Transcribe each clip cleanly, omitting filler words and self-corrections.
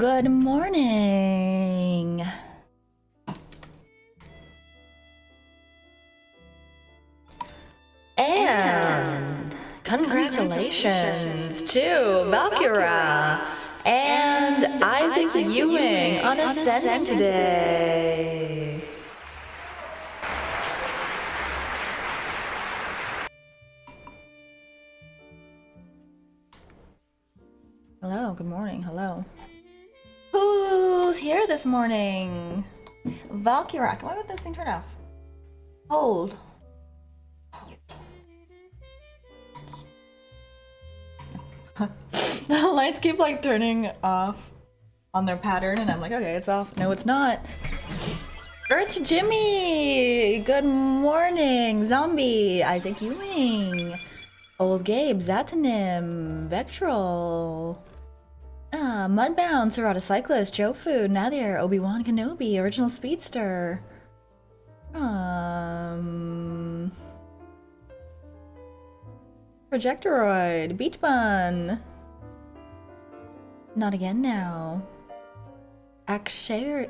Good morning. And congratulations to Valkyra and Isaac Ewing on ascending today. Hello, good morning, hello. Who's here this morning? Valkyra, why would this thing turn off? Hold. The lights keep like turning off on their pattern and I'm like, okay, it's off. No, it's not. Earth Jimmy! Good morning! Zombie! Isaac Ewing! Old Gabe, Zatanim, Vectral. Mudbound, Serrata Cyclist, Joe Food, Nadir, Obi-Wan Kenobi, Original Speedster. Projectoroid, Beach Bun. Not again now. Akshay,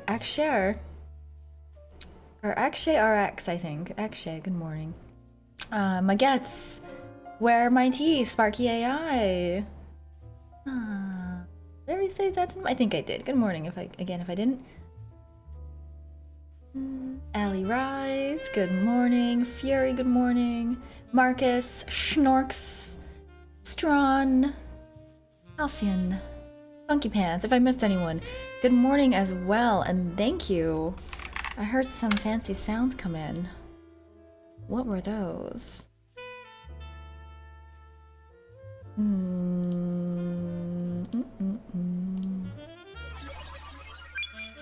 or Akshay RX, I think. Akshay, good morning. Magetz, Where Are My Teeth, Sparky AI. Did I already say that? I think I did. Good morning, if I didn't. Allie Rise, good morning. Fury, good morning. Marcus, Schnorks, Strawn, Halcyon, Funky Pants, if I missed anyone, good morning as well, and thank you. I heard some fancy sounds come in. What were those?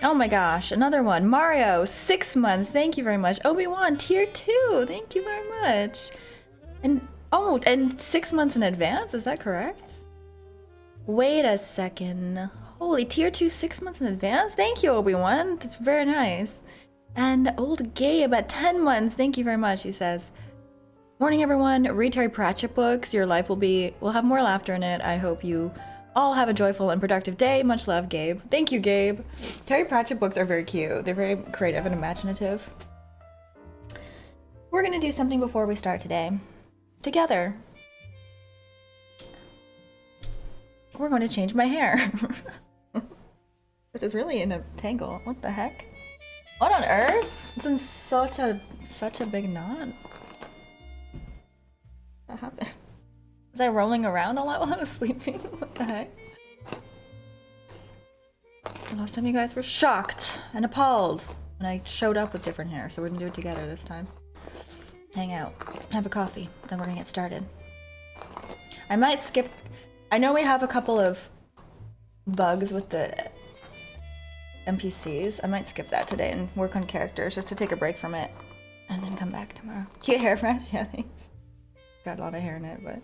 Oh my gosh, another one. Mario, 6 months, thank you very much. Obi-Wan, tier 2, thank you very much. And, oh, and 6 months in advance, is that correct? Wait a second. Holy, tier 2, 6 months in advance? Thank you, Obi-Wan, that's very nice. And Old Gabe at 10 months, thank you very much, he says. Morning everyone, read Terry Pratchett books, your life will have more laughter in it. I hope you all have a joyful and productive day. Much love, Gabe. Thank you, Gabe. Terry Pratchett books are very cute. They're very creative and imaginative. We're gonna do something before we start today. Together. We're going to change my hair. It is really in a tangle. What the heck? What on earth? It's in such a big knot. What happened? Was I rolling around a lot while I was sleeping? What the heck? Last time you guys were shocked and appalled when I showed up with different hair, so we're gonna do it together this time. Hang out, have a coffee, then we're gonna get started. I might skip. I know we have a couple of bugs with the NPCs. I might skip that today and work on characters just to take a break from it and then come back tomorrow. Cute hairbrush, yeah, thanks. Got a lot of hair in it, but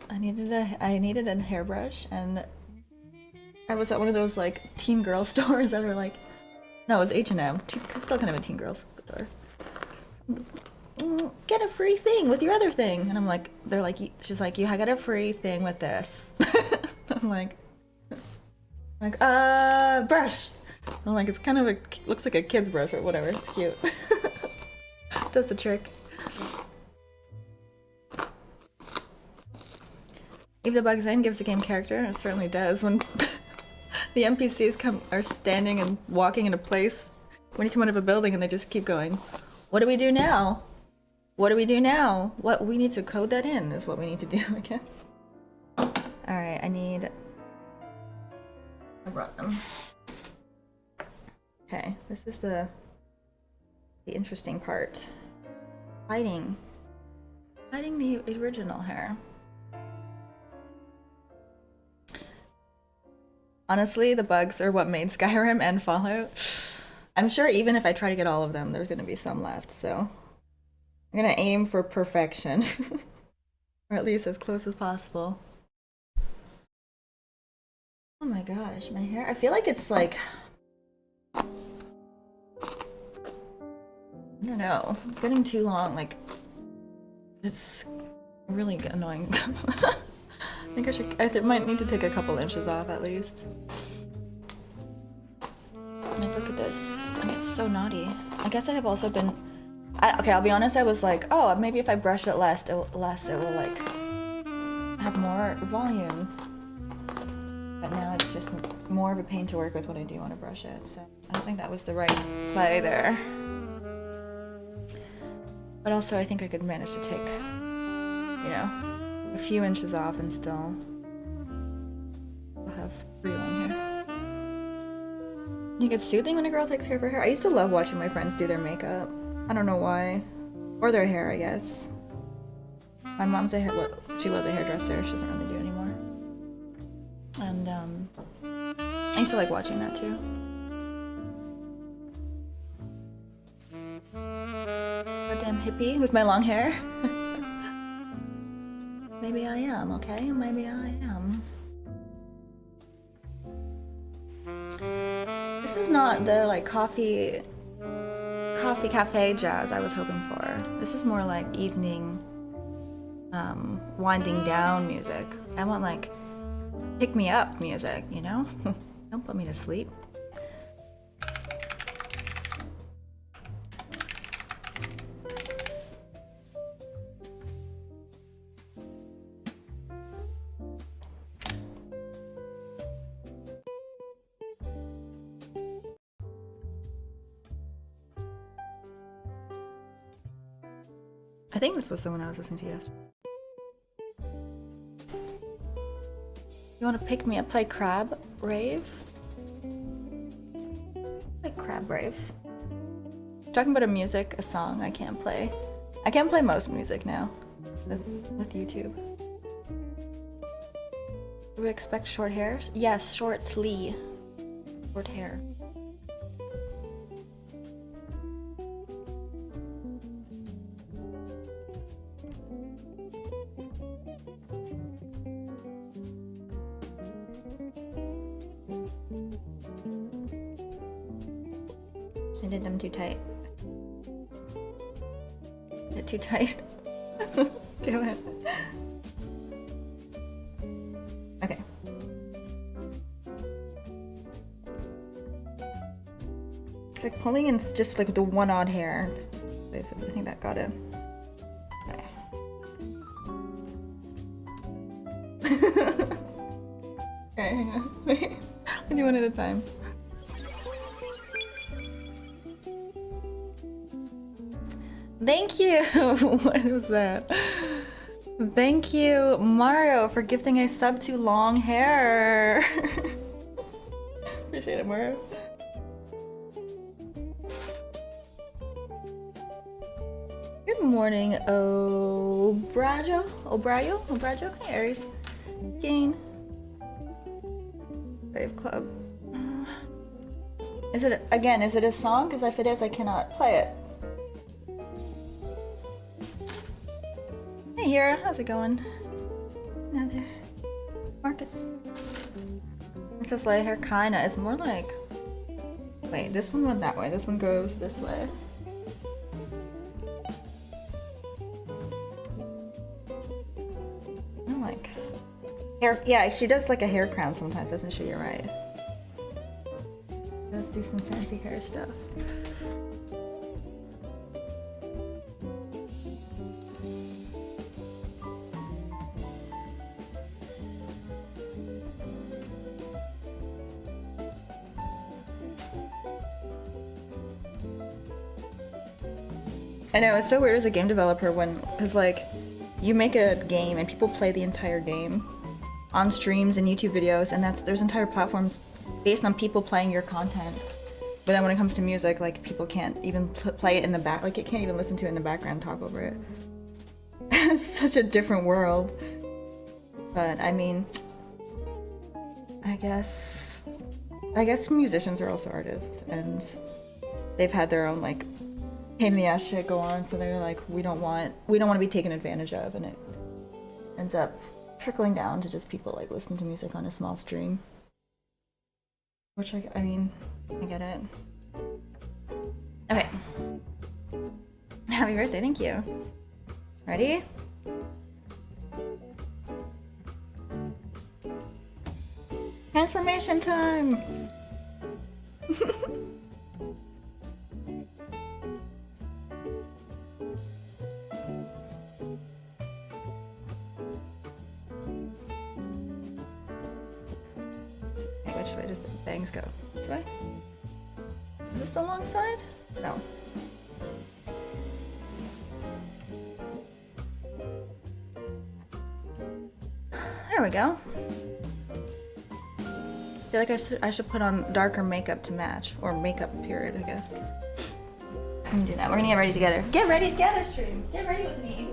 I needed a hairbrush, and I was at one of those like teen girl stores that are like, no, it was H&M, still kind of a teen girl store. Get a free thing with your other thing, and I'm like, they're like, she's like, you got a free thing with this. I'm like, brush. I'm like, it's kind of looks like a kid's brush or whatever. It's cute. Does the trick. If the bug's in gives the game character, it certainly does. When the NPCs are standing and walking into place, when you come out of a building and they just keep going, what do we do now? What do we do now? What we need to code that in is what we need to do, I guess. Alright, I brought them. Okay, this is the interesting part. Hiding the original hair. Honestly, the bugs are what made Skyrim and Fallout. I'm sure even if I try to get all of them, there's gonna be some left, so I'm gonna aim for perfection. Or at least as close as possible. Oh my gosh, my hair, I feel like it's like, I don't know, it's getting too long, like, it's really annoying. think I might need to take a couple inches off at least. Like, look at this. I mean, it's so naughty. I guess I have also been... okay, I'll be honest, I was like, oh, maybe if I brush it less, it will like have more volume. But now it's just more of a pain to work with when I do want to brush it, so I don't think that was the right play there. But also I think I could manage to take, you know, a few inches off and still have pretty long hair. I think it's soothing when a girl takes care of her hair. I used to love watching my friends do their makeup. I don't know why. Or their hair, I guess. My mom's she was a hairdresser. She doesn't really do it anymore. And I used to like watching that too. Goddamn hippie with my long hair. Maybe I am, okay? Maybe I am. This is not the like coffee cafe jazz I was hoping for. This is more like evening winding down music. I want like pick me up music, you know? Don't put me to sleep. I think this was the one I was listening to yesterday. You want to pick me up? Play Crab Rave? Play Crab Rave. Talking about a song I can't play. I can't play most music now with YouTube. Do we expect short hairs? Yes, shortly. Short hair. I did them too tight. They're too tight. Damn it. Okay. It's like pulling in just like the one odd hair. I think that got it. Okay. Okay, hang on. Wait. I'll do one at a time. Thank you! What was that? Thank you, Mario, for gifting a sub to long hair. Appreciate it, Mario. Good morning, Obrajo? Hey, Aries. Jane. Brave Club. Is it a song? Because if it is, I cannot play it. Hey Hira, how's it going? Now there. Marcus. Princess Leia hair kinda. It's more like... Wait, this one went that way. This one goes this way. I don't like... Hair... Yeah, she does like a hair crown sometimes, doesn't she? You're right. Let's do some fancy hair stuff. I know, it's so weird as a game developer because like, you make a game and people play the entire game on streams and YouTube videos, and there's entire platforms based on people playing your content. But then when it comes to music, like, people can't even play it in the back, like, it can't even listen to it in the background and talk over it. It's such a different world. But, I mean, I guess musicians are also artists, and they've had their own, like, pain in the ass shit go on, so they're like, we don't want to be taken advantage of, and it ends up trickling down to just people like listening to music on a small stream. Which I mean, I get it. Okay. Happy birthday, thank you. Ready? transformation time! Okay, which way does the bangs go? This way? Is this the long side? No. There we go. I feel like I should put on darker makeup to match. Or makeup, period, I guess. Let me do that. We're gonna get ready together. Get ready together, stream! Get ready with me!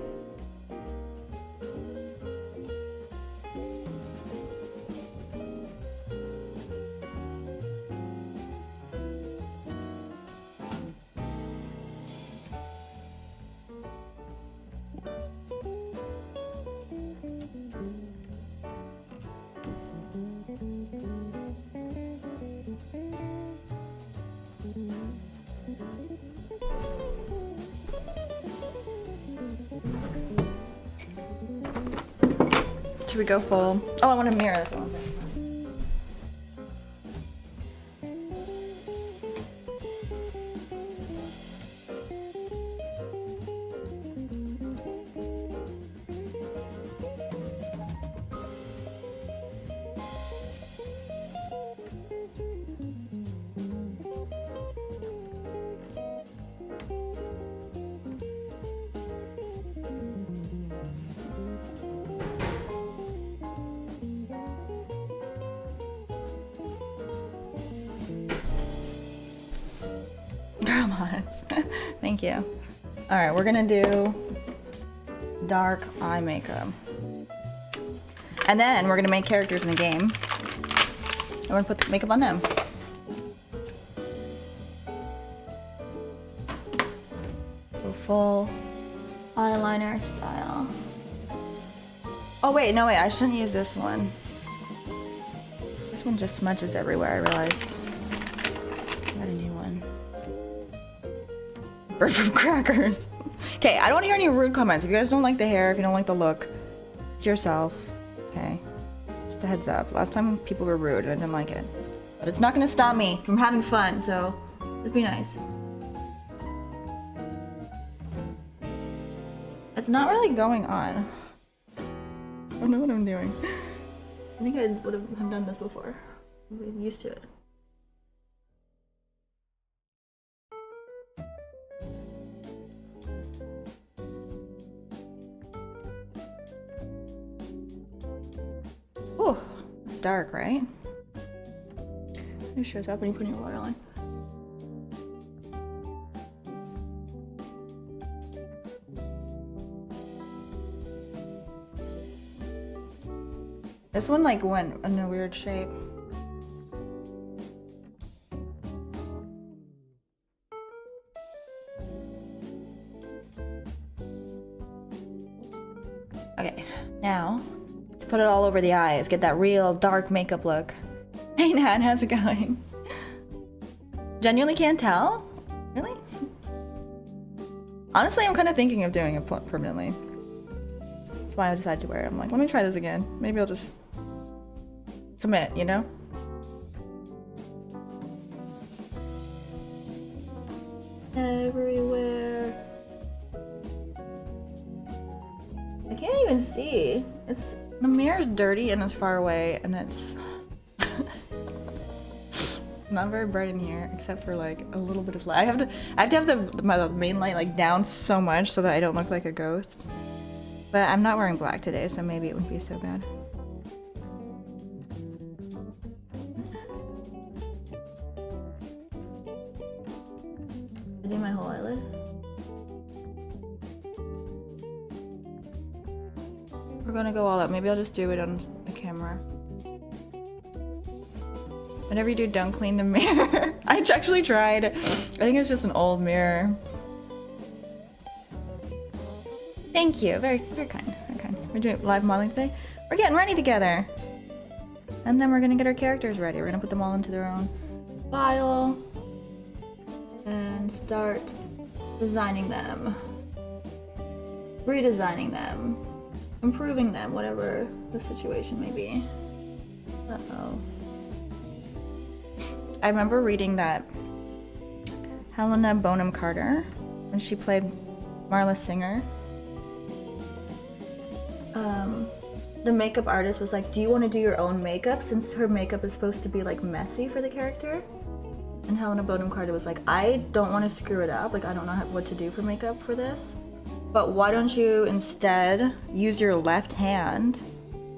Should we go full? Oh, I want to mirror this one. Thank you. All right, we're gonna do dark eye makeup. And then we're gonna make characters in the game. And we're gonna put the makeup on them. Go full eyeliner style. Oh wait, no wait, I shouldn't use this one. This one just smudges everywhere, I realized. I got a new one. Bird from crackers. Okay, I don't want to hear any rude comments. If you guys don't like the hair, if you don't like the look, to yourself. Okay, just a heads up. Last time people were rude and I didn't like it. But it's not gonna stop me from having fun, so let's be nice. It's not really going on. I don't know what I'm doing. I think I would have done this before. I'm used to it. Oh, it's dark, right? It shows up when you put in your waterline. This one like went in a weird shape. Okay, now to put it all over the eyes, get that real dark makeup look. Hey Nat, how's it going? Genuinely can't tell? Really? Honestly, I'm kind of thinking of doing it permanently. That's why I decided to wear it. I'm like, let me try this again. Maybe I'll just commit, you know? Everywhere. I can't even see. It's the mirror's dirty and it's far away and it's not very bright in here except for like a little bit of light. I have to have my main light like down so much so that I don't look like a ghost. But I'm not wearing black today, so maybe it wouldn't be so bad. I do my whole eyelid. We're gonna go all out. Maybe I'll just do it on the camera. Whenever you do, don't clean the mirror. I actually tried. I think it's just an old mirror. Thank you. Very, very kind. Very kind. We're doing live modeling today. We're getting ready together. And then we're gonna get our characters ready. We're gonna put them all into their own file. And start designing them. Redesigning them. Improving them, whatever the situation may be. Uh-oh. I remember reading that Helena Bonham Carter, when she played Marla Singer, the makeup artist was like, do you want to do your own makeup, since her makeup is supposed to be like messy for the character? And Helena Bonham Carter was like, I don't want to screw it up, like I don't know what to do for makeup for this, but why don't you instead use your left hand,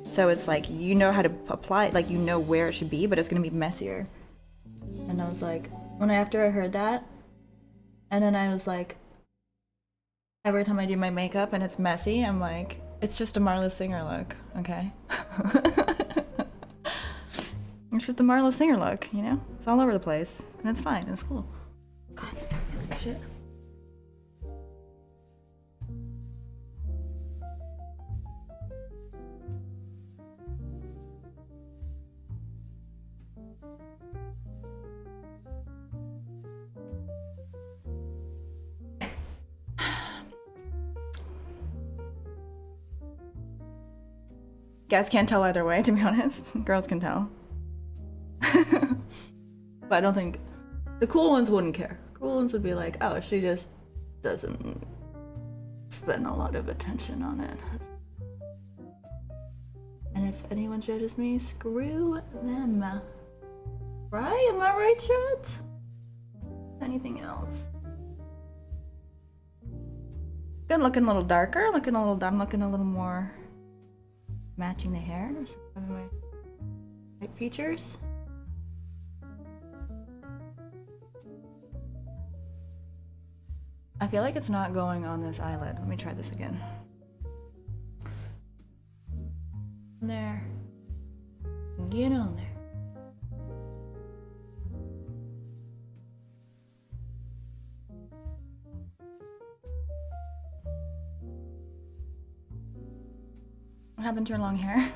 so it's like you know how to apply it, like you know where it should be, but it's gonna be messier. And I was like, after I heard that, and then I was like, every time I do my makeup and it's messy, I'm like, it's just a Marla Singer look, okay? It's just the Marla Singer look, you know? It's all over the place, and it's fine, it's cool. God, that's some shit. Guys can't tell either way, to be honest. Girls can tell. But I don't think the cool ones wouldn't care. Cool ones would be like, oh, she just doesn't spend a lot of attention on it. And if anyone judges me, screw them. Right? Am I right, chat? Anything else? Good, looking a little darker, looking a little dumb, looking a little more matching the hair. Some of my light features. I feel like it's not going on this eyelid. Let me try this again. There. Get on there. What happened to your long hair?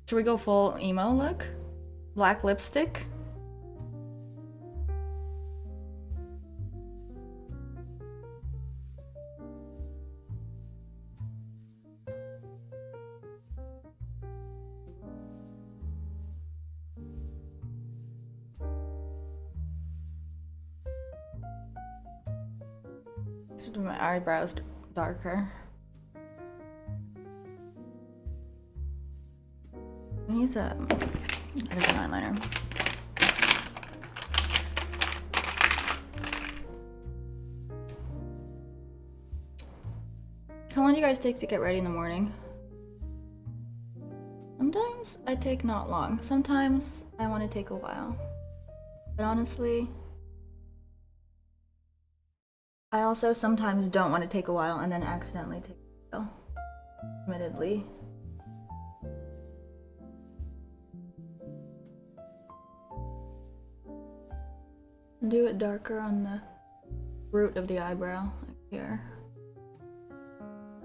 Should we go full emo look? Black lipstick? Should do my eyebrows darker. I use a different eyeliner. How long do you guys take to get ready in the morning? Sometimes I take not long. Sometimes I want to take a while. But honestly, I also sometimes don't want to take a while and then accidentally take a while. Admittedly. Do it darker on the root of the eyebrow, like here.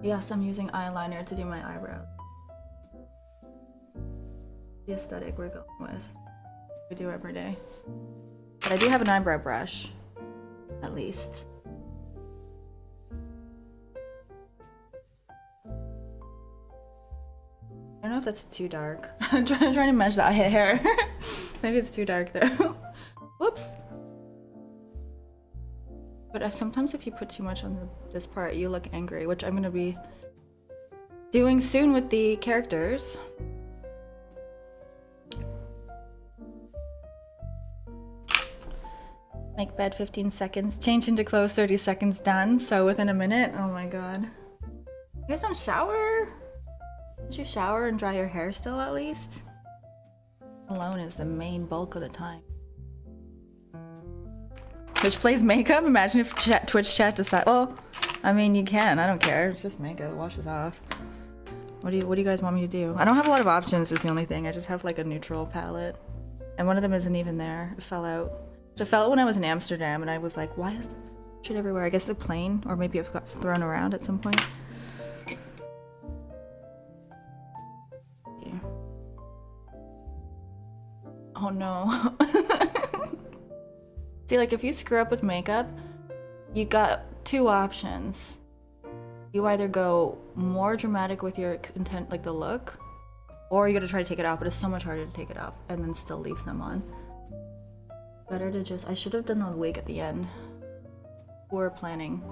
Yes, I'm using eyeliner to do my eyebrows. The aesthetic we're going with. We do every day. But I do have an eyebrow brush, at least. I don't know if that's too dark. I'm trying to measure that hair. Maybe it's too dark there. Whoops. But sometimes if you put too much on this part, you look angry, which I'm going to be doing soon with the characters. Make bed 15 seconds, change into clothes 30 seconds, done. So within a minute, oh my god. You guys don't shower? Don't you shower and dry your hair still at least? Alone is the main bulk of the time. Twitch plays makeup? Imagine if Twitch chat decided. Well, I mean, you can. I don't care. It's just makeup. It washes off. What do you guys want me to do? I don't have a lot of options is the only thing. I just have like a neutral palette. And one of them isn't even there. It fell out. It fell out when I was in Amsterdam and I was like, why is shit everywhere? I guess the plane, or maybe it got thrown around at some point. Yeah. Oh no. See, like if you screw up with makeup, you got two options. You either go more dramatic with your intent, like the look, Or you gotta try to take it off, but it's so much harder to take it off and then still leave some on. Better to just, I should have done the wig at the end. Poor planning.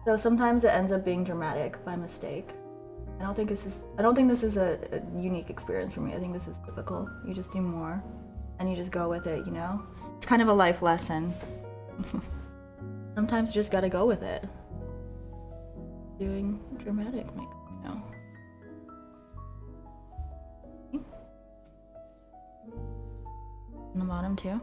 So sometimes it ends up being dramatic by mistake. I don't think this is a unique experience for me. I think this is typical. You just do more and you just go with it, you know? It's kind of a life lesson. Sometimes you just gotta go with it. Doing dramatic makeup, you know? On the bottom too.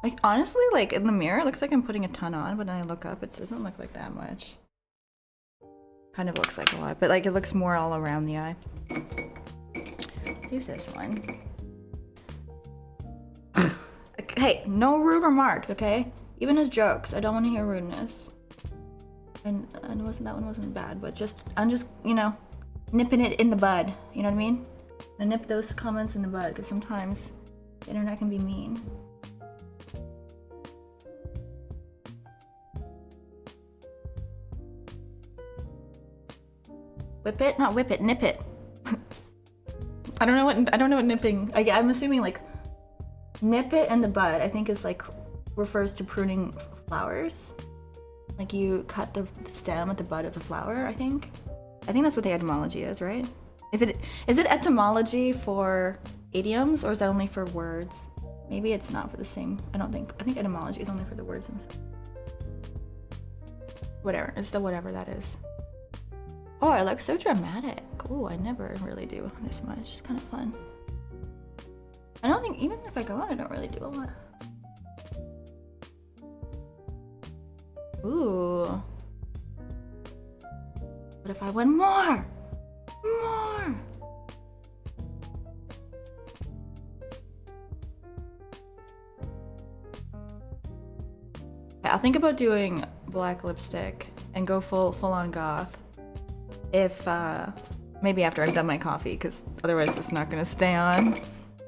Like honestly, like in the mirror, it looks like I'm putting a ton on, but then I look up, it doesn't look like that much. Kind of looks like a lot, but like it looks more all around the eye. Let's use this one. Hey, no rude remarks, okay? Even as jokes, I don't want to hear rudeness. And that one wasn't bad, but I'm just, you know, nipping it in the bud. You know what I mean? I nip those comments in the bud because sometimes the internet can be mean. Whip it? Not whip it, nip it. I don't know what nipping. I'm assuming like nip it in the bud. I think is like refers to pruning flowers. Like you cut the stem at the bud of the flower. I think that's what the etymology is, right? Is it etymology for idioms or is that only for words? Maybe it's not for the same. I think etymology is only for the words themselves. Whatever. It's the whatever that is. Oh, I look so dramatic. Ooh, I never really do this much. It's kind of fun. I don't think, even if I go out, I don't really do a lot. Ooh. What if I went more? More! Yeah, I'll think about doing black lipstick and go full on goth. If maybe after I've done my coffee, because otherwise it's not gonna stay on.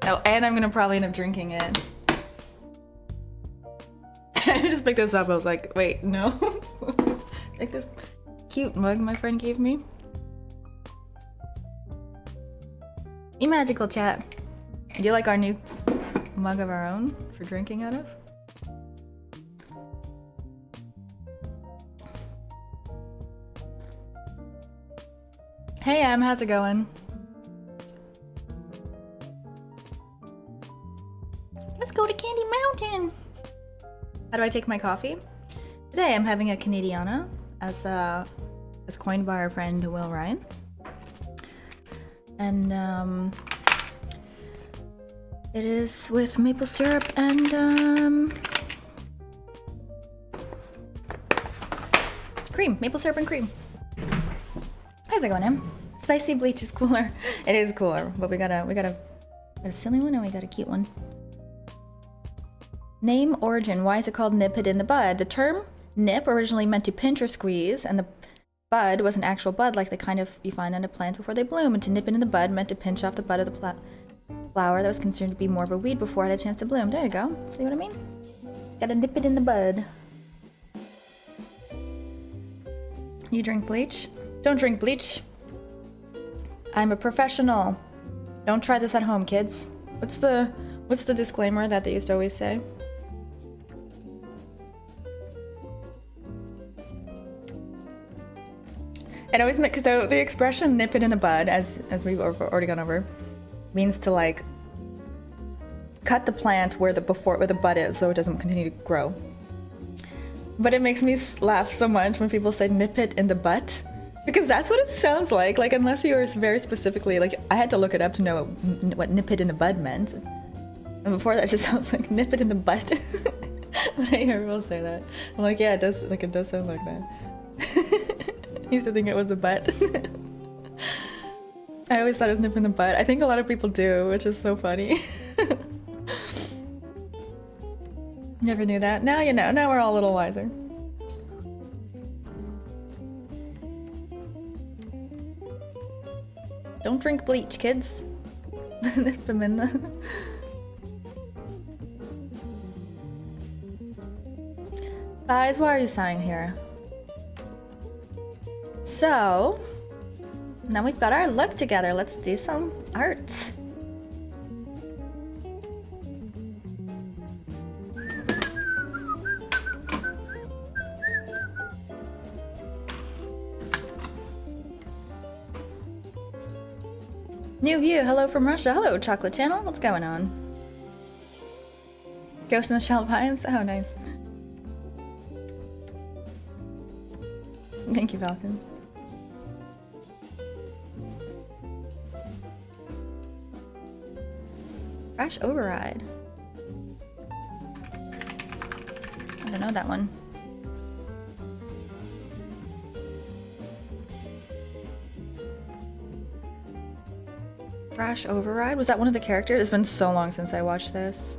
Oh, and I'm gonna probably end up drinking it. I just picked this up. I was like, wait, no. Like this cute mug my friend gave me. E magical chat. Do you like our new mug of our own for drinking out of? Hey Em, how's it going? Let's go to Candy Mountain! How do I take my coffee? Today I'm having a Canadiana, as coined by our friend Will Ryan. And it is with maple syrup and cream. Maple syrup and cream. How's it going, Em? Spicy bleach is cooler. It is cooler, but we got a silly one and we got a cute one. Name origin. Why is it called nip it in the bud? The term nip originally meant to pinch or squeeze, and the bud was an actual bud like the kind of you find on a plant before they bloom. And to nip it in the bud meant to pinch off the bud of the flower that was considered to be more of a weed before it had a chance to bloom. There you go. See what I mean? Gotta nip it in the bud. You drink bleach? Don't drink bleach. I'm a professional. Don't try this at home, kids. What's the disclaimer that they used to always say? It always meant, because the expression nip it in the bud, as we've already gone over, means to like cut the plant where the bud is so it doesn't continue to grow. But it makes me laugh so much when people say nip it in the butt, because that's what it sounds like unless you were very specifically, like I had to look it up to know what nip it in the bud meant. And before that just sounds like nip it in the butt. When I hear people say that, I'm like, yeah, it does sound like that. I used to think it was the butt. I always thought it was nip in the butt. I think a lot of people do, which is so funny. Never knew that. Now you know. Now we're all a little wiser. Don't drink bleach, kids. Nip them in the... Guys, why are you sighing here? So, now we've got our look together. Let's do some art. New view, hello from Russia. Hello, Chocolate Channel. What's going on? Ghost in the Shell vibes? Oh, nice. Thank you, Falcon. Crash Override. I don't know that one. Crash Override? Was that one of the characters? It's been so long since I watched this.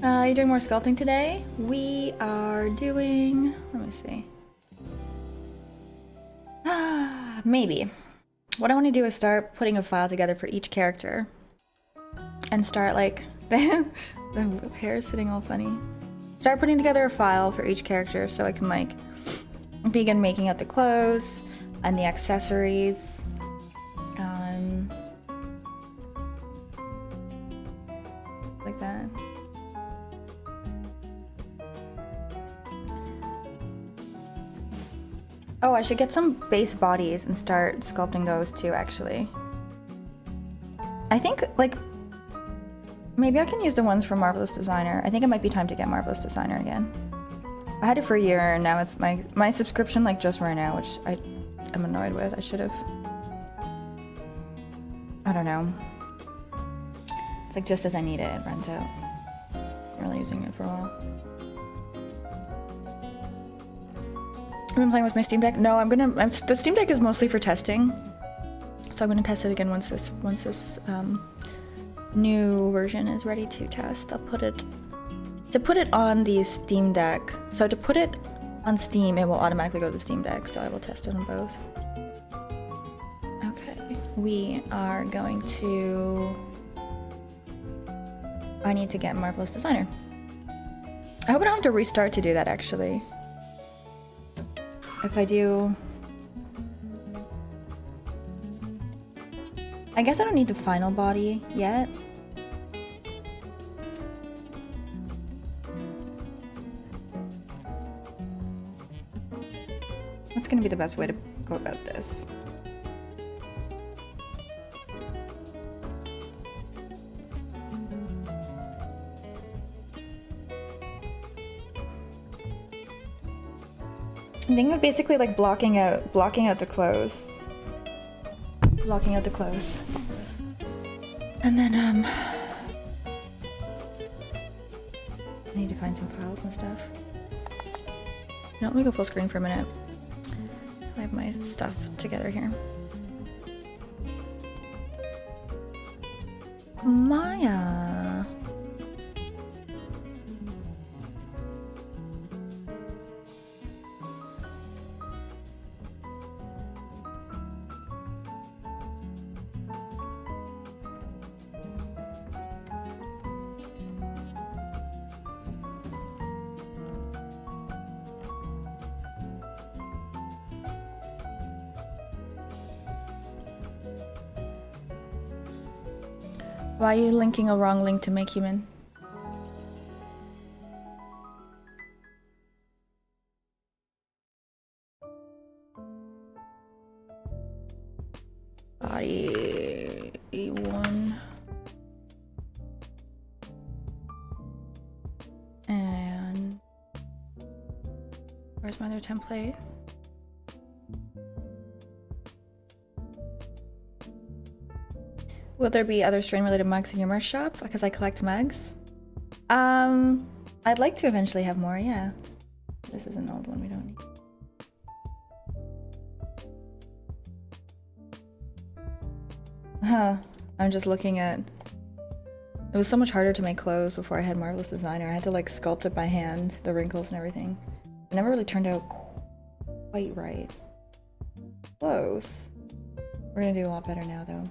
Are you doing more sculpting today? We are doing... Let me see. Maybe. What I want to do is start putting a file together for each character. And start like... the hair is sitting all funny. Start putting together a file for each character so I can like begin making out the clothes and the accessories. Like that. Oh, I should get some base bodies and start sculpting those too, actually. I think, like, maybe I can use the ones from Marvelous Designer. I think it might be time to get Marvelous Designer again. I had it for a year, and now it's my subscription, like, just right now, which I am annoyed with. I should have... I don't know. It's like, just as I need it, it runs out. I'm really using it for a while. I've been playing with my Steam Deck. No, the Steam Deck is mostly for testing, so I'm gonna test it again once this new version is ready to test. I'll put it on the Steam Deck. So to put it on Steam, it will automatically go to the Steam Deck. So I will test it on both. Okay, we are going to. I need to get Marvelous Designer. I hope I don't have to restart to do that, actually. If I do... I guess I don't need the final body yet. What's gonna be the best way to go about this? I think of basically like blocking out the clothes. Blocking out the clothes. And then I need to find some files and stuff. No, let me go full screen for a minute. I have my stuff together here. Maya. Why are you linking a wrong link to Make Human? Body E1. And where's my other template? Will there be other strain-related mugs in your merch shop? Because I collect mugs. I'd like to eventually have more, yeah. This is an old one we don't need. Huh. I'm just looking at... It was so much harder to make clothes before I had Marvelous Designer. I had to like sculpt it by hand, the wrinkles and everything. It never really turned out quite right. Close. We're gonna do a lot better now though.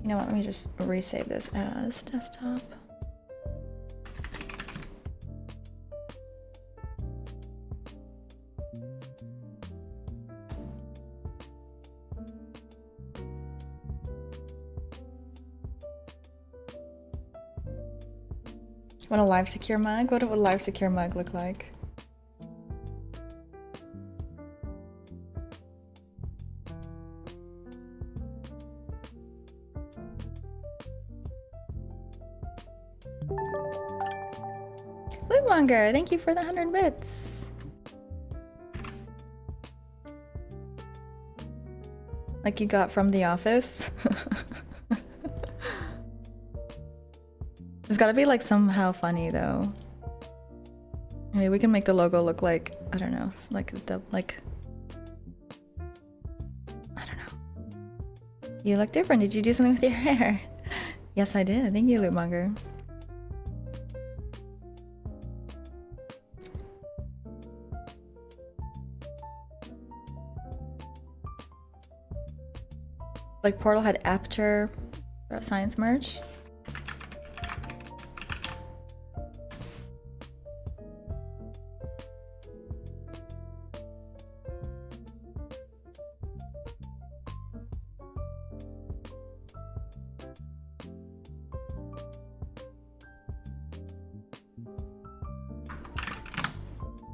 You know what, let me just resave this as desktop. Want a live secure mug? What would a live secure mug look like? Longer, thank you for the 100 bits. Like you got from The Office. It's gotta be like somehow funny though. Maybe we can make the logo look like, I don't know, like I don't know. You look different. Did you do something with your hair? Yes, I did. Thank you, Lootmonger. Like Portal had Aperture Science merch.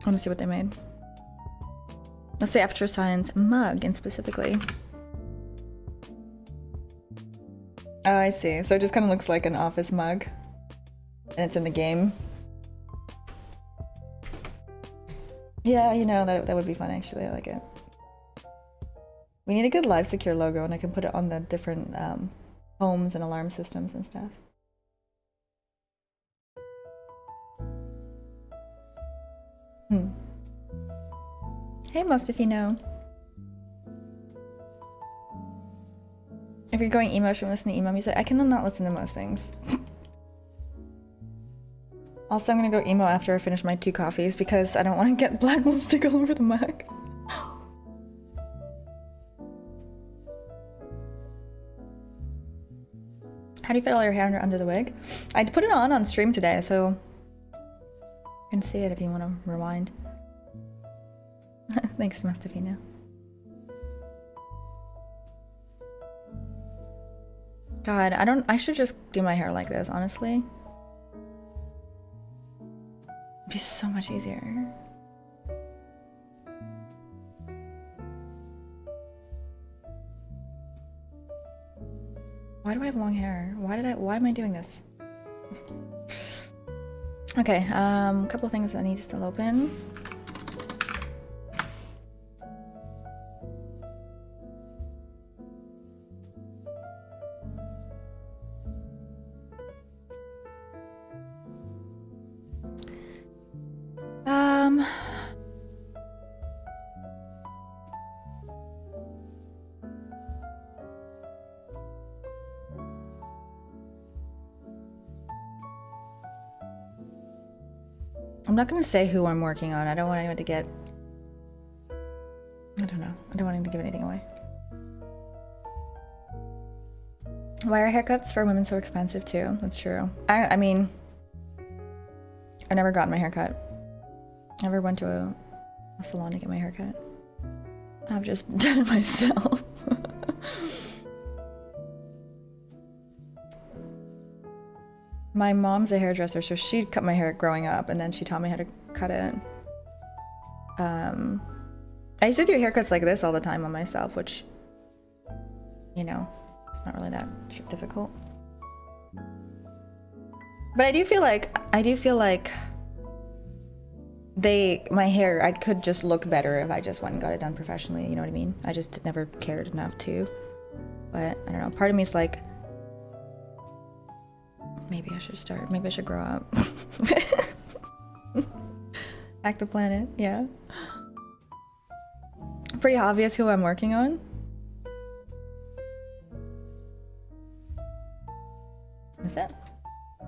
Let me see what they made. Let's say Aperture Science mug, and specifically. Oh, I see. So it just kind of looks like an office mug. And it's in the game. Yeah, you know, that would be fun actually. I like it. We need a good live secure logo, and I can put it on the different homes and alarm systems and stuff. Hey, most if you know. If you're going emo, should we listen to emo music? I can not listen to most things. Also, I'm gonna go emo after I finish my 2 coffees because I don't want to get black lipstick all over the mug. How do you fit all your hair under the wig? I put it on stream today, so you can see it if you want to rewind. Thanks, Mustafina. God, I should just do my hair like this, honestly. It'd be so much easier. Why do I have long hair? Why am I doing this? Okay, a couple things I need to still open. I'm not gonna say who I'm working on. I don't want anyone to get... I don't know. I don't want him to give anything away. Why are haircuts for women so expensive too? That's true. I mean... I never got my haircut. Never went to a salon to get my haircut. I've just done it myself. My mom's a hairdresser, so she cut my hair growing up, and then she taught me how to cut it. I used to do haircuts like this all the time on myself, which, you know, it's not really that difficult. But I do feel like my hair, I could just look better if I just went and got it done professionally, you know what I mean? I just never cared enough to. But I don't know, part of me is like, maybe I should start. Maybe I should grow up. Hack the planet, yeah. Pretty obvious who I'm working on. Is it? I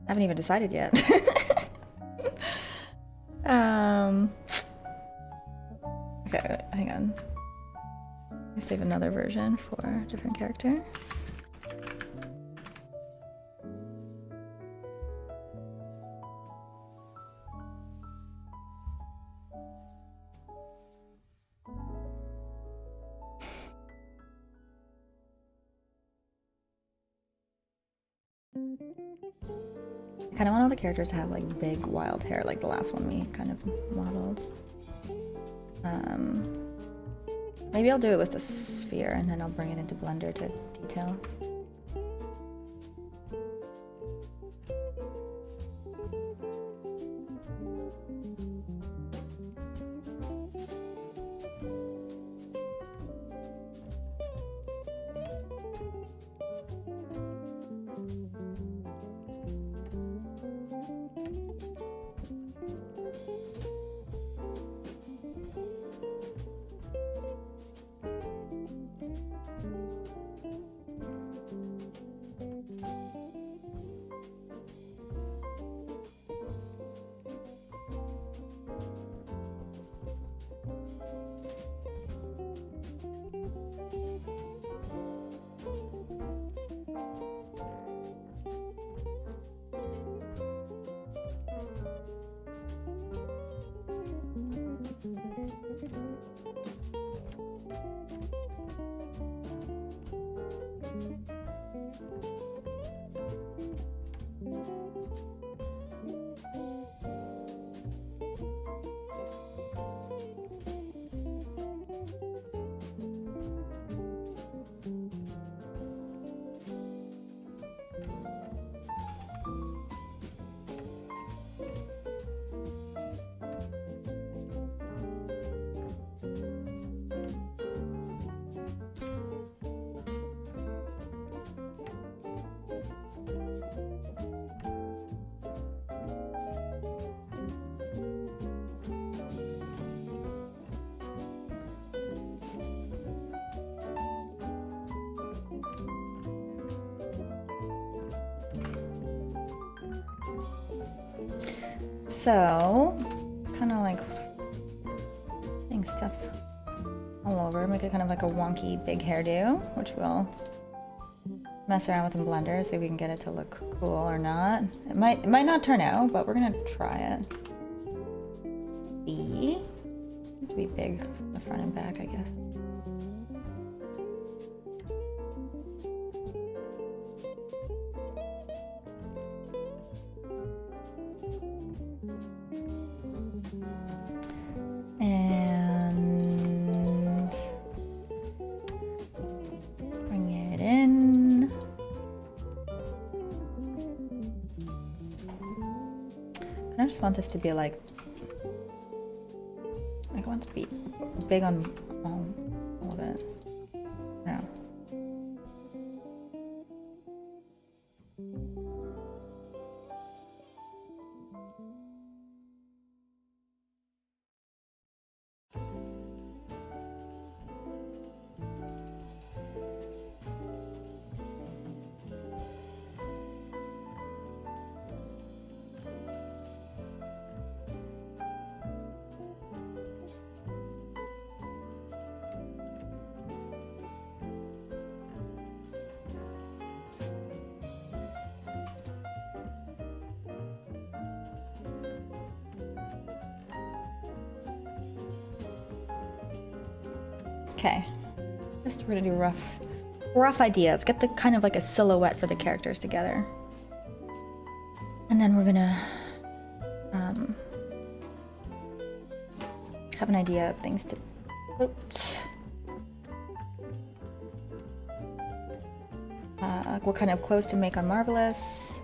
haven't even decided yet. Okay, hang on. Let me save another version for a different character. I kind of want all the characters to have like big wild hair like the last one we kind of modeled. Maybe I'll do it with the sphere and then I'll bring it into Blender to detail. So, kind of like putting stuff all over, make it kind of like a wonky big hairdo, which we'll mess around with in Blender, see if we can get it to look cool or not. It might not turn out, but we're gonna try it. B, to be big from the front and back, I guess. And bring it in. I just want this to be like, I want it to be big on all of it. No. Okay, just we're gonna do rough ideas. Get the kind of like a silhouette for the characters together, and then we're gonna have an idea of things to put. What kind of clothes to make on Marvelous,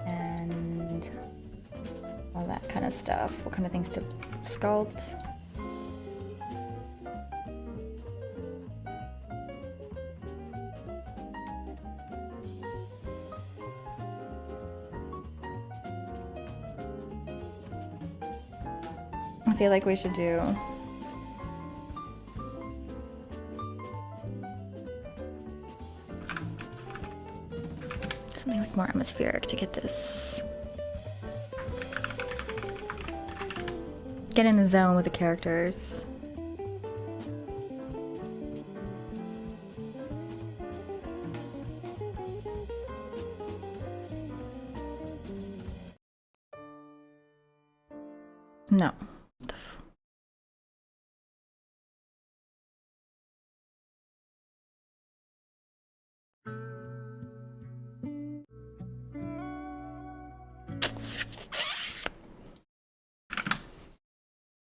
and all that kind of stuff. What kind of things to sculpt. I feel like we should do something like more atmospheric to get this. Get in the zone with the characters. No.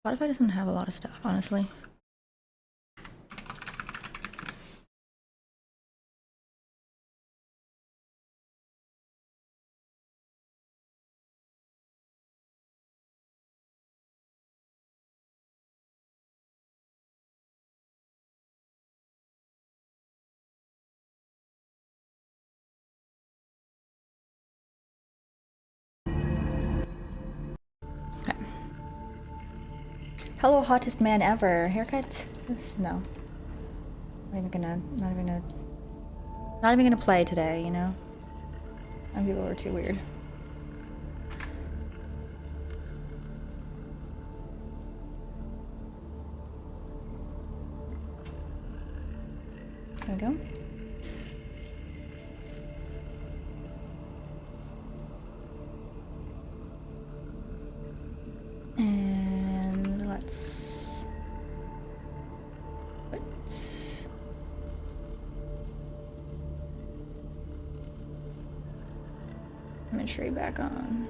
Spotify doesn't have a lot of stuff, honestly. Okay. Hello, hottest man ever. Haircut? This, no. Not even gonna play today, you know? Some people are too weird. There we go. And let's put imagery back on.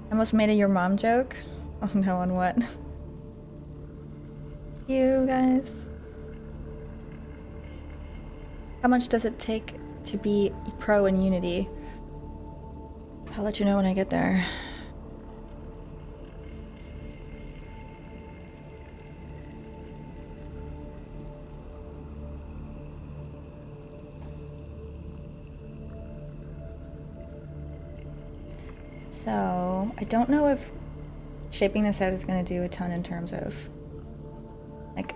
I almost made a your mom joke. Oh no, on what? You guys. How much does it take to be pro in Unity? I'll let you know when I get there. So, I don't know if shaping this out is going to do a ton in terms of, like,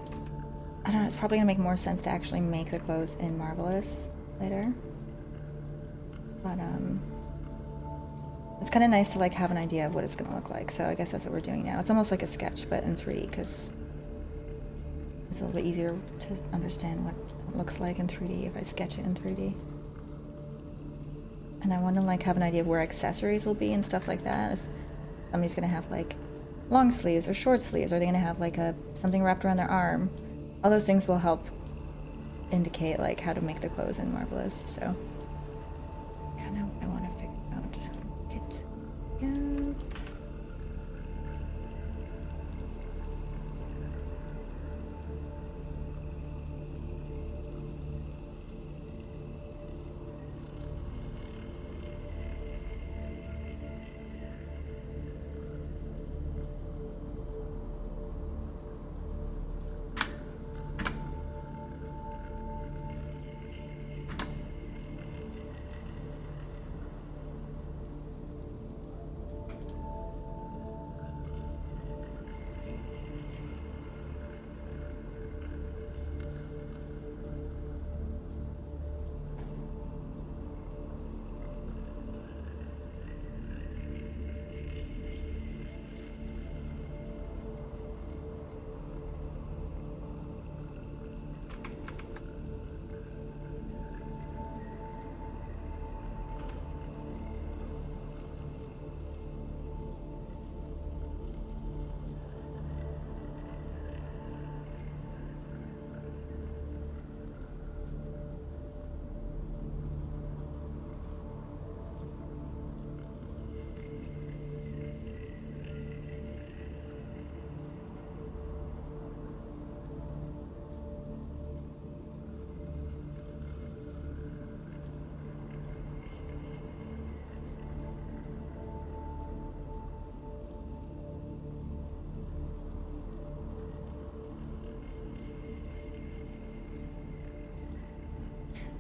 I don't know, it's probably going to make more sense to actually make the clothes in Marvelous later. But, it's kind of nice to, like, have an idea of what it's going to look like, so I guess that's what we're doing now. It's almost like a sketch, but in 3D, because it's a little bit easier to understand what it looks like in 3D if I sketch it in 3D. And I want to like have an idea of where accessories will be and stuff like that. If somebody's gonna have like long sleeves or short sleeves, are they gonna have like something wrapped around their arm? All those things will help indicate like how to make the clothes in Marvelous. So kind of I want to figure out.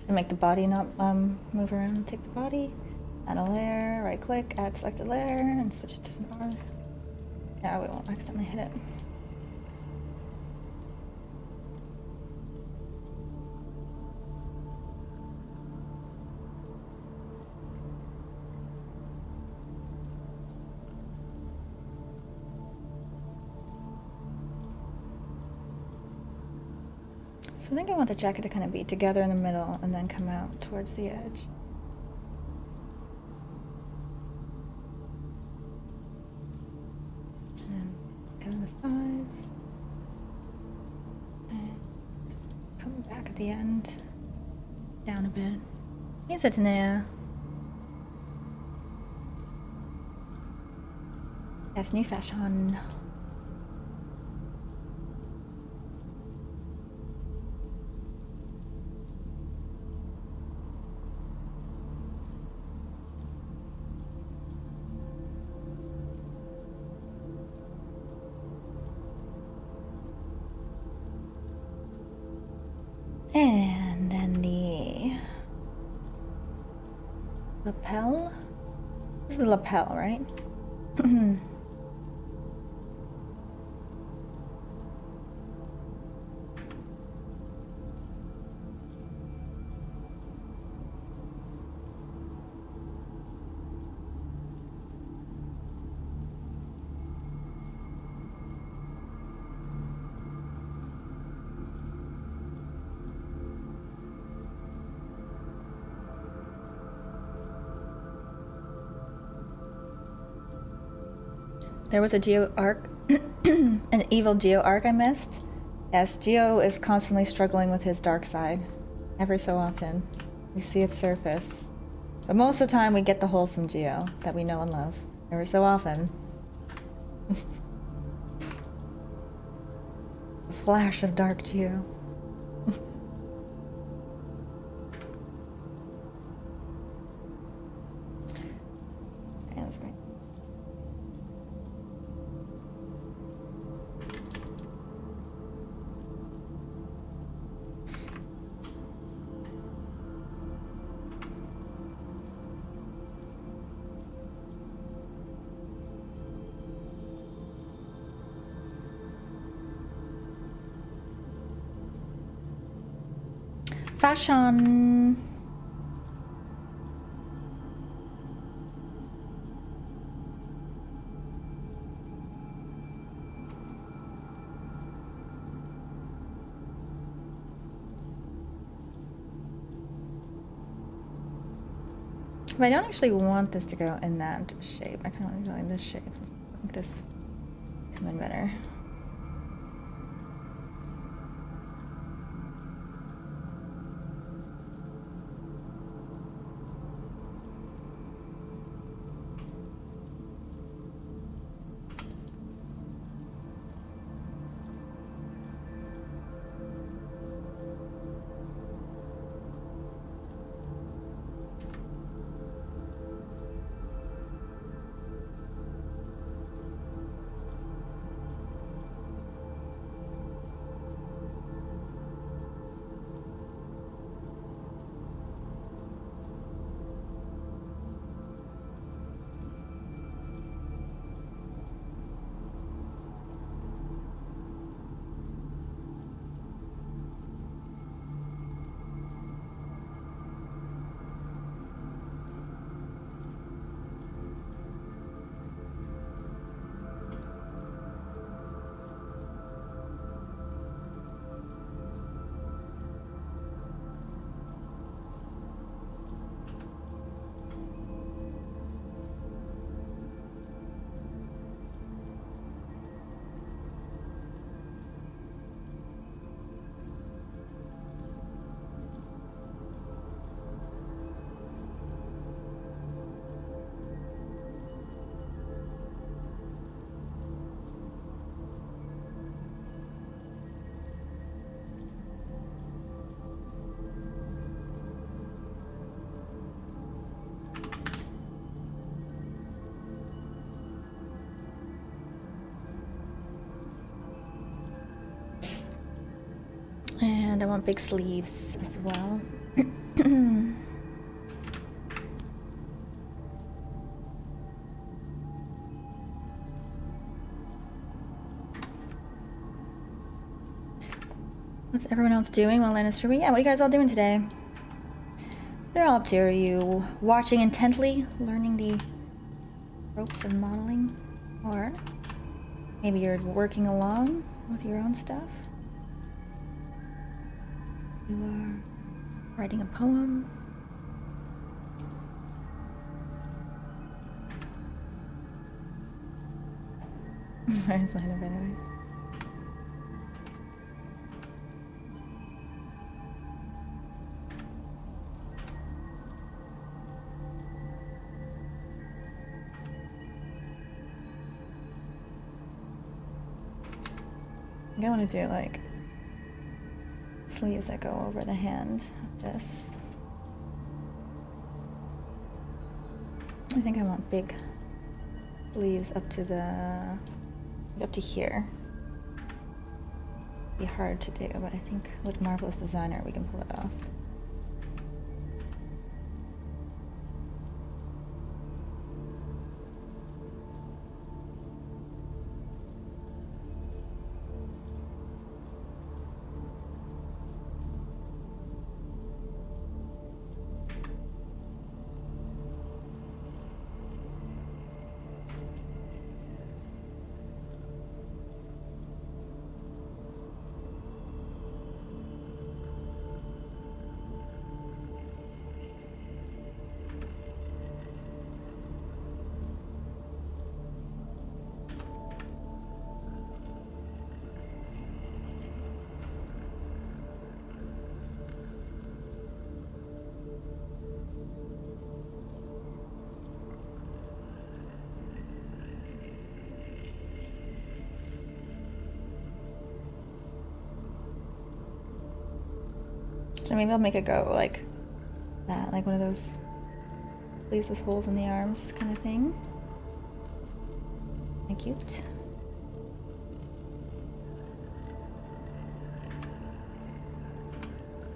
Make the body not move around. Take the body. Add a layer, right click, add selected layer, and switch it to star. Yeah, we won't accidentally hit it. So I think I want the jacket to kind of be together in the middle and then come out towards the edge. And then go to the sides. And come back at the end. Down a bit. Hey, Satanea. That's new fashion. And then the lapel. This is the lapel, right? There was a Geo arc, an evil Geo arc I missed. Yes, Geo is constantly struggling with his dark side. Every so often, we see its surface. But most of the time we get the wholesome Geo that we know and love. Every so often. A flash of dark Geo. Okay, let's bring. Fashion. But I don't actually want this to go in that shape. I kind of like this shape. I think this come in better. And I want big sleeves as well. everyone else doing while Lana's streaming? Yeah, what are you guys all doing today? What are you all up to? Are you watching intently, learning the ropes of modeling? Or maybe you're working along with your own stuff? You are writing a poem? Where's Lana, by the way? I want to do like sleeves that go over the hand of this. I think I want big sleeves up to here. Be hard to do, but I think with Marvelous Designer we can pull it off. So maybe I'll make it go like that, like one of those sleeves with holes in the arms kind of thing. Kinda cute.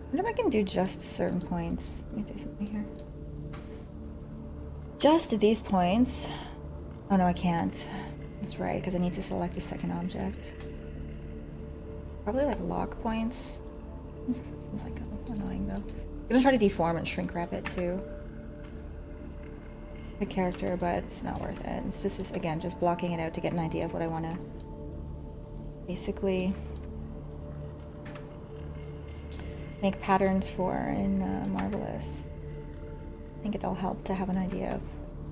I wonder if I can do just certain points. Let me do something here. Just at these points. Oh no, I can't. That's right, because I need to select the second object. Probably like lock points. Seems like annoying though. I'm gonna try to deform and shrink wrap it too. The character, but it's not worth it. It's just this, again, just blocking it out to get an idea of what I want to basically make patterns for in Marvelous. I think it'll help to have an idea of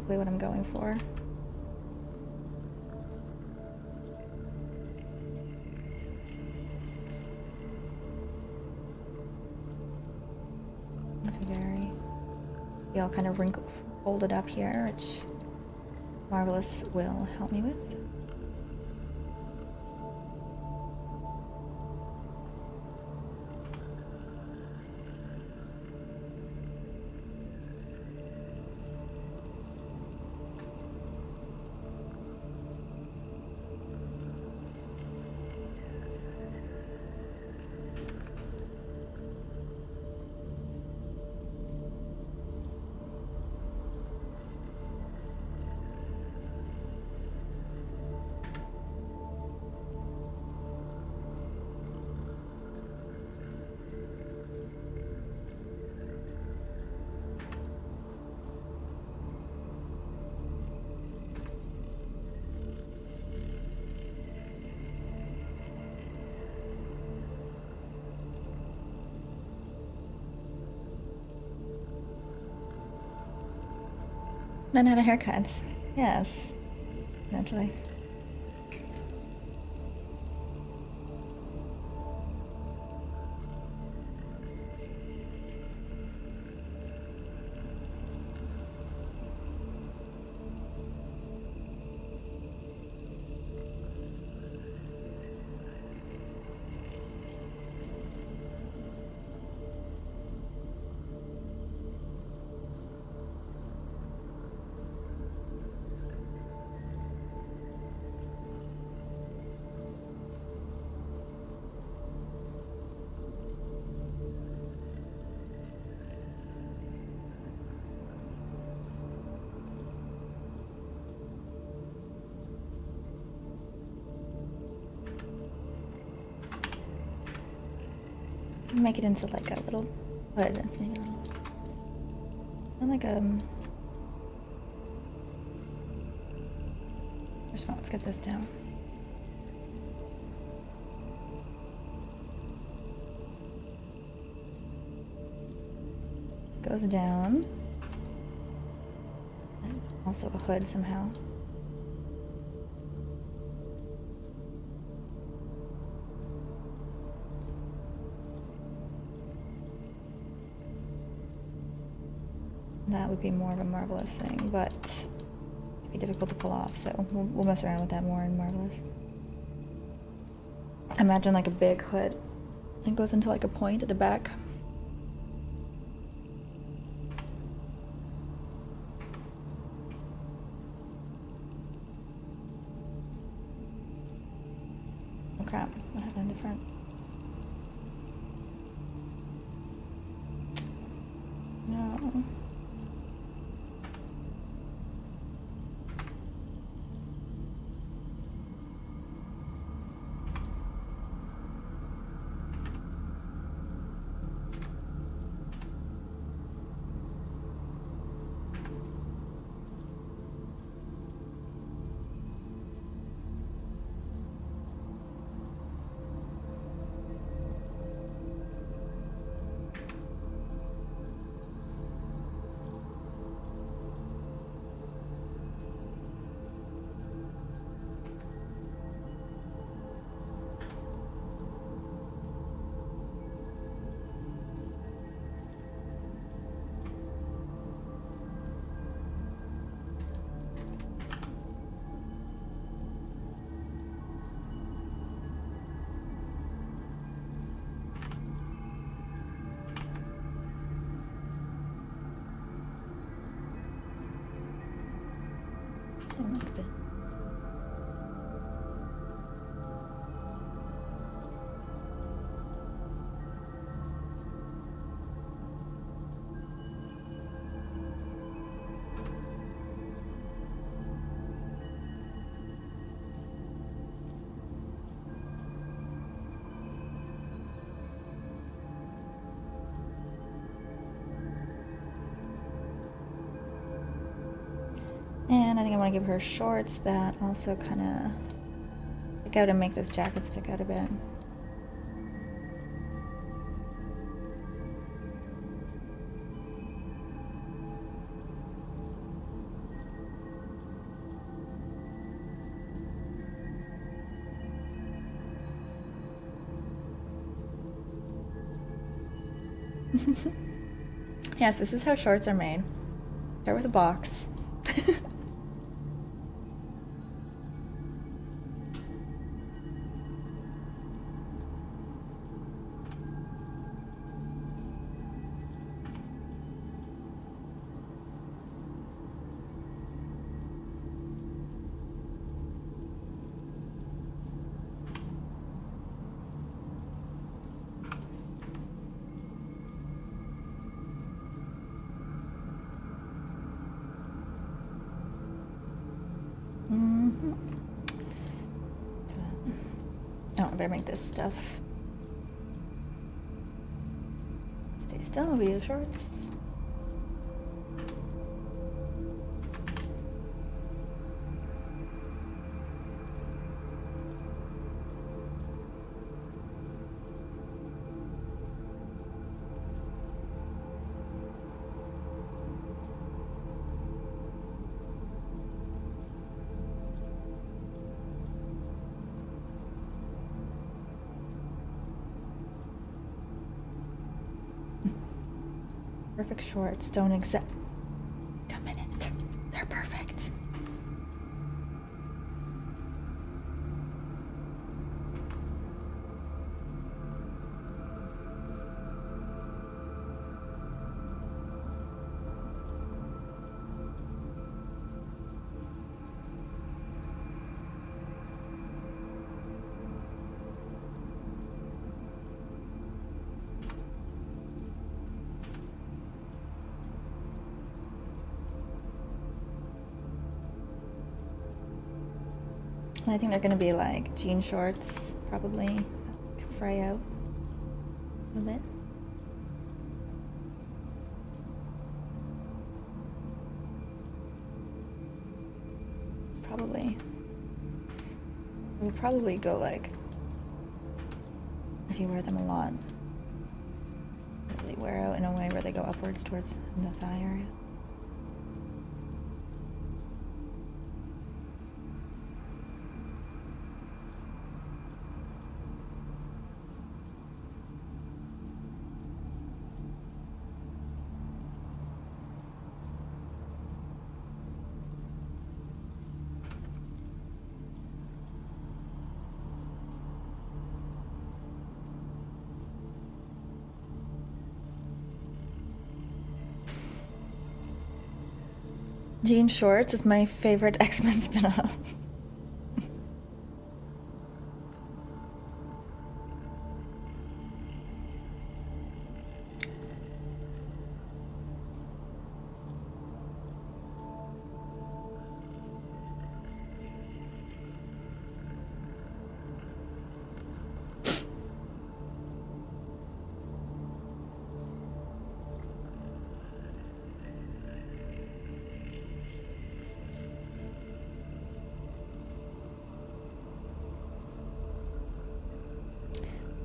really what I'm going for. I'll kind of fold it up here, which Marvelous will help me with. Then had a haircut. Yes, naturally. Make it into like a little hood. Let's make it a little. And like First of all, let's get this down. Goes down. And also a hood somehow. That would be more of a Marvelous thing, but it'd be difficult to pull off, so we'll mess around with that more in Marvelous. Imagine like a big hood. It goes into like a point at the back. Oh crap, what happened in the front? No. I like that. And I think I want to give her shorts that also kind of stick out and make this jacket stick out a bit. Yes, this is how shorts are made. Start with a box. Oh, I better make this stuff. Stay still, video shorts. Perfect shorts don't accept. A minute. They're perfect. And I think they're gonna be like jean shorts, probably. Fray out a bit. probably. It would probably go like, if you wear them a lot, probably wear out in a way where they go upwards towards the thigh area. Jean Shorts is my favorite X-Men spin-off.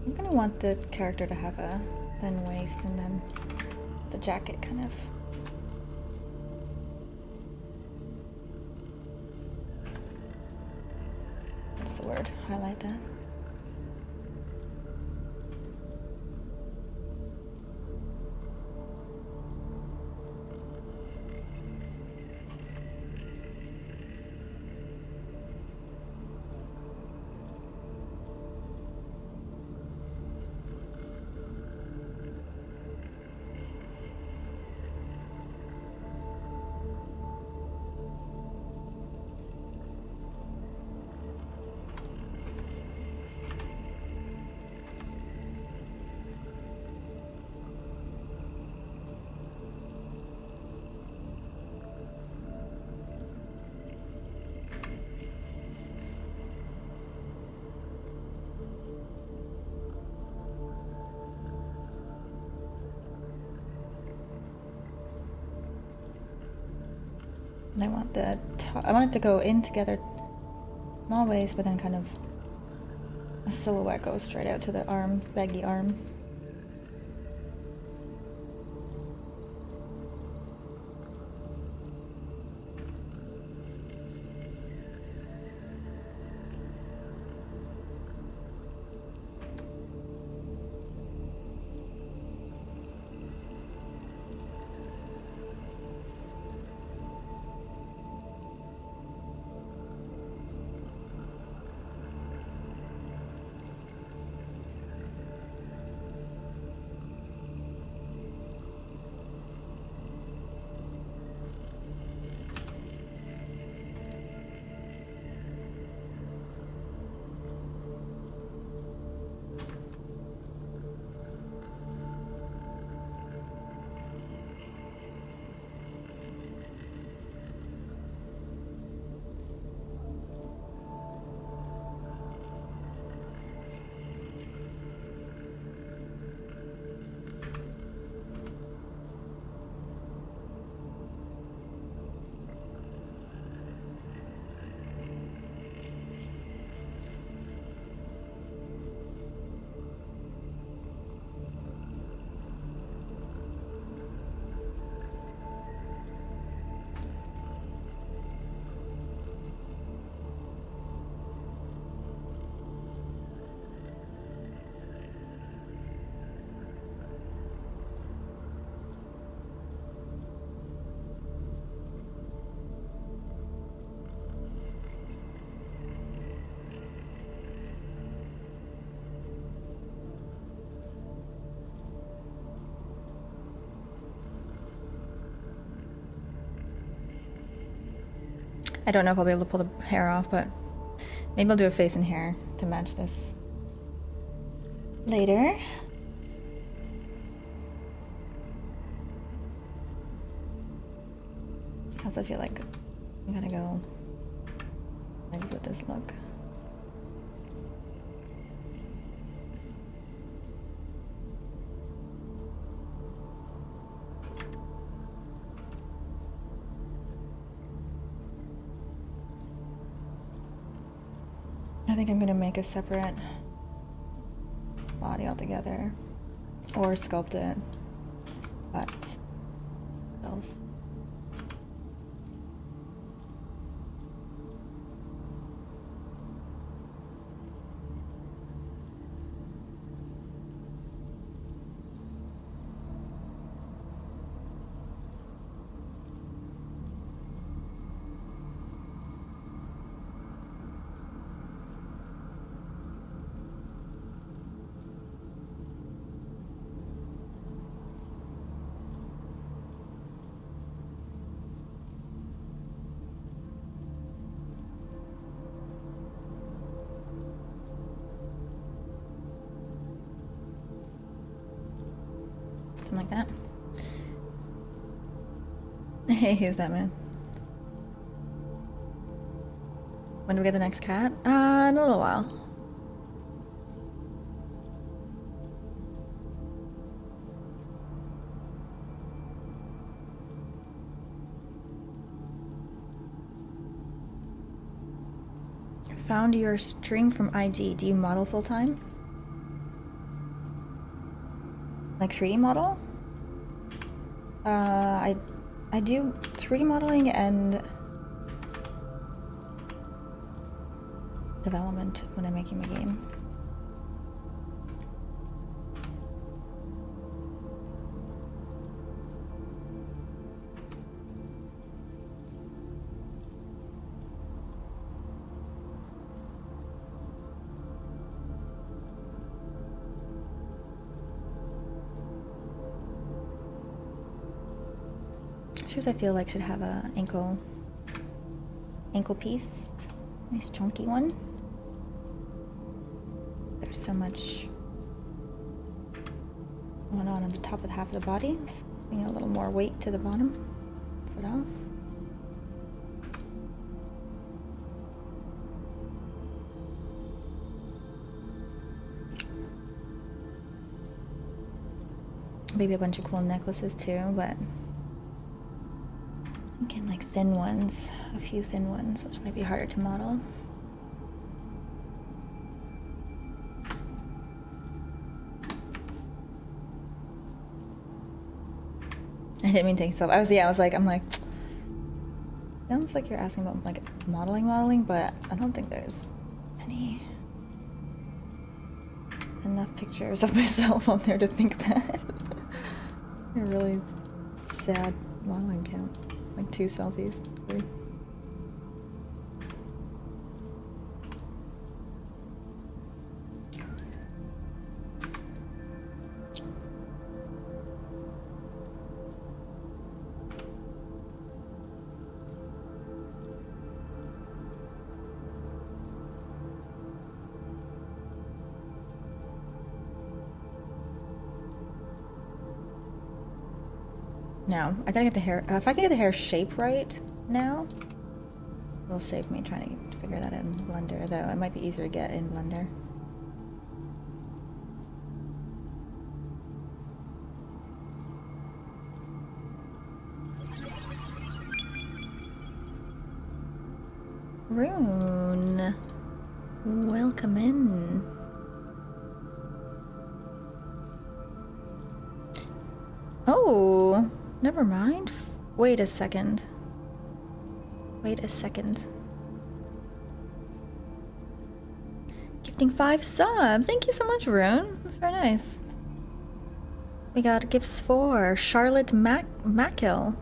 I'm gonna want the character to have a thin waist and then the jacket kind of. What's the word? Highlight that. And I want the top, I want it to go in together, small waist, but then kind of a silhouette goes straight out to the arms, baggy arms. I don't know if I'll be able to pull the hair off, but maybe I'll do a face and hair to match this later. I also feel like I'm gonna go legs with this look. I think I'm gonna make a separate body altogether, or sculpt it, but what else? Something like that. Hey, who's that man? When do we get the next cat? In a little while. Found your stream from IG. Do you model full time? Like 3D model? I do 3D modeling and development when I'm making my game. Shoes I feel like should have a ankle piece. Nice chunky one. There's so much going on the top of half of the body. Let's bring a little more weight to the bottom. Set off. Maybe a bunch of cool necklaces too, but I'm thinking like thin ones, a few thin ones, which might be harder to model. I didn't mean to take self. I'm like, sounds like you're asking about like modeling, but I don't think there's enough pictures of myself on there to think that. A really sad modeling count. Like 2 selfies, 3. Now, I gotta get the hair, if I can get the hair shape right now, it'll save me trying to figure that out in Blender, though it might be easier to get in Blender. Rune, welcome in. Oh, never mind. Wait a second. Gifting 5 subs. Thank you so much, Rune. That's very nice. We got gifts for Charlotte Mackill.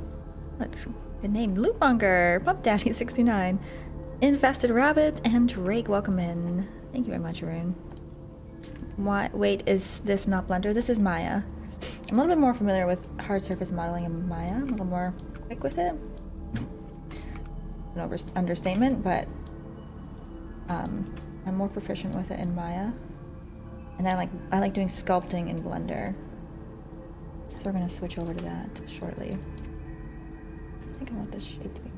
That's a good name. Lootmonger, Pump Daddy 69, Infested Rabbit, and Drake. Welcome in. Thank you very much, Rune. Wait, is this not Blender? This is Maya. I'm a little bit more familiar with hard surface modeling in Maya. I'm a little more quick with it. An understatement, but I'm more proficient with it in Maya. And I like doing sculpting in Blender. So we're gonna switch over to that shortly. I think I want this shape to be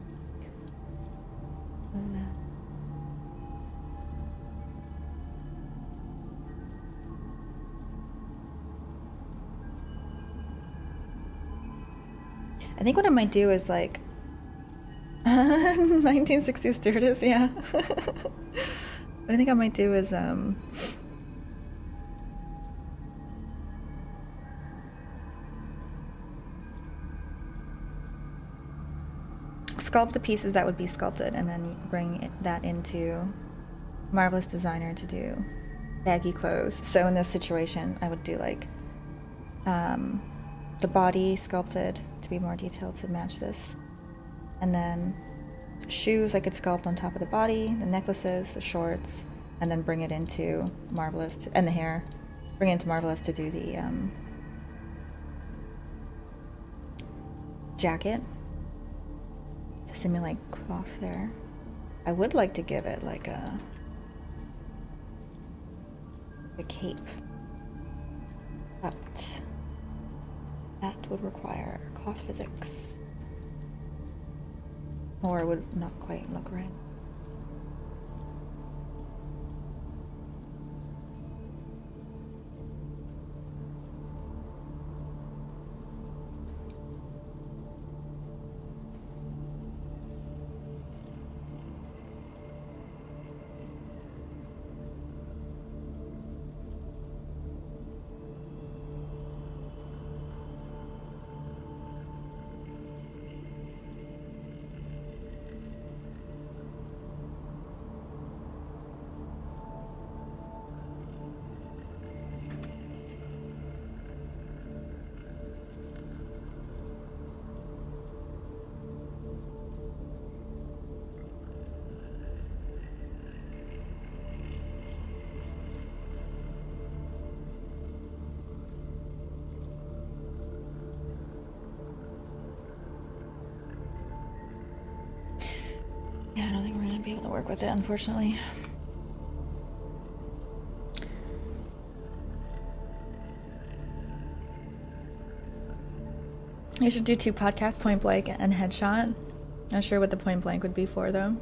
I think what I might do is like 1960s stewardess, yeah. What I think I might do is sculpt the pieces that would be sculpted and then bring that into Marvelous Designer to do baggy clothes. So in this situation, I would do like the body sculpted to be more detailed to match this, and then shoes I could sculpt on top of the body, the necklaces, the shorts, and then bring it into Marvelous and the hair, bring it into Marvelous to do the jacket to simulate cloth there. I would like to give it like a cape, but that would require cloth physics, or it would not quite look right. Yeah, I don't think we're gonna be able to work with it, unfortunately. You should do 2 podcasts, Point Blank and Headshot. Not sure what the Point Blank would be for, though.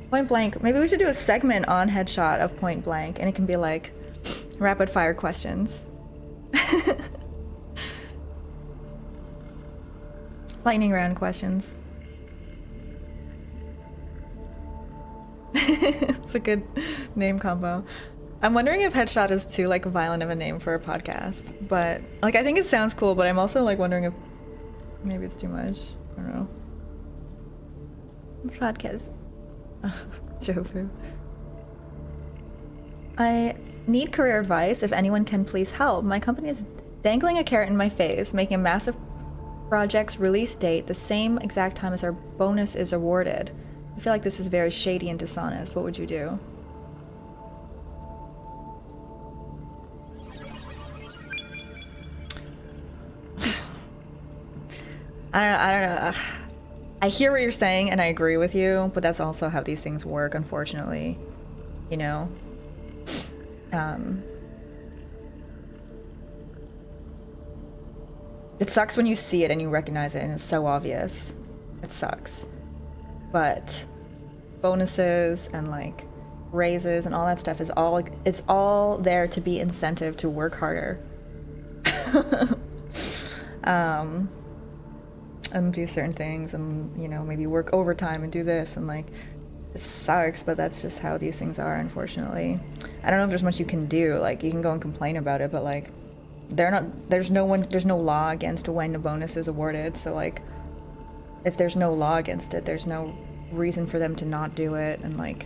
Point Blank, maybe we should do a segment on Headshot of Point Blank, and it can be like rapid fire questions. Lightning round questions. It's a good name combo. I'm wondering if Headshot is too like violent of a name for a podcast, but like I think it sounds cool, but I'm also like wondering if maybe it's too much. I don't know. Podcast. Jofu. I need career advice. If anyone can please help. My company is dangling a carrot in my face, making a massive project's release date the same exact time as our bonus is awarded. I feel like this is very shady and dishonest. What would you do? I don't know. I hear what you're saying and I agree with you, but that's also how these things work, unfortunately. You know? It sucks when you see it and you recognize it and it's so obvious. It sucks. But bonuses and like raises and all that stuff is all, it's all there to be incentive to work harder. And do certain things and, you know, maybe work overtime and do this and like, it sucks, but that's just how these things are, unfortunately. I don't know if there's much you can do. Like, you can go and complain about it, but like, there's no law against when a bonus is awarded. So like, if there's no law against it, there's no reason for them to not do it. And like,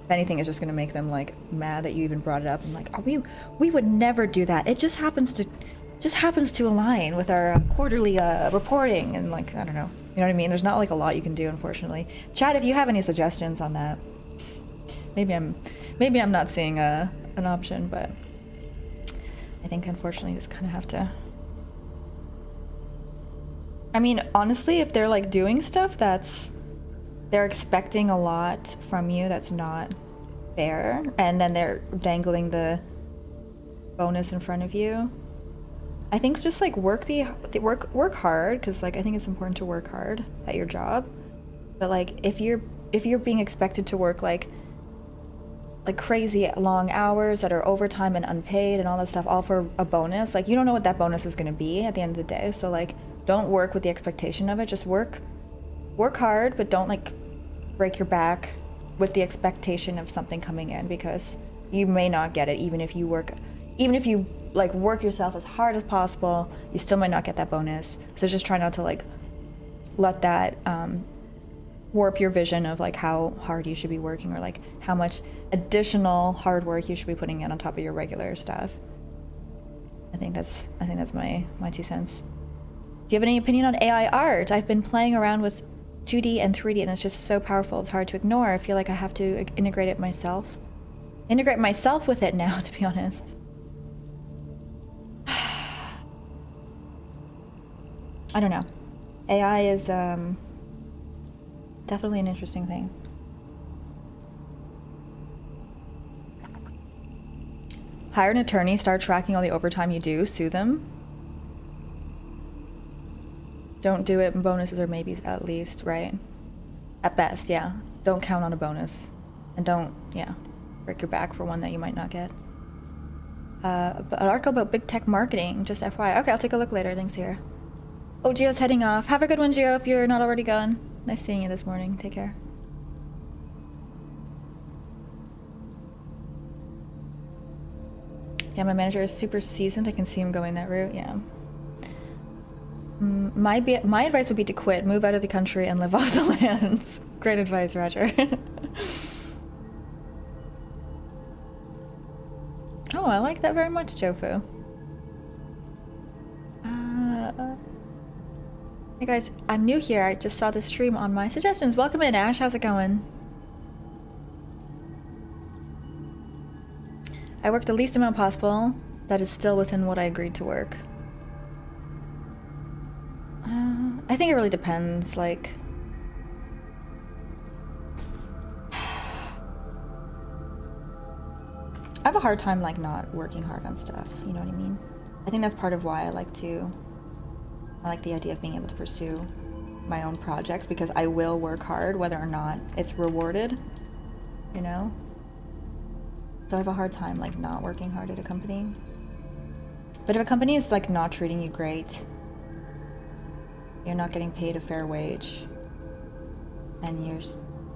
if anything, it's just gonna make them like mad that you even brought it up and like, oh, we would never do that. It just happens to align with our quarterly reporting and like, I don't know. You know what I mean? There's not like a lot you can do, unfortunately. Chat, if you have any suggestions on that. Maybe I'm not seeing an option, but I think unfortunately you just kind of have to. I mean, honestly, if they're like doing stuff they're expecting a lot from you that's not fair, and then they're dangling the bonus in front of you, I think just like work hard, because like I think it's important to work hard at your job. But like if you're being expected to work like crazy long hours that are overtime and unpaid and all that stuff, all for a bonus, like you don't know what that bonus is going to be at the end of the day. So like don't work with the expectation of it. Just work hard, but don't like break your back with the expectation of something coming in, because you may not get it even if you like work yourself as hard as possible, you still might not get that bonus. So just try not to like let that warp your vision of like how hard you should be working, or like how much additional hard work you should be putting in on top of your regular stuff. I think that's my 2 cents. Do you have any opinion on AI art? I've been playing around with 2D and 3D and it's just so powerful, it's hard to ignore. I feel like I have to integrate myself with it now, to be honest. I don't know. AI is definitely an interesting thing. Hire an attorney, start tracking all the overtime you do, sue them. Don't do it in bonuses or maybes at least, right? At best, yeah. Don't count on a bonus. And don't, yeah, break your back for one that you might not get. An article about big tech marketing, just FYI. Okay, I'll take a look later, thanks, Sierra. Oh, Gio's heading off. Have a good one, Gio, if you're not already gone. Nice seeing you this morning. Take care. Yeah, my manager is super seasoned. I can see him going that route, yeah. My advice would be to quit, move out of the country, and live off the lands. Great advice, Roger. Oh, I like that very much, Jofu. Hey guys, I'm new here. I just saw the stream on my suggestions. Welcome in, Ash. How's it going? I work the least amount possible. That is still within what I agreed to work. I think it really depends, like... I have a hard time, like, not working hard on stuff, you know what I mean? I think that's part of why I like the idea of being able to pursue my own projects, because I will work hard whether or not it's rewarded, you know? So I have a hard time, like, not working hard at a company. But if a company is, like, not treating you great, you're not getting paid a fair wage, and you're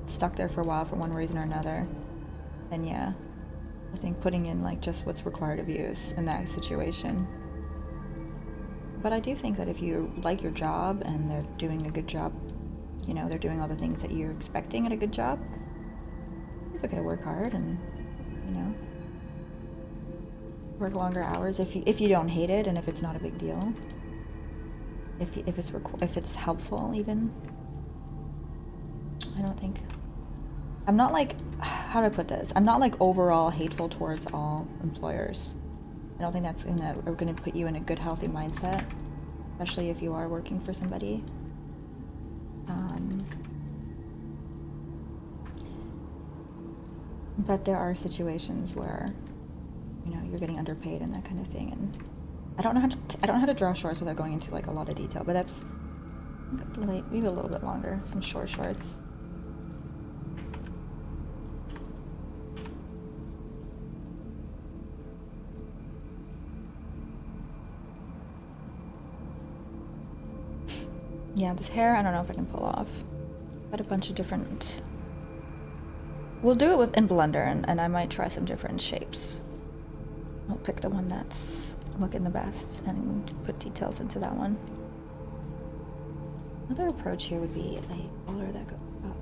stuck there for a while for one reason or another, then yeah, I think putting in like just what's required of you is in that situation. But I do think that if you like your job and they're doing a good job, you know, they're doing all the things that you're expecting at a good job, it's okay to work hard and, you know, work longer hours if you don't hate it and if it's not a big deal. If it's helpful, even. I don't think... I'm not like... How do I put this? I'm not like overall hateful towards all employers. I don't think that's gonna put you in a good, healthy mindset, especially if you are working for somebody. But there are situations where, you know, you're getting underpaid and that kind of thing, and I don't know how to draw shorts without going into like a lot of detail, but that's maybe a little bit longer. Some shorts. Yeah, this hair, I don't know if I can pull off. Got a bunch of different... We'll do it in Blender, and I might try some different shapes. I'll pick the one that's looking the best and put details into that one. Another approach here would be a color that goes up.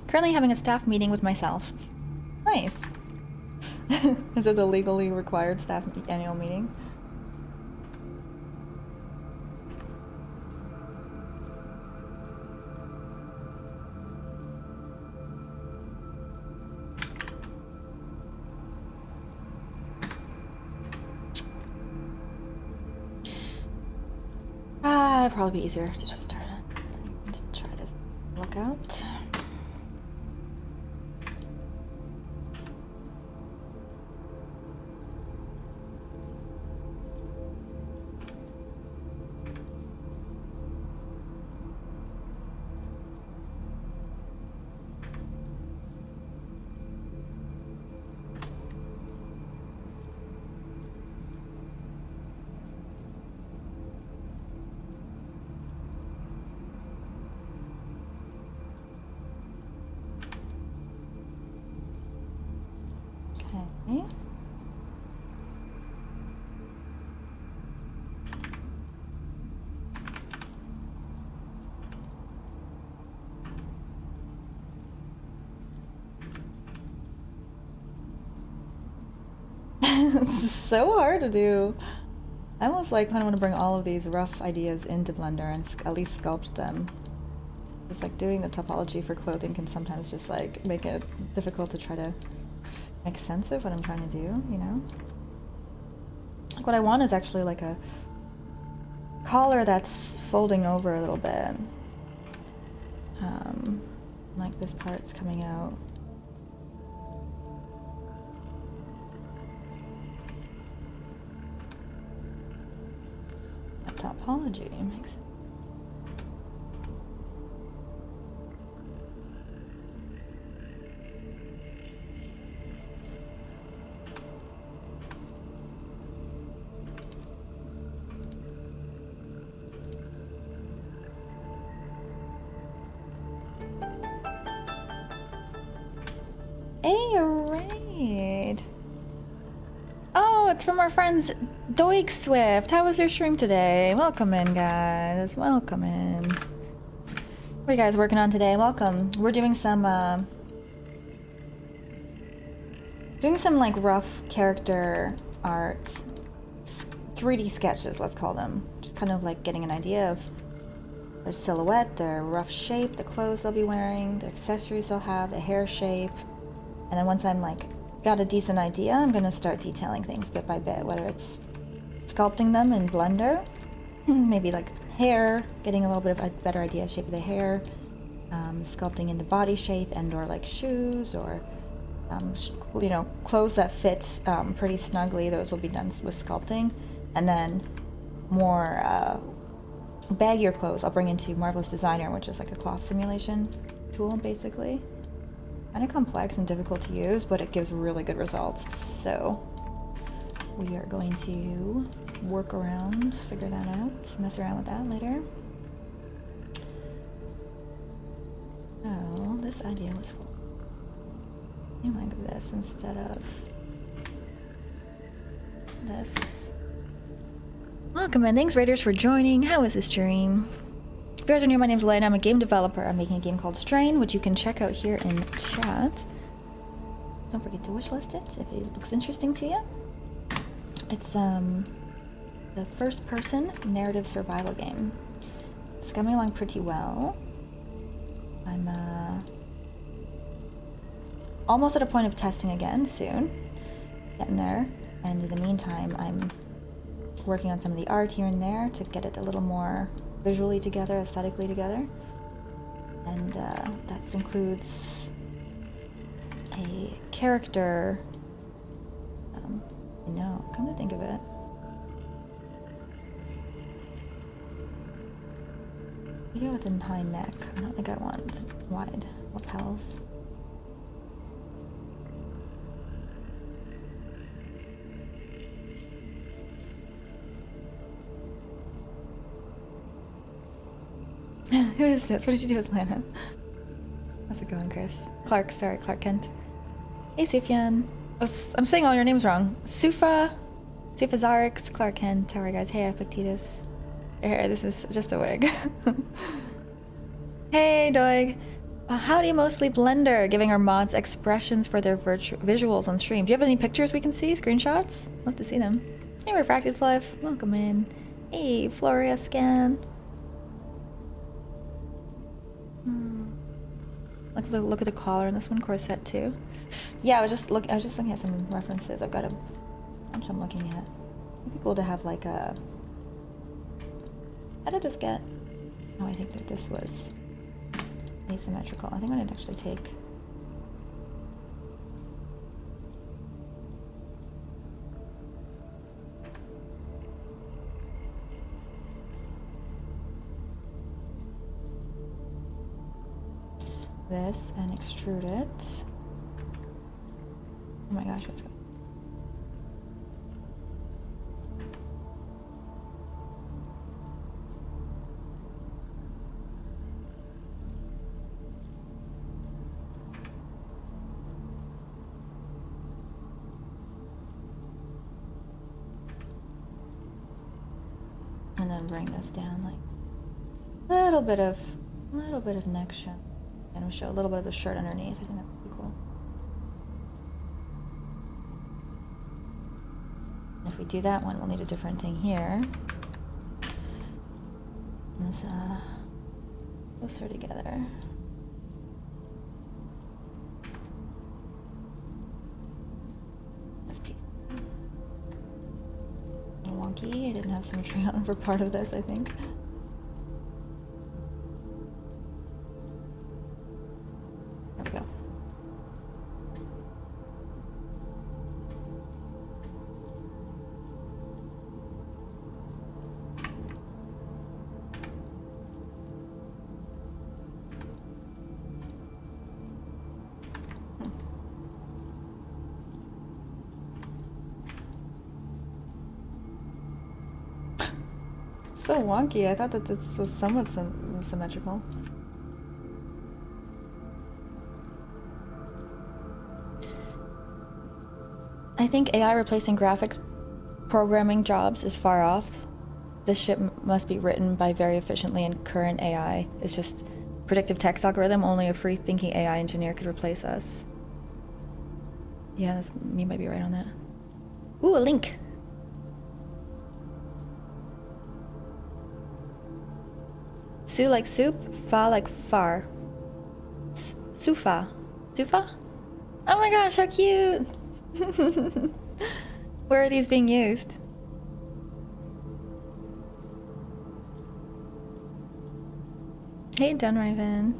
Currently having a staff meeting with myself. Nice. Is it the legally required staff annual meeting? It'd probably be easier to just start to try this look out. Okay. It's so hard to do. I almost like kind of want to bring all of these rough ideas into Blender and at least sculpt them. It's like doing the topology for clothing can sometimes just like make it difficult to try to make sense of what I'm trying to do, you know? Like what I want is actually like a collar that's folding over a little bit. Like this part's coming out. That topology makes sense. Hey, alright. Oh, it's from our friends Doig Swift. How was your stream today? Welcome in, guys. Welcome in. What are you guys working on today? Welcome. We're doing some like rough character art, 3D sketches, let's call them. Just kind of like getting an idea of their silhouette, their rough shape, the clothes they'll be wearing, the accessories they'll have, the hair shape. And then once I'm like got a decent idea, I'm gonna start detailing things bit by bit, whether it's sculpting them in Blender, maybe like hair, getting a little bit of a better idea of shape of the hair, sculpting in the body shape and or like shoes or you know, clothes that fit pretty snugly. Those will be done with sculpting. And then more baggier clothes I'll bring into Marvelous Designer, which is like a cloth simulation tool basically. Kind of complex and difficult to use, but it gives really good results. So we are going to work around, figure that out, mess around with that later. Oh, this idea was like this instead of this. Welcome and thanks Raiders for joining. How was the stream? If you guys are new, my name's Elena. I'm a game developer. I'm making a game called Strain, which you can check out here in chat. Don't forget to wishlist it if it looks interesting to you. It's the first-person narrative survival game. It's coming along pretty well. I'm almost at a point of testing again soon. Getting there. And in the meantime, I'm working on some of the art here and there to get it a little more visually together, aesthetically together. And that includes a character, no, come to think of it. Video with a high neck. I don't think I want wide lapels. Who is this? What did you do with Lana? How's it going, Chris? Clark, sorry, Clark Kent. Hey, Sufyan. Oh, I'm saying all your names wrong. Sufa Zarix, Clark Kent. How are you guys? Hey, Epictetus. Your hair, this is just a wig. Hey, Doig. How do you mostly Blender? Giving our mods expressions for their visuals on stream. Do you have any pictures we can see? Screenshots? Love to see them. Hey, Refracted Fluff. Welcome in. Hey, Floria Scan. Look at the collar in this one, corset too. Yeah, I was just looking at some references. I've got a bunch I'm looking at. It'd be cool to have like a. How did this get? Oh, I think that this was asymmetrical. I think I didn't actually take. This and extrude it. Oh my gosh, let's go. and then bring this down like a little bit of neck show, and we'll show a little bit of the shirt underneath. I think that's pretty cool. And if we do that one, we'll need a different thing here. Let's closer together. This piece. Wonky. I didn't have symmetry on for part of this, I think. There we go. So wonky. I thought that this was somewhat symmetrical. I think AI replacing graphics programming jobs is far off. This shit must be written by very efficiently, and current AI is just predictive text algorithm. Only a free-thinking AI engineer could replace us. Yeah, you might be right on that. Ooh, a link. Su like soup, fa like far. Sufa. Sufa? Oh my gosh, how cute! Where are these being used? Hey, Dunraven.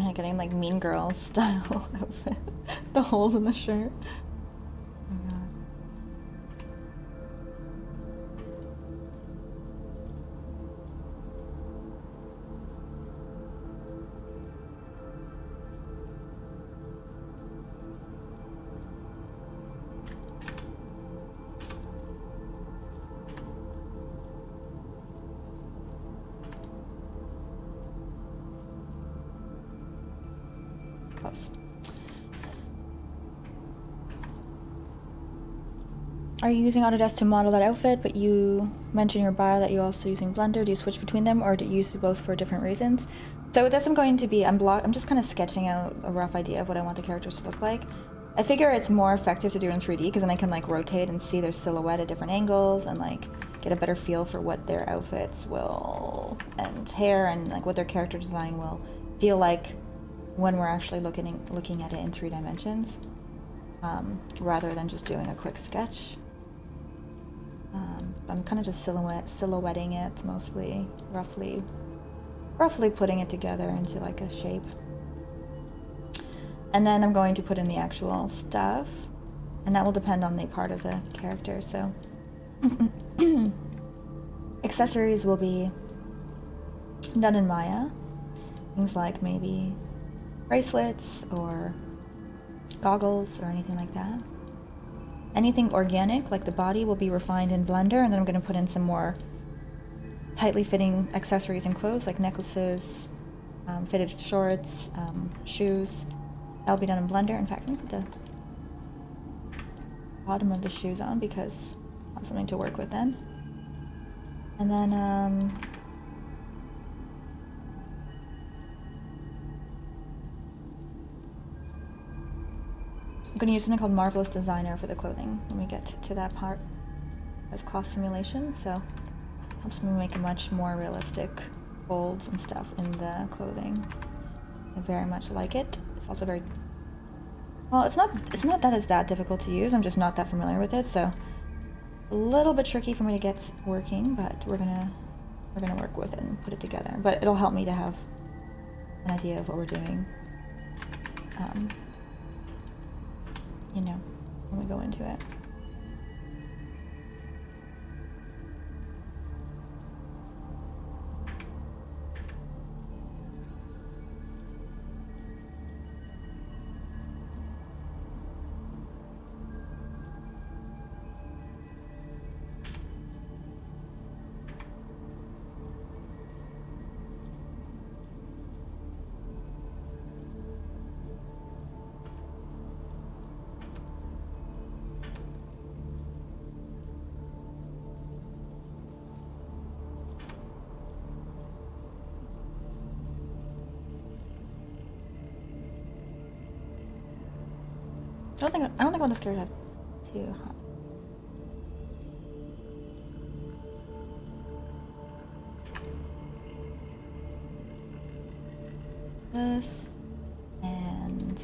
I'm getting like Mean Girls style outfit. The holes in the shirt. Oh my god. Close. Are you using Autodesk to model that outfit, but you mentioned in your bio that you're also using Blender? Do you switch between them, or do you use both for different reasons? So this I'm going to be, I'm just kind of sketching out a rough idea of what I want the characters to look like. I figure it's more effective to do it in 3D because then I can like rotate and see their silhouette at different angles and like get a better feel for what their outfits will, and hair, and like what their character design will feel like when we're actually looking at it in 3 dimensions, rather than just doing a quick sketch. I'm kind of just silhouetting it mostly, roughly putting it together into like a shape. And then I'm going to put in the actual stuff, and that will depend on the part of the character. So accessories will be done in Maya. Things like maybe bracelets or goggles or anything like that. Anything organic, like the body, will be refined in Blender, and then I'm going to put in some more tightly fitting accessories and clothes, like necklaces, fitted shorts, shoes. That'll be done in Blender. In fact, let me put the bottom of the shoes on because I have something to work with then. And then I'm going to use something called Marvelous Designer for the clothing when we get to that part as cloth simulation, so it helps me make a much more realistic folds and stuff in the clothing. I very much like it. It's also very Well, it's not that it's that difficult to use. I'm just not that familiar with it, so a little bit tricky for me to get working, but we're gonna work with it and put it together. But it'll help me to have an idea of what we're doing. You know, when we go into it. I don't think I want this character too hot. This and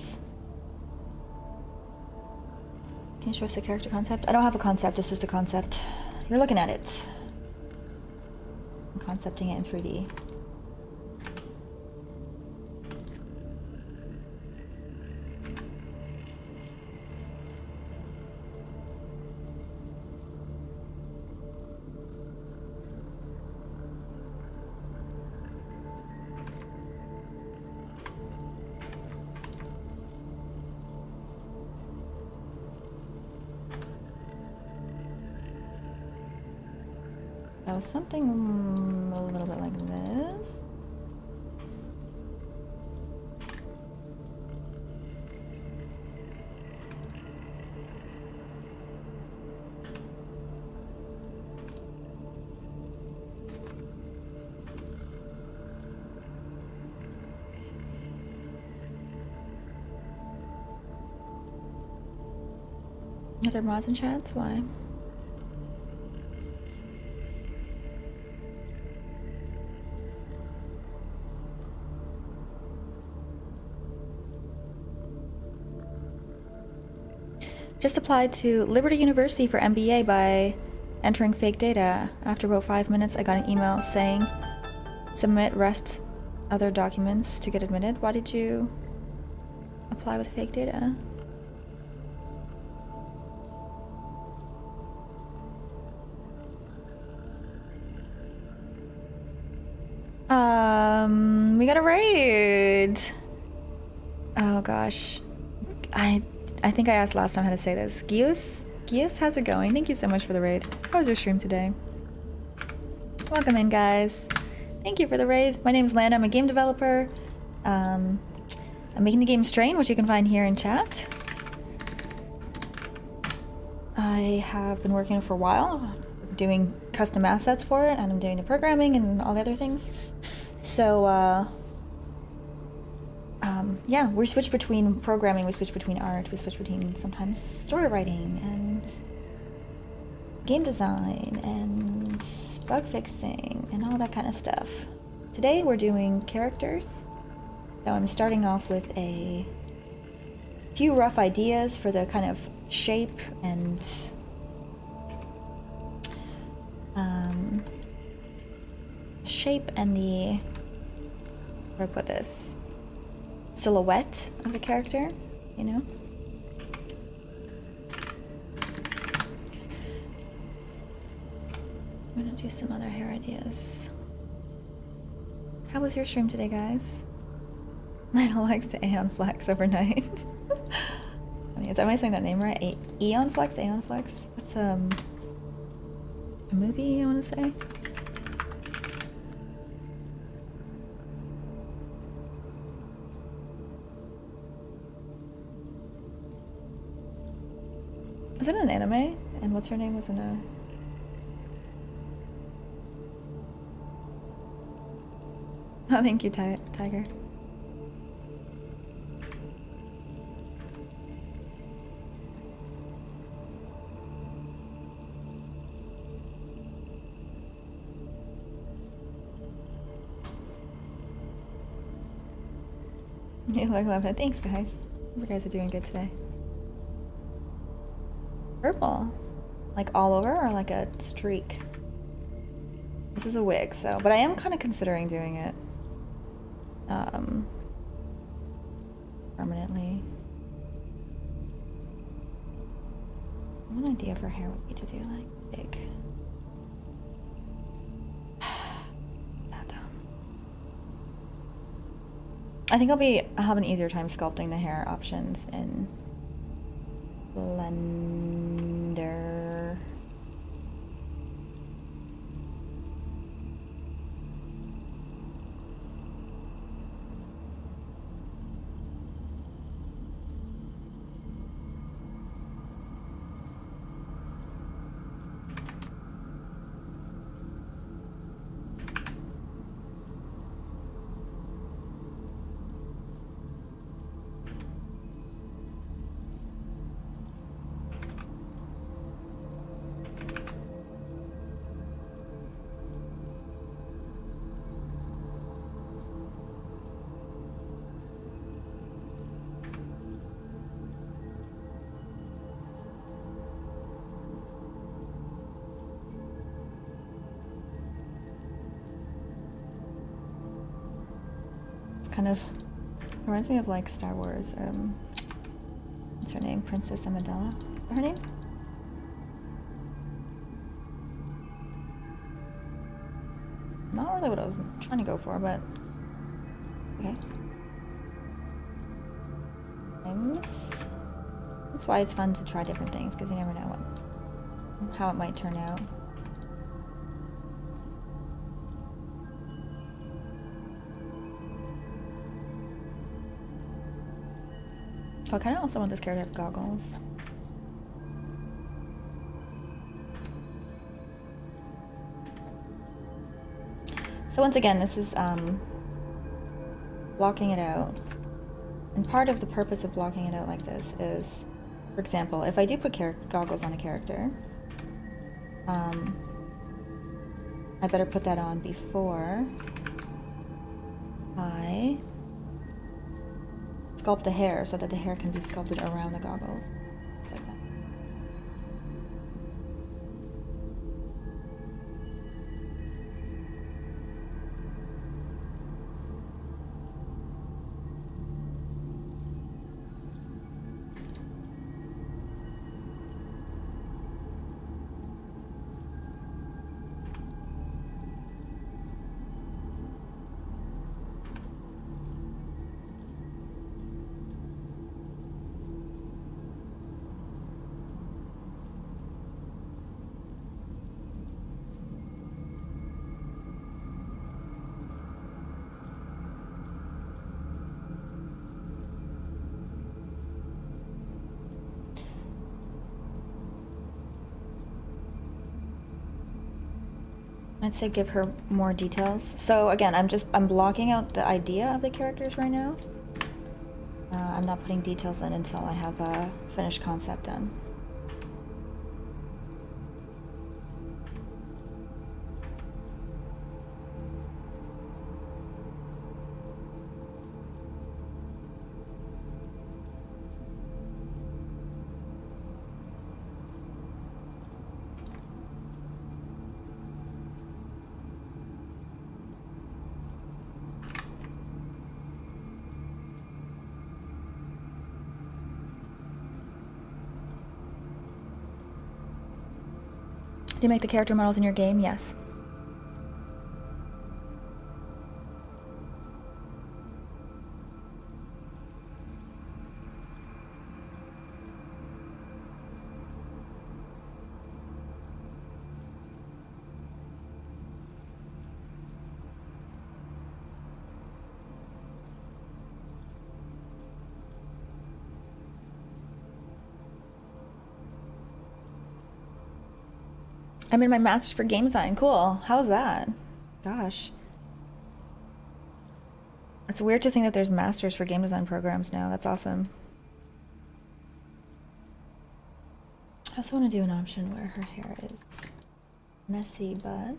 can you show us the character concept? I don't have a concept. This is the concept. You're looking at it. I'm concepting it in 3D. So something a little bit like this. Are there mods in chats? Why? Just applied to Liberty University for MBA by entering fake data. After about 5 minutes, I got an email saying, submit rest other documents to get admitted. Why did you apply with fake data? We got a raid. Oh gosh. I think I asked last time how to say this. Gius, how's it going? Thank you so much for the raid. How was your stream today? Welcome in, guys. Thank you for the raid. My name is Lana. I'm a game developer. I'm making the game Strain, which you can find here in chat. I have been working for a while, doing custom assets for it, and I'm doing the programming and all the other things. So, yeah, we switch between programming, we switch between art, we switch between sometimes story writing and game design and bug fixing and all that kind of stuff. Today we're doing characters. So I'm starting off with a few rough ideas for the kind of shape and the, where do I put this? Silhouette of the character, you know? I'm gonna do some other hair ideas. How was your stream today, guys? Lionel likes to Aeon Flex overnight. Am I saying that name right? Aeon Flex? Aeon Flex? That's a movie, I wanna say. Is it an anime? And what's her name was in a... Oh, thank you, Tiger. You look lovely. Thanks, guys. You guys are doing good today. Purple? Like all over or like a streak? This is a wig, so, but I am kind of considering doing it permanently. One idea for hair would be to do like big. That down. I think I'll have an easier time sculpting the hair options in Blender. Kind of reminds me of like Star Wars. What's her name? Princess Amidala? Is that her name? Not really what I was trying to go for, but okay. Things. That's why it's fun to try different things, because you never know how it might turn out. Oh, I kind of also want this character to have goggles. So once again, this is blocking it out. And part of the purpose of blocking it out like this is, for example, if I do put goggles on a character, I better put that on before I sculpt the hair so that the hair can be sculpted around the goggles. Like that. I'd say give her more details. So again, I'm blocking out the idea of the characters right now. I'm not putting details in until I have a finished concept done. Do you make the character models in your game? Yes. I'm in my master's for game design. Cool. How's that? Gosh. It's weird to think that there's masters for game design programs now. That's awesome. I also want to do an option where her hair is messy, but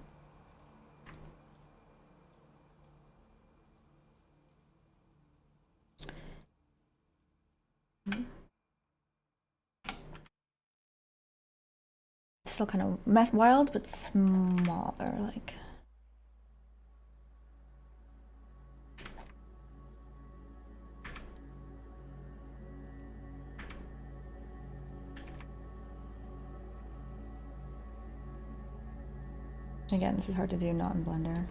still kind of wild, but smaller, like. Again, this is hard to do not in Blender.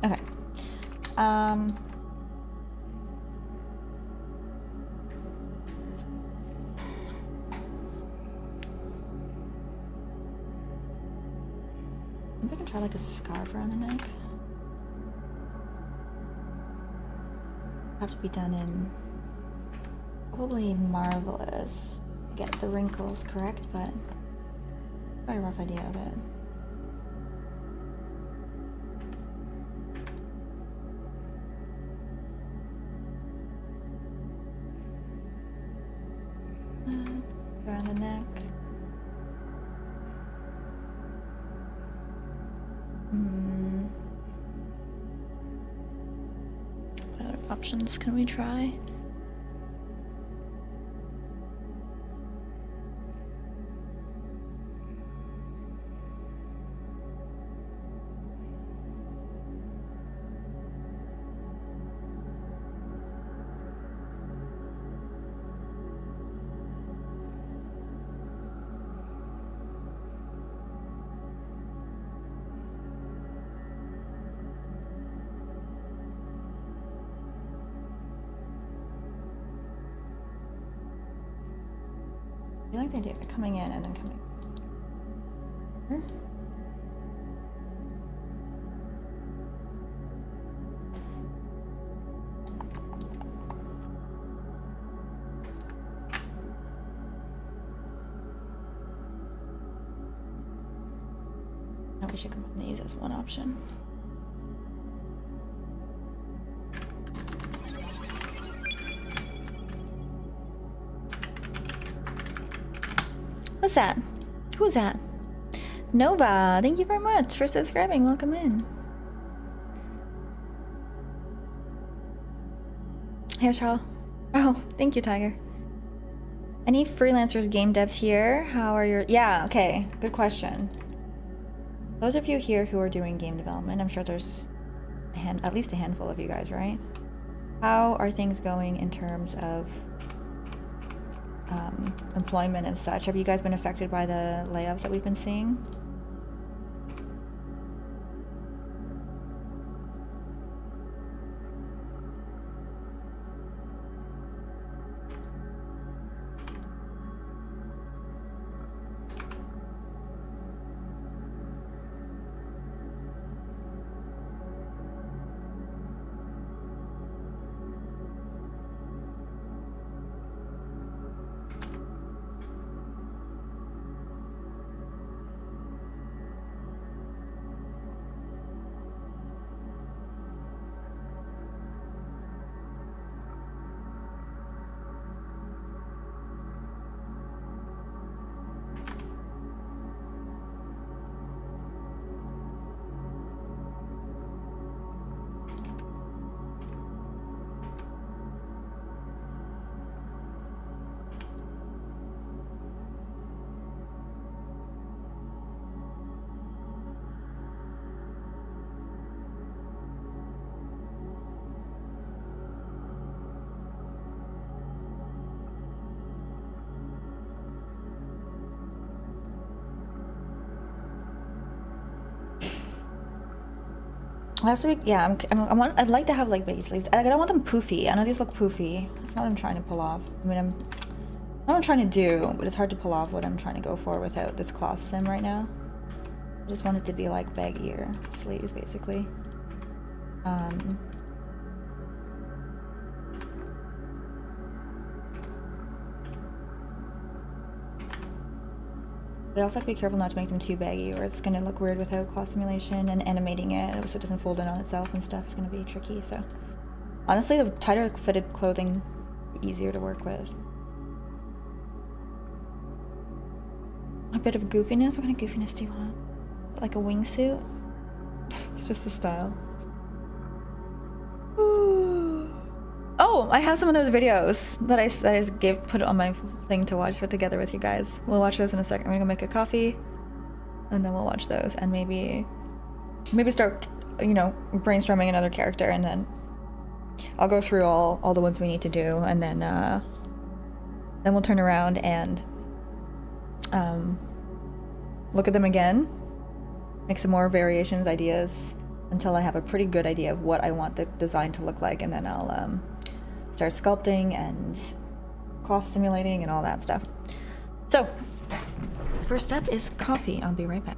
Okay. Maybe I can try like a scarf around the neck. Have to be done in probably Marvelous to get the wrinkles correct, but probably a rough idea of it. Around the neck. What other options can we try? I like the idea of coming in and then coming here. Now we should combine these as one option. What's that? Who's that? Nova, thank you very much for subscribing. Welcome in. Here's Charles. Oh, thank you, Tiger. Any freelancers, game devs here? How are your... Yeah, okay. Good question. Those of you here who are doing game development, I'm sure there's at least a handful of you guys, right? How are things going in terms of employment and such? Have you guys been affected by the layoffs that we've been seeing? Last week, yeah, I'd like to have like baggy sleeves. I don't want them poofy. I know these look poofy. That's not what I'm trying to pull off. I mean, what I'm trying to do, but it's hard to pull off what I'm trying to go for without this cloth sim right now. I just want it to be like baggier sleeves, basically. But I also have to be careful not to make them too baggy, or it's gonna look weird without cloth simulation and animating it, so it doesn't fold in on itself and stuff. It's gonna be tricky. So honestly, the tighter fitted clothing, the easier to work with. A bit of goofiness. What kind of goofiness do you want? Like a wingsuit? It's just a style. Oh, I have some of those videos that I put on my thing to watch together with you guys. We'll watch those in a second. I'm gonna go make a coffee, and then we'll watch those, and maybe start, you know, brainstorming another character, and then I'll go through all the ones we need to do, and then we'll turn around and look at them again, make some more variations, ideas, until I have a pretty good idea of what I want the design to look like, and then I'll start sculpting and cloth simulating and all that stuff. So, first step is coffee. I'll be right back.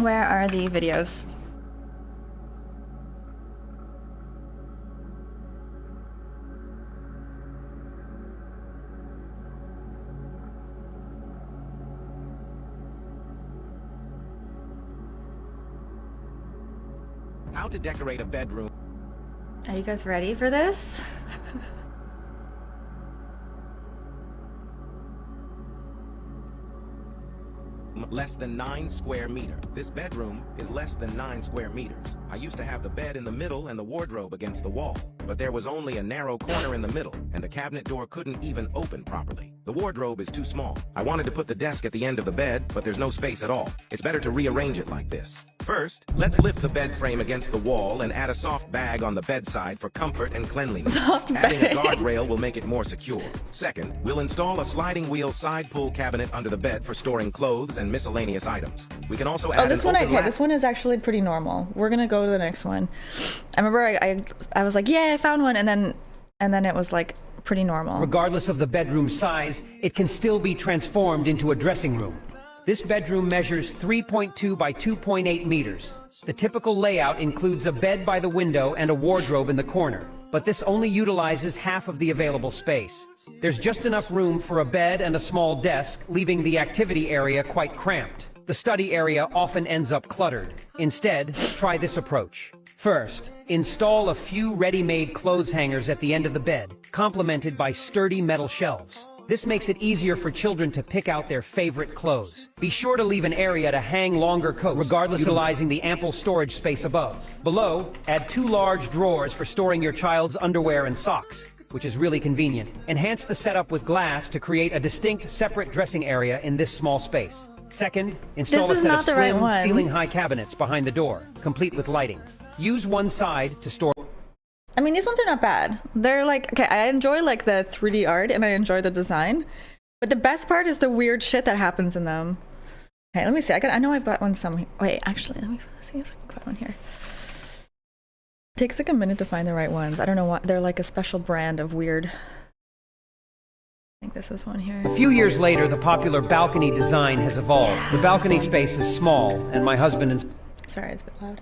Where are the videos? How to decorate a bedroom. Are you guys ready for this? Less than 9 square meters. This bedroom is less than 9 square meters. I used to have the bed in the middle and the wardrobe against the wall, but there was only a narrow corner in the middle, and the cabinet door couldn't even open properly. The wardrobe is too small. I wanted to put the desk at the end of the bed, but there's no space at all. It's better to rearrange it like this. First, let's lift the bed frame against the wall and add a soft bag on the bedside for comfort and cleanliness. Soft Adding bag. a guardrail will make it more secure. Second, we'll install a sliding wheel side pull cabinet under the bed for storing clothes and miscellaneous items. We can also add Oh, this an one, open okay, latch. this one is actually pretty normal. We're gonna go to the next one. I remember I was like, yeah, I found one, and then it was like pretty normal. Regardless of the bedroom size, it can still be transformed into a dressing room. This bedroom measures 3.2 by 2.8 meters. The typical layout includes a bed by the window and a wardrobe in the corner, but this only utilizes half of the available space. There's just enough room for a bed and a small desk, leaving the activity area quite cramped. The study area often ends up cluttered. Instead, try this approach. First, install a few ready-made clothes hangers at the end of the bed, complemented by sturdy metal shelves. This makes it easier for children to pick out their favorite clothes. Be sure to leave an area to hang longer coats, regardless utilizing the ample storage space above. Below, add 2 large drawers for storing your child's underwear and socks, which is really convenient. Enhance the setup with glass to create a distinct, separate dressing area in this small space. Second, install This a is set not of the right slim, one. ceiling-high cabinets behind the door, complete with lighting. Use one side to store. I mean, these ones are not bad. They're like, okay, I enjoy like the 3D art and I enjoy the design, but the best part is the weird shit that happens in them. Okay, let me see. I know I've got one somewhere. Wait, actually, let me see if I can find one here. It takes like a minute to find the right ones. I don't know what, they're like a special brand of weird. I think this is one here. A few years later, the popular balcony design has evolved. Yeah, The balcony this one. space is small, and my husband and Sorry, it's a bit loud.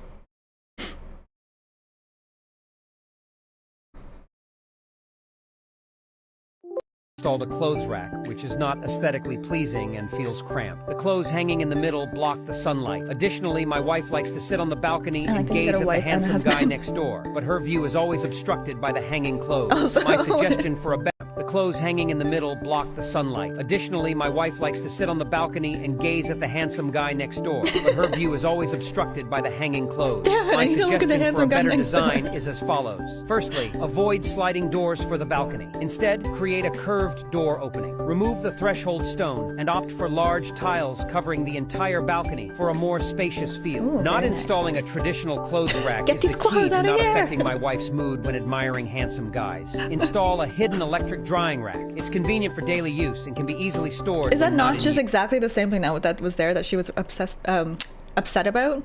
installed a clothes rack, which is not aesthetically pleasing and feels cramped. The clothes hanging in the middle block the sunlight. Additionally, my wife likes to sit on the balcony I like and that you gaze got a at the wife and a handsome guy husband. next door, but her view is always obstructed by the hanging clothes. Also- My suggestion for a the clothes hanging in the middle block the sunlight. Additionally, my wife likes to sit on the balcony and gaze at the handsome guy next door, but her view is always obstructed by the hanging clothes. Damn it, My I need to look at the suggestion for a handsome guy better next door. design is as follows. Firstly, avoid sliding doors for the balcony. Instead, create a curved door opening. Remove the threshold stone and opt for large tiles covering the entire balcony for a more spacious feel. Ooh, Not very nice. installing a traditional clothes rack Get is these the key clothes to outta not here. affecting my wife's mood when admiring handsome guys. Install a hidden electric drying rack. It's convenient for daily use and can be easily stored. Is that when not in just use. exactly the same thing that was there that she was upset about?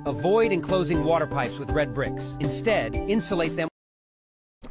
Avoid enclosing water pipes with red bricks. Instead, insulate them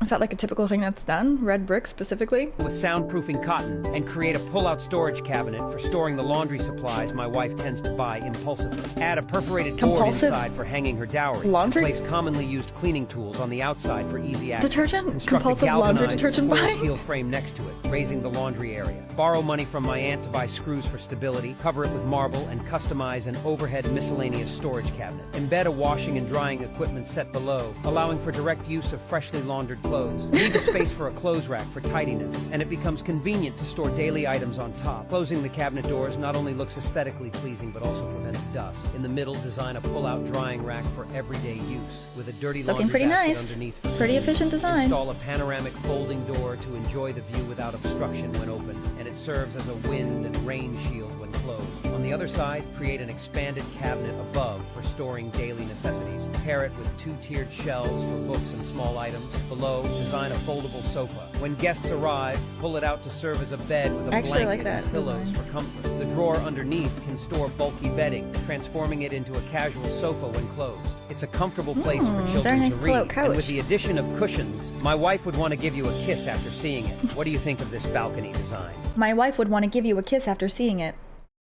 Is that like a typical thing that's done? Red brick specifically? with soundproofing cotton and create a pull-out storage cabinet for storing the laundry supplies my wife tends to buy impulsively. Add a perforated board Compulsive inside for hanging her dowry. laundry? Place commonly used cleaning tools on the outside for easy access. Detergent? Construct Compulsive a laundry galvanized detergent squirrel buying? steel frame next to it, raising the laundry area. Borrow money from my aunt to buy screws for stability, cover it with marble, and customize an overhead miscellaneous storage cabinet. Embed a washing and drying equipment set below, allowing for direct use of freshly laundered clothes. Leave a space for a clothes rack for tidiness, and it becomes convenient to store daily items on top. Closing the cabinet doors not only looks aesthetically pleasing, but also prevents dust. In the middle, design a pull-out drying rack for everyday use, with a dirty Looking laundry pretty basket nice. underneath. for Pretty cleaning. efficient design. Install a panoramic folding door to enjoy the view without obstruction when open, and it serves as a wind and rain shield when closed. On the other side, create an expanded cabinet above for storing daily necessities. Pair it with 2-tiered shelves for books and small items. Below, design a foldable sofa. When guests arrive, pull it out to serve as a bed with a I actually like blanket that and pillows design. for comfort. The drawer underneath can store bulky bedding, transforming it into a casual sofa when closed. It's a comfortable place for very children nice to pull-out read, and with couch. the addition of cushions, my wife would want to give you a kiss after seeing it. What do you think of this balcony design? My wife would want to give you a kiss after seeing it.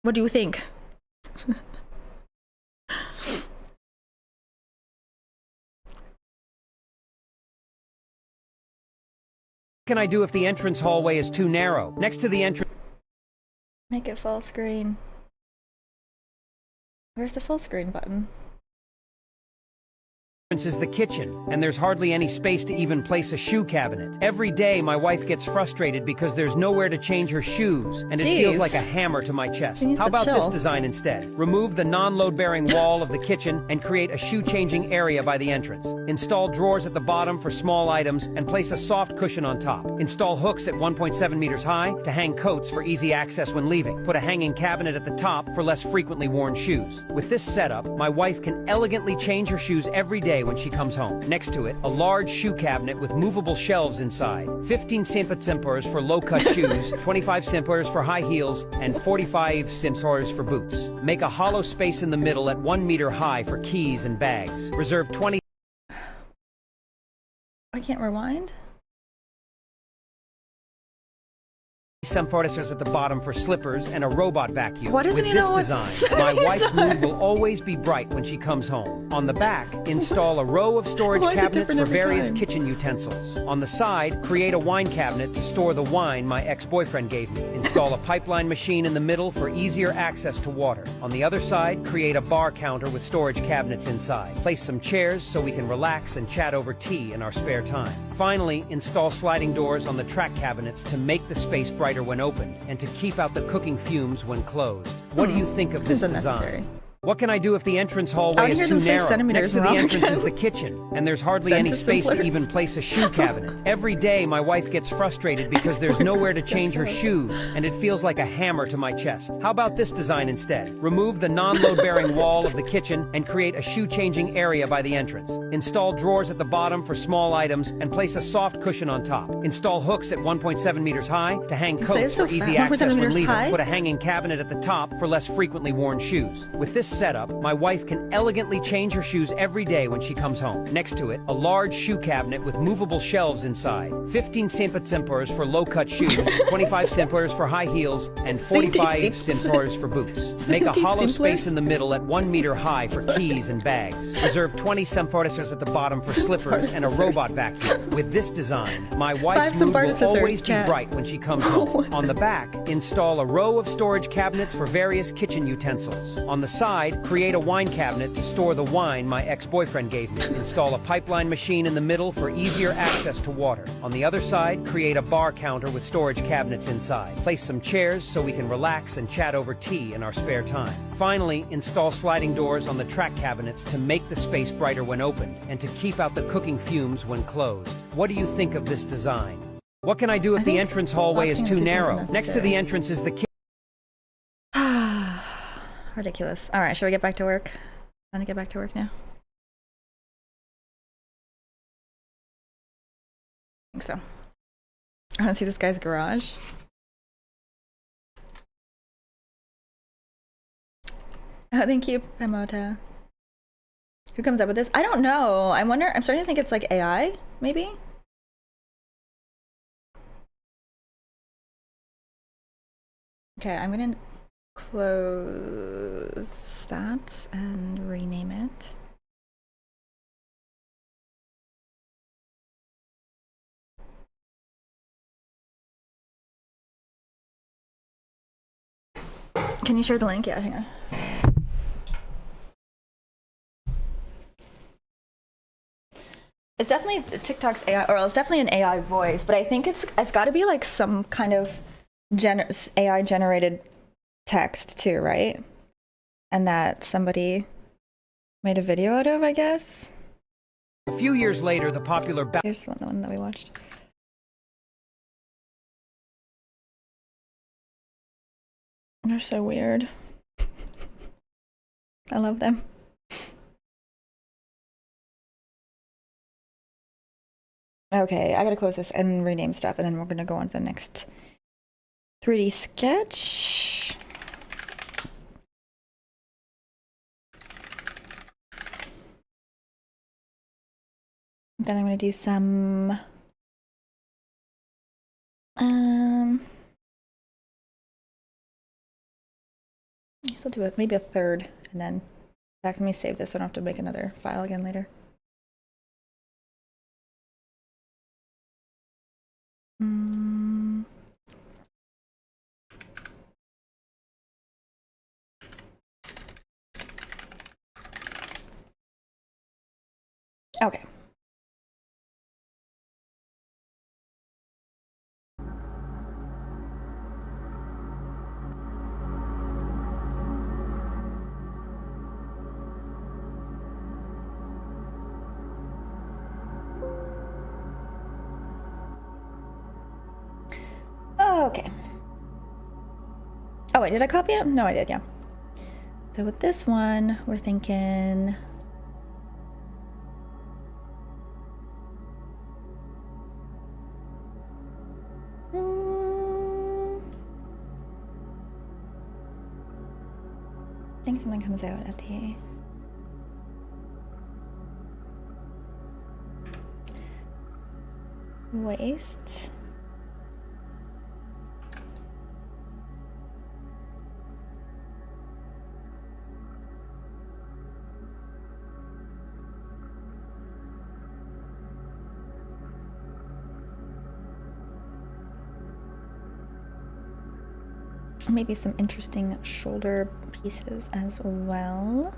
What do you think? What can I do if the entrance hallway is too narrow? Next to the entrance Make it full screen. Where's the full screen button? is the kitchen, and there's hardly any space to even place a shoe cabinet. Every day, my wife gets frustrated because there's nowhere to change her shoes, and it feels Jeez. like a hammer to my chest. She needs How to about this chill. design instead? Remove the non-load-bearing wall of the kitchen and create a shoe-changing area by the entrance. Install drawers at the bottom for small items and place a soft cushion on top. Install hooks at 1.7 meters high to hang coats for easy access when leaving. Put a hanging cabinet at the top for less frequently worn shoes. With this setup, my wife can elegantly change her shoes every day when she comes home. Next to it, a large shoe cabinet with movable shelves inside. 15 simpers for low-cut shoes, 25 simpers for high heels, and 45 simpers for boots. Make a hollow space in the middle at 1 meter high for keys and bags. Reserve 20 I can't rewind? simpers at the bottom for slippers and a robot vacuum. Why doesn't With he this know what's design, my on your wife's side? mood will always be bright when she comes home. On the back, install a row of storage Why is it cabinets different for every various time? kitchen utensils. On the side, create a wine cabinet to store the wine my ex-boyfriend gave me. Install a pipeline machine in the middle for easier access to water. On the other side, create a bar counter with storage cabinets inside. Place some chairs so we can relax and chat over tea in our spare time. Finally, install sliding doors on the track cabinets to make the space brighter when opened and to keep out the cooking fumes when closed. What do you think of this Seems design? unnecessary. What can I do if the entrance I hallway would is hear too them say narrow? centimeters Next to the wrong entrance is again. the kitchen, and there's hardly any space to Centisimplers. even place a shoe cabinet. Every day, my wife gets frustrated because there's nowhere to change her shoes, and it feels like a hammer to my chest. How about this design instead? Remove the non-load-bearing wall of the kitchen and create a shoe-changing area by the entrance. Install drawers at the bottom for small items and place a soft cushion on top. Install hooks at 1.7 meters high to hang Say coats it's so for easy fat. 1.7 access when meters leaving. high? Put a hanging cabinet at the top for less frequently worn shoes. With this setup, my wife can elegantly change her shoes every day when she comes home. Next to it, a large shoe cabinet with movable shelves inside. 15 simpers for low-cut shoes, 25 simpers for high heels, and 45 simpers for boots. Make a hollow space in the middle at 1 meter high for keys and bags. Reserve 20 simpers at the bottom for slippers and a robot vacuum. With this design, my wife's mood will always be bright when she comes home. On the back, install a row of storage cabinets for various kitchen utensils. On the side, create a wine cabinet to store the wine my ex-boyfriend gave me. Install a pipeline machine in the middle for easier access to water. On the other side, create a bar counter with storage cabinets inside. Place some chairs so we can relax and chat over tea in our spare time. Finally, install sliding doors on the track cabinets to make the space brighter when opened and to keep out the cooking fumes when closed. What do you think of this design? What can I do if the entrance hallway is boxing too in the kitchen's narrow? Next to the entrance is the kitchen. Ridiculous. All right, should we get back to work? Time to get back to work now. I think so. I want to see this guy's garage. Oh, thank you, Emota. Who comes up with this? I don't know. I wonder. I'm starting to think it's like AI, maybe. Okay, I'm gonna close that and rename it. Can you share the link? Yeah, hang on. It's definitely TikTok's AI, or it's definitely an AI voice, but I think it's got to be like some kind of AI generated text too, right? And that somebody made a video out of, I guess. A few years later, the popular Here's the one that we watched. They're so weird. I love them. Okay, I gotta close this and rename stuff, and then we're gonna go on to the next 3D sketch. Then I'm gonna do some I guess I'll do it maybe a third, and then back. Let me save this so I don't have to make another file again later. Mm. Okay. Okay. Oh wait, did I copy it? No, I did, yeah. So with this one, we're thinking... I think something comes out at the... waist. Maybe some interesting shoulder pieces as well.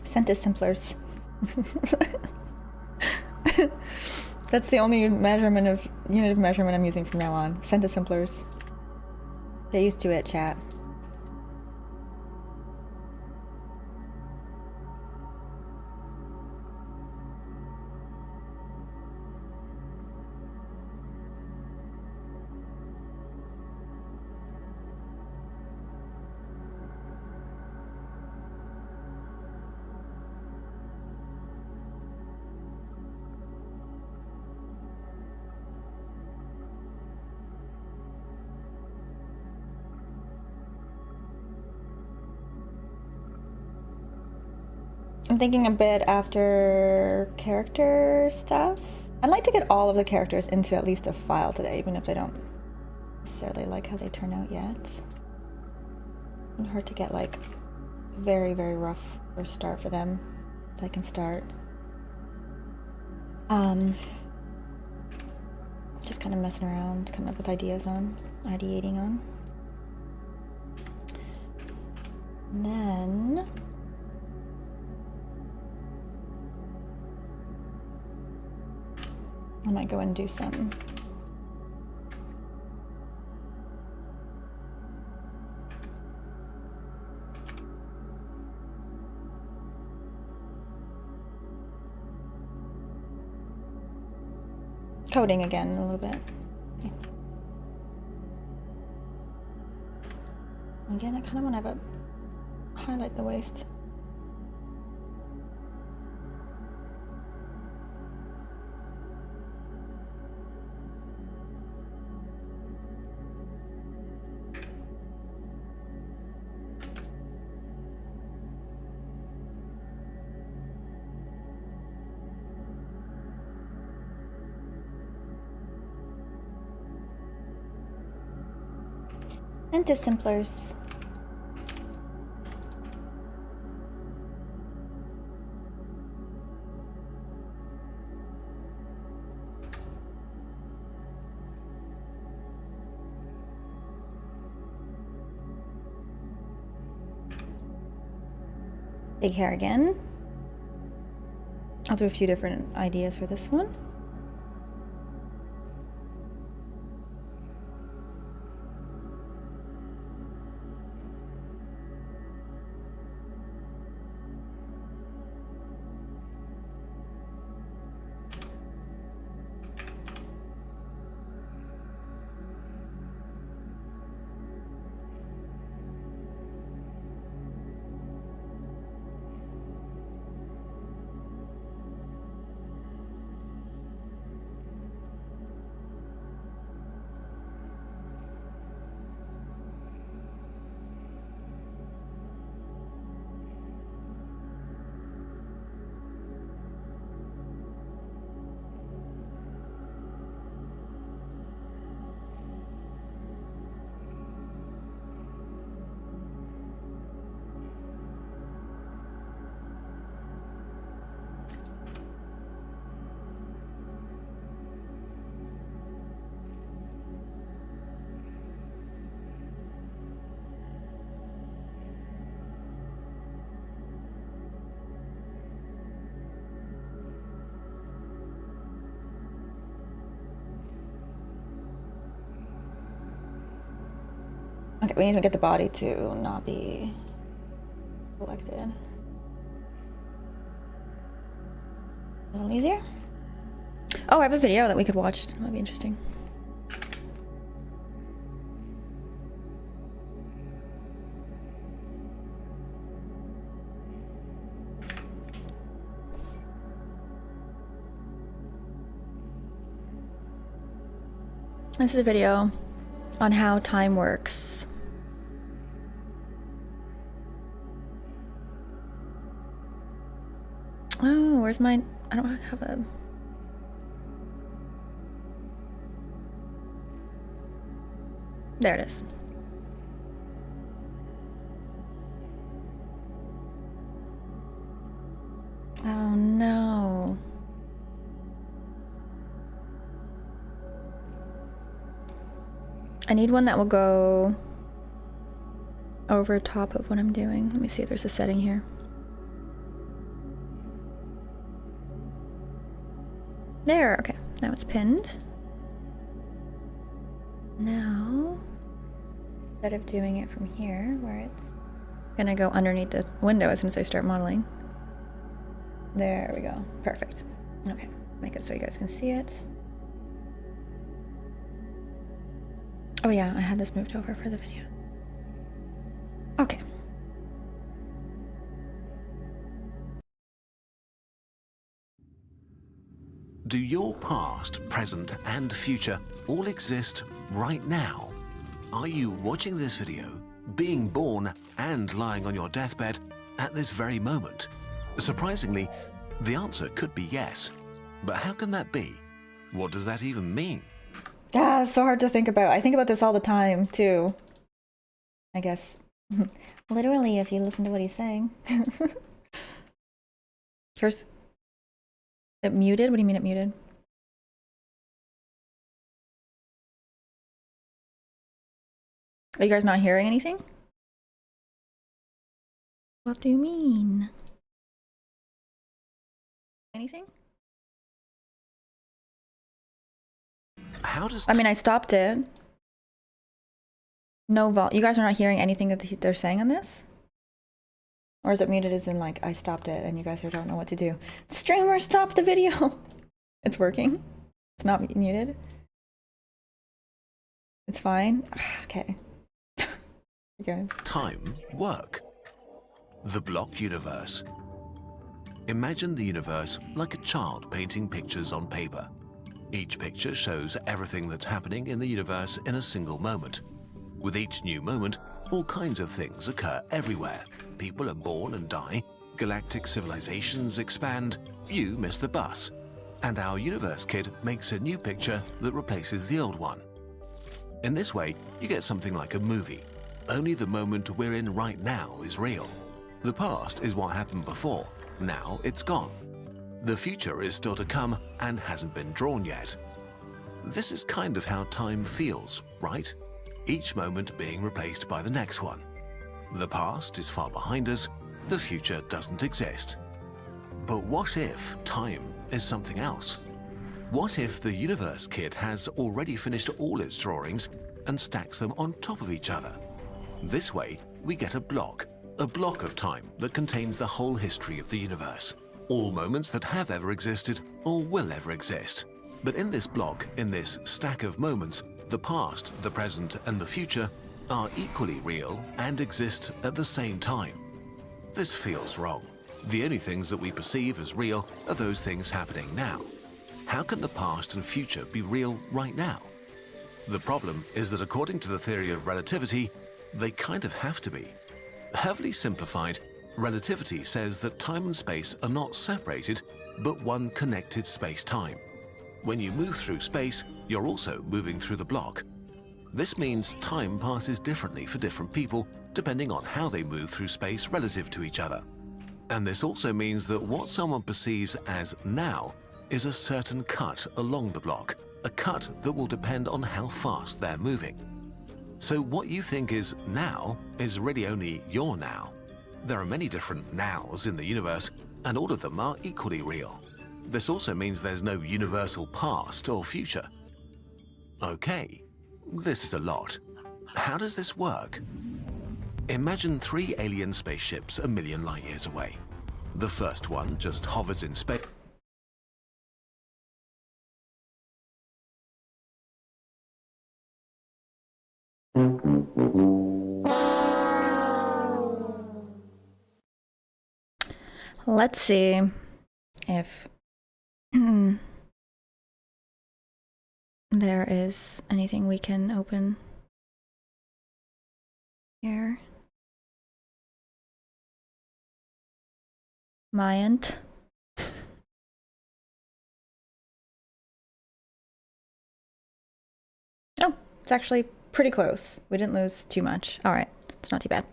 Centissimplers. That's the only unit of measurement I'm using from now on. Centissimplers. Get used to it, chat. I'm thinking a bit after character stuff. I'd like to get all of the characters into at least a file today, even if they don't necessarily like how they turn out yet. It's hard to get like very, very rough first start for them. So I can start. Just kind of messing around, coming up with ideas on, ideating on. And then I might go and do some coding again a little bit. Okay. Again, I kind of want to have a highlight the waist. Centissimplers. Big hair again. I'll do a few different ideas for this one. we need to get the body to not be collected. A little easier. Oh, I have a video that we could watch. That might be interesting. This is a video on how time works. Oh, where's my... I don't have a... There it is. Oh no. I need one that will go over top of what I'm doing. Let me see if there's a setting here. There, okay. Now it's pinned. Now, instead of doing it from here, where it's gonna go underneath the window as soon as I start modeling. There we go. Perfect. Okay, make it so you guys can see it. Oh yeah, I had this moved over for the video. Okay. Do your past, present, and future all exist right now? Are you watching this video, being born, and lying on your deathbed at this very moment? Surprisingly, the answer could be yes. But how can that be? What does that even mean? Ah, it's so hard to think about. I think about this all the time, too. I guess. Literally, if you listen to what he's saying. Here's... It muted? What do you mean it muted? Are you guys not hearing anything? What do you mean? Anything? How does... I mean, I stopped it. No vol. You guys are not hearing anything that they're saying on this? Or is it muted as in like, I stopped it and you guys don't know what to do? Streamer, stop the video! It's working. It's not muted. It's fine. Okay. You guys. Time work? The block universe. Imagine the universe like a child painting pictures on paper. Each picture shows everything that's happening in the universe in a single moment. With each new moment, all kinds of things occur everywhere. People are born and die, galactic civilizations expand, you miss the bus. And our universe kid makes a new picture that replaces the old one. In this way, you get something like a movie. Only the moment we're in right now is real. The past is what happened before. Now it's gone. The future is still to come and hasn't been drawn yet. This is kind of how time feels, right? Each moment being replaced by the next one. The past is far behind us, the future doesn't exist. But what if time is something else? What if the universe kid has already finished all its drawings and stacks them on top of each other? This way, we get a block of time that contains the whole history of the universe. All moments that have ever existed or will ever exist. But in this block, in this stack of moments, the past, the present, and the future are equally real and exist at the same time. This feels wrong. The only things that we perceive as real are those things happening now. How can the past and future be real right now? The problem is that according to the theory of relativity, they kind of have to be. Heavily simplified, relativity says that time and space are not separated, but one connected space-time. When you move through space, you're also moving through the block. This means time passes differently for different people, depending on how they move through space relative to each other. And this also means that what someone perceives as now is a certain cut along the block, a cut that will depend on how fast they're moving. So what you think is now is really only your now. There are many different nows in the universe, and all of them are equally real. This also means there's no universal past or future. Okay, this is a lot. How does this work? Imagine 3 alien spaceships a million light years away. The first one just hovers in space. Let's see if there is anything we can open here. Myant. Oh, it's actually pretty close. We didn't lose too much. All right, it's not too bad. All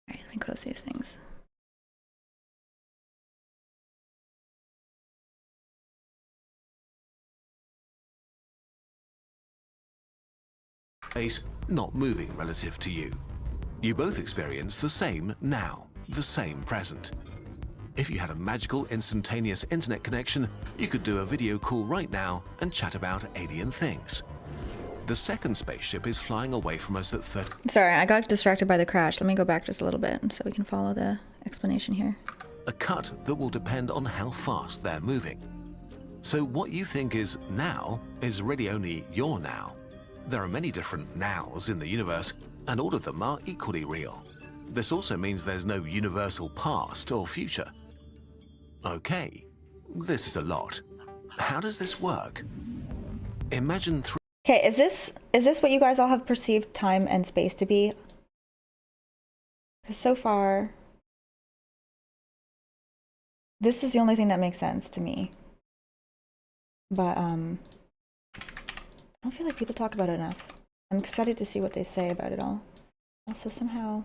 right, let me close these things. Space not moving relative to you. You both experience the same now, the same present. If you had a magical instantaneous internet connection, you could do a video call right now and chat about alien things. The second spaceship is flying away from us at 30. Sorry, I got distracted by the crash. Let me go back just a little bit so we can follow the explanation here. A cut that will depend on how fast they're moving. So what you think is now is really only your now. There are many different nows in the universe, and all of them are equally real. This also means there's no universal past or future. Okay, this is a lot. How does this work? Imagine three. Okay, is this what you guys all have perceived time and space to be? Because so far, this is the only thing that makes sense to me. But I don't feel like people talk about it enough. I'm excited to see what they say about it all. Also, somehow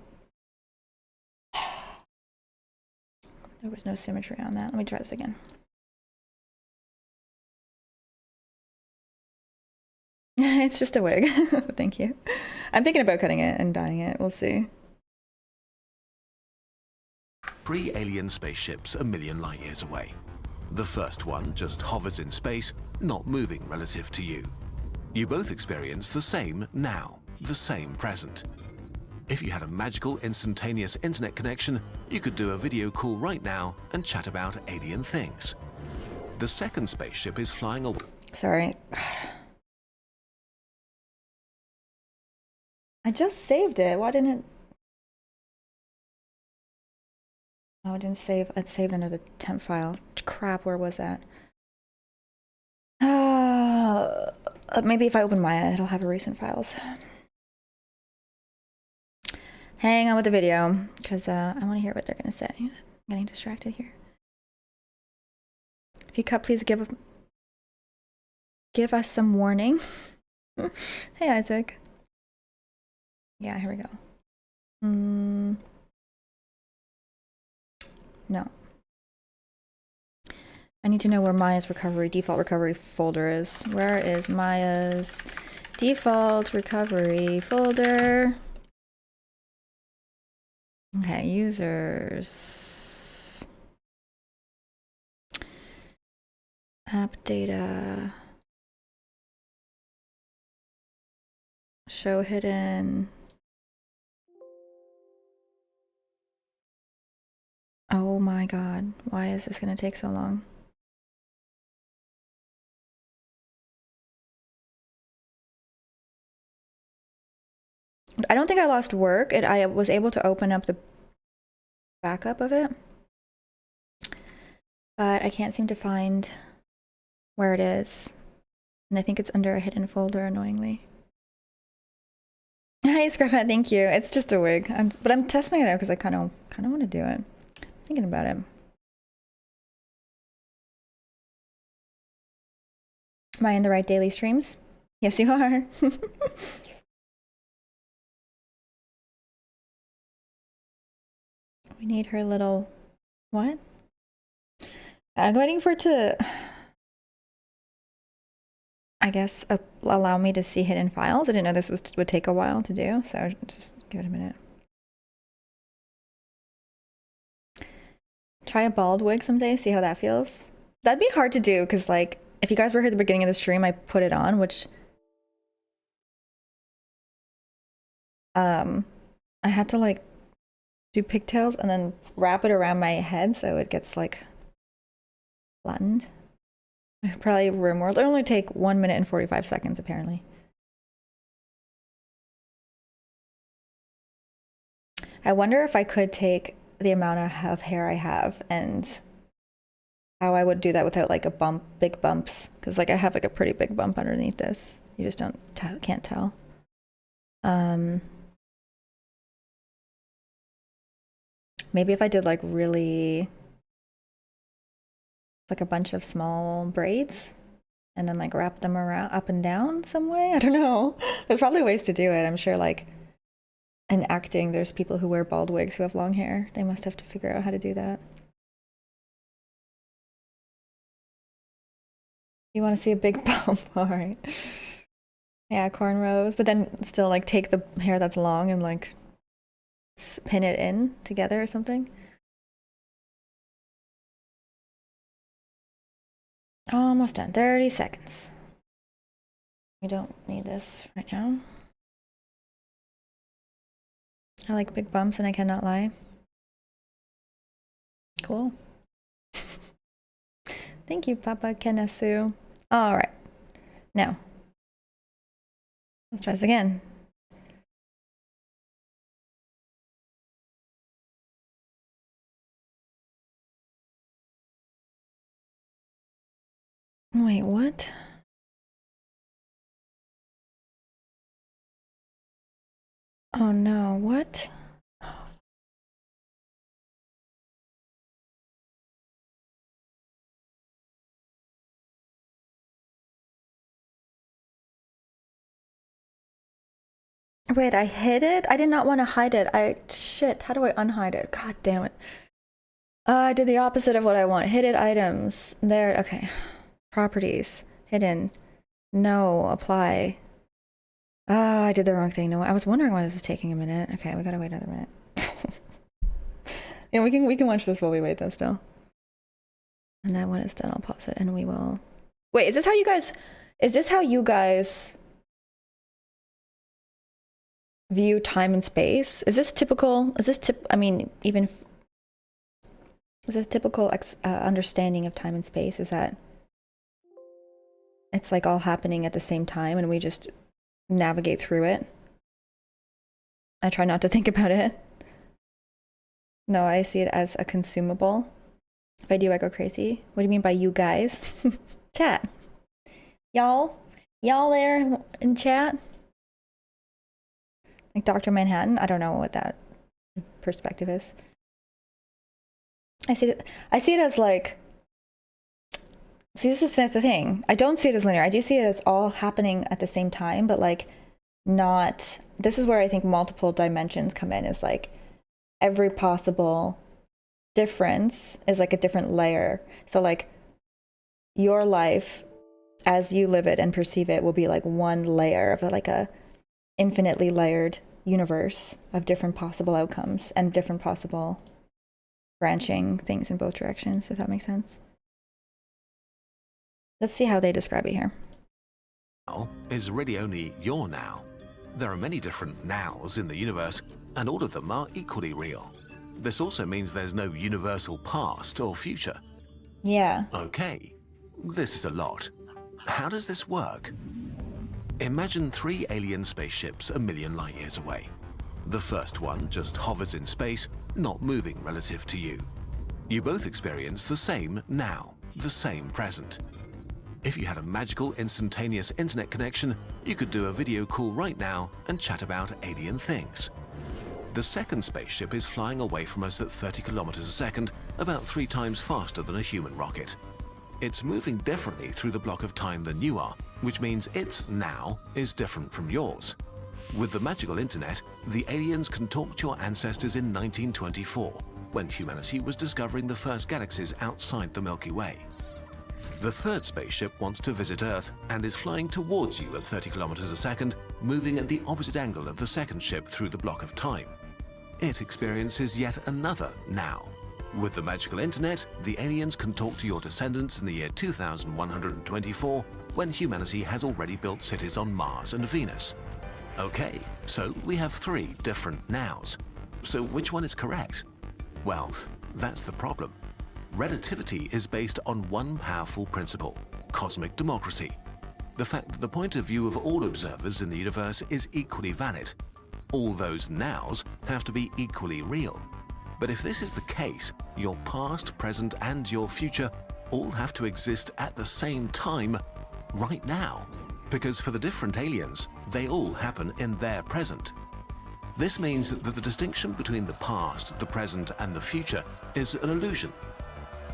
there was no symmetry on that. Let me try this again. It's just a wig. Thank you. I'm thinking about cutting it and dyeing it. We'll see. 3 alien spaceships a million light years away. The first one just hovers in space, not moving relative to you. You both experience the same now, the same present. If you had a magical instantaneous internet connection, you could do a video call right now and chat about alien things. The second spaceship is flying away. Sorry. I just saved it. Why didn't it? Oh, it didn't save. It saved under the temp file. Crap, where was that? Maybe if I open Maya, it'll have recent files. Hang on with the video, because I want to hear what they're going to say. I'm getting distracted here. If you cut, please give us some warning. Hey, Isaac. Yeah, here we go. No. I need to know where Maya's default recovery folder is. Where is Maya's default recovery folder? Okay, users. App data. Show hidden. Oh my god, why is this gonna take so long? I don't think I lost work. I was able to open up the backup of it, but I can't seem to find where it is. And I think it's under a hidden folder, annoyingly. Hi, Scruffat, thank you. It's just a wig, but I'm testing it out because I kind of want to do it. Thinking about it. Am I in the right daily streams? Yes, you are. We need her little... What? I'm waiting for it to... I guess allow me to see hidden files. I didn't know this would take a while to do, so just give it a minute. Try a bald wig someday, see how that feels. That'd be hard to do, because like, if you guys were here at the beginning of the stream, I put it on, which I had to like do pigtails and then wrap it around my head so it gets like flattened. Probably room world. It only take 1 minute and 45 seconds apparently. I wonder if I could take the amount of hair I have and how I would do that without like a bump, big bumps, because like I have like a pretty big bump underneath this. You just can't tell. Maybe if I did like really like a bunch of small braids and then like wrap them around up and down some way. I don't know. There's probably ways to do it. I'm sure like in acting, there's people who wear bald wigs who have long hair. They must have to figure out how to do that. You want to see a big bump? All right. Yeah, cornrows, but then still like take the hair that's long and like pin it in together or something. Almost done. 30 seconds. We don't need this right now. I like big bumps and I cannot lie. Cool. Thank you, Papa Kenesu. All right. Now, let's try this again. Wait, what? Oh no, what? Wait, I hid it? I did not want to hide it. Shit, how do I unhide it? God damn it. I did the opposite of what I want. Hidden items. There, okay. Properties. Hidden. No, apply. I did the wrong thing. No, I was wondering why this was taking a minute. Okay, we gotta wait another minute. Yeah, we can watch this while we wait though still. And then when it's done, I'll pause it and we will. Wait, is this how you guys view time and space? Is this typical? Is this typical understanding of time and space? Is that it's like all happening at the same time and we just navigate through it? I try not to think about it. No, I see it as a consumable. If I do, I go crazy. What do you mean by you guys? Chat. Y'all there in chat? Like Dr. Manhattan? I don't know what that perspective is. I see it as like, see, this is the thing. I don't see it as linear. I do see it as all happening at the same time, but like not, this is where I think multiple dimensions come in, is like every possible difference is like a different layer. So like your life as you live it and perceive it will be like one layer of like a infinitely layered universe of different possible outcomes and different possible branching things in both directions, if that makes sense. Let's see how they describe it here. Now is really only your now. There are many different nows in the universe, and all of them are equally real. This also means there's no universal past or future. Yeah. Okay, this is a lot. How does this work? Imagine 3 alien spaceships a million light years away. The first one just hovers in space, not moving relative to you. You both experience the same now, the same present. If you had a magical instantaneous internet connection, you could do a video call right now and chat about alien things. The second spaceship is flying away from us at 30 kilometers a second, about 3 times faster than a human rocket. It's moving differently through the block of time than you are, which means its now is different from yours. With the magical internet, the aliens can talk to your ancestors in 1924, when humanity was discovering the first galaxies outside the Milky Way. The third spaceship wants to visit Earth and is flying towards you at 30 kilometers a second, moving at the opposite angle of the second ship through the block of time. It experiences yet another now. With the magical internet, the aliens can talk to your descendants in the year 2124, when humanity has already built cities on Mars and Venus. Okay, so we have 3 different nows. So which one is correct? Well, that's the problem. Relativity is based on one powerful principle: cosmic democracy. The fact that the point of view of all observers in the universe is equally valid. All those nows have to be equally real. But if this is the case, your past, present, and your future all have to exist at the same time, right now. Because for the different aliens, they all happen in their present. This means that the distinction between the past, the present, and the future is an illusion.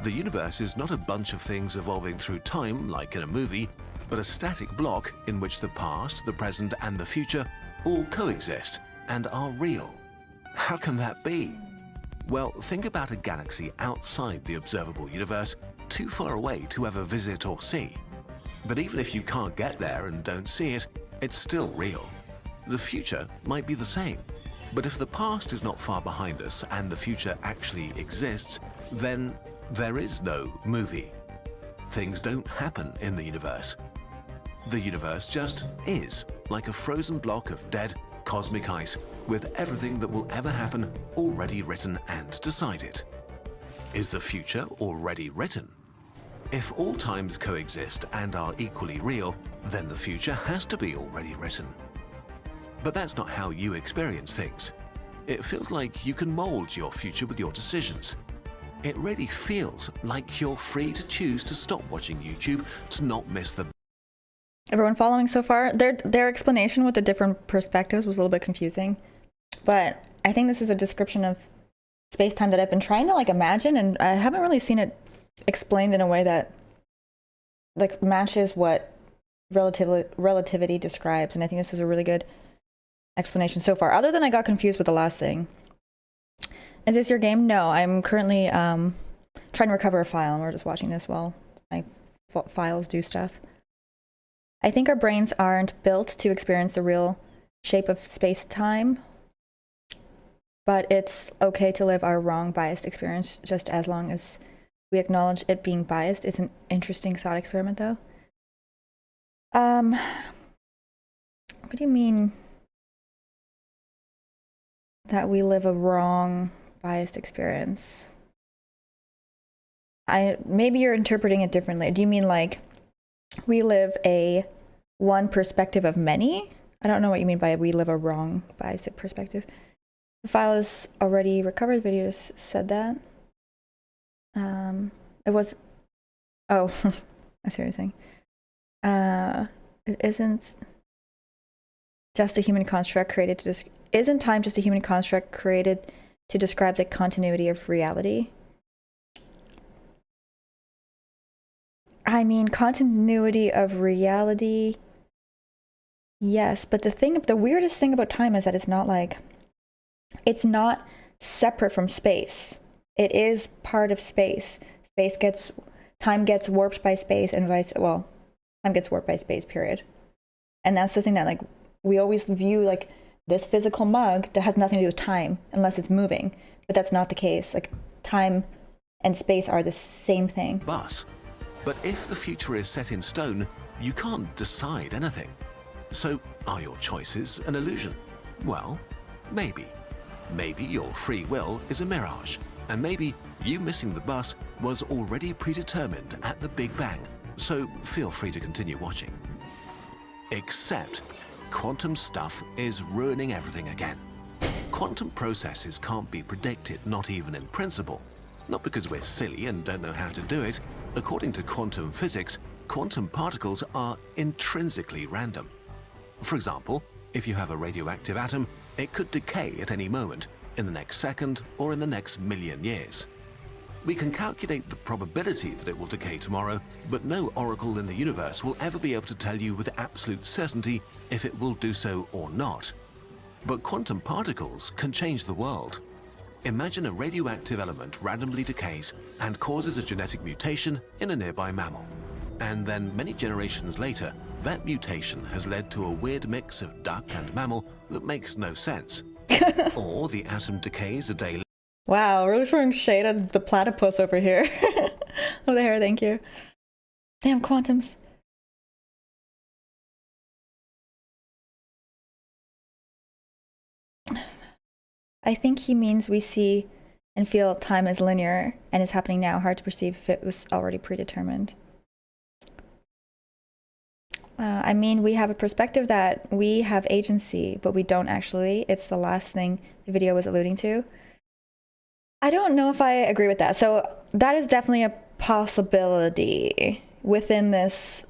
The universe is not a bunch of things evolving through time like in a movie, but a static block in which the past, the present, and the future all coexist and are real. How can that be? Well, think about a galaxy outside the observable universe, too far away to ever visit or see. But even if you can't get there and don't see it, it's still real. The future might be the same. But if the past is not far behind us and the future actually exists, then there is no movie. Things don't happen in the universe. The universe just is, like a frozen block of dead cosmic ice, with everything that will ever happen already written and decided. Is the future already written? If all times coexist and are equally real, then the future has to be already written. But that's not how you experience things. It feels like you can mold your future with your decisions. It really feels like you're free to choose to stop watching YouTube to not miss the... Everyone following so far? Their explanation with the different perspectives was a little bit confusing. But I think this is a description of space-time that I've been trying to imagine, and I haven't really seen it explained in a way that matches what relativity describes. And I think this is a really good explanation so far. Other than I got confused with the last thing. Is this your game? No, I'm currently trying to recover a file, and we're just watching this while my files do stuff. I think our brains aren't built to experience the real shape of space-time, but it's okay to live our wrong biased experience just as long as we acknowledge it being biased. Is an interesting thought experiment, though. What do you mean that we live a wrong biased experience? Maybe you're interpreting it differently. Do you mean we live a one perspective of many? I don't know what you mean by we live a wrong biased perspective. The file is already recovered. The video just said that. It was... Oh, I see what you're saying. It isn't just a human construct created to... Isn't time just a human construct created to describe the continuity of reality? I mean, continuity of reality, yes, but the weirdest thing about time is that it's not separate from space. It is part of space. Time gets warped by space and time gets warped by space, period. And that's the thing that we always view this physical mug that has nothing to do with time unless it's moving, but that's not the case. Time and space are the same thing. But if the future is set in stone, you can't decide anything. So are your choices an illusion? Well, maybe. Maybe your free will is a mirage. And maybe you missing the bus was already predetermined at the Big Bang. So feel free to continue watching. Except quantum stuff is ruining everything again. Quantum processes can't be predicted, not even in principle. Not because we're silly and don't know how to do it. According to quantum physics, quantum particles are intrinsically random. For example, if you have a radioactive atom, it could decay at any moment, in the next second or in the next million years. We can calculate the probability that it will decay tomorrow, but no oracle in the universe will ever be able to tell you with absolute certainty if it will do so or not. But quantum particles can change the world. Imagine a radioactive element randomly decays and causes a genetic mutation in a nearby mammal. And then many generations later, that mutation has led to a weird mix of duck and mammal that makes no sense. Or the atom decays a day later. Wow, really throwing shade at the platypus over here. Oh, there, thank you. Damn quantums. I think he means we see and feel time as linear and is happening now, hard to perceive if it was already predetermined. I mean, we have a perspective that we have agency, but we don't actually. It's the last thing the video was alluding to. I don't know if I agree with that. So that is definitely a possibility within this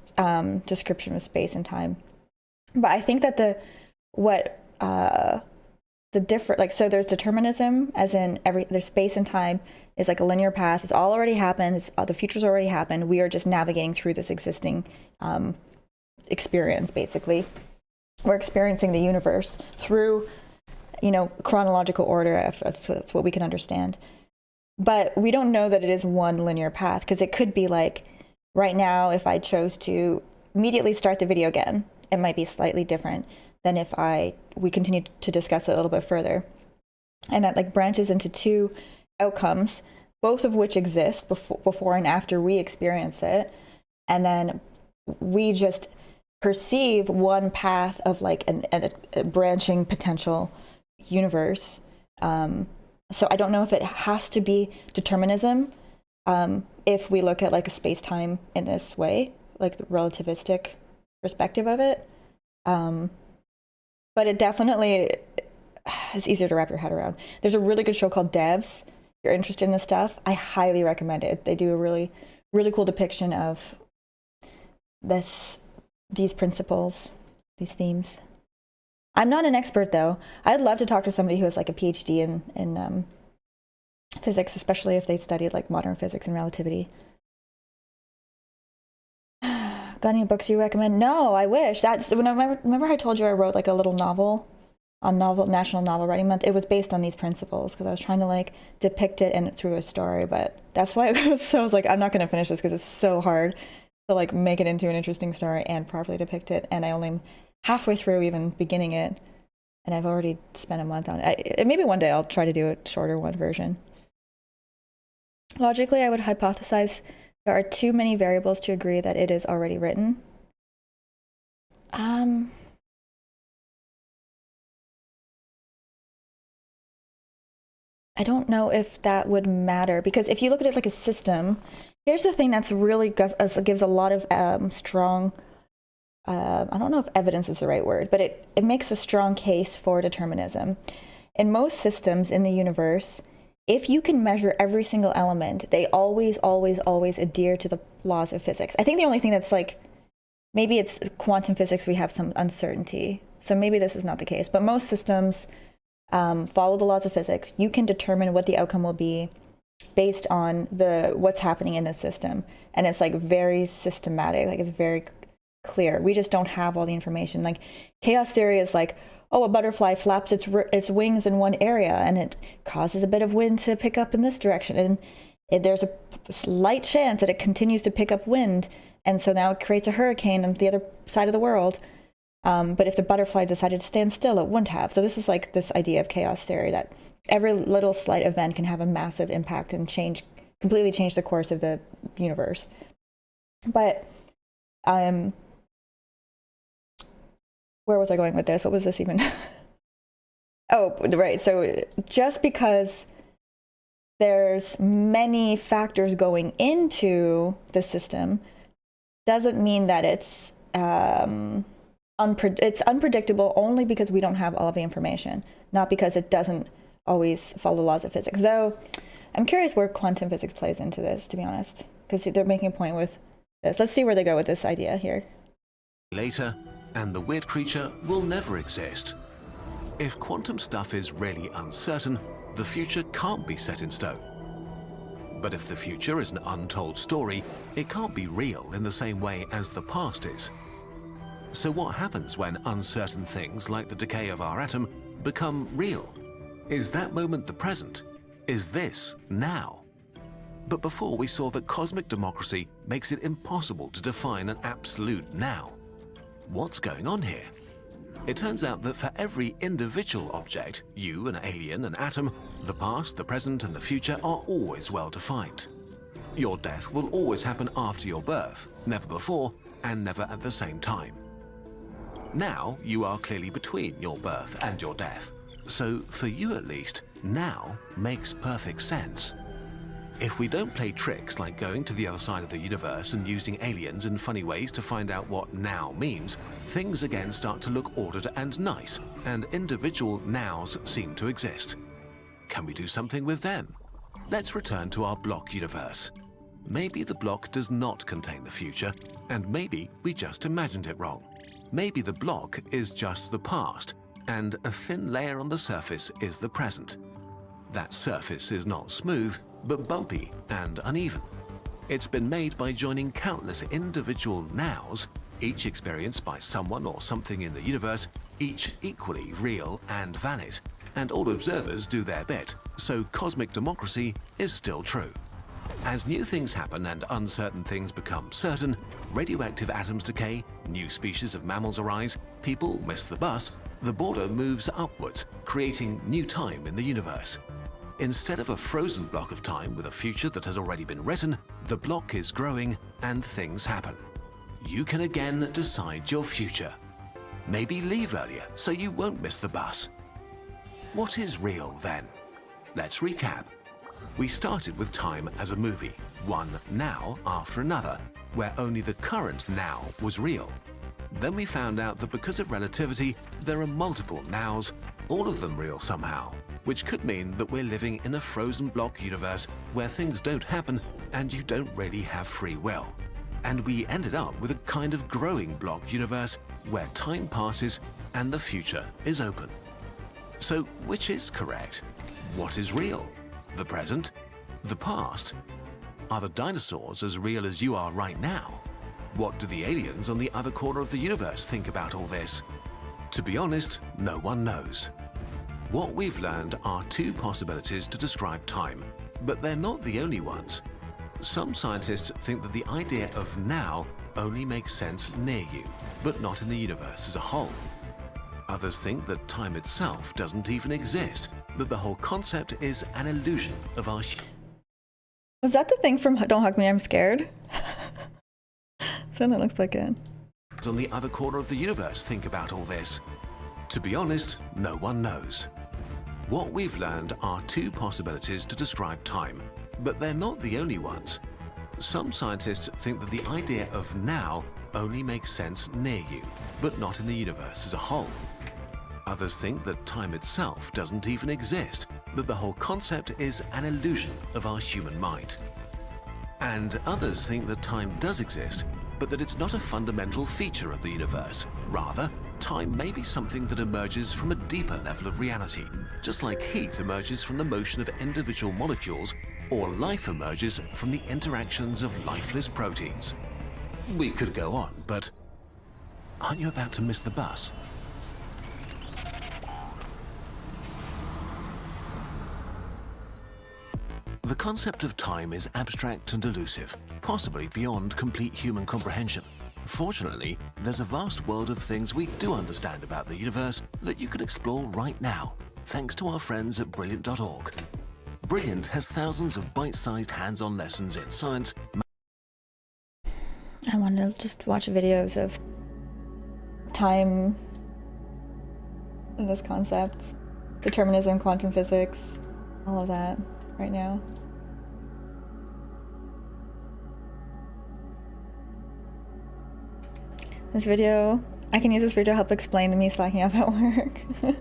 description of space and time. But I think that the different, like, so there's determinism, as in there's space and time is like a linear path. It's all already happened. The future's already happened. We are just navigating through this existing experience, basically. We're experiencing the universe through, chronological order, if that's what we can understand. But we don't know that it is one linear path, because it could be like, right now, if I chose to immediately start the video again, it might be slightly different than if we continue to discuss it a little bit further. And that like branches into two outcomes, both of which exist before and after we experience it. And then we just perceive one path of like a branching potential universe. So I don't know if it has to be determinism if we look at like a space-time in this way, like the relativistic perspective of it. But it definitely is easier to wrap your head around. There's a really good show called Devs. If you're interested in this stuff, I highly recommend it. They do a really, really cool depiction of these principles, these themes. I'm not an expert, though. I'd love to talk to somebody who has like a PhD in physics, especially if they studied like modern physics and relativity. Got any books you recommend? No, I wish. Remember I told you I wrote like a little novel on National Novel Writing Month? It was based on these principles because I was trying to like depict it through a story, but that's why I was like, I'm not going to finish this because it's so hard to like make it into an interesting story and properly depict it. And I only am halfway through even beginning it, and I've already spent a month on it. Maybe one day I'll try to do a shorter one version. Logically, I would hypothesize there are too many variables to agree that it is already written. I don't know if that would matter, because if you look at it like a system, here's the thing that's really gives a lot of strong, I don't know if evidence is the right word, but it makes a strong case for determinism. In most systems in the universe, if you can measure every single element, they always, always, always adhere to the laws of physics. I think the only thing that's like, maybe it's quantum physics, we have some uncertainty. So maybe this is not the case, but most systems follow the laws of physics. You can determine what the outcome will be based on what's happening in the system. And it's like very systematic, like it's very clear. We just don't have all the information. Like chaos theory is like, oh, a butterfly flaps its wings in one area and it causes a bit of wind to pick up in this direction. And there's a slight chance that it continues to pick up wind. And so now it creates a hurricane on the other side of the world. But if the butterfly decided to stand still, it wouldn't have. So this is like this idea of chaos theory, that every little slight event can have a massive impact and completely change the course of the universe. But where was I going with this? What was this even? Oh, right. So just because there's many factors going into the system doesn't mean that it's unpredictable, only because we don't have all of the information, not because it doesn't always follow laws of physics. Though I'm curious where quantum physics plays into this, to be honest, because they're making a point with this. Let's see where they go with this idea here. Later, and the weird creature will never exist. If quantum stuff is really uncertain, the future can't be set in stone. But if the future is an untold story, it can't be real in the same way as the past is. So what happens when uncertain things like the decay of our atom become real? Is that moment the present? Is this now? But before, we saw that cosmic democracy makes it impossible to define an absolute now. What's going on here? It turns out that for every individual object, you, an alien, an atom, the past, the present, and the future are always well defined. Your death will always happen after your birth, never before, and never at the same time. Now, you are clearly between your birth and your death. So for you at least, now makes perfect sense. If we don't play tricks like going to the other side of the universe and using aliens in funny ways to find out what now means, things again start to look ordered and nice, and individual nows seem to exist. Can we do something with them? Let's return to our block universe. Maybe the block does not contain the future, and maybe we just imagined it wrong. Maybe the block is just the past, and a thin layer on the surface is the present. That surface is not smooth, but bumpy and uneven. It's been made by joining countless individual nows, each experienced by someone or something in the universe, each equally real and valid. And all observers do their bit, so cosmic democracy is still true. As new things happen and uncertain things become certain, radioactive atoms decay, new species of mammals arise, people miss the bus, the border moves upwards, creating new time in the universe. Instead of a frozen block of time with a future that has already been written, the block is growing and things happen. You can again decide your future. Maybe leave earlier so you won't miss the bus. What is real then? Let's recap. We started with time as a movie, one now after another, where only the current now was real. Then we found out that because of relativity, there are multiple nows, all of them real somehow, which could mean that we're living in a frozen block universe where things don't happen and you don't really have free will. And we ended up with a kind of growing block universe where time passes and the future is open. So which is correct? What is real? The present? The past? Are the dinosaurs as real as you are right now? What do the aliens on the other corner of the universe think about all this? To be honest, no one knows. What we've learned are two possibilities to describe time, but they're not the only ones. Some scientists think that the idea of now only makes sense near you, but not in the universe as a whole. Others think that time itself doesn't even exist, that the whole concept is an illusion of our... Was that the thing from Don't Hug Me, I'm Scared? Certainly looks like it. On the other corner of the universe think about all this? To be honest, no one knows. What we've learned are two possibilities to describe time, but they're not the only ones. Some scientists think that the idea of now only makes sense near you, but not in the universe as a whole. Others think that time itself doesn't even exist, that the whole concept is an illusion of our human mind. And others think that time does exist, but that it's not a fundamental feature of the universe. Rather, time may be something that emerges from a deeper level of reality, just like heat emerges from the motion of individual molecules, or life emerges from the interactions of lifeless proteins. We could go on, but aren't you about to miss the bus? The concept of time is abstract and elusive, possibly beyond complete human comprehension. Fortunately, there's a vast world of things we do understand about the universe that you can explore right now, thanks to our friends at Brilliant.org. Brilliant has thousands of bite-sized hands-on lessons in science. I want to just watch videos of time and this concept, determinism, quantum physics, all of that right now. This video, I can use this video to help explain me slacking off at work. Can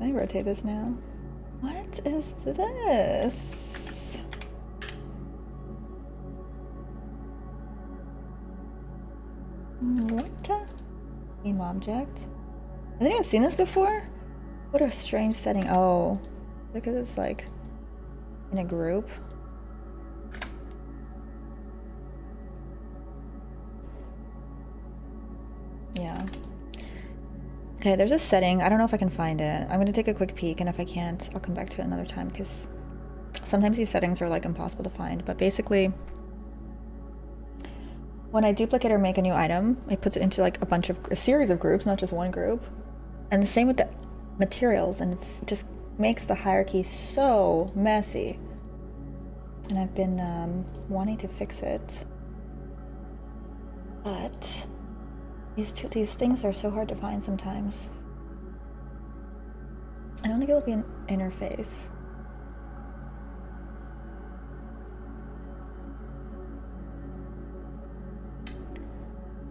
I rotate this now? What is this? What? Game object? Has anyone seen this before? What a strange setting. Oh, because it's like in a group. Yeah. Okay, there's a setting. I don't know if I can find it. I'm gonna take a quick peek, and if I can't, I'll come back to it another time, because sometimes these settings are like impossible to find. But basically, when I duplicate or make a new item, it puts it into like a series of groups, not just one group. And the same with the materials, and it's just makes the hierarchy so messy. And I've been wanting to fix it, but these things are so hard to find sometimes. I don't think it will be an interface.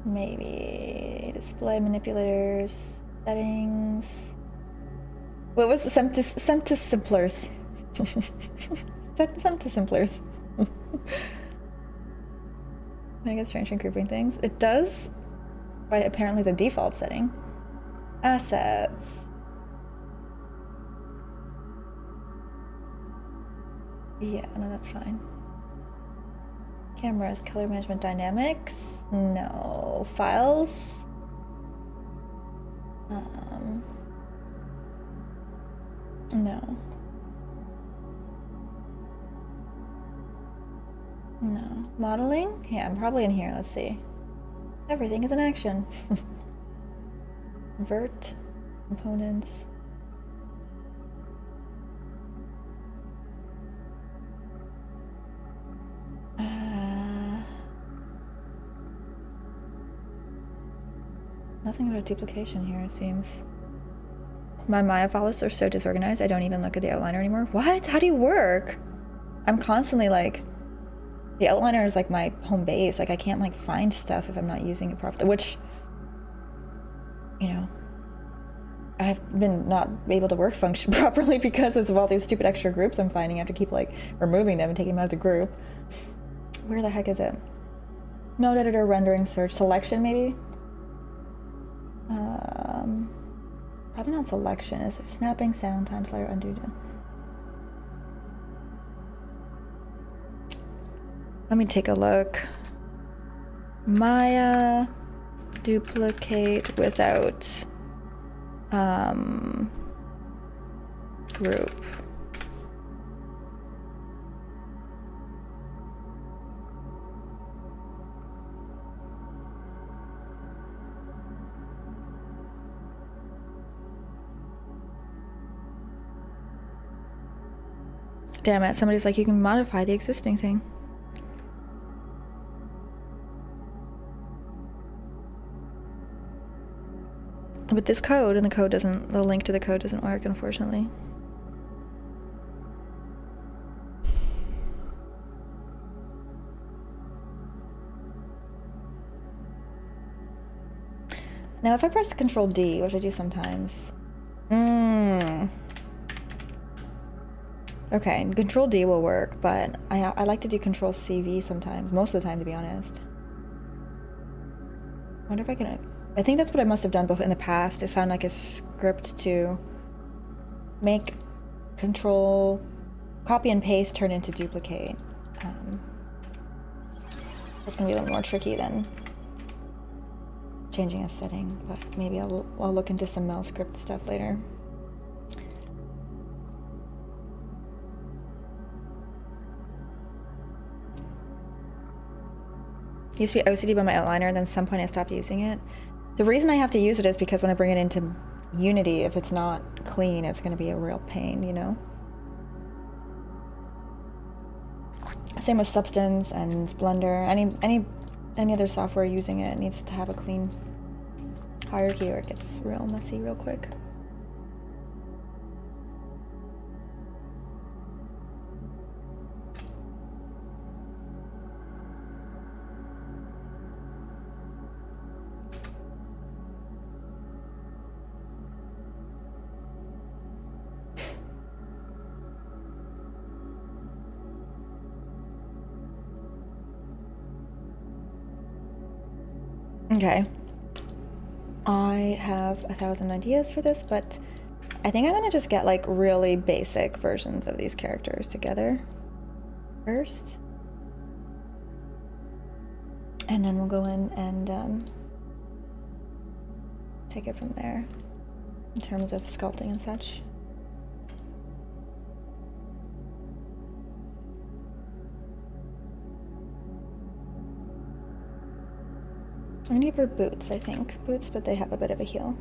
Maybe display manipulators, settings. What was the simplers? Simplers. I guess strange and grouping things. It does by apparently the default setting. Assets. Yeah, no, that's fine. Cameras, color management, dynamics. No. Files. No. No. Modeling? Yeah, I'm probably in here. Let's see. Everything is in action. Vert. Components. Nothing about duplication here, it seems. My Maya files are so disorganized, I don't even look at the outliner anymore. What? How do you work? I'm constantly like... The outliner is like my home base. Like, I can't like find stuff if I'm not using it properly, which... You know... I've been not able to work function properly because of all these stupid extra groups I'm finding. I have to keep like removing them and taking them out of the group. Where the heck is it? Node editor, rendering, search, selection maybe? Probably not selection. Is there snapping, sound, time slider, undo? Let me take a look. Maya duplicate without group. Damn it, somebody's like, you can modify the existing thing. But this code, and the link to the code doesn't work, unfortunately. Now if I press Control D, which I do sometimes. Okay, Control D will work, but I like to do Control CV sometimes, most of the time to be honest. I wonder if I can... I think that's what I must have done before in the past, is found like a script to make Control, copy and paste turn into duplicate. That's gonna be a little more tricky than changing a setting, but maybe I'll look into some mouse script stuff later. Used to be OCD by my outliner, and then at some point I stopped using it. The reason I have to use it is because when I bring it into Unity, if it's not clean, it's going to be a real pain, you know? Same with Substance and Blender. Any other software using it needs to have a clean hierarchy or it gets real messy real quick. Okay, I have 1,000 ideas for this, but I think I'm gonna just get like really basic versions of these characters together first. And then we'll go in and take it from there in terms of sculpting and such. I need for boots, I think. Boots, but they have a bit of a heel.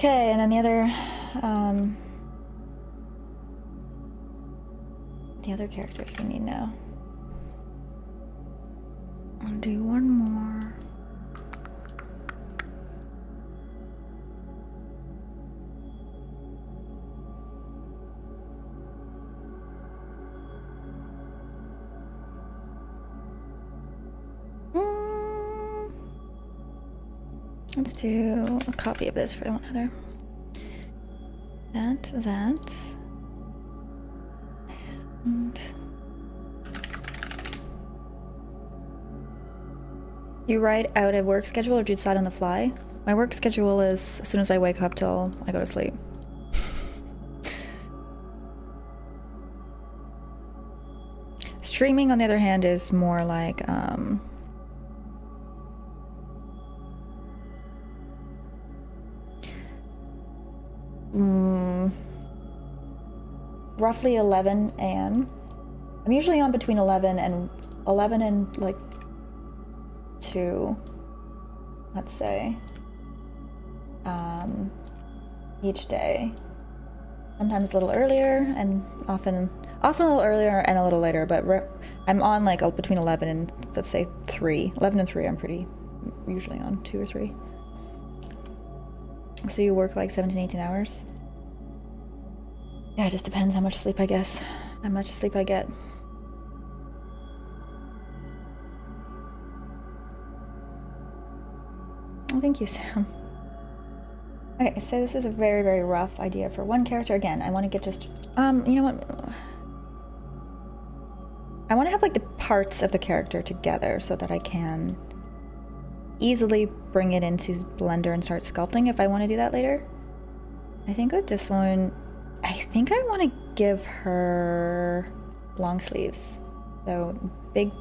Okay, and then the other characters we need now. I'll do one more. Let's do a copy of this for one other. That. And you write out a work schedule or do you decide on the fly? My work schedule is as soon as I wake up till I go to sleep. Streaming, on the other hand, is more like roughly 11 a.m. I'm usually on between 11 and like 2, let's say, each day. Sometimes a little earlier, and often a little earlier and a little later, but I'm on like between 11 and, let's say, 3. 11 and 3 I'm pretty usually on, 2 or 3. So you work like 17, 18 hours? Yeah, it just depends how much sleep, I guess. How much sleep I get. Oh, thank you, Sam. Okay, so this is a very, very rough idea for one character. Again, I want to get just, you know what? I want to have like the parts of the character together so that I can easily bring it into Blender and start sculpting if I want to do that later. I think with this one, I think I want to give her long sleeves. So big,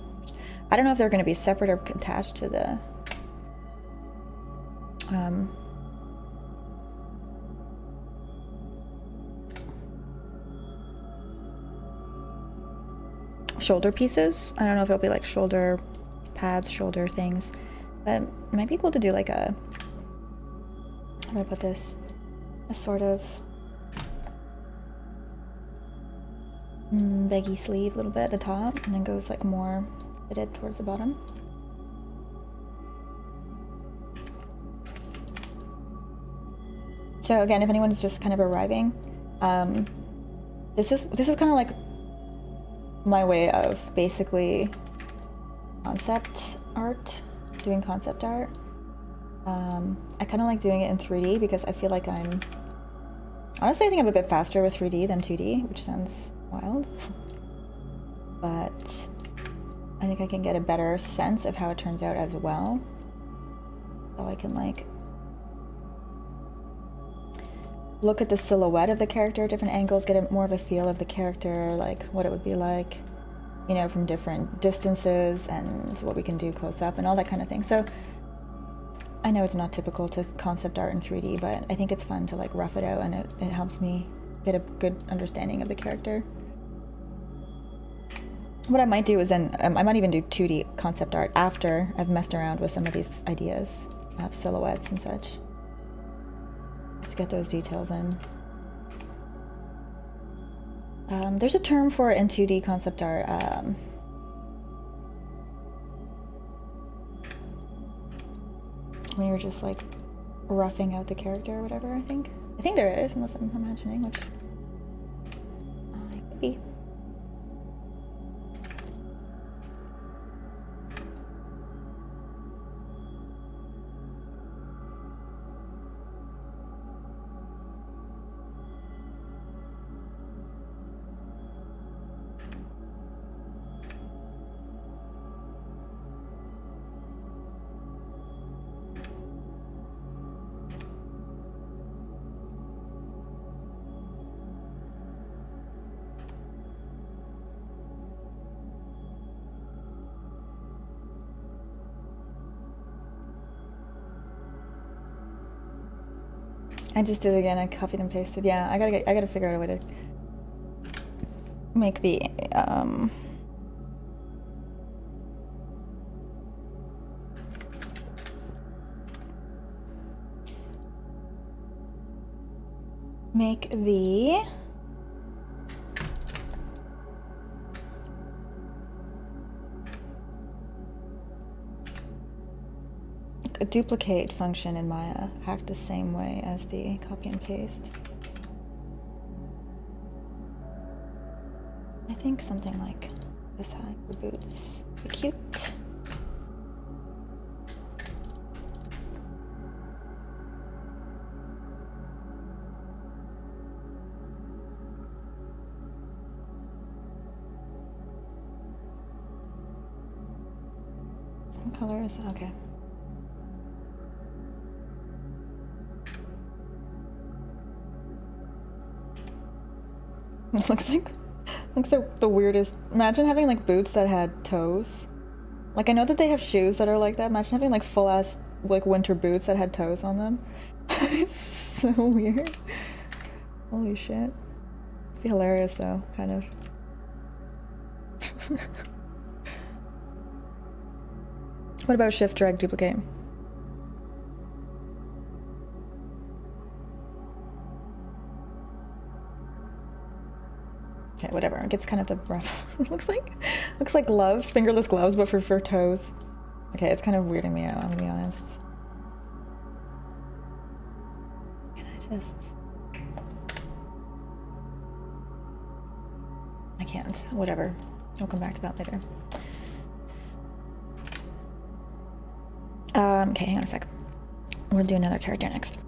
I don't know if they're going to be separate or attached to the shoulder pieces. I don't know if it'll be like shoulder pads, shoulder things, but it might be cool to do like a, how do I put this? A sort of baggy sleeve a little bit at the top, and then goes like more fitted towards the bottom. So again, if anyone is just kind of arriving, this is kind of like my way of basically concept art, doing concept art. I kind of like doing it in 3D because I feel like honestly, I think I'm a bit faster with 3D than 2D, which sounds wild. But I think I can get a better sense of how it turns out as well. So I can like look at the silhouette of the character at different angles, get more of a feel of the character, like what it would be like, you know, from different distances, and what we can do close up and all that kind of thing. So I know it's not typical to concept art in 3D, but I think it's fun to like rough it out, and it helps me get a good understanding of the character. What I might do is then, I might even do 2D concept art after I've messed around with some of these ideas of silhouettes and such. Just to get those details in. There's a term for it in 2D concept art. When you're just like roughing out the character or whatever, I think there is, unless I'm imagining, which could be. I just did it again. I copied and pasted. Yeah, I gotta figure out a way to make the make the a duplicate function in Maya act the same way as the copy and paste. I think something like this high for boots. Be cute. What color is that? Okay. This looks like the weirdest. Imagine having like boots that had toes. Like I know that they have shoes that are like that. Imagine having like full ass like winter boots that had toes on them. It's so weird. Holy shit. It'd be hilarious though, kind of. What about shift drag duplicate? Okay, whatever. It gets kind of the rough. It looks like gloves, fingerless gloves, but for toes. Okay, it's kind of weirding me out, I'm gonna be honest. Can I just... I can't. Whatever. I'll come back to that later. Okay, hang on a sec. We'll do another character next.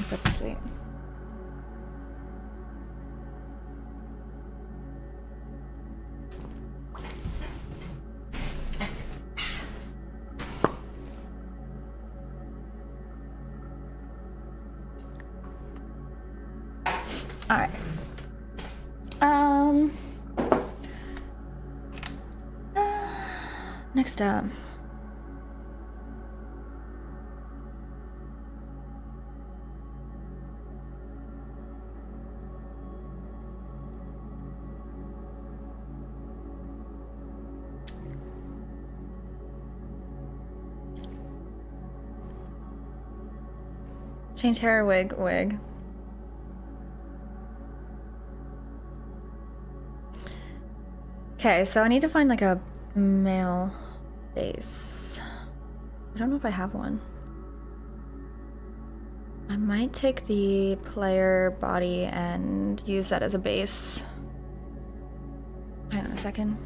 That's asleep. All right. Next up. Change hair, wig. Okay, so I need to find like a male base. I don't know if I have one. I might take the player body and use that as a base. Hang on a second.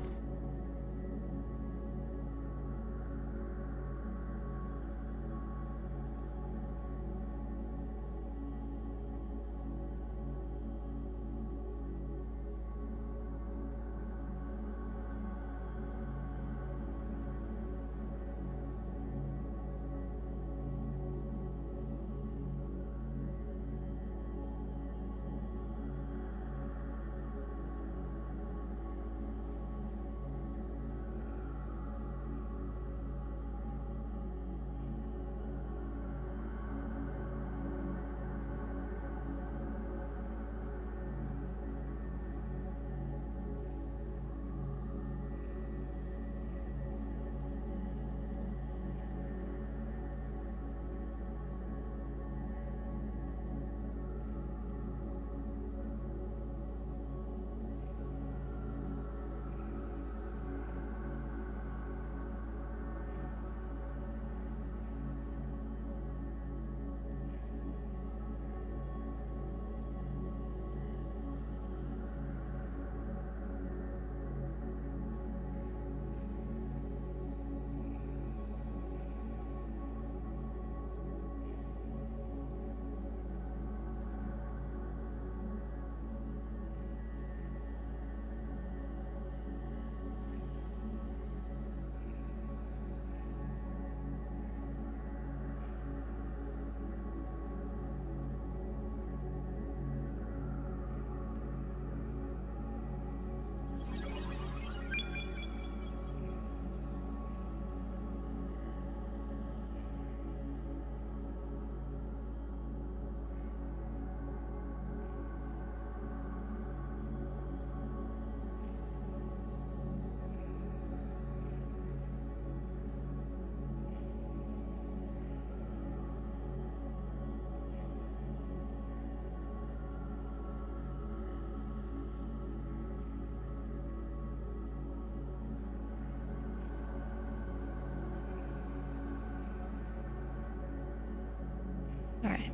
All right.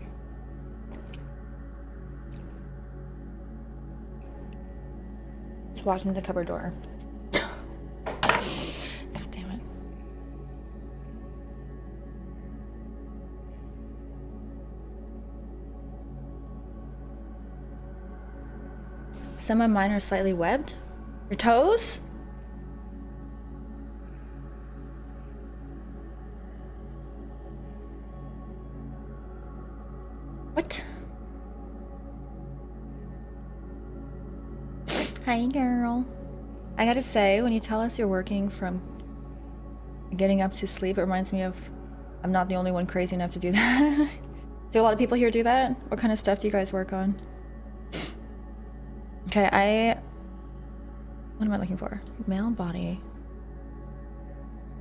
Just watching the cupboard door. God damn it. Some of mine are slightly webbed. Your toes? What? Hi, girl. I gotta say, when you tell us you're working from getting up to sleep, it reminds me of I'm not the only one crazy enough to do that. Do a lot of people here do that? What kind of stuff do you guys work on? Okay, what am I looking for? Male body.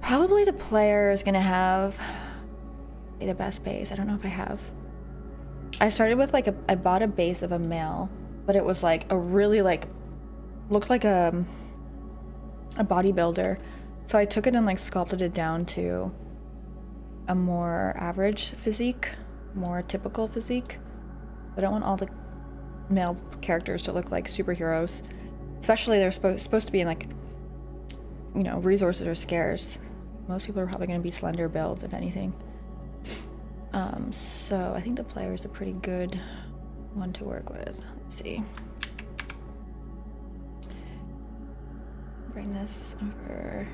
Probably the player is gonna have the best base. I don't know if I have. I started with like I bought a base of a male, but it was like a really like, looked like a bodybuilder. So I took it and like sculpted it down to a more average physique, more typical physique. I don't want all the male characters to look like superheroes, especially they're supposed to be in like, you know, resources are scarce. Most people are probably going to be slender builds, if anything. So I think the player is a pretty good one to work with. Let's see. Bring this over.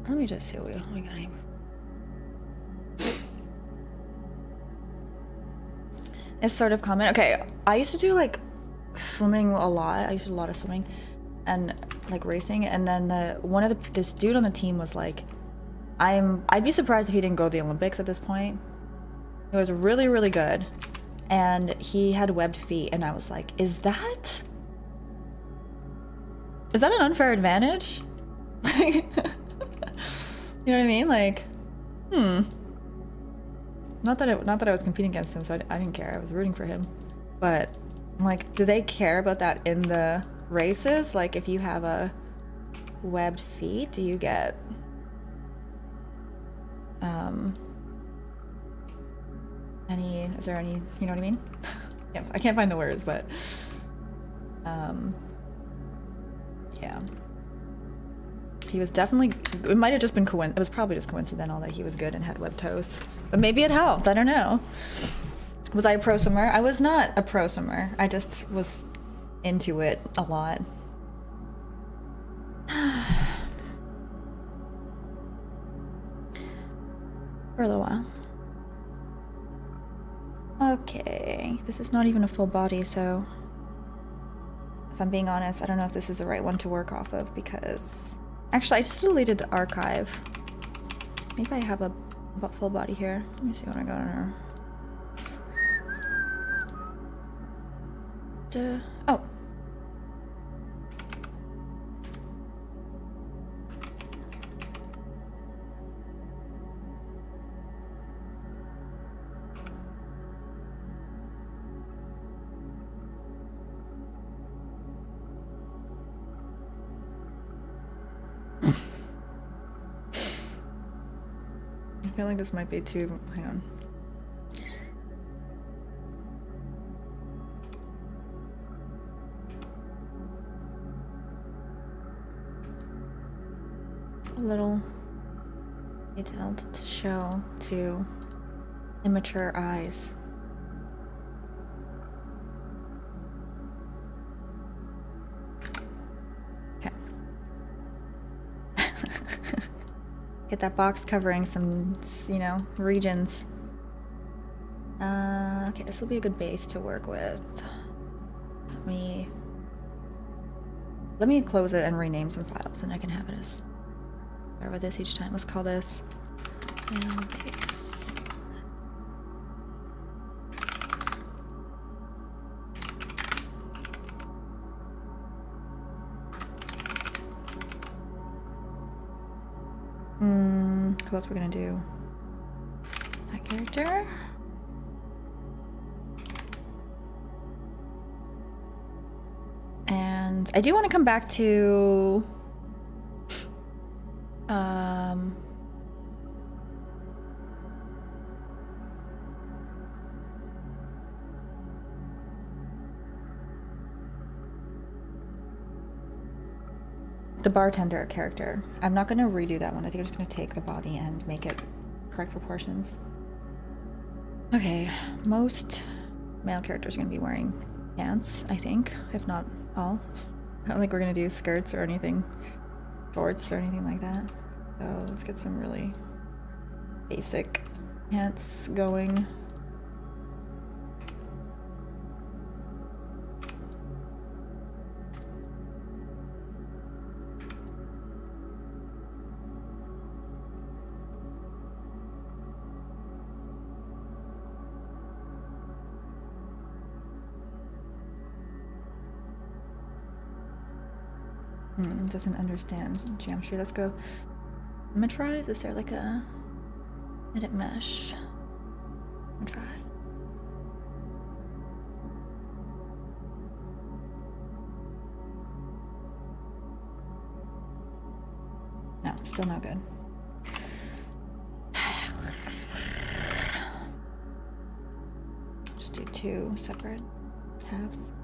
Let me just see what we got here. It's sort of common. Okay, I used to do like swimming a lot. I used to do a lot of swimming and like racing. And then this dude on the team was like, I'd be surprised if he didn't go to the Olympics at this point. He was really, really good. And he had webbed feet. And I was like, is that an unfair advantage? You know what I mean? Like, Not that I was competing against him, so I didn't care. I was rooting for him. But, like, do they care about that in the races? Like, if you have a webbed feet, do you get... is there any, you know what I mean? Yeah, I can't find the words, but... yeah. He was definitely, it might have just been it was probably just coincidental that he was good and had webbed toes. But maybe it helped, I don't know. Was I a pro swimmer? I was not a pro swimmer. I just was into it a lot. For a little while. Okay, this is not even a full body, so if I'm being honest, I don't know if this is the right one to work off of because actually I just deleted the archive. Maybe I have a full body here. Let me see what I got on her. Oh. I feel like this might be too, hang on. A little detailed to show to immature eyes. Okay. Get that box covering some, you know, regions. Okay, this will be a good base to work with. Let me close it and rename some files, and I can have it as start with this each time. Let's call this base. Who else we're gonna do? That character. And I do want to come back to Um, the bartender character. I'm not gonna redo that one. I think I'm just gonna take the body and make it correct proportions. Okay, most male characters are gonna be wearing pants, I think, if not all. I don't think we're gonna do skirts or anything, shorts or anything like that. So let's get some really basic pants going. Doesn't understand geometry. Let's go symmetrize. Is there like a edit mesh? I'm gonna try. No, still no good. Just do 2 separate halves.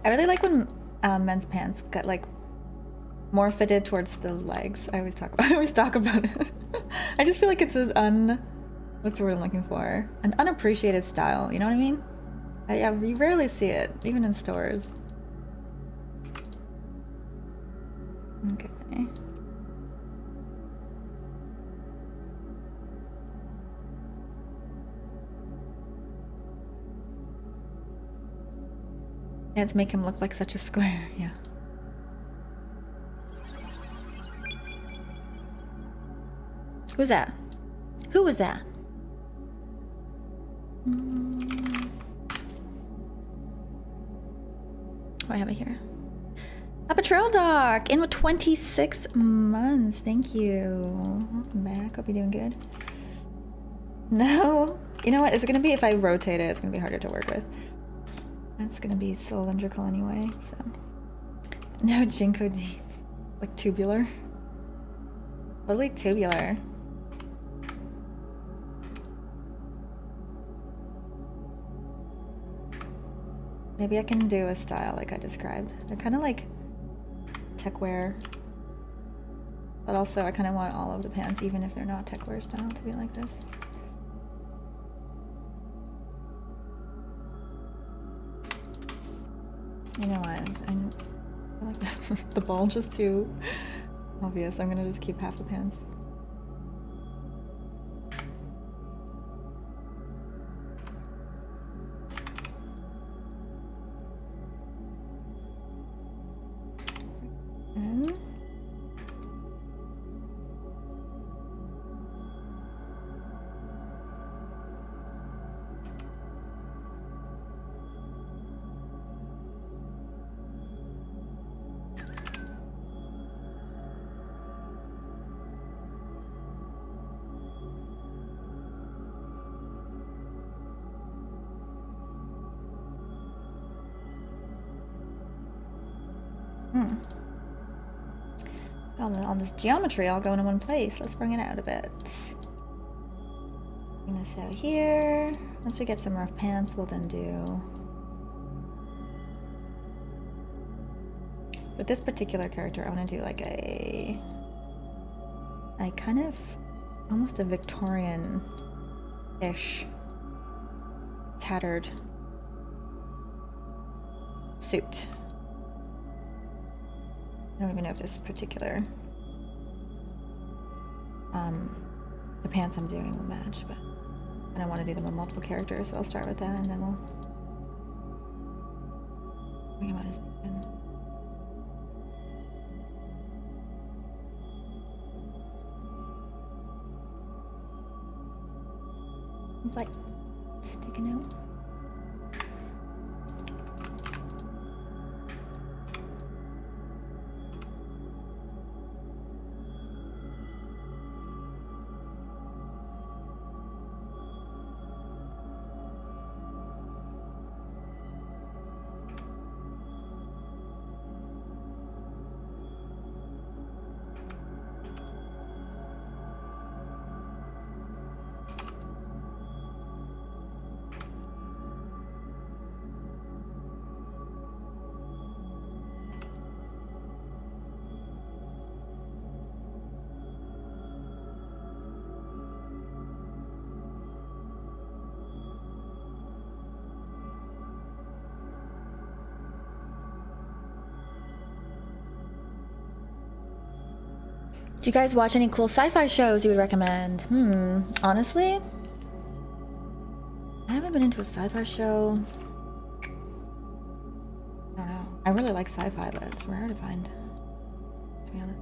I really like when men's pants get like more fitted towards the legs. I always talk about it. I just feel like it's what's the word I'm looking for? An unappreciated style. You know what I mean? Yeah, you rarely see it, even in stores. Okay. Yeah, to make him look like such a square, yeah. Who's that? Who was that? Oh, I have it here. A Patrol Doc in with 26 months. Thank you. Welcome back. Hope you're doing good. No. You know what? It's gonna be, if I rotate it, it's gonna be harder to work with. That's gonna be cylindrical anyway, so. No, Jinko jeans. Like tubular. Totally tubular. Maybe I can do a style like I described. They're kind of like tech wear. But also I kind of want all of the pants, even if they're not tech wear style, to be like this. You know what? I like the bulge is too obvious. I'm gonna just keep half the pants. And all this geometry all going in one place. Let's bring it out a bit. Bring this out here. Once we get some rough pants, we'll then do... With this particular character, I want to do like a kind of almost a Victorian-ish tattered suit. I don't even know if this particular the pants I'm doing will match, but I don't want to do them on multiple characters, so I'll start with that and then we'll bring him out as like sticking out. Do you guys watch any cool sci-fi shows you would recommend? Honestly, I haven't been into a sci-fi show. I don't know. I really like sci-fi, but it's rare to find, to be honest.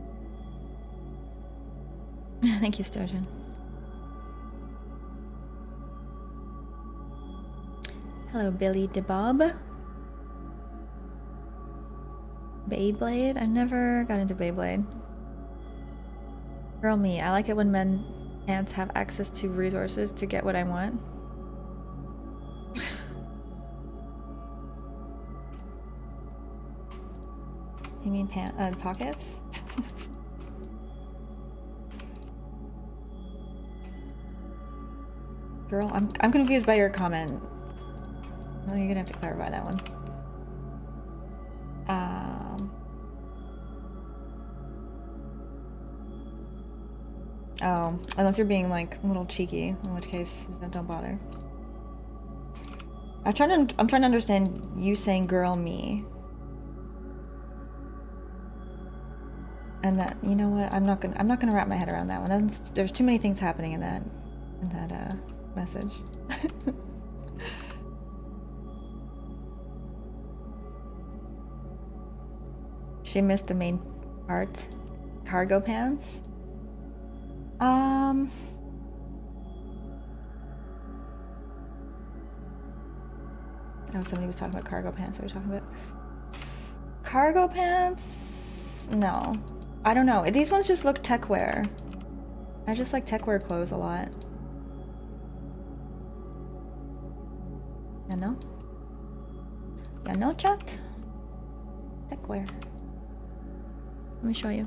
Thank you, Stojan. Hello, Billy DeBob. Beyblade? I never got into Beyblade. Girl me, I like it when men pants have access to resources to get what I want. You mean pockets? Girl, I'm confused by your comment. No, you're gonna have to clarify that one. Oh, unless you're being like a little cheeky, in which case don't bother. I'm trying to understand you saying "girl me," and that, you know what? I'm not gonna wrap my head around that one. There's too many things happening in that message. She missed the main part. Cargo pants. Oh, somebody was talking about cargo pants. What are we talking about? Cargo pants? No. I don't know. These ones just look tech wear. I just like tech wear clothes a lot. You know? You know, chat? Tech wear. Let me show you.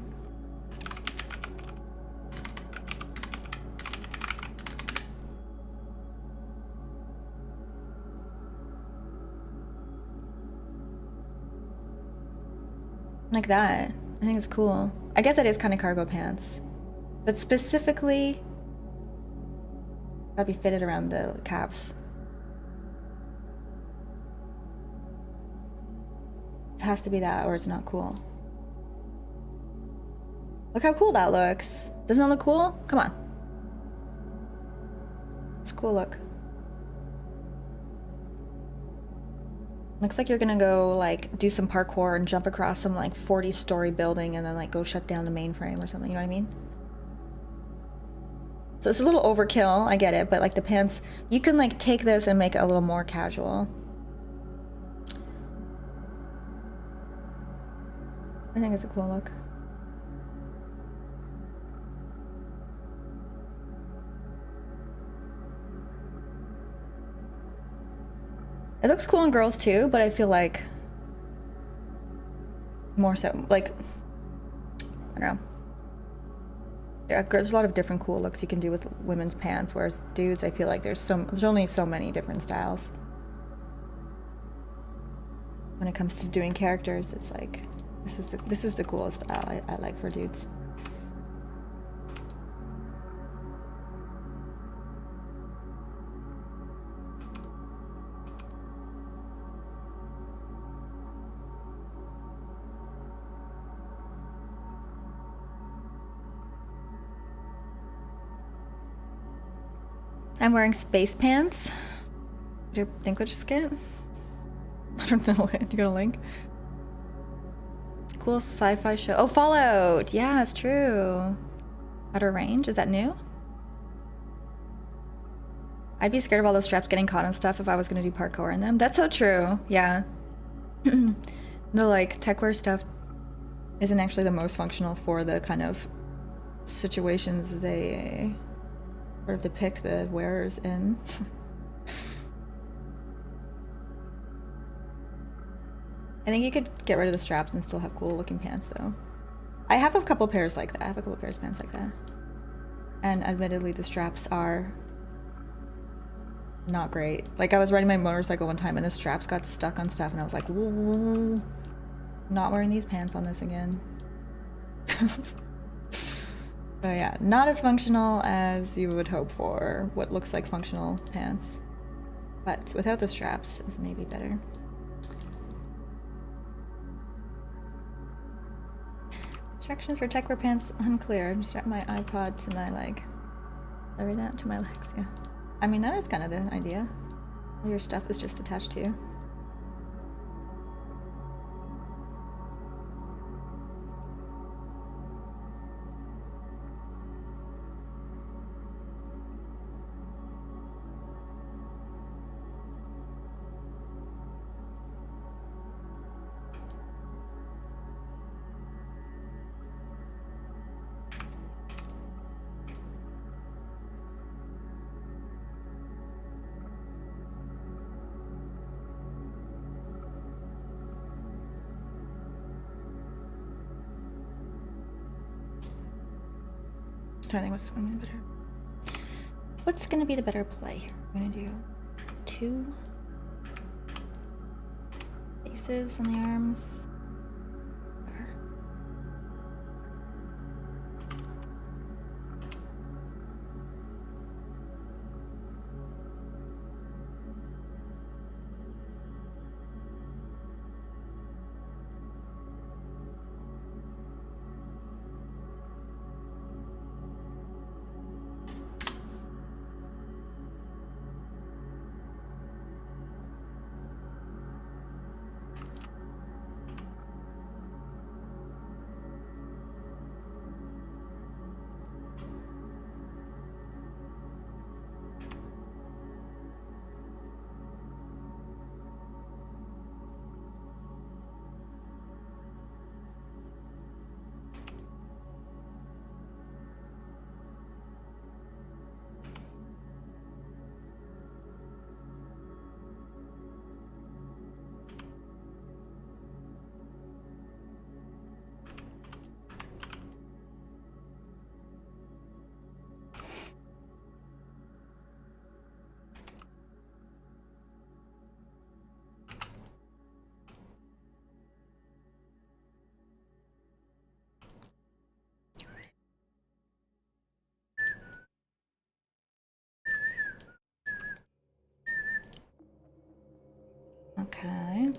Like that. I think it's cool. I guess that is kind of cargo pants. But specifically, gotta be fitted around the calves. It has to be that or it's not cool. Look how cool that looks. Doesn't that look cool? Come on. It's a cool look. Looks like you're gonna go like do some parkour and jump across some like 40-story building and then like go shut down the mainframe or something, you know what I mean? So it's a little overkill, I get it, but like the pants, you can like take this and make it a little more casual. I think it's a cool look. It looks cool on girls too, but I feel like more so, like, I don't know. There's a lot of different cool looks you can do with women's pants, whereas dudes, I feel like there's only so many different styles. When it comes to doing characters, it's like, this is the coolest style I like for dudes. I'm wearing space pants. Did you think I just get? I don't know. You got a link? Cool sci-fi show. Oh, Fallout. Yeah, it's true. Outer Range. Is that new? I'd be scared of all those straps getting caught and stuff if I was going to do parkour in them. That's so true. Yeah. The like techwear stuff isn't actually the most functional for the kind of situations they sort of depict the wearers in. I think you could get rid of the straps and still have cool looking pants though. I have a couple pairs like that. I have a couple pairs of pants like that. And admittedly the straps are not great. Like I was riding my motorcycle one time and the straps got stuck on stuff and I was like, whoa, not wearing these pants on this again. So yeah, not as functional as you would hope for what looks like functional pants. But without the straps is maybe better. Instructions for tech wear pants unclear. Strap my iPod to my leg. I read that to my legs, yeah. I mean, that is kind of the idea. All your stuff is just attached to you. Trying to think what's gonna be better. What's gonna be the better play? We're gonna do 2 faces on the arms. Okay.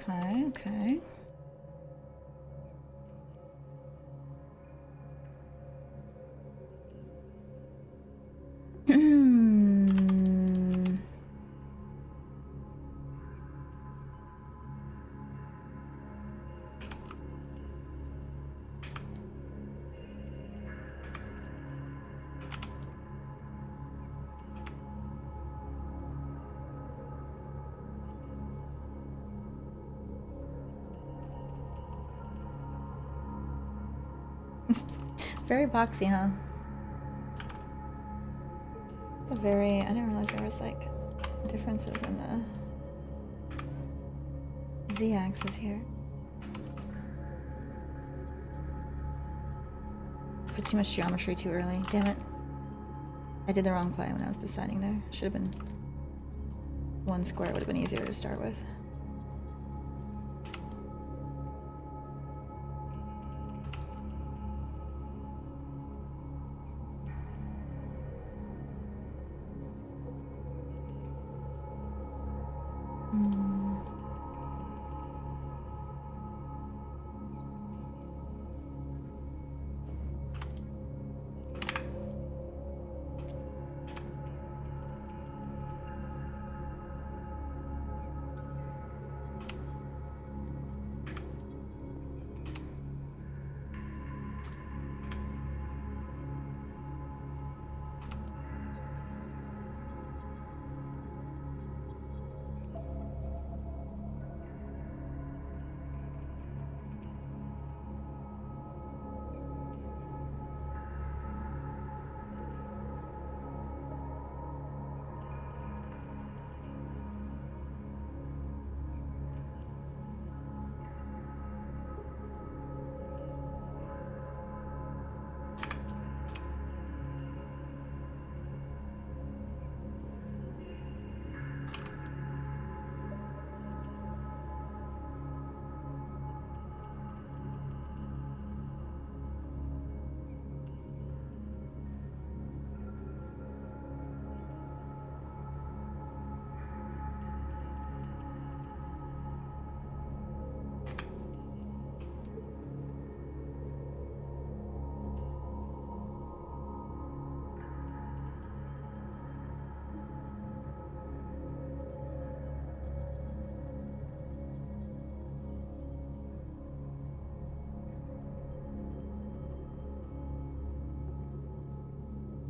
Very boxy, huh? I didn't realize there was like differences in the z-axis here. Put too much geometry too early. Damn it. I did the wrong play when I was deciding there. Should have been 1 square, would have been easier to start with.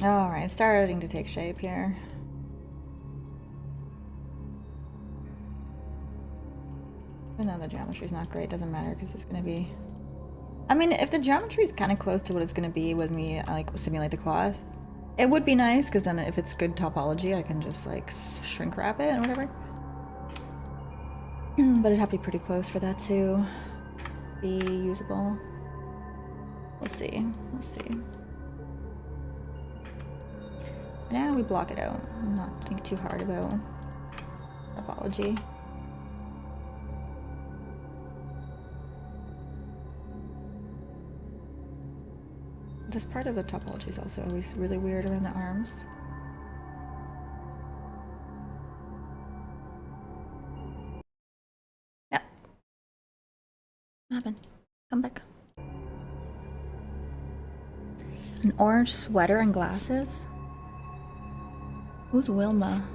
Alright, starting to take shape here. Even though the geometry's not great, doesn't matter because it's gonna be... I mean, if the geometry's kind of close to what it's gonna be with me, like, simulate the cloth, it would be nice, because then if it's good topology, I can just, like, shrink wrap it and whatever. But it'd have to be pretty close for that to be usable. We'll see. We'll see. Now we block it out. I'm not think too hard about topology. This part of the topology is also always really weird around the arms. Yeah. What happened? Come back. An orange sweater and glasses? Who's Wilma?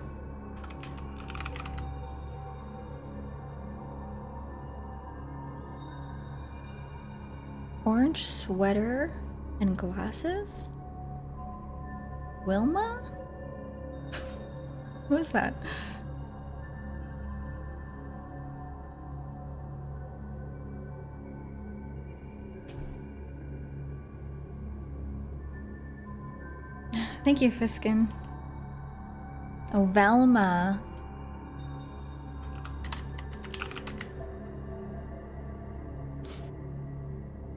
Orange sweater and glasses? Wilma? Who is that? Thank you, Fiskin. Oh, Valma.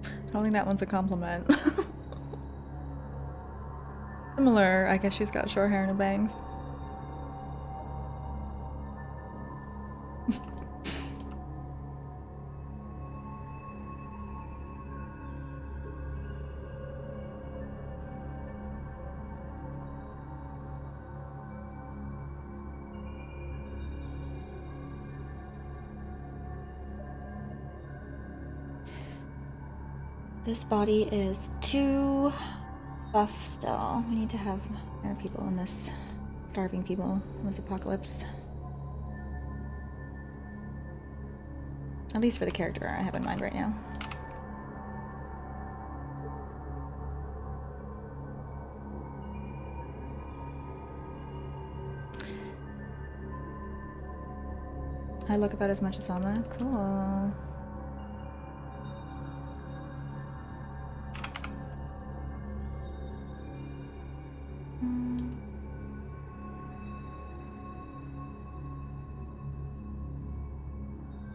I don't think that one's a compliment. Similar, I guess she's got short hair and bangs. This body is too buff still. We need to have more people in this, starving people in this apocalypse. At least for the character I have in mind right now. I look about as much as Mama. Cool.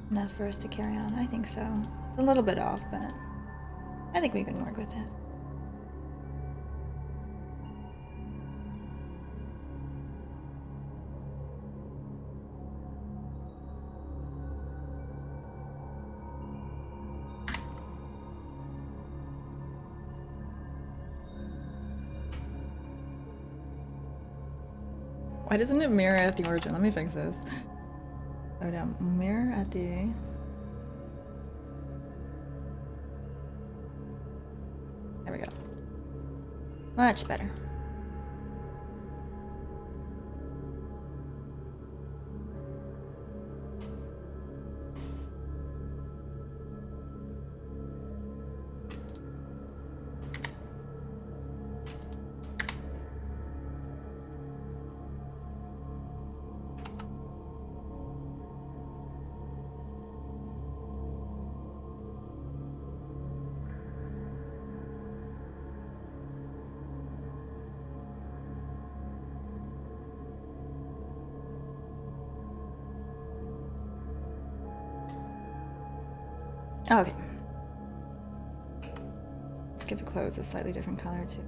Enough for us to carry on. I think so. It's a little bit off, but I think we can work with it. Why doesn't it mirror at the origin? Let me fix this. Oh no, mirror at the... There we go. Much better. Okay. Let's give the clothes a slightly different color too.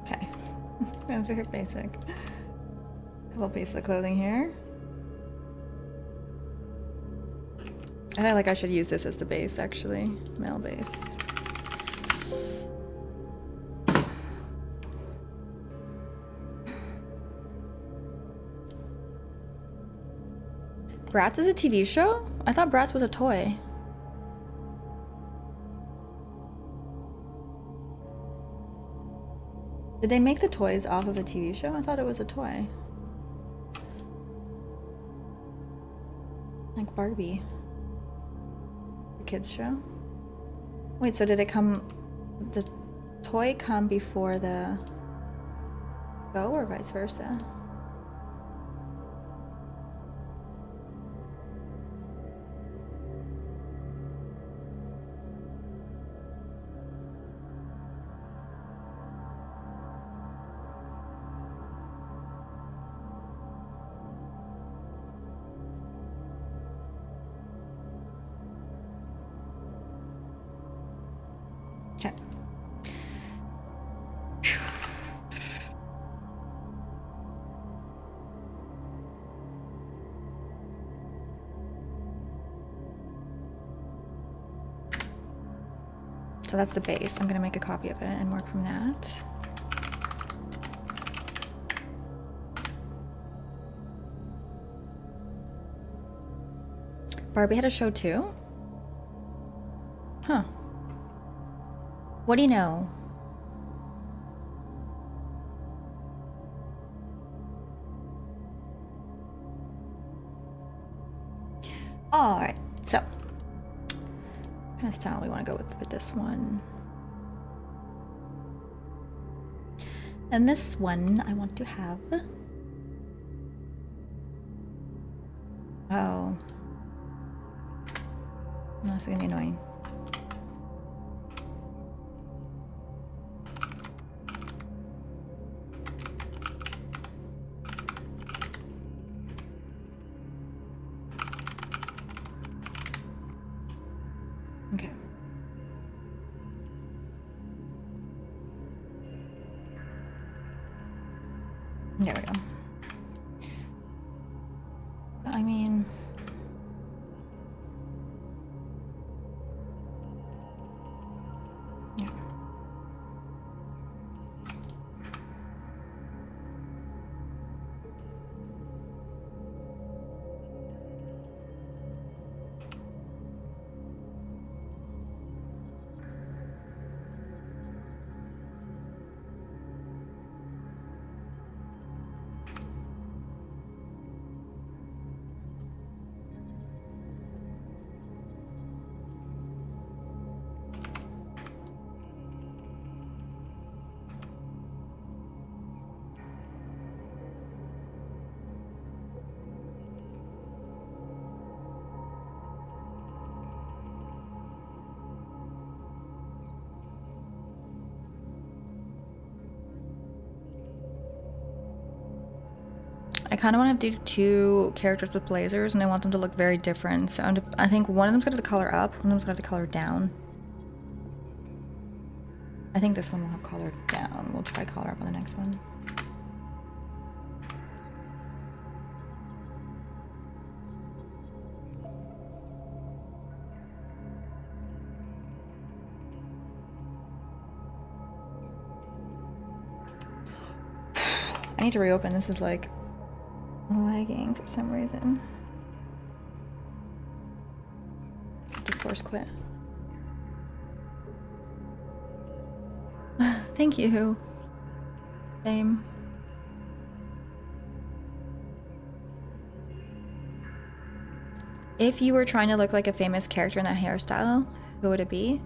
Okay. That's very basic. Couple pieces of clothing here. I feel like I should use this as the base, actually. Male base. Bratz is a TV show? I thought Bratz was a toy. Did they make the toys off of a TV show? I thought it was a toy. Like Barbie. The kids show? Wait, so did it come... The toy come before the show or vice versa? Okay. So that's the base. I'm gonna make a copy of it and work from that. Barbie had a show too? Huh. What do you know? All right, so what kind of style we want to go with this one? And this one I want to have. Oh, that's gonna be annoying. Okay. There we go. I mean... Yeah. I kind of want to do two characters with blazers, and I want them to look very different. So I think one of them's gonna have the color up, one of them's gonna have the color down. I think this one will have color down. We'll try color up on the next one. I need to reopen. This is like lagging for some reason. Have to force quit. Thank you. Same. If you were trying to look like a famous character in that hairstyle, who would it be?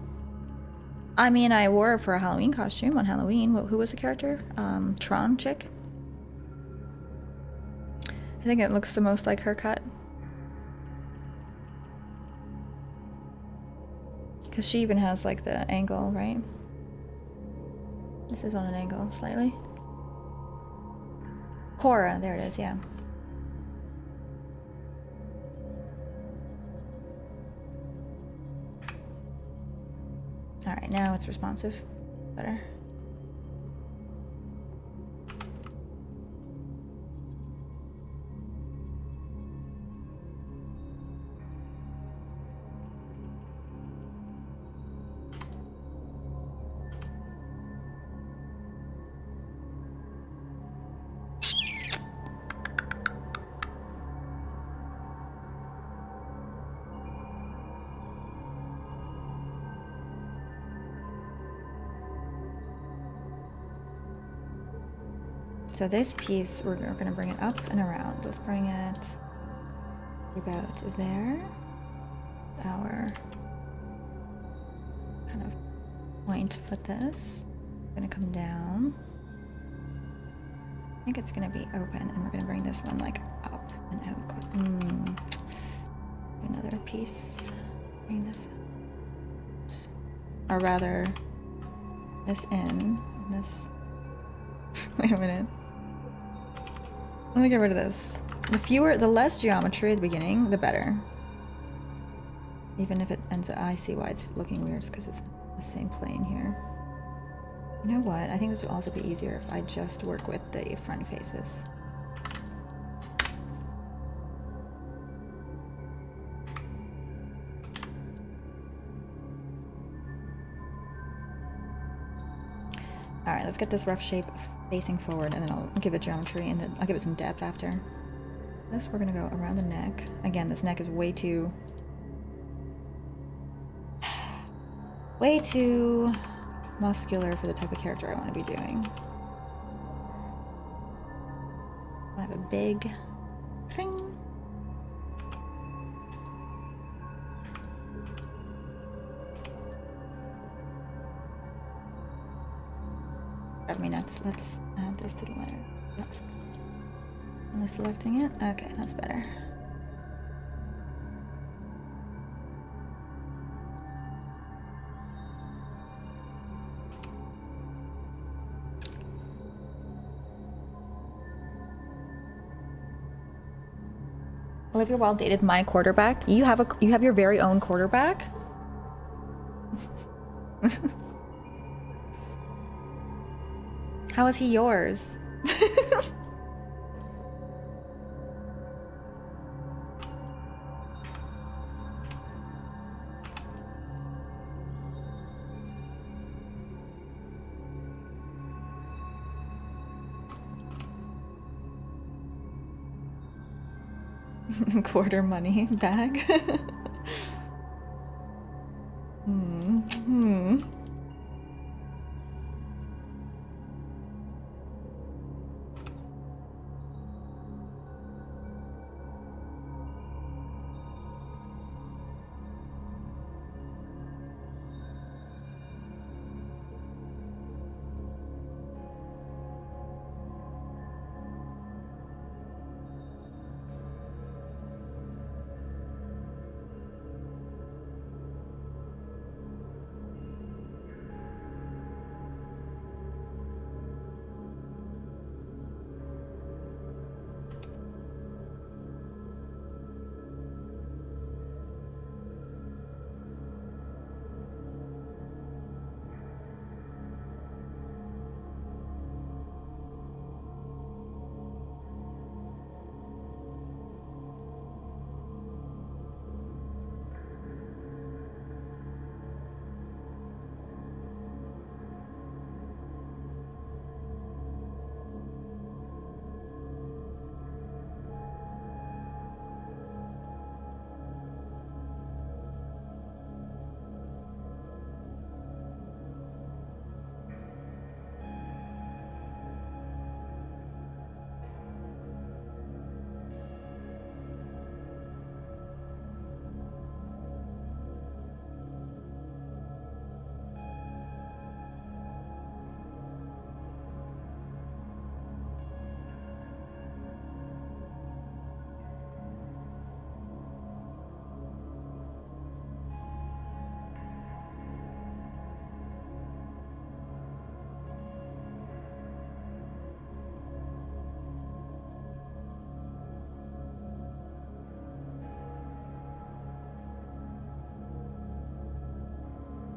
I mean, I wore it for a Halloween costume on Halloween. Who was the character? Tron chick? I think it looks the most like her cut. Because she even has like the angle, right? This is on an angle slightly. Cora, there it is, yeah. All right, now it's responsive. Better. So this piece, we're gonna bring it up and around. Let's bring it about there. Our kind of point for this. Gonna come down. I think it's gonna be open, and we're gonna bring this one like up and out. Another piece. Bring this out. Or rather, this in, and this. Wait a minute. Let me get rid of this. The less geometry at the beginning, the better. Even if it ends up, I see why it's looking weird, because it's the same plane here. You know what? I think this would also be easier if I just work with the front faces. All right, let's get this rough shape facing forward, and then I'll give it geometry, and then I'll give it some depth after. This, we're gonna go around the neck. Again, this neck is way too muscular for the type of character I want to be doing. I have a big ring. Drive me nuts. Let's add this to the layer. Yes. Only selecting it. Okay, that's better. Olivia Wilde dated my quarterback. You have your very own quarterback? How is he yours? Quarter money bag.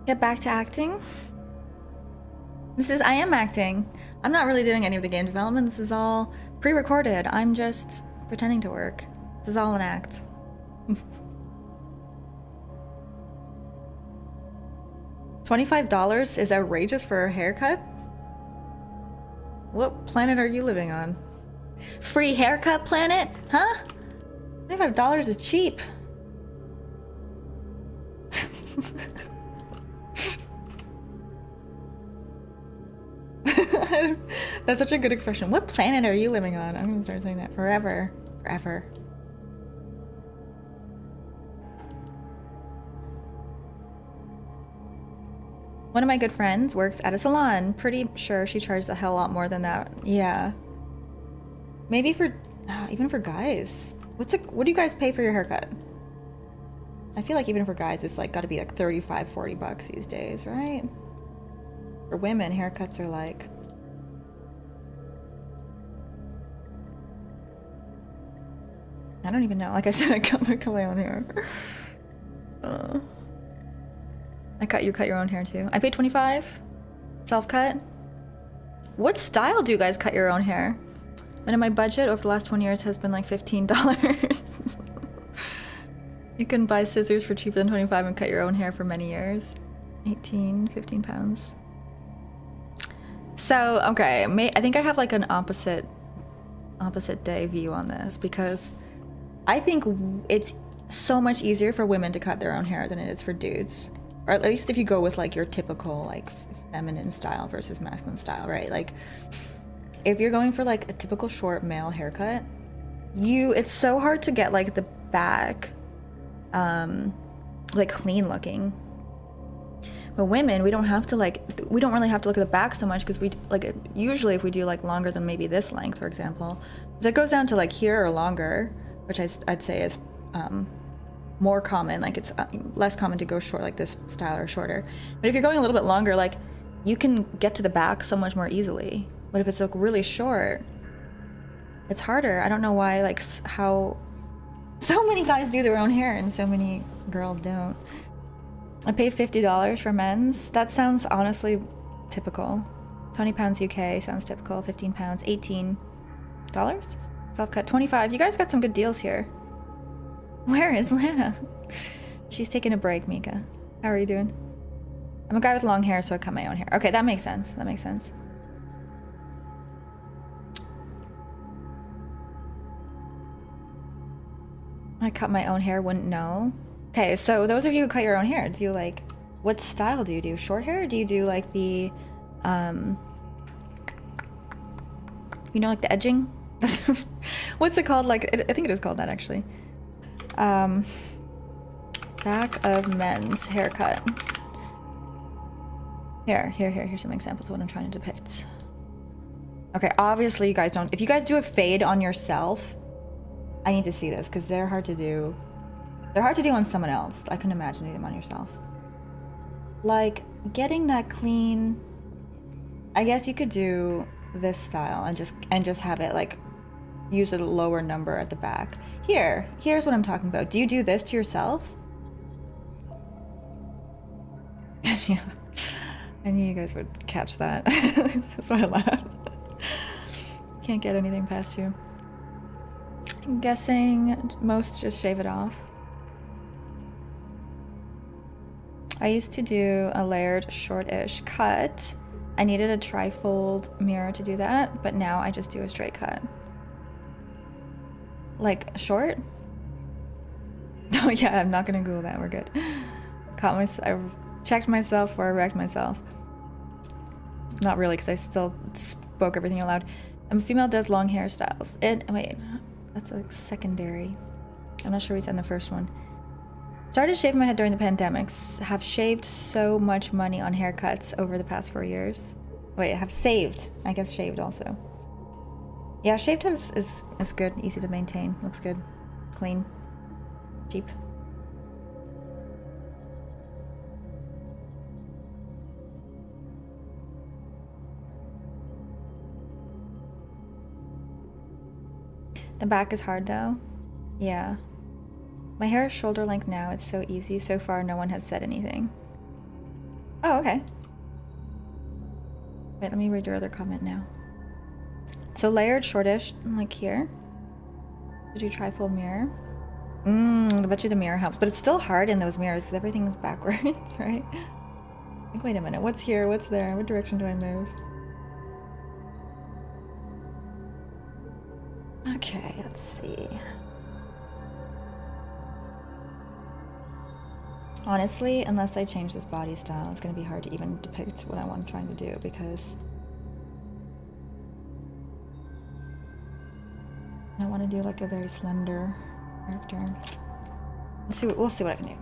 Get back to acting. I am acting. I'm not really doing any of the game development. This is all pre-recorded. I'm just pretending to work. This is all an act. $25 is outrageous for a haircut? What planet are you living on? Free haircut planet? Huh? $25 is cheap. That's such a good expression. What planet are you living on? I'm gonna start saying that forever. Forever. One of my good friends works at a salon. Pretty sure she charges a hell lot more than that. Yeah. Maybe for, even for guys. What do you guys pay for your haircut? I feel like even for guys, it's like gotta be like 35, 40 bucks these days, right? For women, haircuts are like... I don't even know. Like I said, I cut my own hair. You cut your own hair too. I paid 25. Self-cut. What style do you guys cut your own hair? And my budget over the last 20 years has been like $15. You can buy scissors for cheaper than 25 and cut your own hair for many years. 15 pounds. So, okay, I think I have like an opposite day view on this, because I think it's so much easier for women to cut their own hair than it is for dudes. Or at least if you go with like your typical like feminine style versus masculine style, right? Like if you're going for like a typical short male haircut, it's so hard to get like the back like clean looking. But women, we don't really have to look at the back so much, because we like usually if we do like longer than maybe this length, for example, if it goes down to like here or longer, which I'd say is more common, like it's less common to go short like this style or shorter. But if you're going a little bit longer, like you can get to the back so much more easily. But if it's like really short, it's harder. I don't know why, like how so many guys do their own hair and so many girls don't. I paid $50 for men's. That sounds honestly typical. £20 UK sounds typical. £15, $18. Self-cut, 25. You guys got some good deals here. Where is Lana? She's taking a break, Mika. How are you doing? I'm a guy with long hair, so I cut my own hair. Okay, that makes sense. That makes sense. I cut my own hair, wouldn't know. Okay, so those of you who cut your own hair, do you like, what style do you do? Short hair? Or do you do like the, you know, like the edging? What's it called? Like, I think it is called that actually. Back of men's haircut. Here's some examples of what I'm trying to depict. Okay, obviously you guys don't, if you guys do a fade on yourself, I need to see this, because they're hard to do. They're hard to do on someone else. I can imagine doing them on yourself. Like, getting that clean, I guess you could do this style and just have it like, use a lower number at the back. Here's what I'm talking about. Do you do this to yourself? Yeah. I knew you guys would catch that. That's why I laughed. Can't get anything past you. I'm guessing most just shave it off. I used to do a layered short-ish cut. I needed a trifold mirror to do that, but now I just do a straight cut. Like short? Oh yeah, I'm not gonna Google that, we're good. I've checked myself before I wrecked myself. Not really, because I still spoke everything out loud. A female does long hairstyles. Wait, that's a secondary. I'm not sure we said in the first one. Started shaving my head during the pandemics. Have shaved so much money on haircuts over the past 4 years. Wait, have saved. I guess shaved also. Yeah, shaved head is good. Easy to maintain. Looks good. Clean. Cheap. The back is hard though. Yeah. My hair is shoulder length now. It's so easy. So far, no one has said anything. Oh, okay. Wait, let me read your other comment now. So layered, shortish, like here. Did you try full mirror? I bet you the mirror helps, but it's still hard in those mirrors because everything is backwards, right? Like, wait a minute. What's here? What's there? What direction do I move? Okay, let's see. Honestly, unless I change this body style, it's going to be hard to even depict what I'm trying to do, because I want to do like a very slender character. We'll see what I can do.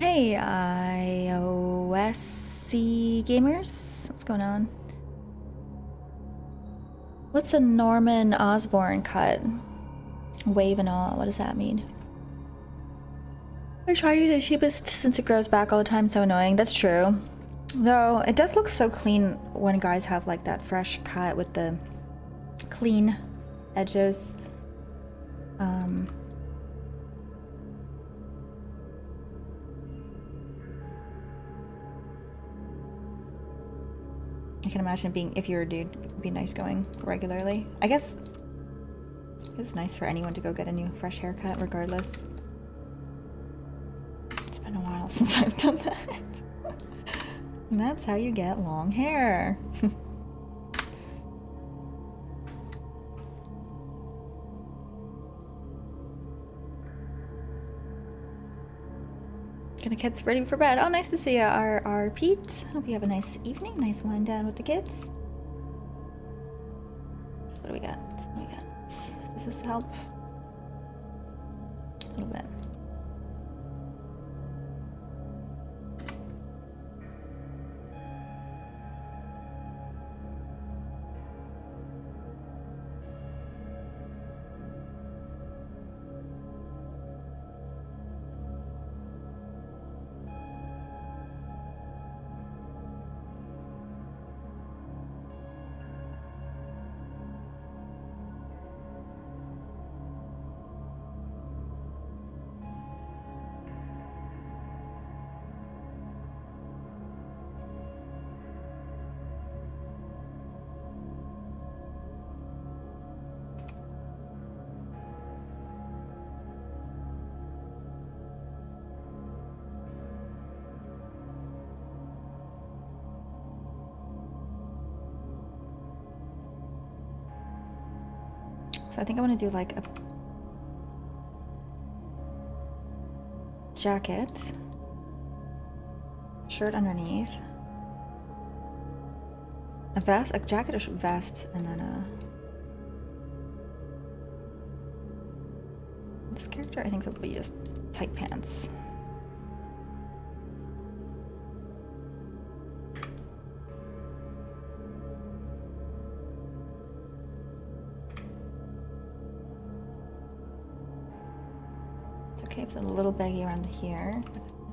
Hey, iOSC gamers, what's going on? What's a Norman Osborn cut? Wave and all, what does that mean? I try to do the cheapest since it grows back all the time, so annoying. That's true. Though, it does look so clean when guys have like that fresh cut with the clean edges. I can imagine being, if you're a dude, it'd be nice going regularly. I guess it's nice for anyone to go get a new fresh haircut regardless. It's been a while since I've done that. And that's how you get long hair. Getting the kids ready for bed. Oh, nice to see you, our Pete. Hope you have a nice evening. Nice wind down with the kids. What do we got? What do we got? Does this help? A little bit. So I think I want to do like a jacket, shirt underneath, a vest, a jacket or vest, and then this character I think it'll be just tight pants. Okay, it's a little baggy around here,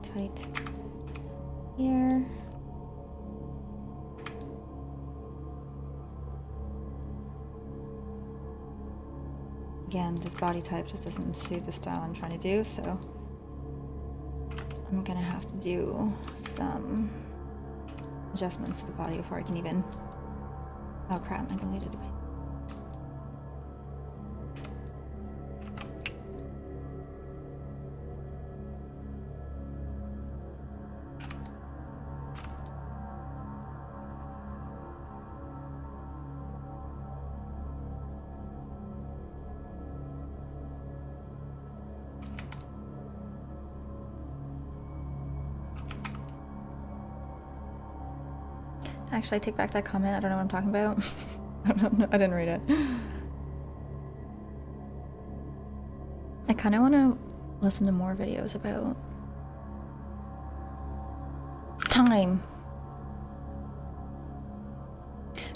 tight here. Again, this body type just doesn't suit the style I'm trying to do, so I'm gonna have to do some adjustments to the body before I can even... Oh crap, I deleted the page. Actually, I take back that comment. I don't know what I'm talking about. I don't know. I didn't read it. I kind of want to listen to more videos about time.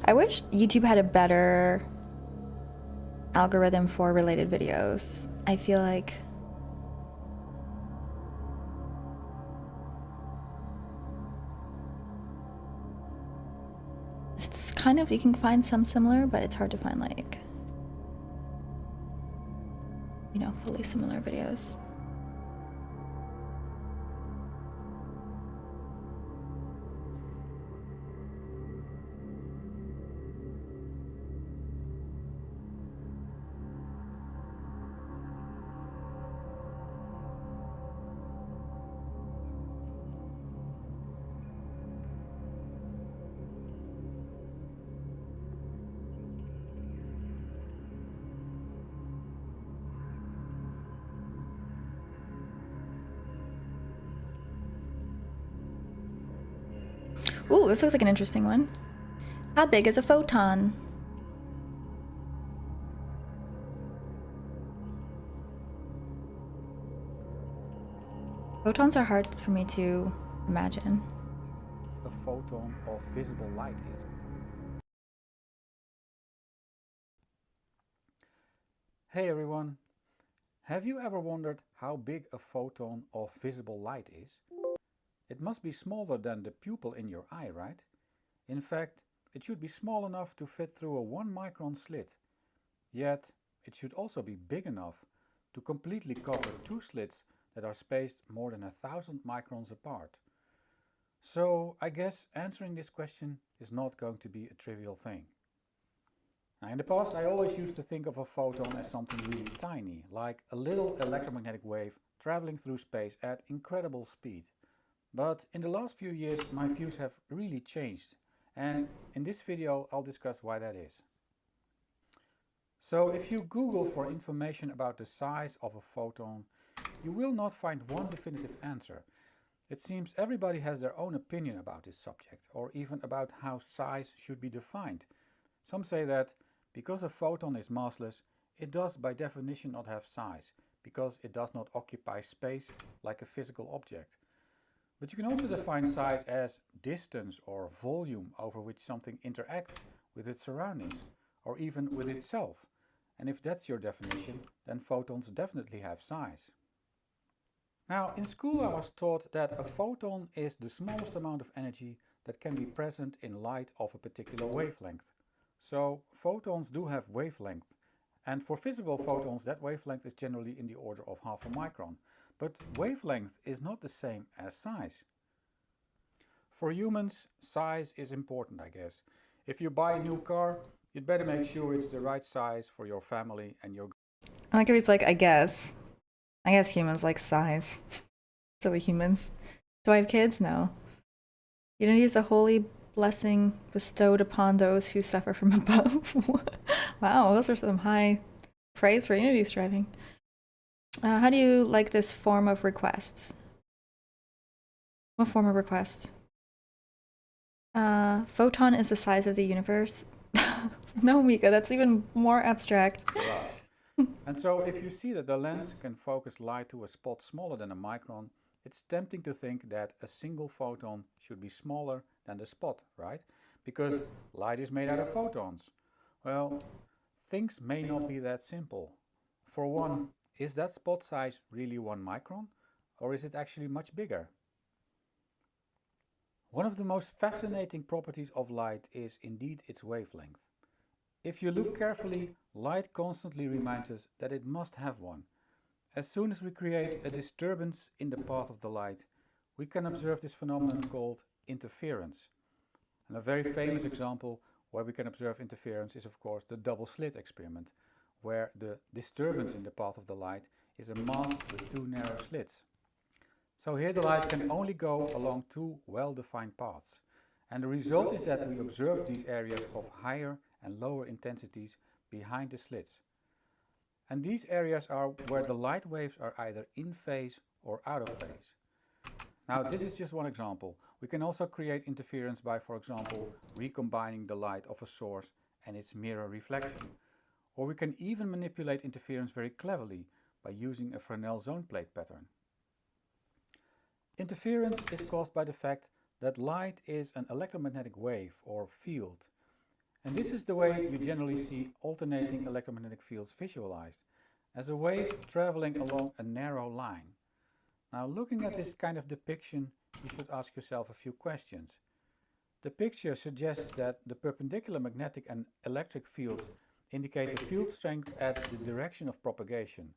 I wish YouTube had a better algorithm for related videos. I feel like it's kind of, you can find some similar, but it's hard to find like, you know, fully similar videos. Ooh, this looks like an interesting one. How big is a photon? Photons are hard for me to imagine. A photon of visible light is. Hey everyone! Have you ever wondered how big a photon of visible light is? It must be smaller than the pupil in your eye, right? In fact, it should be small enough to fit through a 1 micron slit. Yet, it should also be big enough to completely cover 2 slits that are spaced more than 1,000 microns apart. So, I guess answering this question is not going to be a trivial thing. Now, in the past, I always used to think of a photon as something really tiny, like a little electromagnetic wave traveling through space at incredible speed. But in the last few years, my views have really changed, and in this video I'll discuss why that is. So if you Google for information about the size of a photon, you will not find one definitive answer. It seems everybody has their own opinion about this subject, or even about how size should be defined. Some say that because a photon is massless, it does by definition not have size, because it does not occupy space like a physical object. But you can also define size as distance or volume over which something interacts with its surroundings, or even with itself. And if that's your definition, then photons definitely have size. Now, in school I was taught that a photon is the smallest amount of energy that can be present in light of a particular wavelength. So, photons do have wavelength. And for visible photons, that wavelength is generally in the order of half a micron. But wavelength is not the same as size. For humans, size is important, I guess. If you buy a new car, you'd better make sure it's the right size for your family and your... I like how he's like, I guess. I guess humans like size. Silly humans. Do I have kids? No. Unity is a holy blessing bestowed upon those who suffer from above. Wow, those are some high praise for Unity striving. How do you like this form of requests? What form of request? Photon is the size of the universe. No, Mika, that's even more abstract. And so if you see that the lens can focus light to a spot smaller than a micron, it's tempting to think that a single photon should be smaller than the spot, right? Because light is made out of photons. Well, things may not be that simple. For one, is that spot size really 1 micron? Or is it actually much bigger? One of the most fascinating properties of light is indeed its wavelength. If you look carefully, light constantly reminds us that it must have one. As soon as we create a disturbance in the path of the light, we can observe this phenomenon called interference. And a very famous example where we can observe interference is of course the double slit experiment, where the disturbance in the path of the light is a mask with two narrow slits. So here the light can only go along two well-defined paths. And the result is that we observe these areas of higher and lower intensities behind the slits. And these areas are where the light waves are either in phase or out of phase. Now this is just one example. We can also create interference by, for example, recombining the light of a source and its mirror reflection. Or we can even manipulate interference very cleverly by using a Fresnel zone plate pattern. Interference is caused by the fact that light is an electromagnetic wave or field. And this is the way you generally see alternating electromagnetic fields visualized, as a wave traveling along a narrow line. Now, looking at this kind of depiction, you should ask yourself a few questions. The picture suggests that the perpendicular magnetic and electric fields indicate the field strength at the direction of propagation.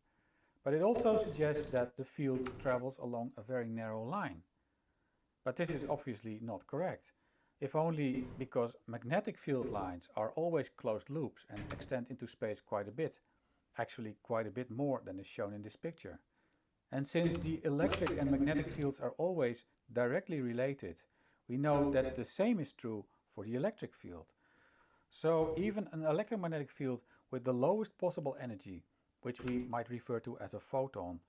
But it also suggests that the field travels along a very narrow line. But this is obviously not correct, if only because magnetic field lines are always closed loops and extend into space quite a bit, actually quite a bit more than is shown in this picture. And since the electric and magnetic fields are always directly related, we know that the same is true for the electric field. So even an electromagnetic field with the lowest possible energy, which we might refer to as a photon,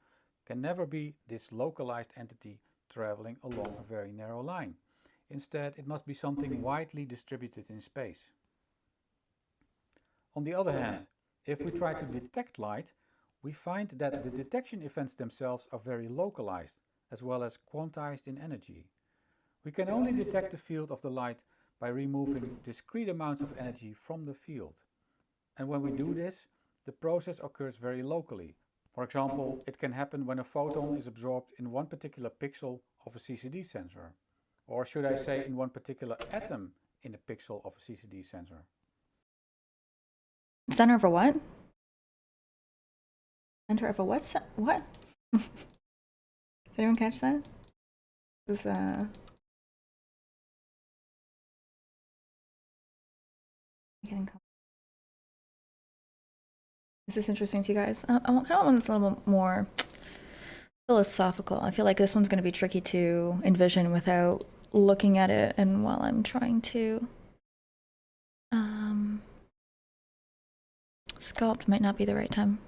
can never be this localized entity traveling along a very narrow line. Instead, it must be something widely distributed in space. On the other hand, if we try to detect light, we find that the detection events themselves are very localized, as well as quantized in energy. We can only detect the field of the light by removing discrete amounts of energy from the field. And when we do this, the process occurs very locally. For example, it can happen when a photon is absorbed in one particular pixel of a CCD sensor. Or should I say in one particular atom in a pixel of a CCD sensor. Center of a what? Center of a what? What? Did anyone catch that? This Is this interesting to you guys? I kind of want this a little bit more philosophical. I feel like this one's going to be tricky to envision without looking at it, and while I'm trying to sculpt might not be the right time.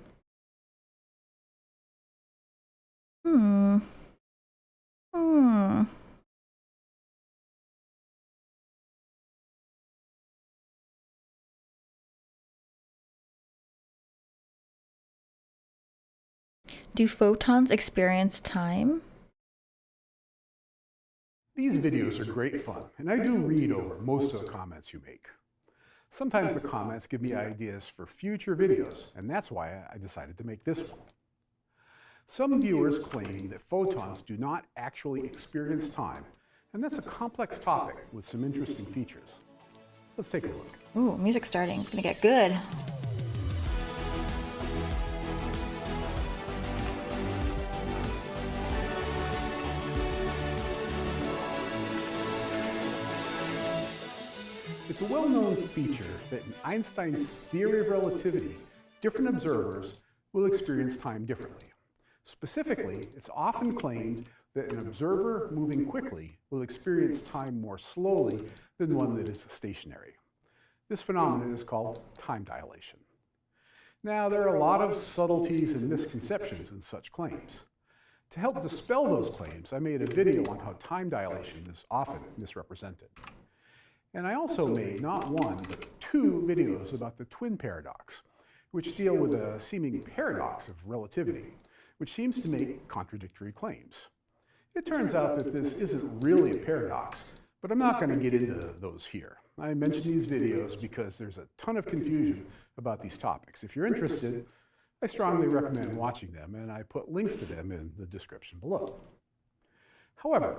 Do photons experience time? These videos are great fun, and I do read over most of the comments you make. Sometimes the comments give me ideas for future videos, and that's why I decided to make this one. Some viewers claim that photons do not actually experience time, and that's a complex topic with some interesting features. Let's take a look. Ooh, music's starting. It's gonna get good. It's a well-known feature that in Einstein's theory of relativity, different observers will experience time differently. Specifically, it's often claimed that an observer moving quickly will experience time more slowly than one that is stationary. This phenomenon is called time dilation. Now, there are a lot of subtleties and misconceptions in such claims. To help dispel those claims, I made a video on how time dilation is often misrepresented. And I also made not one, but two videos about the twin paradox, which deal with a seeming paradox of relativity, which seems to make contradictory claims. It turns out that this isn't really a paradox, but I'm not going to get into those here. I mention these videos because there's a ton of confusion about these topics. If you're interested, I strongly recommend watching them, and I put links to them in the description below. However,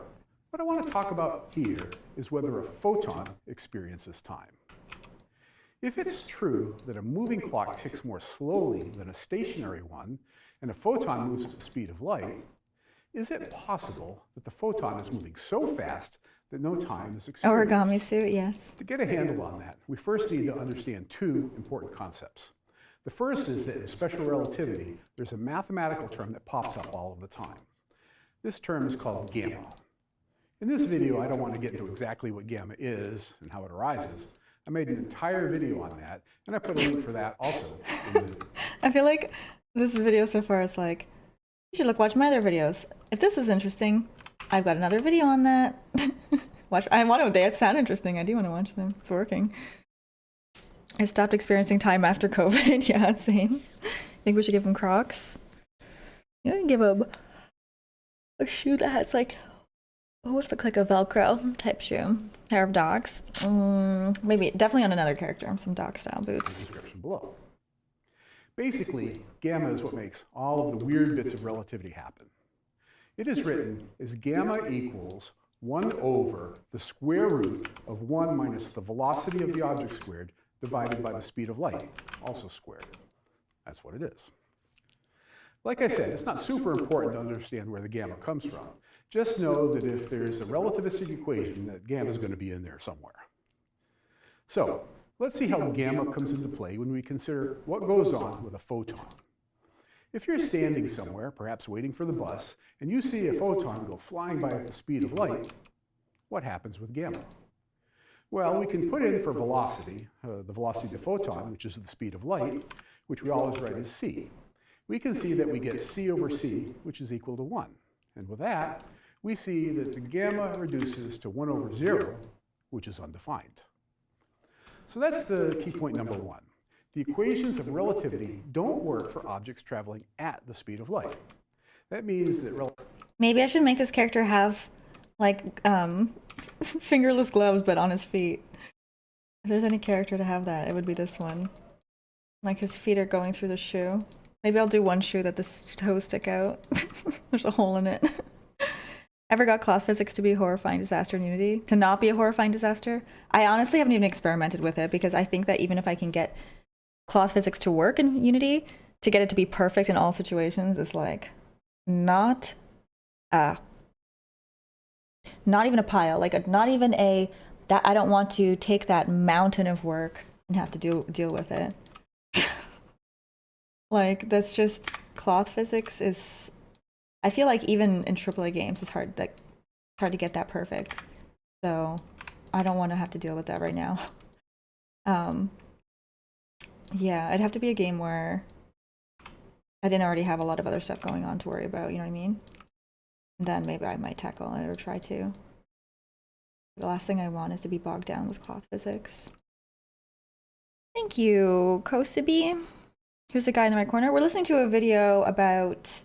what I want to talk about here is whether a photon experiences time. If it's true that a moving clock ticks more slowly than a stationary one, and a photon moves at the speed of light, is it possible that the photon is moving so fast that no time is experienced? Origami suit, yes. To get a handle on that, we first need to understand two important concepts. The first is that in special relativity, there's a mathematical term that pops up all of the time. This term is called gamma. In this video, I don't want to get into exactly what gamma is and how it arises. I made an entire video on that, and I put a link for that also in the... I feel like this video so far is like, you should watch my other videos. If this is interesting, I've got another video on that. They sound interesting. I do want to watch them. It's working. I stopped experiencing time after COVID. Yeah, same. Think we should give him Crocs? Yeah, give him a shoe that has like, oh, what's like a Velcro type shoe. Pair of docs. Maybe, definitely on another character. Some doc style boots. Description below. Basically, gamma is what makes all of the weird bits of relativity happen. It is written as gamma equals 1 over the square root of 1 minus the velocity of the object squared divided by the speed of light, also squared. That's what it is. Like I said, it's not super important to understand where the gamma comes from. Just know that if there's a relativistic equation, that gamma is going to be in there somewhere. So, let's see how gamma comes into play when we consider what goes on with a photon. If you're standing somewhere, perhaps waiting for the bus, and you see a photon go flying by at the speed of light, what happens with gamma? Well, we can put in for velocity, the velocity of the photon, which is the speed of light, which we always write as c. We can see that we get c over c, which is equal to 1. And with that, we see that the gamma reduces to 1 over 0, which is undefined. So that's the key point number 1. The equations of relativity don't work for objects traveling at the speed of light. That means that maybe I should make this character have like fingerless gloves but on his feet. If there's any character to have that, it would be this one. Like his feet are going through the shoe. Maybe I'll do one shoe that the toes stick out. There's a hole in it. Ever got cloth physics to be a horrifying disaster in Unity? To not be a horrifying disaster? I honestly haven't even experimented with it because I think that even if I can get cloth physics to work in Unity, to get it to be perfect in all situations is like not even a pile, like not even a, that I don't want to take that mountain of work and have to deal with it. Like that's just, cloth physics is, I feel like even in AAA games it's hard to get that perfect. So I don't want to have to deal with that right now. Yeah, it'd have to be a game where I didn't already have a lot of other stuff going on to worry about, you know what I mean? And then maybe I might tackle it or try to. The last thing I want is to be bogged down with cloth physics. Thank you, Kosibi. Here's the guy in the right corner. We're listening to a video about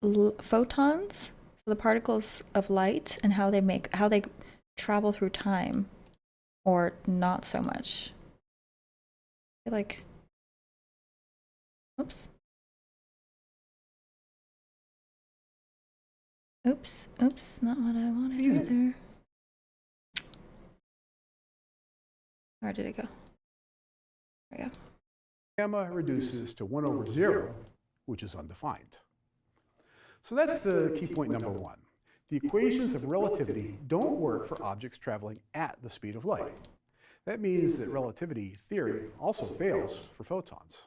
photons, so the particles of light, and how they travel through time, or not so much. I feel like, oops, not what I wanted either. Where did it go? There we go. Gamma reduces to 1 over 0, which is undefined. So that's the key point number 1. The equations of relativity don't work for objects traveling at the speed of light. That means that relativity theory also fails for photons.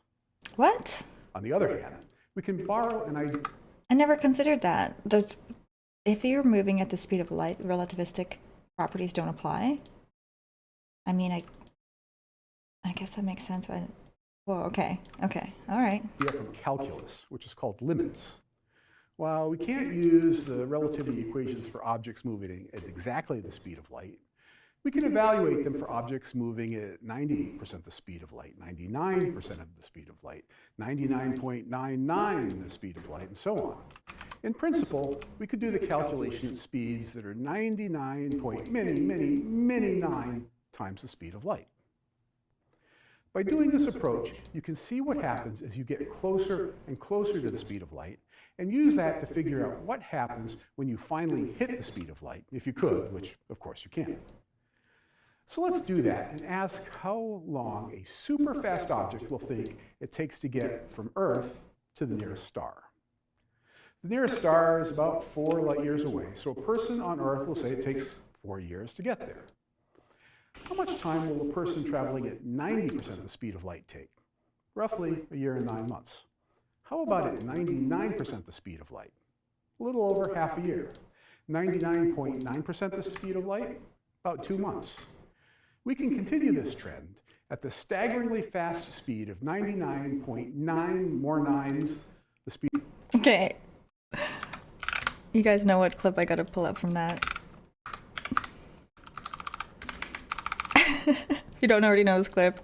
What? On the other hand, we can borrow an idea. I never considered that. If you're moving at the speed of light, relativistic properties don't apply. I mean, I guess that makes sense. But, whoa, okay, all right. From calculus, which is called limits. While we can't use the relativity equations for objects moving at exactly the speed of light, we can evaluate them for objects moving at 90% the speed of light, 99% of the speed of light, 99.99 the speed of light, and so on. In principle, we could do the calculation at speeds that are 99.9 times the speed of light. By doing this approach, you can see what happens as you get closer and closer to the speed of light, and use that to figure out what happens when you finally hit the speed of light, if you could, which of course you can. So let's do that and ask how long a super fast object will think it takes to get from Earth to the nearest star. The nearest star is about 4 light years away, so a person on Earth will say it takes 4 years to get there. How much time will a person traveling at 90% the speed of light take? Roughly a year and 9 months. How about at 99% the speed of light? A little over half a year. 99.9% the speed of light? About 2 months. We can continue this trend at the staggeringly fast speed of 99.9 more nines, the speed. Okay. You guys know what clip I gotta pull up from that. If you don't already know this clip,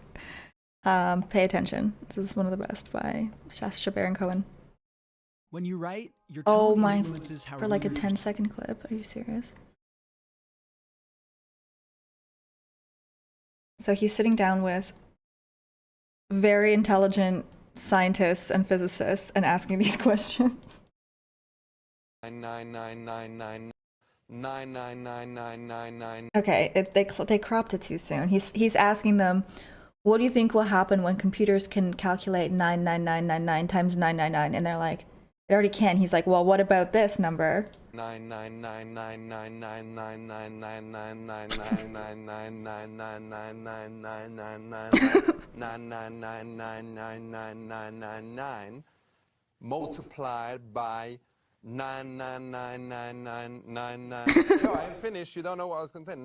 pay attention. This is one of the best by Sacha Baron Cohen. When you write, your Oh tone my, influences how for like a you 10-second clip. Are you serious? So he's sitting down with very intelligent scientists and physicists and asking these questions. 99999999999. Okay, they cropped it too soon. He's asking them, what do you think will happen when computers can calculate 99999 times 999? And they're like, it already can. He's like, well, what about this number? 999999999999999 multiplied by 9999999. No, I ain't finished. You don't know what I was going to say.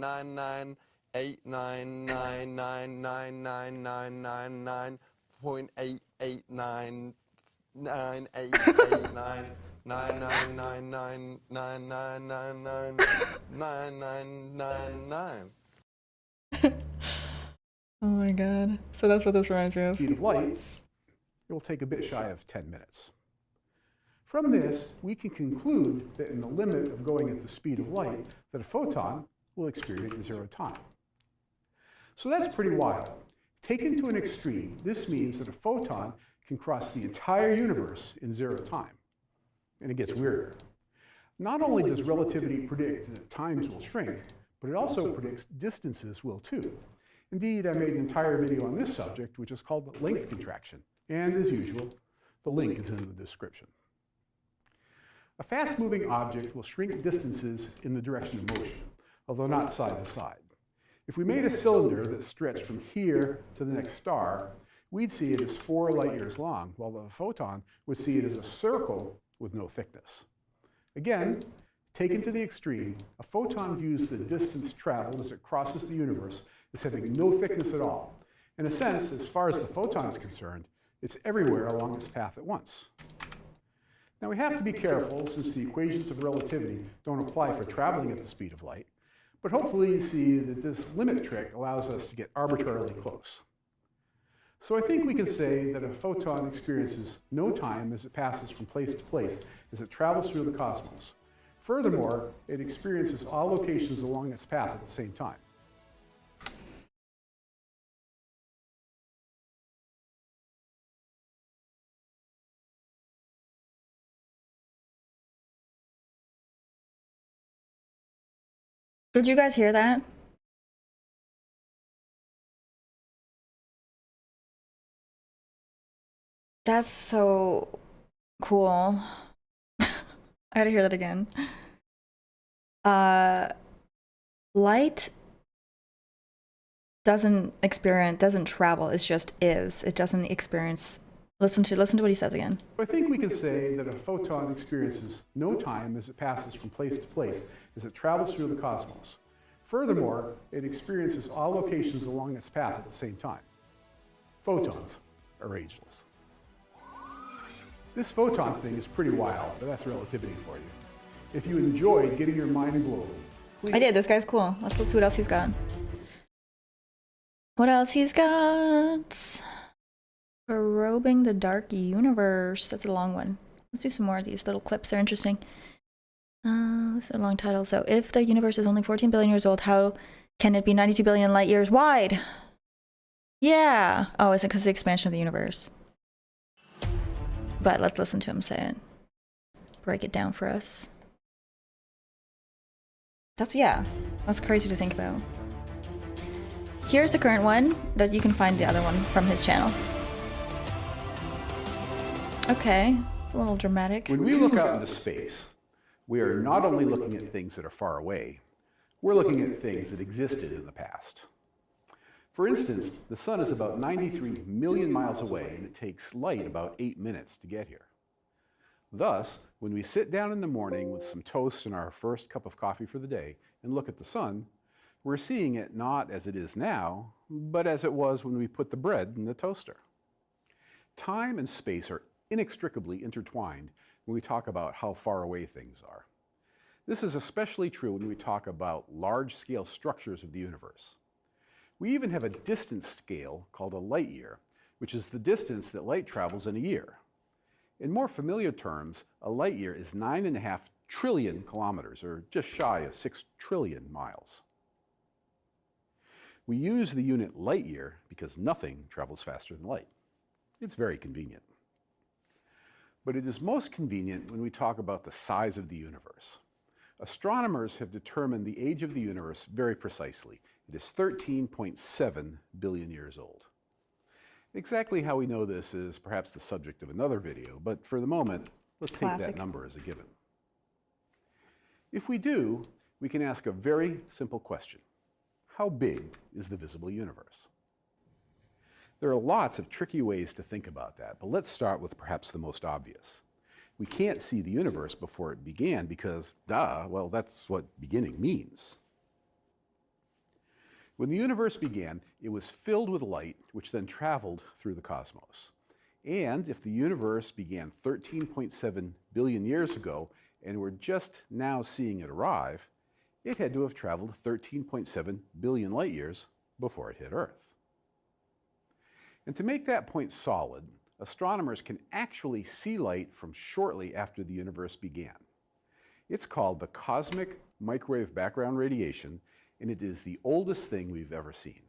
99999999999.889999999999999. Oh my god. So that's what this reminds me of. Speed of light, it will take a bit shy of 10 minutes. From this, we can conclude that in the limit of going at the speed of light, that a photon will experience in 0 time. So that's pretty wild. Taken to an extreme, this means that a photon can cross the entire universe in 0 time. And it gets weirder. Not only does relativity predict that times will shrink, but it also predicts distances will too. Indeed, I made an entire video on this subject, which is called length contraction. And as usual, the link is in the description. A fast-moving object will shrink distances in the direction of motion, although not side to side. If we made a cylinder that stretched from here to the next star, we'd see it as 4 light years long, while the photon would see it as a circle with no thickness. Again, taken to the extreme, a photon views the distance traveled as it crosses the universe as having no thickness at all. In a sense, as far as the photon is concerned, it's everywhere along its path at once. Now we have to be careful since the equations of relativity don't apply for traveling at the speed of light, but hopefully you see that this limit trick allows us to get arbitrarily close. So I think we can say that a photon experiences no time as it passes from place to place as it travels through the cosmos. Furthermore, it experiences all locations along its path at the same time. Did you guys hear that? That's so cool. I gotta hear that again. Light doesn't travel, it just is. It doesn't experience. Listen to what he says again. I think we can say that a photon experiences no time as it passes from place to place as it travels through the cosmos. Furthermore, it experiences all locations along its path at the same time. Photons are ageless. This photon thing is pretty wild, but that's relativity for you. If you enjoyed getting your mind blown, please... I did. This guy's cool. Let's see what else he's got. What else he's got? Probing the dark universe. That's a long one. Let's do some more of these little clips. They're interesting. This is a long title. So, if the universe is only 14 billion years old, how can it be 92 billion light years wide? Yeah. Oh, is it because of the expansion of the universe? But let's listen to him say it. Break it down for us. That's crazy to think about. Here's the current one that you can find the other one from his channel. Okay, it's a little dramatic. When we look out into space, we are not only looking at things that are far away, we're looking at things that existed in the past. For instance, the sun is about 93 million miles away, and it takes light about 8 minutes to get here. Thus, when we sit down in the morning with some toast and our first cup of coffee for the day and look at the sun, we're seeing it not as it is now, but as it was when we put the bread in the toaster. Time and space are inextricably intertwined when we talk about how far away things are. This is especially true when we talk about large-scale structures of the universe. We even have a distance scale called a light year, which is the distance that light travels in a year. In more familiar terms, a light year is 9.5 trillion kilometers, or just shy of 6 trillion miles. We use the unit light year because nothing travels faster than light. It's very convenient. But it is most convenient when we talk about the size of the universe. Astronomers have determined the age of the universe very precisely. It is 13.7 billion years old. Exactly how we know this is perhaps the subject of another video, but for the moment, let's take that number as a given. If we do, we can ask a very simple question. How big is the visible universe? There are lots of tricky ways to think about that, but let's start with perhaps the most obvious. We can't see the universe before it began because, well, that's what beginning means. When the universe began, it was filled with light, which then traveled through the cosmos. And if the universe began 13.7 billion years ago, and we're just now seeing it arrive, it had to have traveled 13.7 billion light years before it hit Earth. And to make that point solid, astronomers can actually see light from shortly after the universe began. It's called the cosmic microwave background radiation, and it is the oldest thing we've ever seen.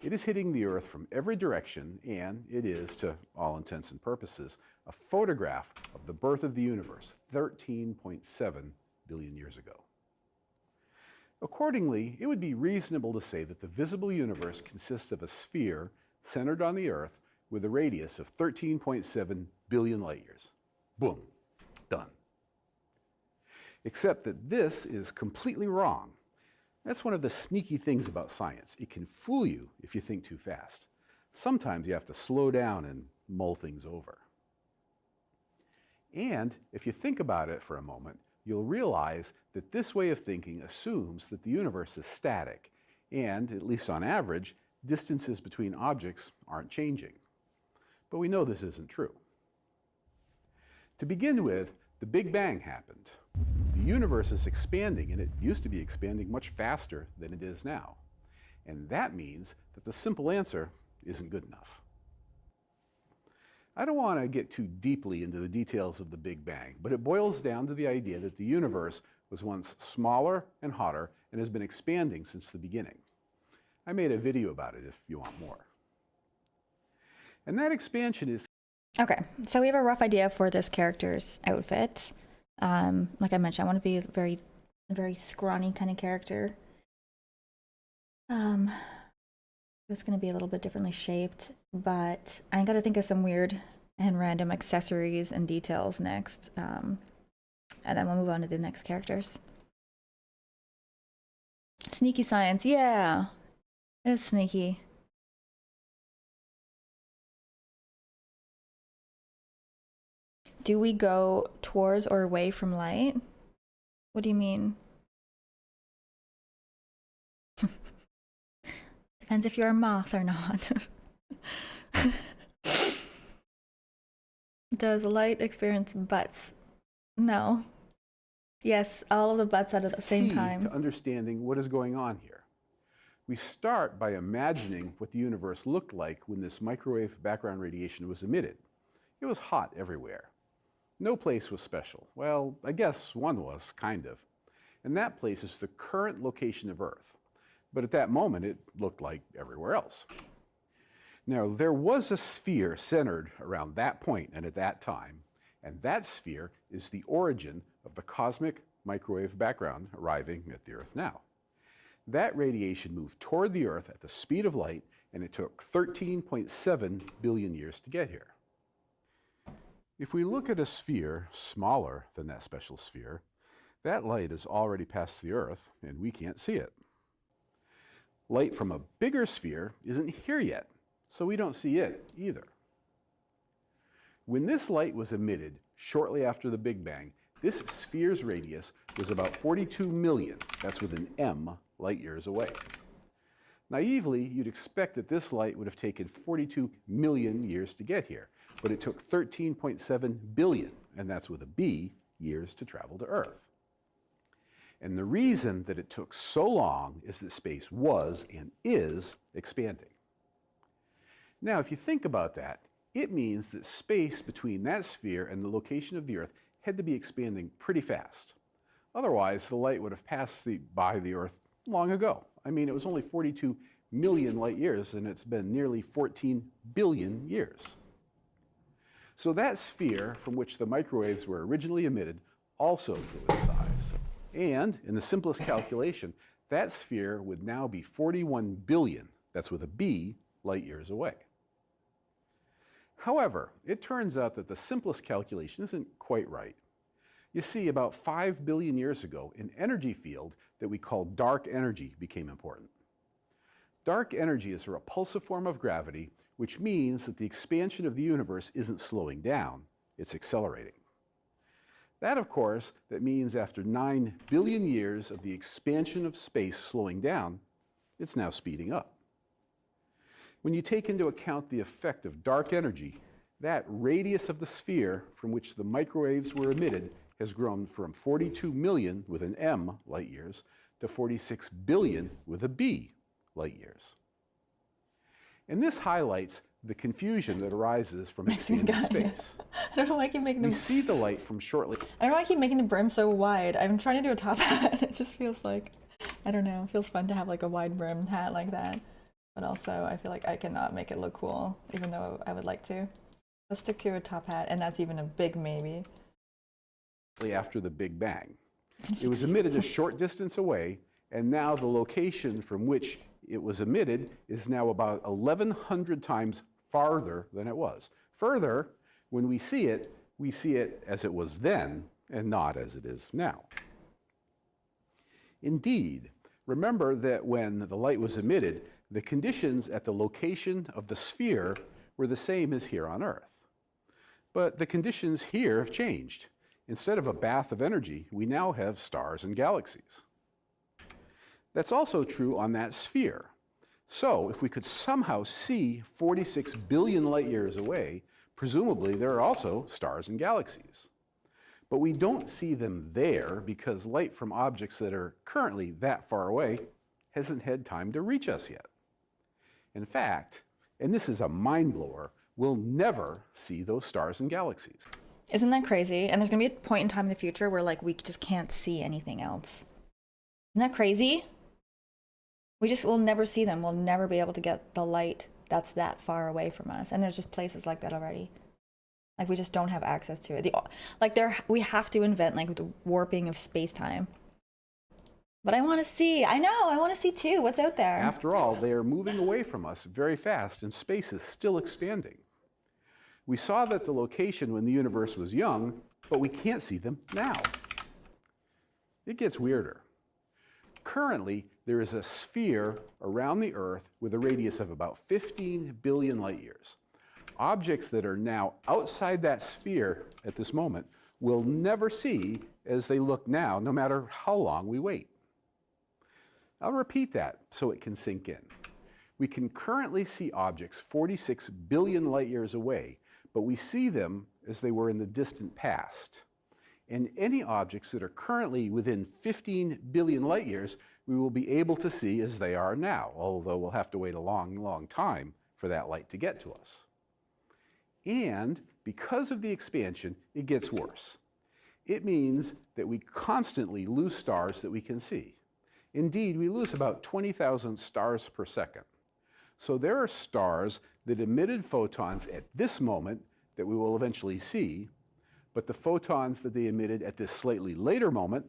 It is hitting the Earth from every direction, and it is, to all intents and purposes, a photograph of the birth of the universe 13.7 billion years ago. Accordingly, it would be reasonable to say that the visible universe consists of a sphere centered on the Earth with a radius of 13.7 billion light years. Boom, done. Except that this is completely wrong. That's one of the sneaky things about science. It can fool you if you think too fast. Sometimes you have to slow down and mull things over. And if you think about it for a moment, you'll realize that this way of thinking assumes that the universe is static, and, at least on average, distances between objects aren't changing. But we know this isn't true. To begin with, the Big Bang happened. The universe is expanding, and it used to be expanding much faster than it is now. And that means that the simple answer isn't good enough. I don't want to get too deeply into the details of the Big Bang, but it boils down to the idea that the universe was once smaller and hotter and has been expanding since the beginning. I made a video about it if you want more. And that expansion is... Okay, so we have a rough idea for this character's outfit. Like I mentioned, I want to be a very scrawny kind of character. It's going to be a little bit differently shaped, but I got to think of some weird and random accessories and details next. And then we'll move on to the next characters. Sneaky science, yeah. It is sneaky. Do we go towards or away from light? What do you mean? Depends if you're a moth or not. Does light experience butts? No. Yes, all of the butts out at the same time. To understanding what is going on here. We start by imagining what the universe looked like when this microwave background radiation was emitted. It was hot everywhere. No place was special. Well, I guess one was, kind of. And that place is the current location of Earth. But at that moment, it looked like everywhere else. Now, there was a sphere centered around that point and at that time, and that sphere is the origin of the cosmic microwave background arriving at the Earth now. That radiation moved toward the Earth at the speed of light, and it took 13.7 billion years to get here. If we look at a sphere smaller than that special sphere, that light has already passed the Earth, and we can't see it. Light from a bigger sphere isn't here yet, so we don't see it either. When this light was emitted shortly after the Big Bang, this sphere's radius was about 42 million, that's with an M, light years away. Naively, you'd expect that this light would have taken 42 million years to get here, but it took 13.7 billion, and that's with a B, years to travel to Earth. And the reason that it took so long is that space was and is expanding. Now, if you think about that, it means that space between that sphere and the location of the Earth had to be expanding pretty fast. Otherwise, the light would have passed by the Earth long ago. I mean, it was only 42 million light years, and it's been nearly 14 billion years. So that sphere from which the microwaves were originally emitted also grew in size. And in the simplest calculation, that sphere would now be 41 billion, that's with a B, light years away. However, it turns out that the simplest calculation isn't quite right. You see, about 5 billion years ago, an energy field that we call dark energy became important. Dark energy is a repulsive form of gravity, which means that the expansion of the universe isn't slowing down, it's accelerating. That, of course, that means after 9 billion years of the expansion of space slowing down, it's now speeding up. When you take into account the effect of dark energy, that radius of the sphere from which the microwaves were emitted has grown from 42 million with an M light years to 46 billion with a B light years. And this highlights the confusion that arises from expanding space. I don't know why I keep making them. We see the light from shortly. I don't know why I keep making the brim so wide. I'm trying to do a top hat. It just feels like, I don't know, it feels fun to have like a wide brim hat like that. But also, I feel like I cannot make it look cool, even though I would like to. Let's stick to a top hat, and that's even a big maybe. After the Big Bang. It was emitted a short distance away, and now the location from which it was emitted is now about 1,100 times farther than it was. Further, when we see it as it was then and not as it is now. Indeed, remember that when the light was emitted, the conditions at the location of the sphere were the same as here on Earth. But the conditions here have changed. Instead of a bath of energy, we now have stars and galaxies. That's also true on that sphere. So if we could somehow see 46 billion light years away, presumably there are also stars and galaxies. But we don't see them there because light from objects that are currently that far away hasn't had time to reach us yet. In fact, and this is a mind blower, we'll never see those stars and galaxies. Isn't that crazy? And there's gonna be a point in time in the future where like we just can't see anything else. Isn't that crazy? We'll never see them. We'll never be able to get the light that's that far away from us. And there's just places like that already. Like we just don't have access to it. We have to invent like the warping of space-time. But I want to see. I know. I want to see too. What's out there? After all, they are moving away from us very fast, and space is still expanding. We saw that the location when the universe was young, but we can't see them now. It gets weirder. Currently, there is a sphere around the Earth with a radius of about 15 billion light years. Objects that are now outside that sphere at this moment will never see as they look now, no matter how long we wait. I'll repeat that so it can sink in. We can currently see objects 46 billion light years away, but we see them as they were in the distant past. And any objects that are currently within 15 billion light years, we will be able to see as they are now, although we'll have to wait a long, long time for that light to get to us. And because of the expansion, it gets worse. It means that we constantly lose stars that we can see. Indeed, we lose about 20,000 stars per second. So there are stars that emitted photons at this moment that we will eventually see, but the photons that they emitted at this slightly later moment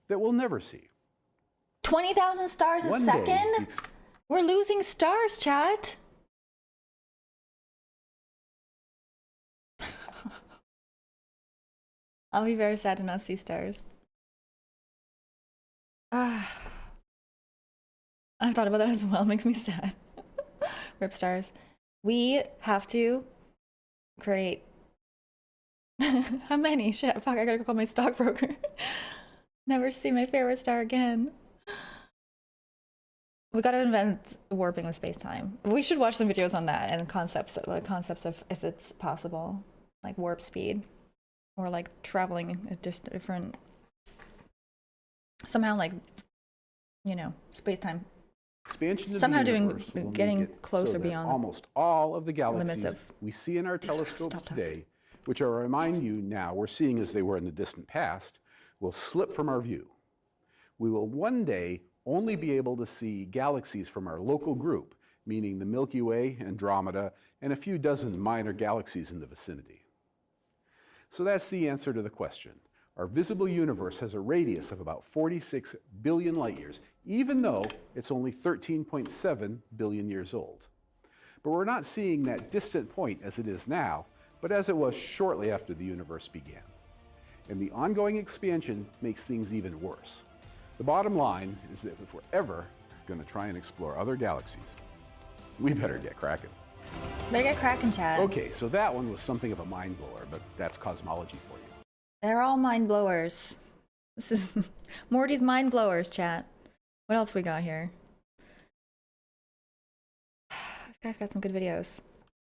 that we'll never see. 20,000 stars a One day, second? We're losing stars, chat. I'll be very sad to not see stars. I've thought about that as well. It makes me sad. Rip stars. We have to create. How many? Shit, fuck, I gotta call my stockbroker. Never see my favorite star again. We gotta invent warping with space-time. We should watch some videos on that and concepts of if it's possible, like warp speed, or like traveling at just different, somehow, like, you know, space-time. Expansion of Somehow the universe will getting make it closer so that beyond almost all of the galaxies of- we see in our telescopes Stop talking. today, which I remind you now we're seeing as they were in the distant past, will slip from our view. We will one day only be able to see galaxies from our local group, meaning the Milky Way, Andromeda, and a few dozen minor galaxies in the vicinity. So that's the answer to the question. Our visible universe has a radius of about 46 billion light years, even though it's only 13.7 billion years old. But we're not seeing that distant point as it is now, but as it was shortly after the universe began. And the ongoing expansion makes things even worse. The bottom line is that if we're ever going to try and explore other galaxies, we better get cracking. Better get cracking, chat. Okay, so that one was something of a mind blower, but that's cosmology for you. They're all mind blowers. This is Morty's mind blowers, chat. What else we got here? This guy's got some good videos.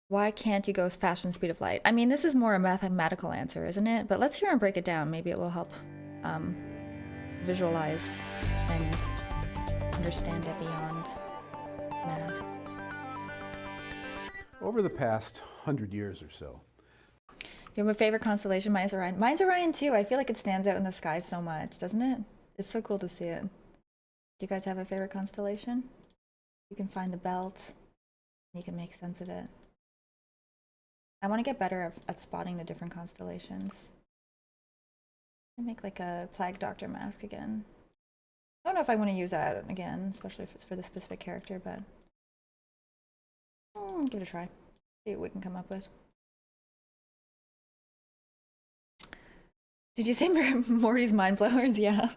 Why can't you go faster than the speed of light? I mean, this is more a mathematical answer, isn't it? But let's hear him break it down. Maybe it will help visualize and understand it beyond math. Over the past 100 years or so, You have a favorite constellation? Mine's Orion. Mine's Orion too. I feel like it stands out in the sky so much, doesn't it? It's so cool to see it. Do you guys have a favorite constellation? You can find the belt. You can make sense of it. I want to get better at spotting the different constellations. I make like a Plague Doctor mask again. I don't know if I want to use that again, especially if it's for the specific character, but give it a try. See what we can come up with. Did you say Morty's mind blowers? Yeah.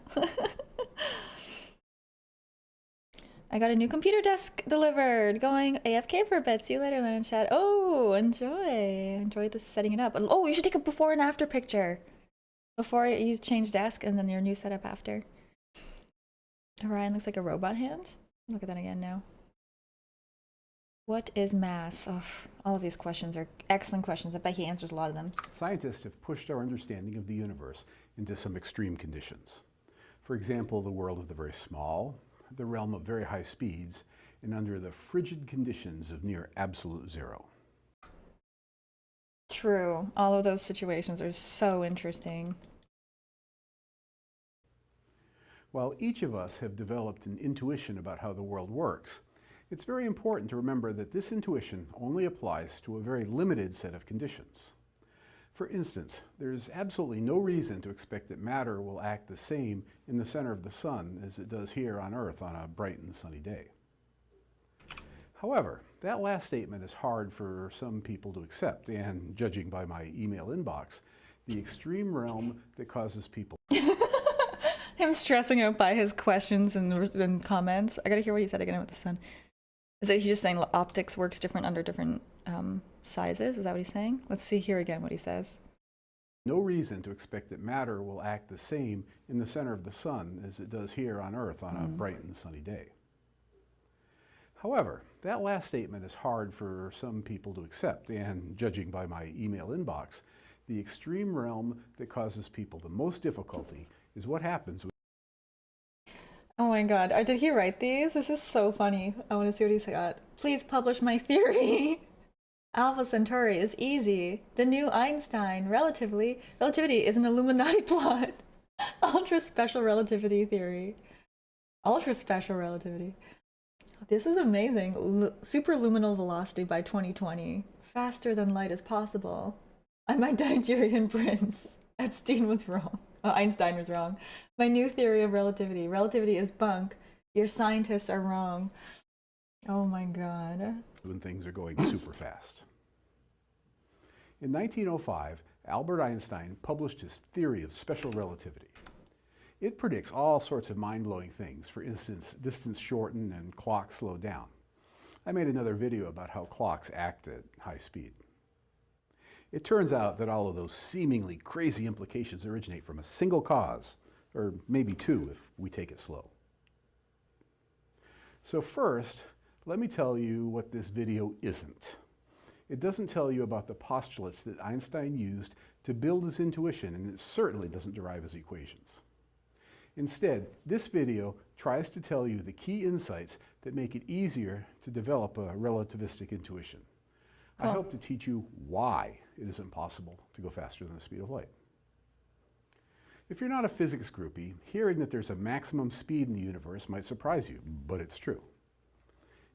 I got a new computer desk delivered. Going AFK for a bit. See you later, Lana chat. Oh, enjoy this setting it up. Oh, you should take a before and after picture. Before you change desk and then your new setup after. Orion looks like a robot hand. Look at that again now. What is mass? Oh, all of these questions are excellent questions. I bet he answers a lot of them. scientists have pushed our understanding of the universe into some extreme conditions. For example, the world of the very small, the realm of very high speeds, and under the frigid conditions of near absolute zero. True. All of those situations are so interesting. While each of us have developed an intuition about how the world works, it's very important to remember that this intuition only applies to a very limited set of conditions. For instance, there's absolutely no reason to expect that matter will act the same in the center of the sun as it does here on Earth on a bright and sunny day. However, that last statement is hard for some people to accept, and judging by my email inbox, the extreme realm that causes people Him stressing out by his questions and comments. I gotta hear what he said again about the sun. Is that he's just saying optics works different under different sizes? Is that what he's saying? Let's see here again what he says. no reason to expect that matter will act the same in the center of the sun as it does here on Earth on a bright and sunny day. However, that last statement is hard for some people to accept, and judging by my email inbox, the extreme realm that causes people the most difficulty is what happens. Oh my god, did he write these? This is so funny. I want to see what he's got. Please publish my theory. Alpha Centauri is easy. The new Einstein. Relativity is an Illuminati plot. Ultra special relativity theory. Ultra special relativity. This is amazing. Superluminal velocity by 2020. Faster than light is possible. I'm a Nigerian prince. Epstein was wrong. Einstein was wrong. My new theory of relativity. Relativity is bunk. Your scientists are wrong. Oh my god. when things are going super fast. In 1905, Albert Einstein published his theory of special relativity. It predicts all sorts of mind-blowing things. For instance, distance shorten and clocks slow down. I made another video about how clocks act at high speed. It turns out that all of those seemingly crazy implications originate from a single cause, or maybe two if we take it slow. So first, let me tell you what this video isn't. It doesn't tell you about the postulates that Einstein used to build his intuition, and it certainly doesn't derive his equations. Instead, this video tries to tell you the key insights that make it easier to develop a relativistic intuition. Cool. I hope to teach you why it isn't possible to go faster than the speed of light. If you're not a physics groupie, hearing that there's a maximum speed in the universe might surprise you, but it's true.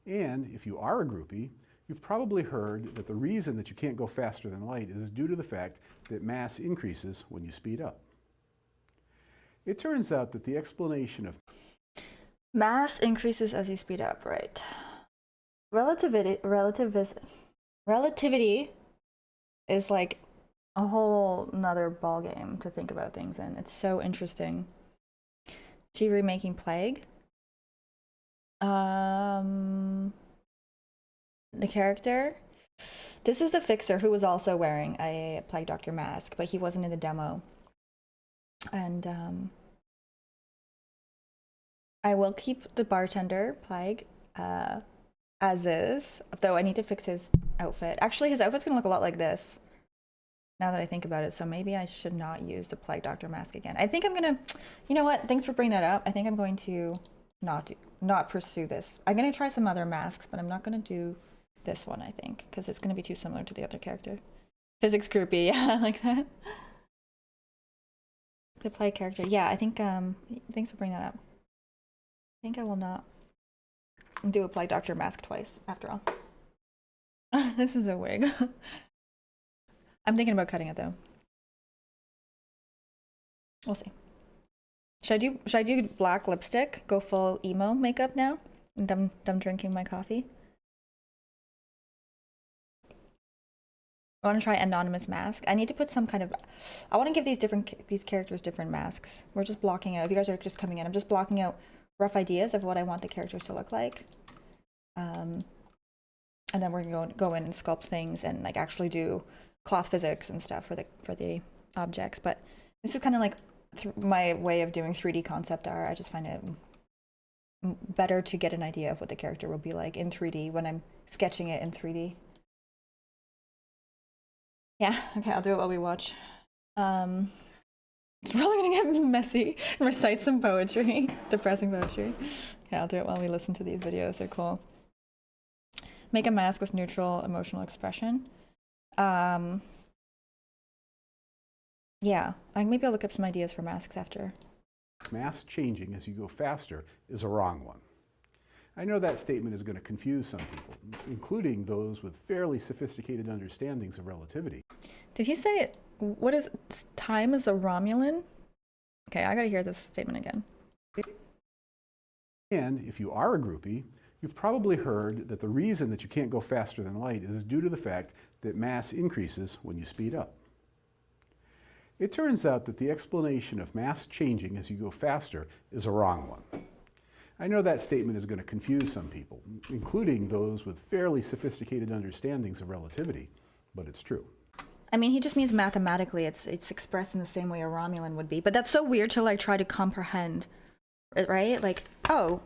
And if you are a groupie, you've probably heard that the reason that you can't go faster than light is due to the fact that mass increases when you speed up. It turns out that the explanation of Mass increases as you speed up, right? Relativity is like a whole nother ballgame to think about things in. It's so interesting. She remaking Plague. The character. This is the fixer who was also wearing a Plague Doctor mask, but he wasn't in the demo. And I will keep the bartender Plague as is, though I need to fix his outfit. Actually, his outfit's gonna look a lot like this now that I think about it, so maybe I should not use the Plague Doctor mask again. I think I'm gonna, you know what, thanks for bringing that up. I think I'm going to not pursue this. I'm gonna try some other masks, but I'm not gonna do this one, I think, because it's gonna be too similar to the other character. Physics groupie, yeah, I like that. The Plague character, yeah, I think, thanks for bringing that up. I think I will not do a Plague Doctor mask twice, after all. This is a wig. I'm thinking about cutting it, though. We'll see. Should I do black lipstick? Go full emo makeup now? I'm done drinking my coffee. I want to try anonymous mask. I need to put some kind of. I want to give these characters different masks. We're just blocking out. If you guys are just coming in, I'm just blocking out rough ideas of what I want the characters to look like. And then we're gonna go in and sculpt things and like actually do cloth physics and stuff for the objects. But this is kind of like my way of doing 3D concept art. I just find it better to get an idea of what the character will be like in 3D when I'm sketching it in 3D. Yeah, okay, I'll do it while we watch. It's probably gonna get messy and recite some poetry, depressing poetry. Okay, I'll do it while we listen to these videos, they're cool. Make a mask with neutral emotional expression. Yeah, maybe I'll look up some ideas for masks after. mass changing as you go faster is a wrong one. I know that statement is going to confuse some people, including those with fairly sophisticated understandings of relativity. Did he say, what is, time is a Romulan? Okay, I gotta hear this statement again. And if you are a groupie, you've probably heard that the reason that you can't go faster than light is due to the fact that mass increases when you speed up. It turns out that the explanation of mass changing as you go faster is a wrong one. I know that statement is going to confuse some people, including those with fairly sophisticated understandings of relativity, but it's true. I mean, he just means mathematically it's expressed in the same way a Romulan would be, but that's so weird to like try to comprehend, right? Like, oh,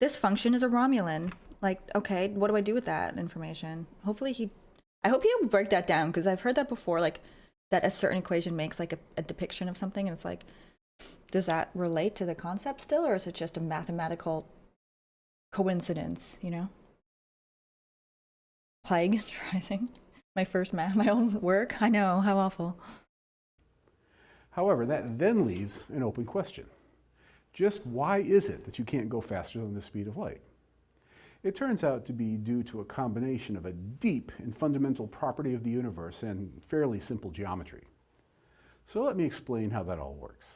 this function is a Romulan. Like, okay, what do I do with that information? Hopefully I hope he'll break that down, because I've heard that before, like that a certain equation makes like a depiction of something, and it's like, does that relate to the concept still, or is it just a mathematical coincidence, you know? Plagiarizing my own work. I know, how awful. However, that then leaves an open question. Just why is it that you can't go faster than the speed of light? It turns out to be due to a combination of a deep and fundamental property of the universe and fairly simple geometry. So let me explain how that all works.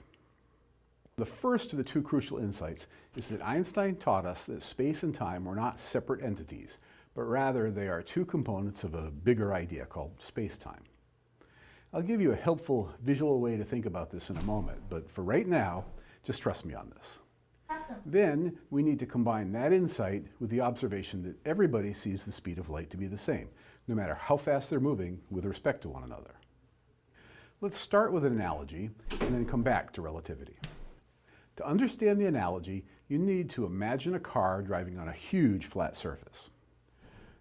The first of the two crucial insights is that Einstein taught us that space and time were not separate entities, but rather they are two components of a bigger idea called space-time. I'll give you a helpful visual way to think about this in a moment, but for right now, just trust me on this. Then we need to combine that insight with the observation that everybody sees the speed of light to be the same, no matter how fast they're moving with respect to one another. Let's start with an analogy and then come back to relativity. To understand the analogy, you need to imagine a car driving on a huge flat surface.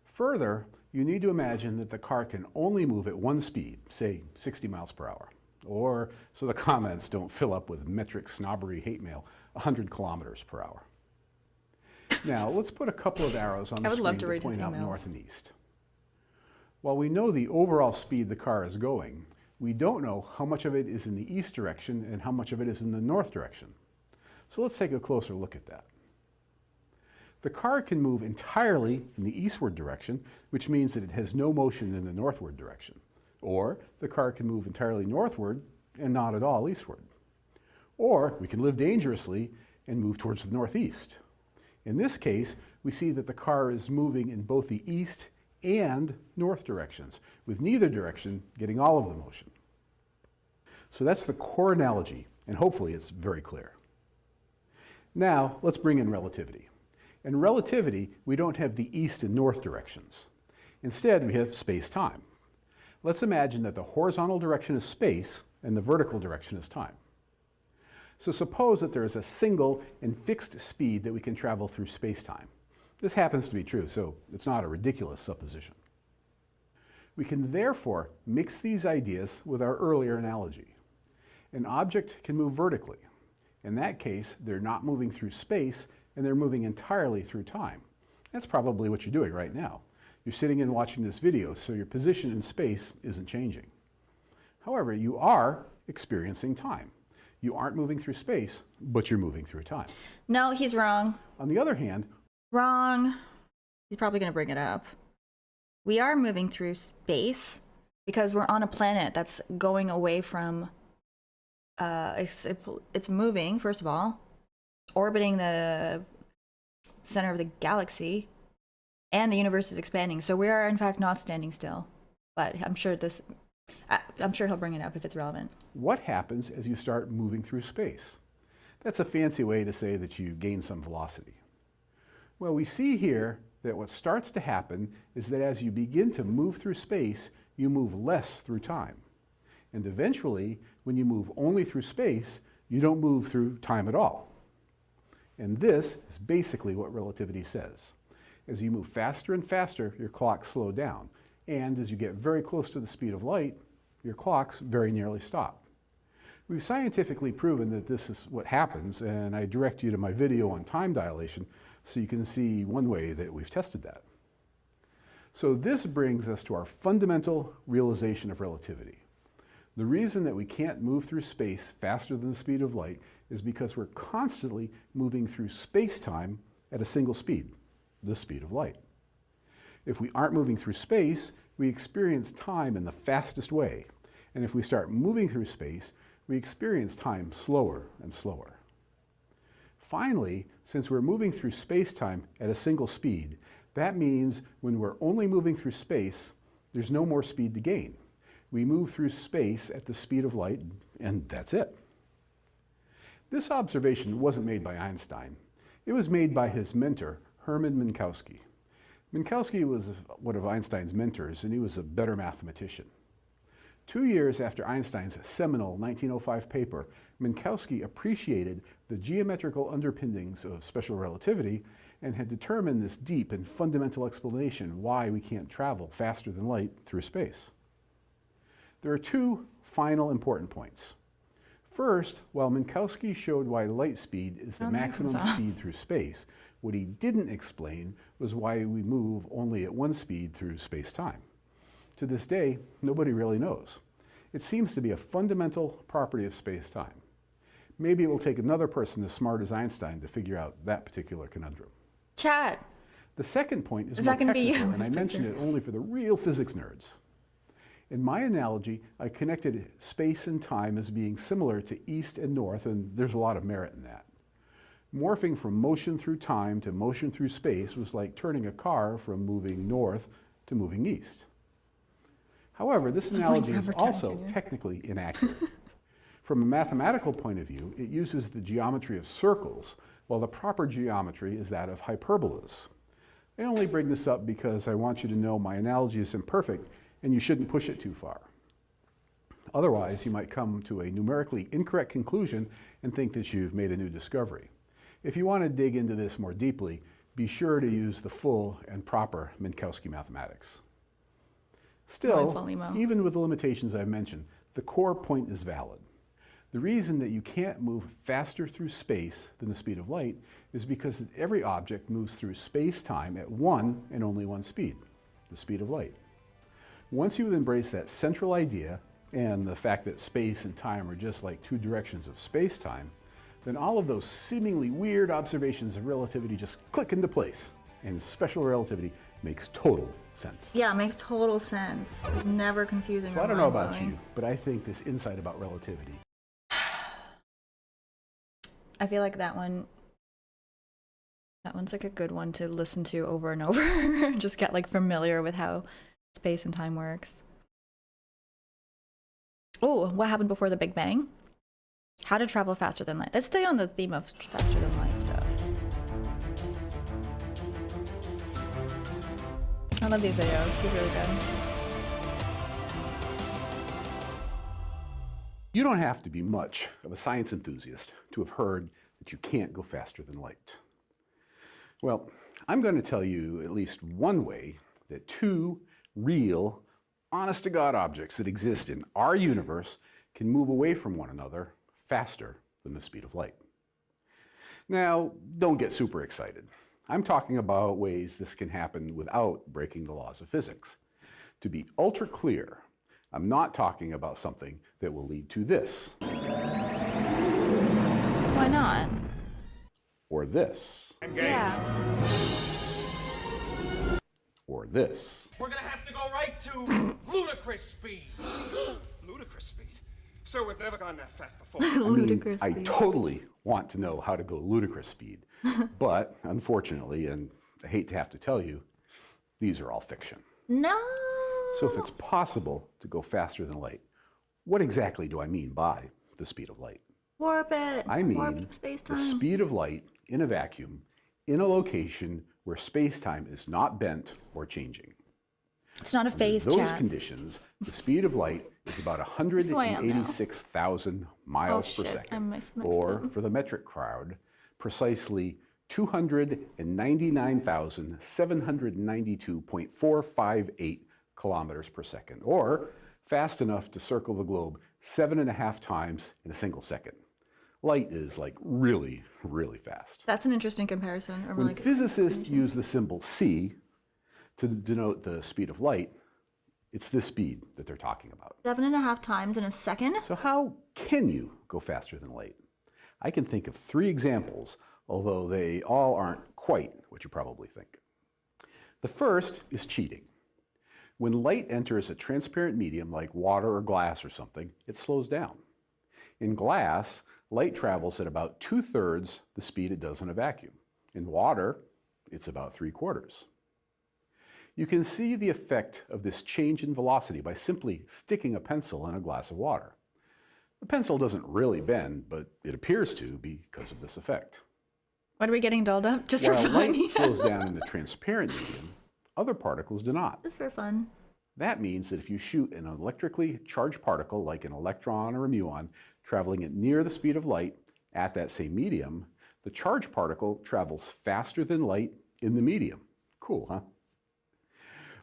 Further, you need to imagine that the car can only move at one speed, say 60 miles per hour, or, so the comments don't fill up with metric snobbery hate mail, 100 kilometers per hour. Now, let's put a couple of arrows on the screen to point out north and east. While we know the overall speed the car is going, we don't know how much of it is in the east direction and how much of it is in the north direction. So let's take a closer look at that. The car can move entirely in the eastward direction, which means that it has no motion in the northward direction. Or the car can move entirely northward and not at all eastward. Or we can live dangerously and move towards the northeast. In this case, we see that the car is moving in both the east and north directions, with neither direction getting all of the motion. So that's the core analogy, and hopefully it's very clear. Now, let's bring in relativity. In relativity, we don't have the east and north directions. Instead, we have space-time. Let's imagine that the horizontal direction is space and the vertical direction is time. So suppose that there is a single and fixed speed that we can travel through space-time. This happens to be true, so it's not a ridiculous supposition. We can therefore mix these ideas with our earlier analogy. An object can move vertically. In that case, they're not moving through space, and they're moving entirely through time. That's probably what you're doing right now. You're sitting and watching this video, so your position in space isn't changing. However, you are experiencing time. You aren't moving through space, but you're moving through time. No, he's wrong. On the other hand, Wrong. He's probably going to bring it up. We are moving through space because we're on a planet that's going away from, it's moving, first of all, orbiting the center of the galaxy, and the universe is expanding. So we are, in fact, not standing still. But I'm sure he'll bring it up if it's relevant. what happens as you start moving through space? That's a fancy way to say that you gain some velocity. Well, we see here that what starts to happen is that as you begin to move through space, you move less through time. And eventually, when you move only through space, you don't move through time at all. And this is basically what relativity says. As you move faster and faster, your clocks slow down. And as you get very close to the speed of light, your clocks very nearly stop. We've scientifically proven that this is what happens, and I direct you to my video on time dilation so you can see one way that we've tested that. So this brings us to our fundamental realization of relativity. The reason that we can't move through space faster than the speed of light is because we're constantly moving through space-time at a single speed, the speed of light. If we aren't moving through space, we experience time in the fastest way. And if we start moving through space, we experience time slower and slower. Finally, since we're moving through space-time at a single speed, that means when we're only moving through space, there's no more speed to gain. We move through space at the speed of light, and that's it. This observation wasn't made by Einstein. It was made by his mentor, Hermann Minkowski. Minkowski was one of Einstein's mentors, and he was a better mathematician. 2 years after Einstein's seminal 1905 paper, Minkowski appreciated the geometrical underpinnings of special relativity and had determined this deep and fundamental explanation why we can't travel faster than light through space. There are two final important points. First, while Minkowski showed why light speed is the maximum speed through space, what he didn't explain was why we move only at one speed through space-time. To this day, nobody really knows. It seems to be a fundamental property of space-time. Maybe it will take another person as smart as Einstein to figure out that particular conundrum. Chat. The second point is Is more that gonna be technical, you? and I mention it only for the real physics nerds. In my analogy, I connected space and time as being similar to east and north, and there's a lot of merit in that. Morphing from motion through time to motion through space was like turning a car from moving north to moving east. However, this analogy is also technically inaccurate. From a mathematical point of view, it uses the geometry of circles, while the proper geometry is that of hyperbolas. I only bring this up because I want you to know my analogy is imperfect and you shouldn't push it too far. Otherwise, you might come to a numerically incorrect conclusion and think that you've made a new discovery. If you want to dig into this more deeply, be sure to use the full and proper Minkowski mathematics. Still, even with the limitations I've mentioned, the core point is valid. The reason that you can't move faster through space than the speed of light is because every object moves through space-time at one and only one speed, the speed of light. Once you embrace that central idea and the fact that space and time are just like two directions of space-time, then all of those seemingly weird observations of relativity just click into place, and special relativity makes total sense. Yeah, it makes total sense. It's never confusing. So I don't know about you, but I think this insight about relativity. I feel like that one's like a good one to listen to over and over. Just get like familiar with how space and time works. Oh, what happened before the Big Bang? How to travel faster than light. Let's stay on the theme of faster than light stuff. I love these videos. He's really good. You don't have to be much of a science enthusiast to have heard that you can't go faster than light. Well, I'm going to tell you at least one way that two real, honest-to-God objects that exist in our universe can move away from one another faster than the speed of light. Now, don't get super excited. I'm talking about ways this can happen without breaking the laws of physics. To be ultra clear, I'm not talking about something that will lead to this. Why not? Or this. Yeah. Or this. We're gonna have to go right to ludicrous speed. Ludicrous speed? So we've never gone that fast before. Ludicrous I speed. totally want to know how to go ludicrous speed, but unfortunately, and I hate to have to tell you, these are all fiction. No. So if it's possible to go faster than light, what exactly do I mean by the speed of light? Warp it. I mean Warp space-time. the speed of light in a vacuum in a location where space-time is not bent or changing. It's not a phase In those chat. conditions, the speed of light is about 186,000 miles per second, I'm mixed or up. for the metric crowd, precisely 299,792.458 kilometers per second, or fast enough to circle the globe 7.5 times in a single second. Light is like really, really fast. That's an interesting comparison. Or more When like physicists use the symbol c to denote the speed of light, it's this speed that they're talking about. 7.5 times in a second? So how can you go faster than light? I can think of 3 examples, although they all aren't quite what you probably think. The first is cheating. When light enters a transparent medium like water or glass or something, it slows down. In glass, light travels at about 2/3 the speed it does in a vacuum. In water, it's about 3/4. You can see the effect of this change in velocity by simply sticking a pencil in a glass of water. The pencil doesn't really bend, but it appears to because of this effect. What are we getting dolled up? Just for While fun? light slows down in the transparent medium, other particles do not. Just for fun. That means that if you shoot an electrically charged particle, like an electron or a muon, traveling at near the speed of light at that same medium, the charged particle travels faster than light in the medium. Cool, huh?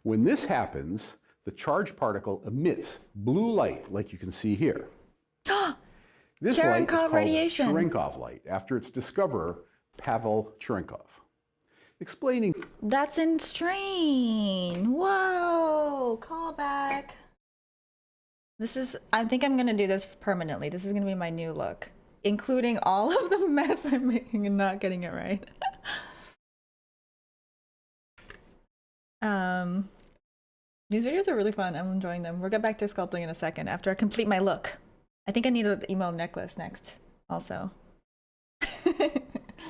When this happens, the charged particle emits blue light, like you can see here. This light is called radiation. Cherenkov light, after its discoverer, Pavel Cherenkov. Explaining That's in strain. Whoa. Callback. I think I'm going to do this permanently. This is going to be my new look, including all of the mess I'm making and not getting it right. These videos are really fun. I'm enjoying them. We'll get back to sculpting in a second after I complete my look. I think I need an emo necklace next also.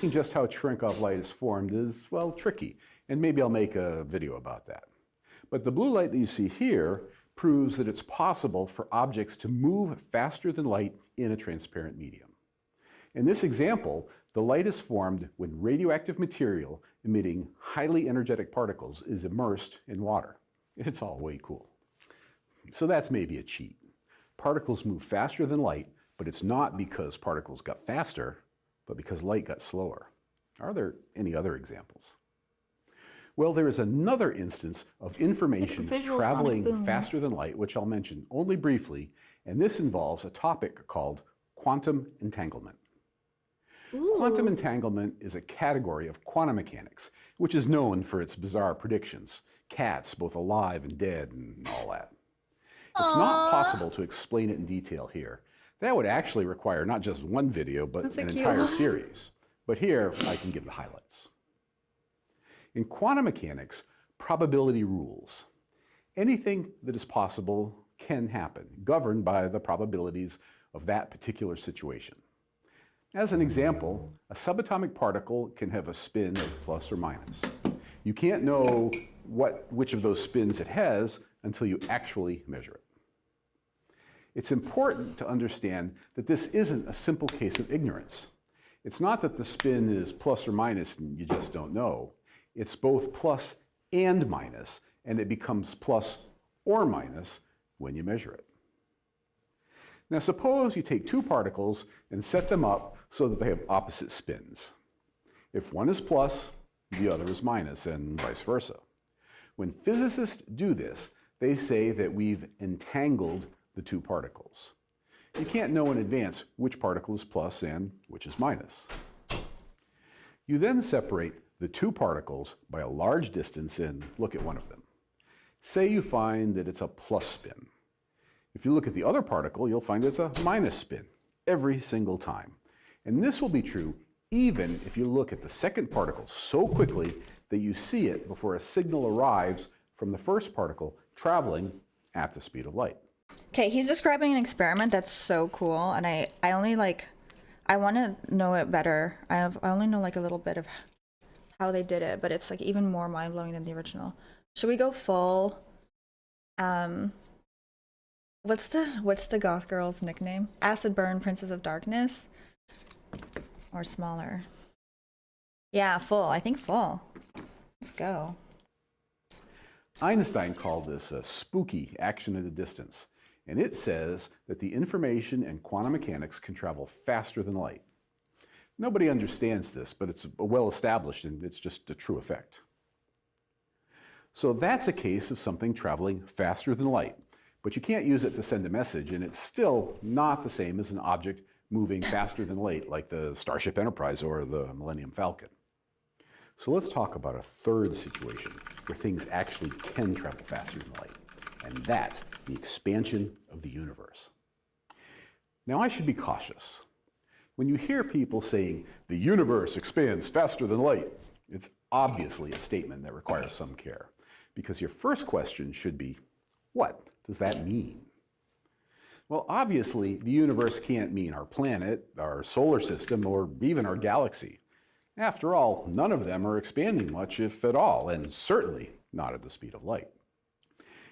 Just how Cherenkov light is formed is, well, tricky, and maybe I'll make a video about that. But the blue light that you see here proves that it's possible for objects to move faster than light in a transparent medium. In this example, the light is formed when radioactive material emitting highly energetic particles is immersed in water. It's all way cool. So that's maybe a cheat. Particles move faster than light, but it's not because particles got faster, but because light got slower. Are there any other examples? Well, there is another instance of information traveling faster than light, which I'll mention only briefly, and this involves a topic called quantum entanglement. Ooh. Quantum entanglement is a category of quantum mechanics, which is known for its bizarre predictions. Cats, both alive and dead, and all that. It's not possible to explain it in detail here. That would actually require not just one video, but an entire series. But here, I can give the highlights. In quantum mechanics, probability rules. Anything that is possible can happen, governed by the probabilities of that particular situation. As an example, a subatomic particle can have a spin of plus or minus. You can't know which of those spins it has until you actually measure it. It's important to understand that this isn't a simple case of ignorance. It's not that the spin is plus or minus and you just don't know. It's both plus and minus, and it becomes plus or minus when you measure it. Now suppose you take two particles and set them up so that they have opposite spins. If one is plus, the other is minus, and vice versa. When physicists do this, they say that we've entangled the two particles. You can't know in advance which particle is plus and which is minus. You then separate the two particles by a large distance and look at one of them. Say you find that it's a plus spin. If you look at the other particle, you'll find it's a minus spin every single time. And this will be true even if you look at the second particle so quickly that you see it before a signal arrives from the first particle traveling at the speed of light. Okay, he's describing an experiment that's so cool, and I want to know it better. I only know like a little bit of how they did it, but it's like even more mind-blowing than the original. Should we go full? What's the goth girl's nickname? Acid Burn, Princess of Darkness? Or smaller? Yeah, full. I think full. Let's go. Einstein called this a spooky action at a distance, and it says that the information in quantum mechanics can travel faster than light. Nobody understands this, but it's well established and it's just a true effect. So that's a case of something traveling faster than light, but you can't use it to send a message, and it's still not the same as an object moving faster than light, like the Starship Enterprise or the Millennium Falcon. So let's talk about a third situation where things actually can travel faster than light, and that's the expansion of the universe. Now, I should be cautious. When you hear people saying, the universe expands faster than light, it's obviously a statement that requires some care, because your first question should be, what does that mean? Well, obviously, the universe can't mean our planet, our solar system, or even our galaxy. After all, none of them are expanding much, if at all, and certainly not at the speed of light.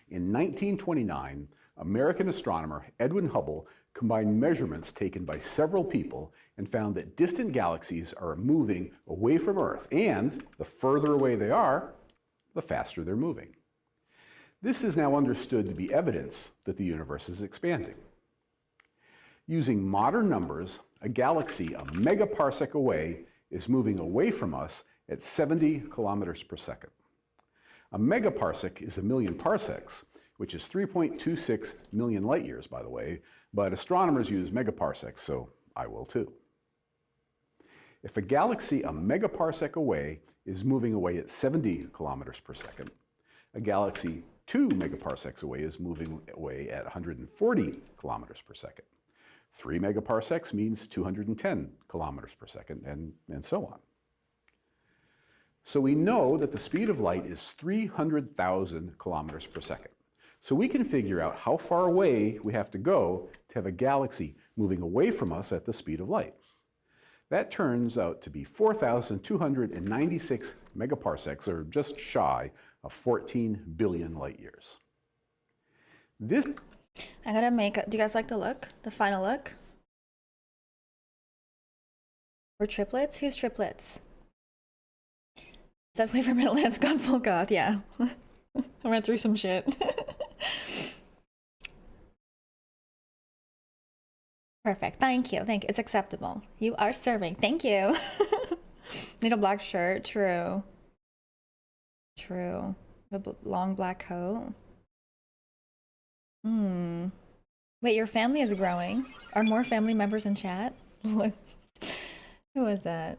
In 1929, American astronomer Edwin Hubble combined measurements taken by several people and found that distant galaxies are moving away from Earth, and the further away they are, the faster they're moving. This is now understood to be evidence that the universe is expanding. Using modern numbers, a galaxy a megaparsec away is moving away from us at 70 kilometers per second. A megaparsec is 1 million parsecs, which is 3.26 million light years, by the way, but astronomers use megaparsecs, so I will too. If a galaxy a megaparsec away is moving away at 70 kilometers per second, a galaxy 2 megaparsecs away is moving away at 140 kilometers per second. 3 megaparsecs means 210 kilometers per second, and so on. So we know that the speed of light is 300,000 kilometers per second. So we can figure out how far away we have to go to have a galaxy moving away from us at the speed of light. That turns out to be 4,296 megaparsecs, or just shy of 14 billion light years. This I gotta make, do you guys like the look? The final look? We're triplets? Who's triplets? Is that Waver Middleland's gone full goth? Yeah. I went through some shit. Perfect. Thank you. Thank you. It's acceptable. You are serving. Thank you. Need a black shirt. True. True. A long black coat. Wait, your family is growing. Are more family members in chat? Look. Who is that?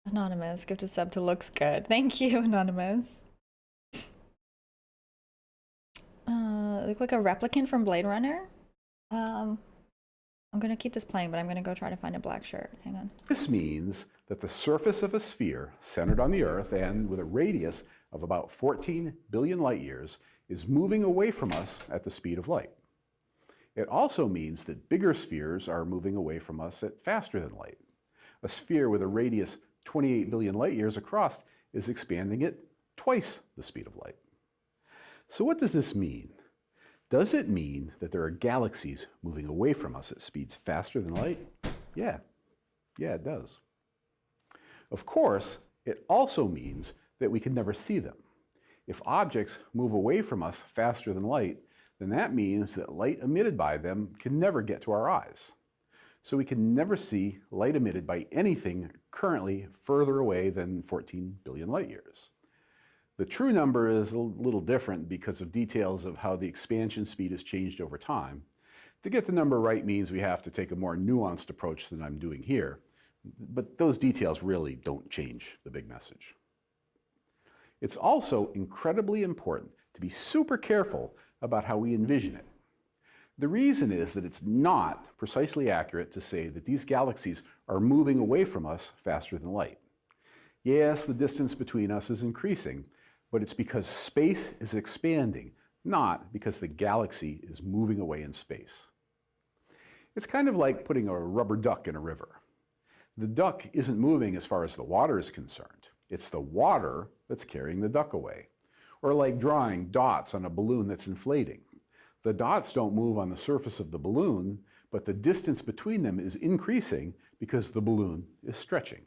Anonymous. Gifted sub to looks good. Thank you, Anonymous. Look like a replicant from Blade Runner. I'm gonna keep this playing, but I'm gonna go try to find a black shirt. Hang on. This means that the surface of a sphere centered on the Earth and with a radius of about 14 billion light years is moving away from us at the speed of light. It also means that bigger spheres are moving away from us at faster than light. A sphere with a radius 28 billion light years across is expanding at twice the speed of light. So what does this mean? Does it mean that there are galaxies moving away from us at speeds faster than light? Yeah, it does. Of course, it also means that we can never see them. If objects move away from us faster than light, then that means that light emitted by them can never get to our eyes. So we can never see light emitted by anything currently further away than 14 billion light years. The true number is a little different because of details of how the expansion speed has changed over time. To get the number right means we have to take a more nuanced approach than I'm doing here, but those details really don't change the big message. It's also incredibly important to be super careful about how we envision it. The reason is that it's not precisely accurate to say that these galaxies are moving away from us faster than light. Yes, the distance between us is increasing, but it's because space is expanding, not because the galaxy is moving away in space. It's kind of like putting a rubber duck in a river. The duck isn't moving as far as the water is concerned. It's the water that's carrying the duck away. Or like drawing dots on a balloon that's inflating. The dots don't move on the surface of the balloon, but the distance between them is increasing because the balloon is stretching.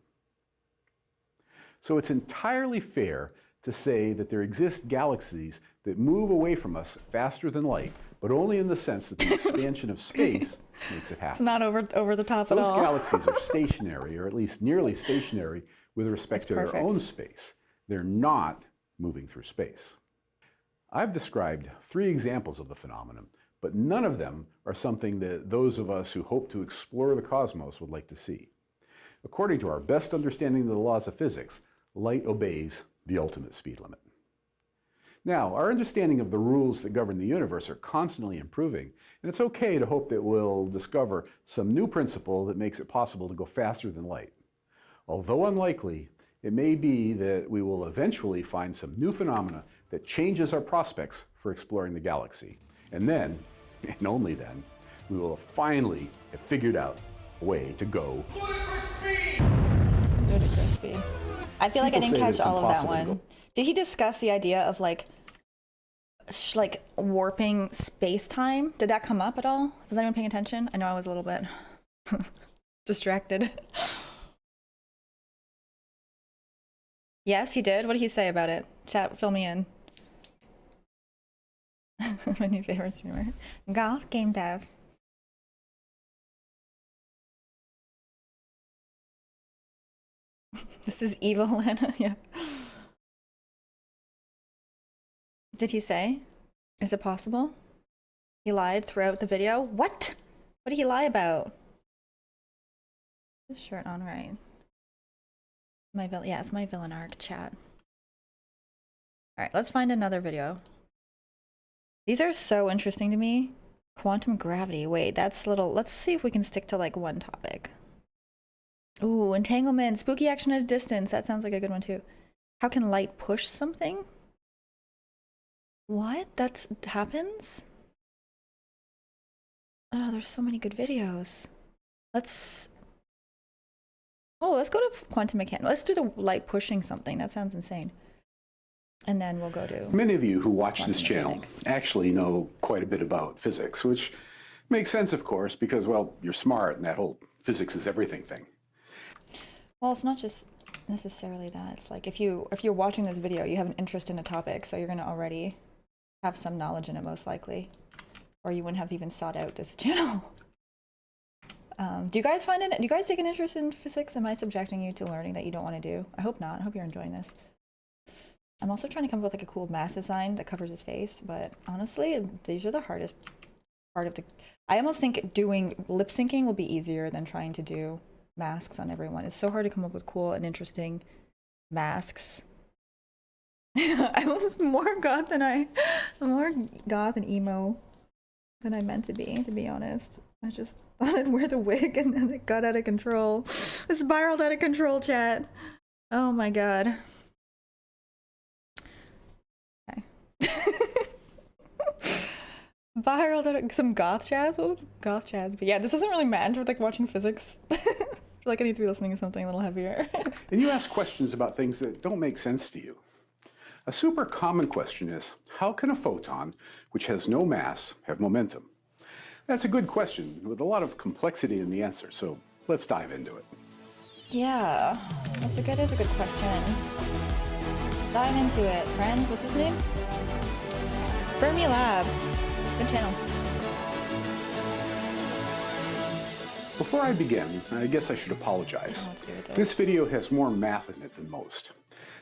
So it's entirely fair to say that there exist galaxies that move away from us faster than light, but only in the sense that the expansion of space makes it happen. It's not over the top at all. Those galaxies are stationary, or at least nearly stationary, with respect to their own space. They're not moving through space. I've described 3 examples of the phenomenon, but none of them are something that those of us who hope to explore the cosmos would like to see. According to our best understanding of the laws of physics, light obeys the ultimate speed limit. Now, our understanding of the rules that govern the universe are constantly improving, and it's okay to hope that we'll discover some new principle that makes it possible to go faster than light. Although unlikely, it may be that we will eventually find some new phenomena that changes our prospects for exploring the galaxy. And then, and only then, we will finally have figured out a way to go Ludicrous speed! Ludicrous speed. I feel like I didn't People say catch that it's all of that impossible to one. go- Did he discuss the idea of like warping space-time? Did that come up at all? Was anyone paying attention? I know I was a little bit distracted. Yes, he did. What did he say about it? Chat, fill me in. My new favorite streamer. Goth game dev. This is evil, Lana. Yeah. Did he say? Is it possible? He lied throughout the video? What? What did he lie about? This shirt on right. My villain, yeah, it's my villain arc, chat. Alright, let's find another video. These are so interesting to me. Quantum gravity. Wait, that's little. Let's see if we can stick to like one topic. Ooh, entanglement. Spooky action at a distance. That sounds like a good one too. How can light push something? What? That happens? Oh, there's so many good videos. Let's go to quantum mechanics. Let's do the light pushing something. That sounds insane. And then we'll go to... Many of you who watch this channel mechanics. actually know quite a bit about physics, which makes sense, of course, because, well, you're smart and that whole physics is everything thing. Well, it's not just necessarily that. It's like if you're watching this video, you have an interest in a topic, so you're going to already have some knowledge in it, most likely. Or you wouldn't have even sought out this channel. Do you guys find it? Do you guys take an interest in physics? Am I subjecting you to learning that you don't want to do? I hope not. I hope you're enjoying this. I'm also trying to come up with like a cool mask design that covers his face, but honestly, these are the hardest part of the... I almost think doing lip syncing will be easier than trying to do masks on everyone. It's so hard to come up with cool and interesting masks. I was more goth and emo than I meant to be honest. I just thought I'd wear the wig and then it got out of control. It spiraled out of control, chat. Oh my god. Okay. Spiraled out of some goth jazz? What would goth jazz be? Yeah, this isn't really meant for like watching physics. I feel like I need to be listening to something a little heavier. And you ask questions about things that don't make sense to you. A super common question is, how can a photon, which has no mass, have momentum? That's a good question with a lot of complexity in the answer, so let's dive into it. Yeah, that is a good question. Dive into it. Friend, what's his name? Fermilab. Good channel. Before I begin, I guess I should apologize. This video has more math in it than most.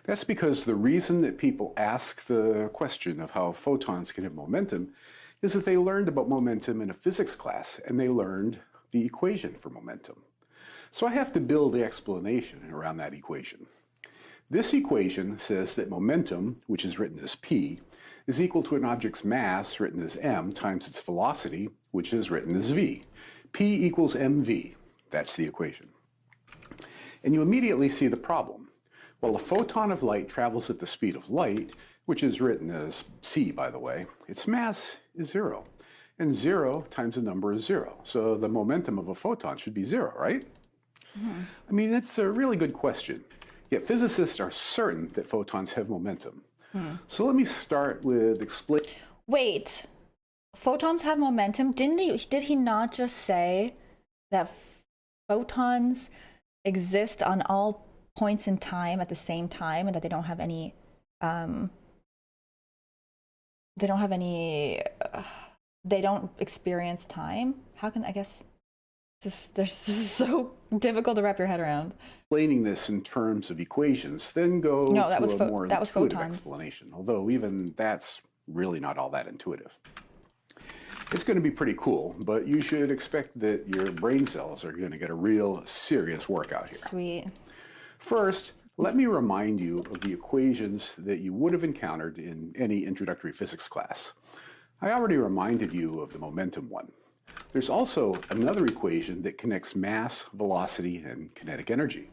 That's because the reason that people ask the question of how photons can have momentum is that they learned about momentum in a physics class and they learned the equation for momentum. So I have to build the explanation around that equation. This equation says that momentum, which is written as p, is equal to an object's mass, written as m, times its velocity, which is written as v. P equals mv. That's the equation. And you immediately see the problem. Well, a photon of light travels at the speed of light, which is written as c, by the way. Its mass is 0. And 0 times the number is 0. So the momentum of a photon should be 0, right? Mm-hmm. I mean, it's a really good question. Yet physicists are certain that photons have momentum. So let me start with explain. Wait, photons have momentum? Did he not just say that photons exist on all points in time at the same time and that they don't have any they don't experience time? How can, I guess this is so difficult to wrap your head around. Explaining this in terms of equations, then go to a more intuitive photons. explanation, although even that's really not all that intuitive. It's going to be pretty cool, but you should expect that your brain cells are going to get a real serious workout here. Sweet. First, let me remind you of the equations that you would have encountered in any introductory physics class. I already reminded you of the momentum one. There's also another equation that connects mass, velocity, and kinetic energy.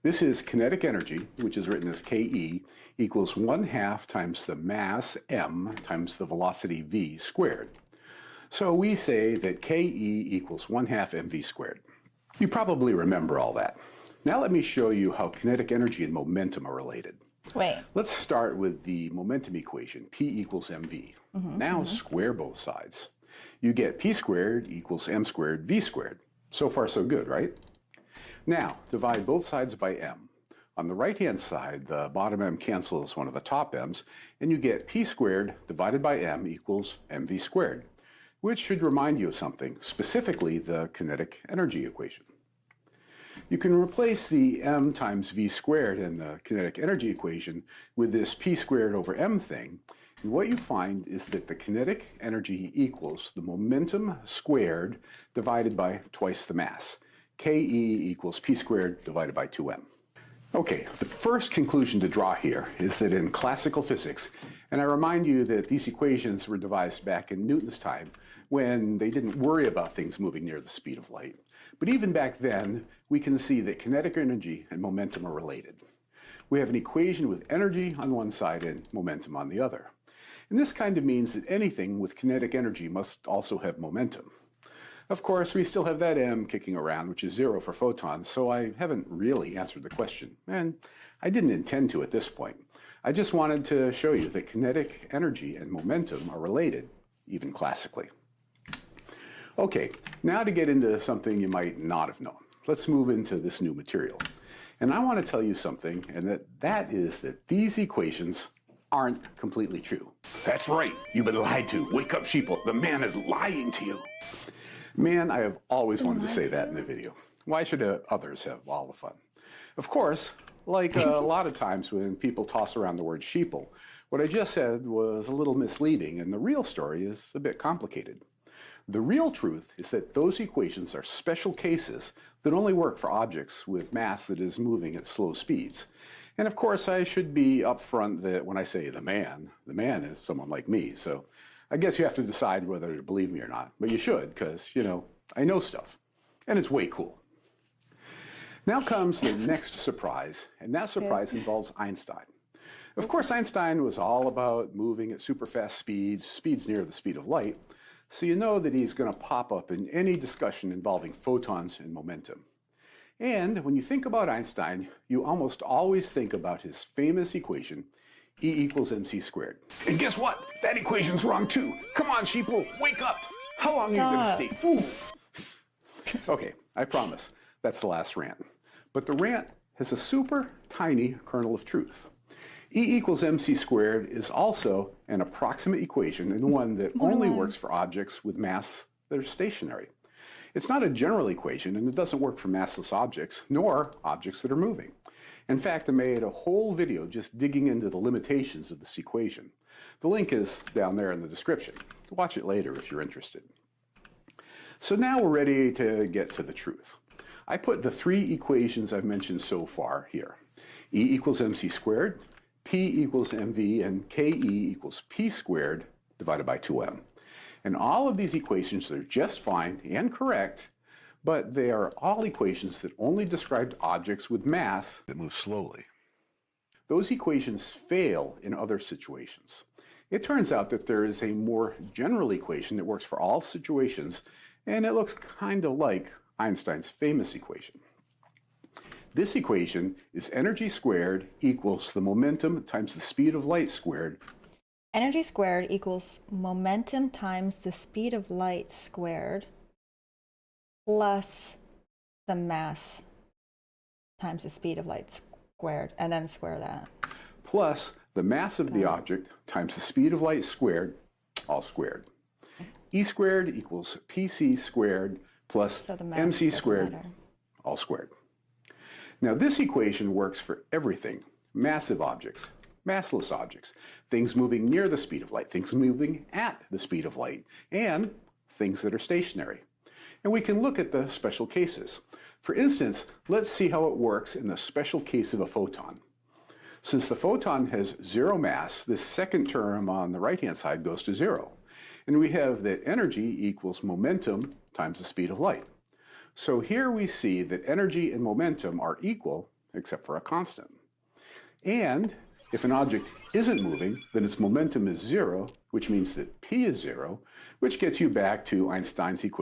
This is kinetic energy, which is written as Ke, equals 1/2 times the mass, m, times the velocity, v, squared. So we say that Ke equals 1/2 mv squared. You probably remember all that. Now let me show you how kinetic energy and momentum are related. Wait. Let's start with the momentum equation, P equals mv. Now square both sides. You get P squared equals m squared v squared. So far so good, right? Now divide both sides by m. On the right-hand side, the bottom m cancels one of the top m's, and you get P squared divided by m equals mv squared, which should remind you of something, specifically the kinetic energy equation. You can replace the m times v squared in the kinetic energy equation with this p squared over m thing, and what you find is that the kinetic energy equals the momentum squared divided by twice the mass. Ke equals p squared divided by 2m. Okay, the first conclusion to draw here is that in classical physics, and I remind you that these equations were devised back in Newton's time when they didn't worry about things moving near the speed of light. But even back then, we can see that kinetic energy and momentum are related. we have an equation with energy on one side and momentum on the other. And this kind of means that anything with kinetic energy must also have momentum. Of course, we still have that m kicking around, which is 0 for photons, so I haven't really answered the question. And I didn't intend to at this point. I just wanted to show you that kinetic energy and momentum are related, even classically. Okay, now to get into something you might not have known. Let's move into this new material. And I want to tell you something, and that is that these equations aren't completely true. That's right. You've been lied to. Wake up, sheeple. The man is lying to you. Man, I have always wanted to say that in the video. Why should others have all the fun? Of course, like a lot of times when people toss around the word sheeple, what I just said was a little misleading, and the real story is a bit complicated. The real truth is that those equations are special cases that only work for objects with mass that is moving at slow speeds. And of course, I should be upfront that when I say the man is someone like me. So I guess you have to decide whether to believe me or not. But you should, because, you know, I know stuff. And it's way cool. Now comes the next surprise, and that surprise involves Einstein. Of course, Einstein was all about moving at super fast speeds, speeds near the speed of light. So you know that he's going to pop up in any discussion involving photons and momentum. And when you think about Einstein, you almost always think about his famous equation, E equals mc squared. And guess what? That equation's wrong too. Come on, sheeple, wake up. How long are you going to stay fool? Okay, I promise. That's the last rant. But the rant has a super tiny kernel of truth. E equals mc squared is also an approximate equation and one that only works for objects with mass that are stationary. It's not a general equation, and it doesn't work for massless objects, nor objects that are moving. In fact, I made a whole video just digging into the limitations of this equation. The link is down there in the description. Watch it later if you're interested. So now we're ready to get to the truth. I put the three equations I've mentioned so far here. E equals mc squared, P equals mv, and Ke equals p squared divided by 2m. And all of these equations are just fine and correct, but they are all equations that only describe objects with mass That moves slowly. Those equations fail in other situations. It turns out that there is a more general equation that works for all situations, and it looks kind of like Einstein's famous equation. This equation is energy squared equals the momentum times the speed of light squared. Energy squared equals momentum times the speed of light squared plus the mass times the speed of light squared, and then square that. Plus the mass of the object times the speed of light squared, all squared. E squared equals pc squared plus mc squared, all squared. Now this equation works for everything: massive objects, massless objects, things moving near the speed of light, things moving at the speed of light, and things that are stationary. And we can look at the special cases. For instance, let's see how it works in the special case of a photon. Since the photon has zero mass, this second term on the right-hand side goes to zero. And we have that energy equals momentum times the speed of light. So here we see that energy and momentum are equal, except for a constant. And if an object isn't moving, then its momentum is zero, which means that p is zero, which gets you back to Einstein's equation.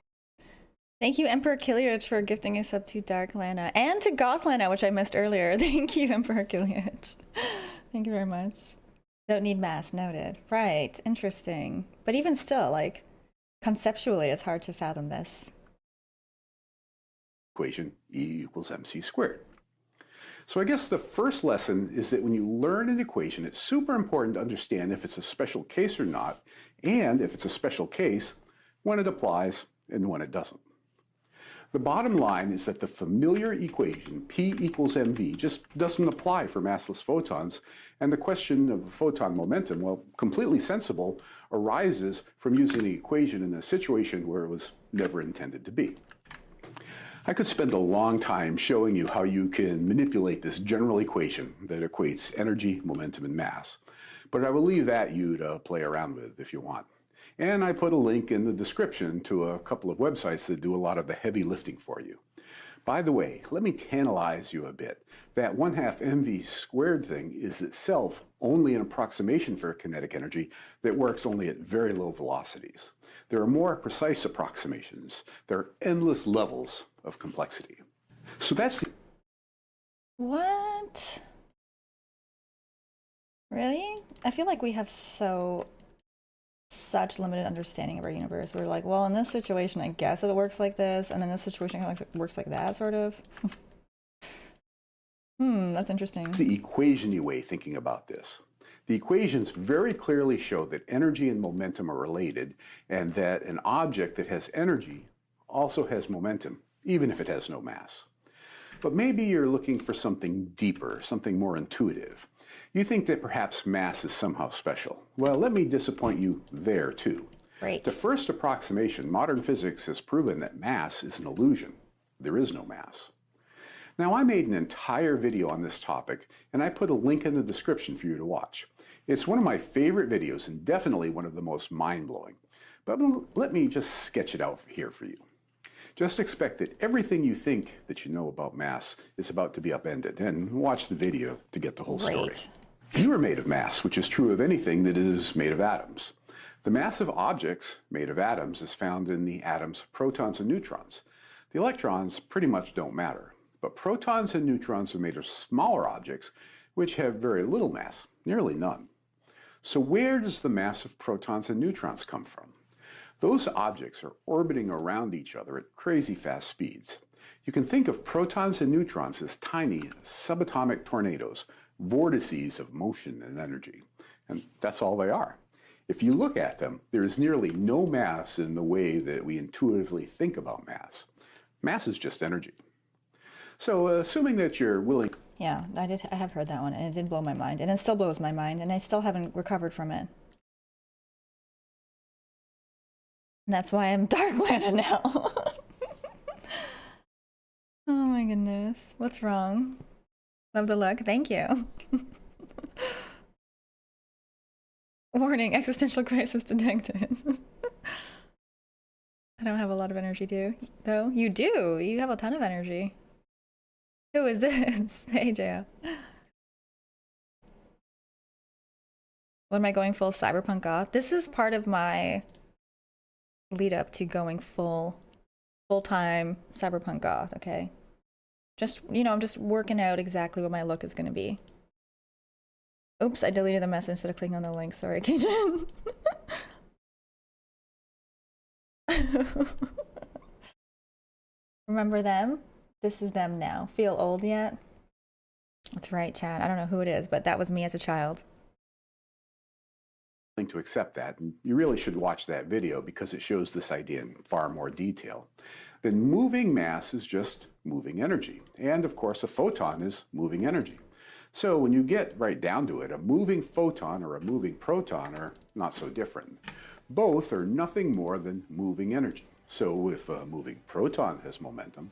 Thank you, Emperor Kiliach, for gifting us up to Dark Lana, and to Goth Lana, which I missed earlier. Thank you, Emperor Kiliach. Thank you very much. Don't need mass, noted. Right, interesting. But even still, like, conceptually, it's hard to fathom this. Equation E equals mc squared. So I guess the first lesson is that when you learn an equation, it's super important to understand if it's a special case or not, and if it's a special case, when it applies and when it doesn't. The bottom line is that the familiar equation, P equals mv, just doesn't apply for massless photons, and the question of photon momentum, well, completely sensible, arises from using the equation in a situation where it was never intended to be. I could spend a long time showing you how you can manipulate this general equation that equates energy, momentum, and mass, but I will leave that you to play around with if you want. And I put a link in the description to a couple of websites that do a lot of the heavy lifting for you. By the way, let me tantalize you a bit. That 1/2 mv squared thing is itself only an approximation for kinetic energy that works only at very low velocities. There are more precise approximations. There are endless levels of complexity. So that's the... What? Really? I feel like we have such limited understanding of our universe. We're like, well, in this situation, I guess it works like this, and then this situation kind of works like that, sort of. That's interesting. The equation-y way thinking about this. The equations very clearly show that energy and momentum are related, and that an object that has energy also has momentum, even if it has no mass. But maybe you're looking for something deeper, something more intuitive. You think that perhaps mass is somehow special. Well, let me disappoint you there, too. Great. The first approximation, modern physics has proven that mass is an illusion. There is no mass. Now, I made an entire video on this topic, and I put a link in the description for you to watch. It's one of my favorite videos and definitely one of the most mind-blowing. But let me just sketch it out here for you. Just expect that everything you think that you know about mass is about to be upended, and watch the video to get the whole story. You are made of mass, which is true of anything that is made of atoms. The mass of objects made of atoms is found in the atoms' protons and neutrons. The electrons pretty much don't matter, but protons and neutrons are made of smaller objects which have very little mass, nearly none. So where does the mass of protons and neutrons come from? Those objects are orbiting around each other at crazy fast speeds. You can think of protons and neutrons as tiny subatomic tornadoes, vortices of motion and energy. And that's all they are. If you look at them, there is nearly no mass in the way that we intuitively think about mass. Mass is just energy. So assuming that you're willing... Yeah, I have heard that one, and it did blow my mind, and it still blows my mind, and I still haven't recovered from it. And that's why I'm Dark Lana now. Oh my goodness. What's wrong? Love the look. Thank you. Warning, existential crisis detected. I don't have a lot of energy, though. You do. You have a ton of energy. Who is this? Hey, Jo. What am I going full cyberpunk goth? This is part of my lead up to going full-time cyberpunk goth, okay? Just, you know, I'm just working out exactly what my look is going to be. Oops, I deleted the message instead of clicking on the link. Sorry, Cajun. Remember them? This is them now. Feel old yet? That's right, Chad. I don't know who it is, but that was me as a child. To accept that, and you really should watch that video because it shows this idea in far more detail. Then moving mass is just moving energy. And of course, a photon is moving energy. So when you get right down to it, a moving photon or a moving proton are not so different. Both are nothing more than moving energy. So if a moving proton has momentum,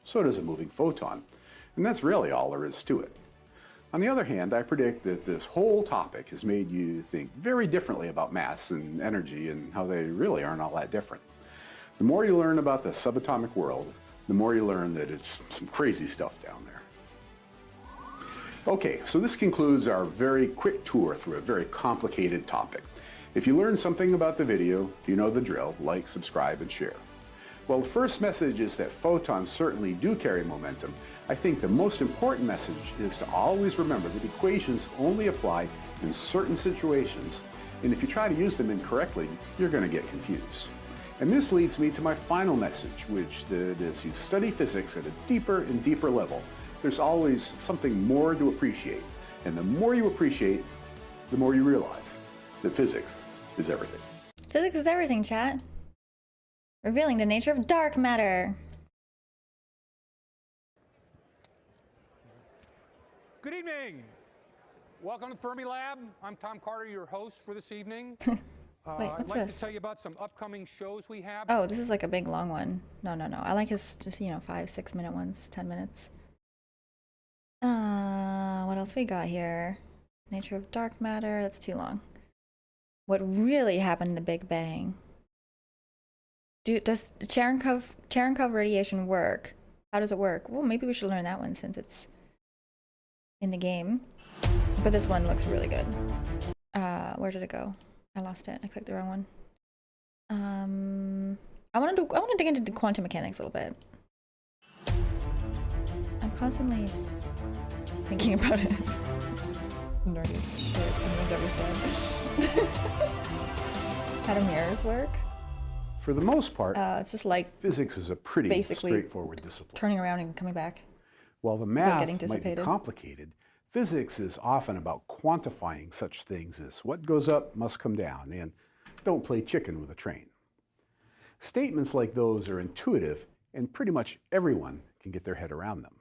so does a moving photon. And that's really all there is to it. On the other hand, I predict that this whole topic has made you think very differently about mass and energy and how they really aren't all that different. The more you learn about the subatomic world, the more you learn that it's some crazy stuff down there. Okay, so this concludes our very quick tour through a very complicated topic. If you learned something about the video, you know the drill. Like, subscribe, and share. Well, the first message is that photons certainly do carry momentum. I think the most important message is to always remember that equations only apply in certain situations, and if you try to use them incorrectly, you're going to get confused. And this leads me to my final message, which that as you study physics at a deeper and deeper level, there's always something more to appreciate. And the more you appreciate, the more you realize that physics is everything. Physics is everything, chat. Revealing the nature of dark matter. Good evening. Welcome to Fermi Lab. I'm Tom Carter, your host for this evening. Wait, I'd what's like this? to tell you about some upcoming shows we have. Oh, this is like a big long one. No. I like his just, 5-6 minute ones, 10 minutes. What else we got here? Nature of dark matter. That's too long. What really happened in the Big Bang? Does Cherenkov radiation work How does it work? Well, maybe we should learn that one since it's in the game. But this one looks really good. Where did it go? I lost it. I clicked the wrong one. I want to dig into quantum mechanics a little bit. I'm constantly thinking about it. Nerdy shit anyone's ever said. How do mirrors work? For the most part, it's just like physics is a pretty basically straightforward discipline. turning around and coming back. While the Without math getting might be dissipated. complicated, physics is often about quantifying such things as what goes up must come down and don't play chicken with a train. Statements like those are intuitive and pretty much everyone can get their head around them.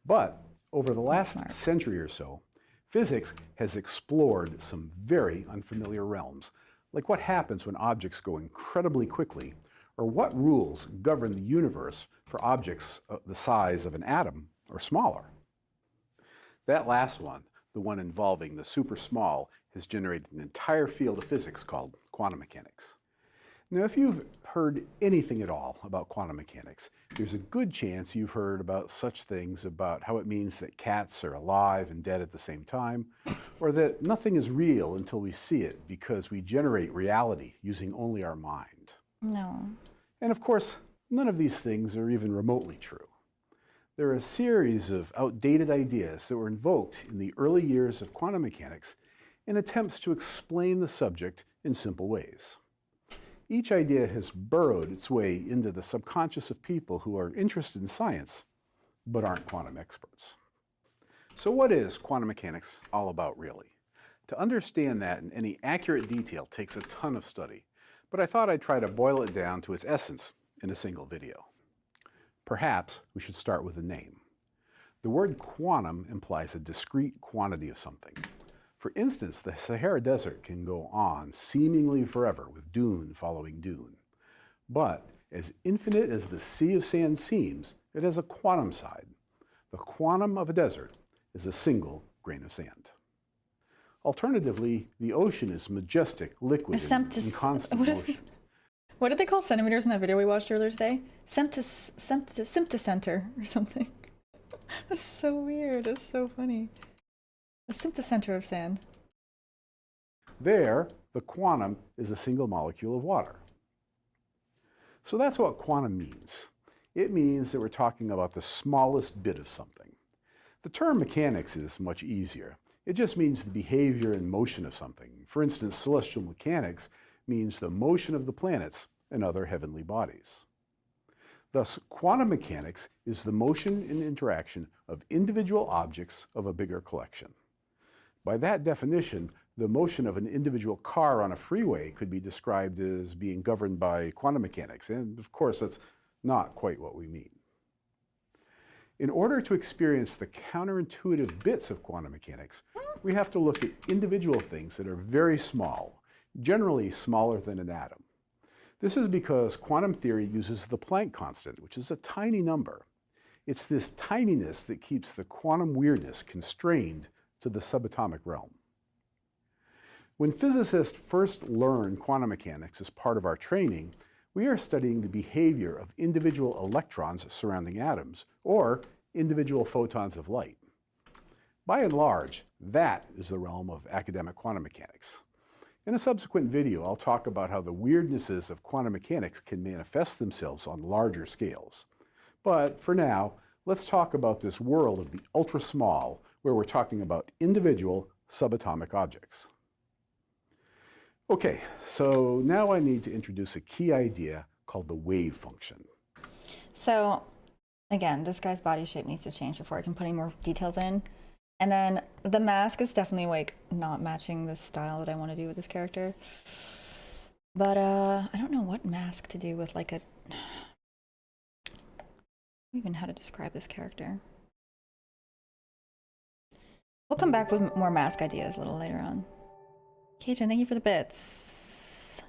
But over the last century or so, physics has explored some very unfamiliar realms, like what happens when objects go incredibly quickly, or what rules govern the universe for objects the size of an atom or smaller. That last one, the one involving the super small, has generated an entire field of physics called quantum mechanics. Now, if you've heard anything at all about quantum mechanics, there's a good chance you've heard about such things about how it means that cats are alive and dead at the same time, or that nothing is real until we see it because we generate reality using only our mind. No. And of course, none of these things are even remotely true. There are a series of outdated ideas that were invoked in the early years of quantum mechanics in attempts to explain the subject in simple ways. Each idea has burrowed its way into the subconscious of people who are interested in science, but aren't quantum experts. So what is quantum mechanics all about, really? To understand that in any accurate detail takes a ton of study, but I thought I'd try to boil it down to its essence in a single video. Perhaps we should start with the name. The word quantum implies a discrete quantity of something. For instance, the Sahara Desert can go on seemingly forever with dune following dune. But as infinite as the sea of sand seems, it has a quantum side. The quantum of a desert is a single grain of sand. Alternatively, the ocean is majestic, liquid, and in constant motion. What did they call centimeters in that video we watched earlier today? Symptocenter or something. That's so weird. That's so funny. A symptocenter of sand. There, the quantum is a single molecule of water. So that's what quantum means. It means that we're talking about the smallest bit of something. The term mechanics is much easier. It just means the behavior and motion of something. For instance, celestial mechanics means the motion of the planets and other heavenly bodies. Thus, quantum mechanics is the motion and interaction of individual objects of a bigger collection. By that definition, the motion of an individual car on a freeway could be described as being governed by quantum mechanics, and of course that's not quite what we mean. In order to experience the counterintuitive bits of quantum mechanics, we have to look at individual things that are very small, generally smaller than an atom. This is because quantum theory uses the Planck constant, which is a tiny number. It's this tininess that keeps the quantum weirdness constrained to the subatomic realm. When physicists first learned quantum mechanics as part of our training, we are studying the behavior of individual electrons surrounding atoms, or individual photons of light. By and large, that is the realm of academic quantum mechanics. In a subsequent video, I'll talk about how the weirdnesses of quantum mechanics can manifest themselves on larger scales. But for now, let's talk about this world of the ultra-small, where we're talking about individual subatomic objects. Okay, so now I need to introduce a key idea called the wave function. So, again, this guy's body shape needs to change before I can put any more details in. And then the mask is definitely like not matching the style that I want to do with this character. But I don't know what mask to do with like a... I don't even know how to describe this character. We'll come back with more mask ideas a little later on. Cajun, thank you for the bits.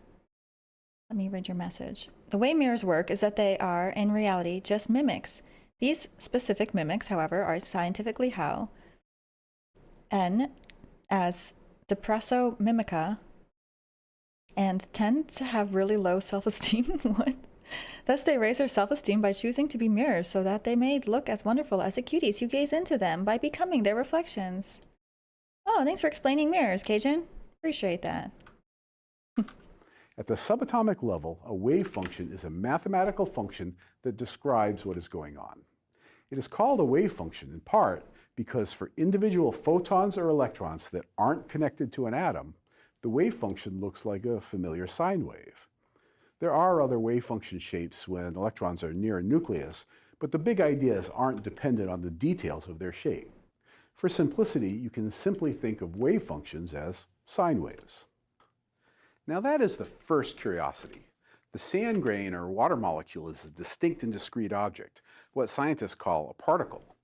Let me read your message. The way mirrors work is that they are, in reality, just mimics. These specific mimics, however, are scientifically how N as depresso mimica and tend to have really low self-esteem. What? Thus they raise their self-esteem by choosing to be mirrors so that they may look as wonderful as the cuties who gaze into them by becoming their reflections. Oh, thanks for explaining mirrors, Cajun. Appreciate that. At the subatomic level, a wave function is a mathematical function that describes what is going on. It is called a wave function in part because for individual photons or electrons that aren't connected to an atom, the wave function looks like a familiar sine wave. There are other wave function shapes when electrons are near a nucleus, but the big ideas aren't dependent on the details of their shape. For simplicity, you can simply think of wave functions as sine waves. Now that is the first curiosity. The sand grain or water molecule is a distinct and discrete object, what scientists call a particle.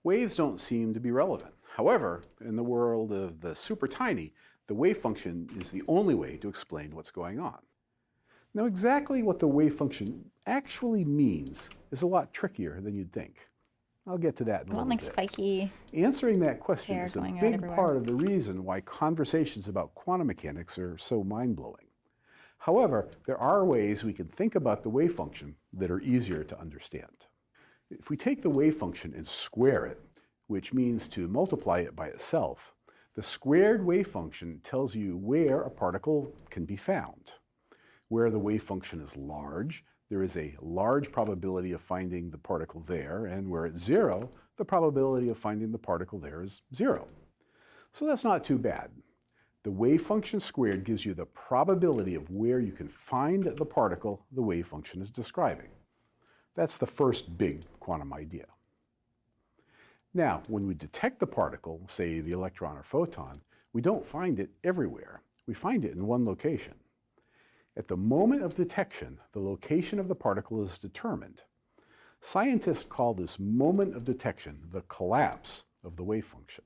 Waves don't seem to be relevant. However, in the world of the super tiny, the wave function is the only way to explain what's going on. Now exactly what the wave function actually means is a lot trickier than you'd think. I'll get to that in a little bit. Spiky. Answering that question hair is a going out big everywhere. part of the reason why conversations about quantum mechanics are so mind-blowing. However, there are ways we can think about the wave function that are easier to understand. If we take the wave function and square it, which means to multiply it by itself, the squared wave function tells you where a particle can be found. Where the wave function is large, there is a large probability of finding the particle there, and where it's 0, the probability of finding the particle there is 0. So that's not too bad. The wave function squared gives you the probability of where you can find the particle the wave function is describing. That's the first big quantum idea. Now, when we detect the particle, say the electron or photon, we don't find it everywhere. We find it in one location. At the moment of detection, the location of the particle is determined. Scientists call this moment of detection the collapse of the wave function.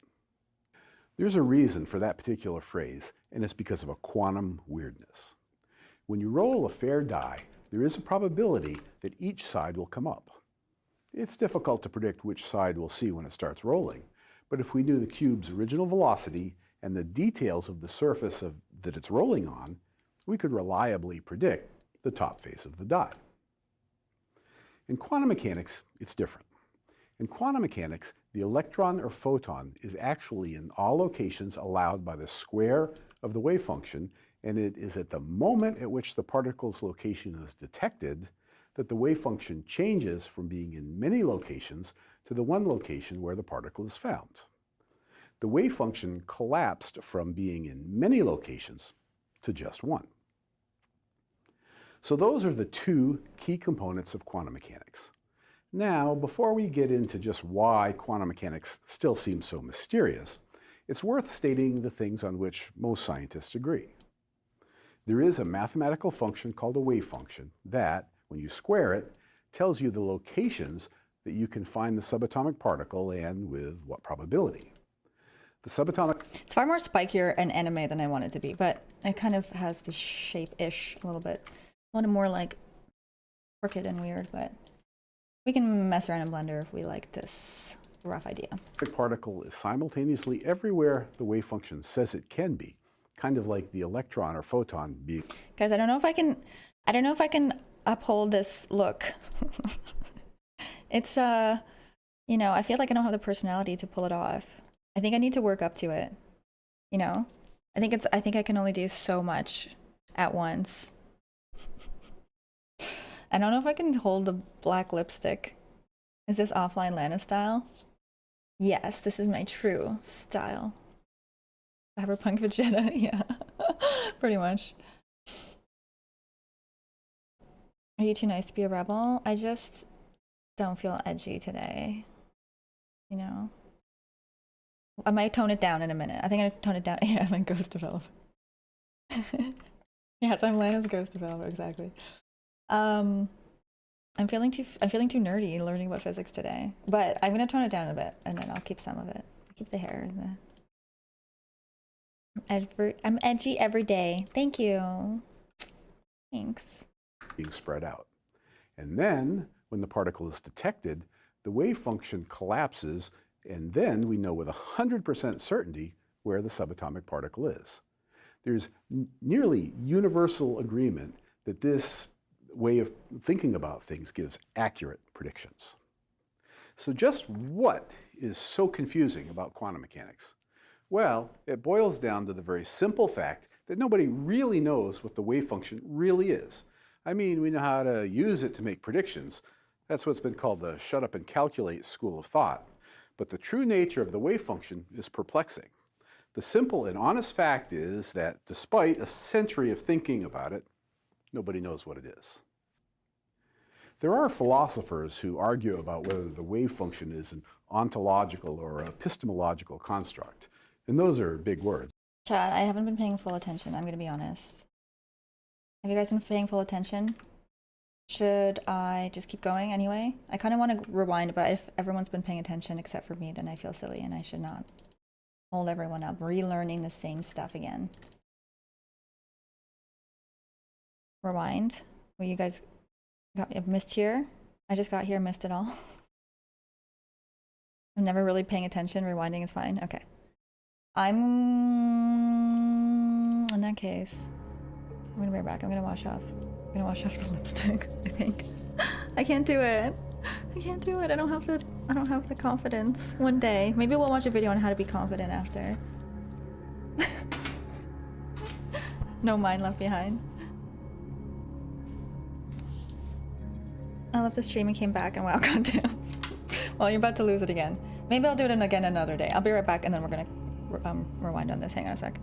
There's a reason for that particular phrase, and it's because of a quantum weirdness. When you roll a fair die, there is a probability that each side will come up. It's difficult to predict which side we'll see when it starts rolling, but if we knew the cube's original velocity and the details of the surface that it's rolling on, we could reliably predict the top face of the die. In quantum mechanics, it's different. In quantum mechanics, the electron or photon is actually in all locations allowed by the square of the wave function, and it is at the moment at which the particle's location is detected that the wave function changes from being in many locations to the one location where the particle is found. The wave function collapsed from being in many locations to just one. So those are the two key components of quantum mechanics. Now, before we get into just why quantum mechanics still seems so mysterious, it's worth stating the things on which most scientists agree. There is a mathematical function called a wave function that, when you square it, tells you the locations that you can find the subatomic particle and with what probability. The subatomic... It's far more spikier and anime than I want it to be, but it kind of has the shape-ish a little bit. I want it more like crooked and weird, but we can mess around in Blender if we like this rough idea. The particle is simultaneously everywhere the wave function says it can be, kind of like the electron or photon being... Guys, I don't know if I can uphold this look. It's you know, I feel like I don't have the personality to pull it off. I think I need to work up to it. You know? I think I can only do so much at once. I don't know if I can hold the black lipstick. Is this offline Lana style? Yes, this is my true style. Cyberpunk Vegeta, yeah. Pretty much. Are you too nice to be a rebel? I just don't feel edgy today. You know? I might tone it down in a minute. I think I'm gonna tone it down. Yeah, I'm a ghost developer. Yes, I'm Lana's ghost developer, exactly. I'm feeling too nerdy learning about physics today. But I'm gonna tone it down a bit and then I'll keep some of it. I'll keep the hair and the I'm edgy every day. Thank you. Thanks. Being spread out. And then, when the particle is detected, the wave function collapses, and then we know with 100% certainty where the subatomic particle is. There's nearly universal agreement that this way of thinking about things gives accurate predictions. So just what is so confusing about quantum mechanics? Well, it boils down to the very simple fact that nobody really knows what the wave function really is. I mean, we know how to use it to make predictions. That's what's been called the shut up and calculate school of thought. But the true nature of the wave function is perplexing. The simple and honest fact is that despite a century of thinking about it, nobody knows what it is. There are philosophers who argue about whether the wave function is an ontological or epistemological construct. And those are big words. Chad, I haven't been paying full attention, I'm going to be honest. Have you guys been paying full attention? Should I just keep going anyway? I kind of want to rewind, but if everyone's been paying attention except for me, then I feel silly and I should not hold everyone up, relearning the same stuff again. Rewind. Well, you guys got missed here? I just got here, missed it all. I'm never really paying attention. Rewinding is fine. Okay. In that case, I'm gonna be right back. I'm gonna wash off the lipstick, I think. I can't do it. I can't do it. I don't have the confidence. One day. Maybe we'll watch a video on how to be confident after. No mind left behind. I left the stream and came back and wow, goddamn. Well, you're about to lose it again. Maybe I'll do it again another day. I'll be right back and then we're gonna rewind on this. Hang on a sec.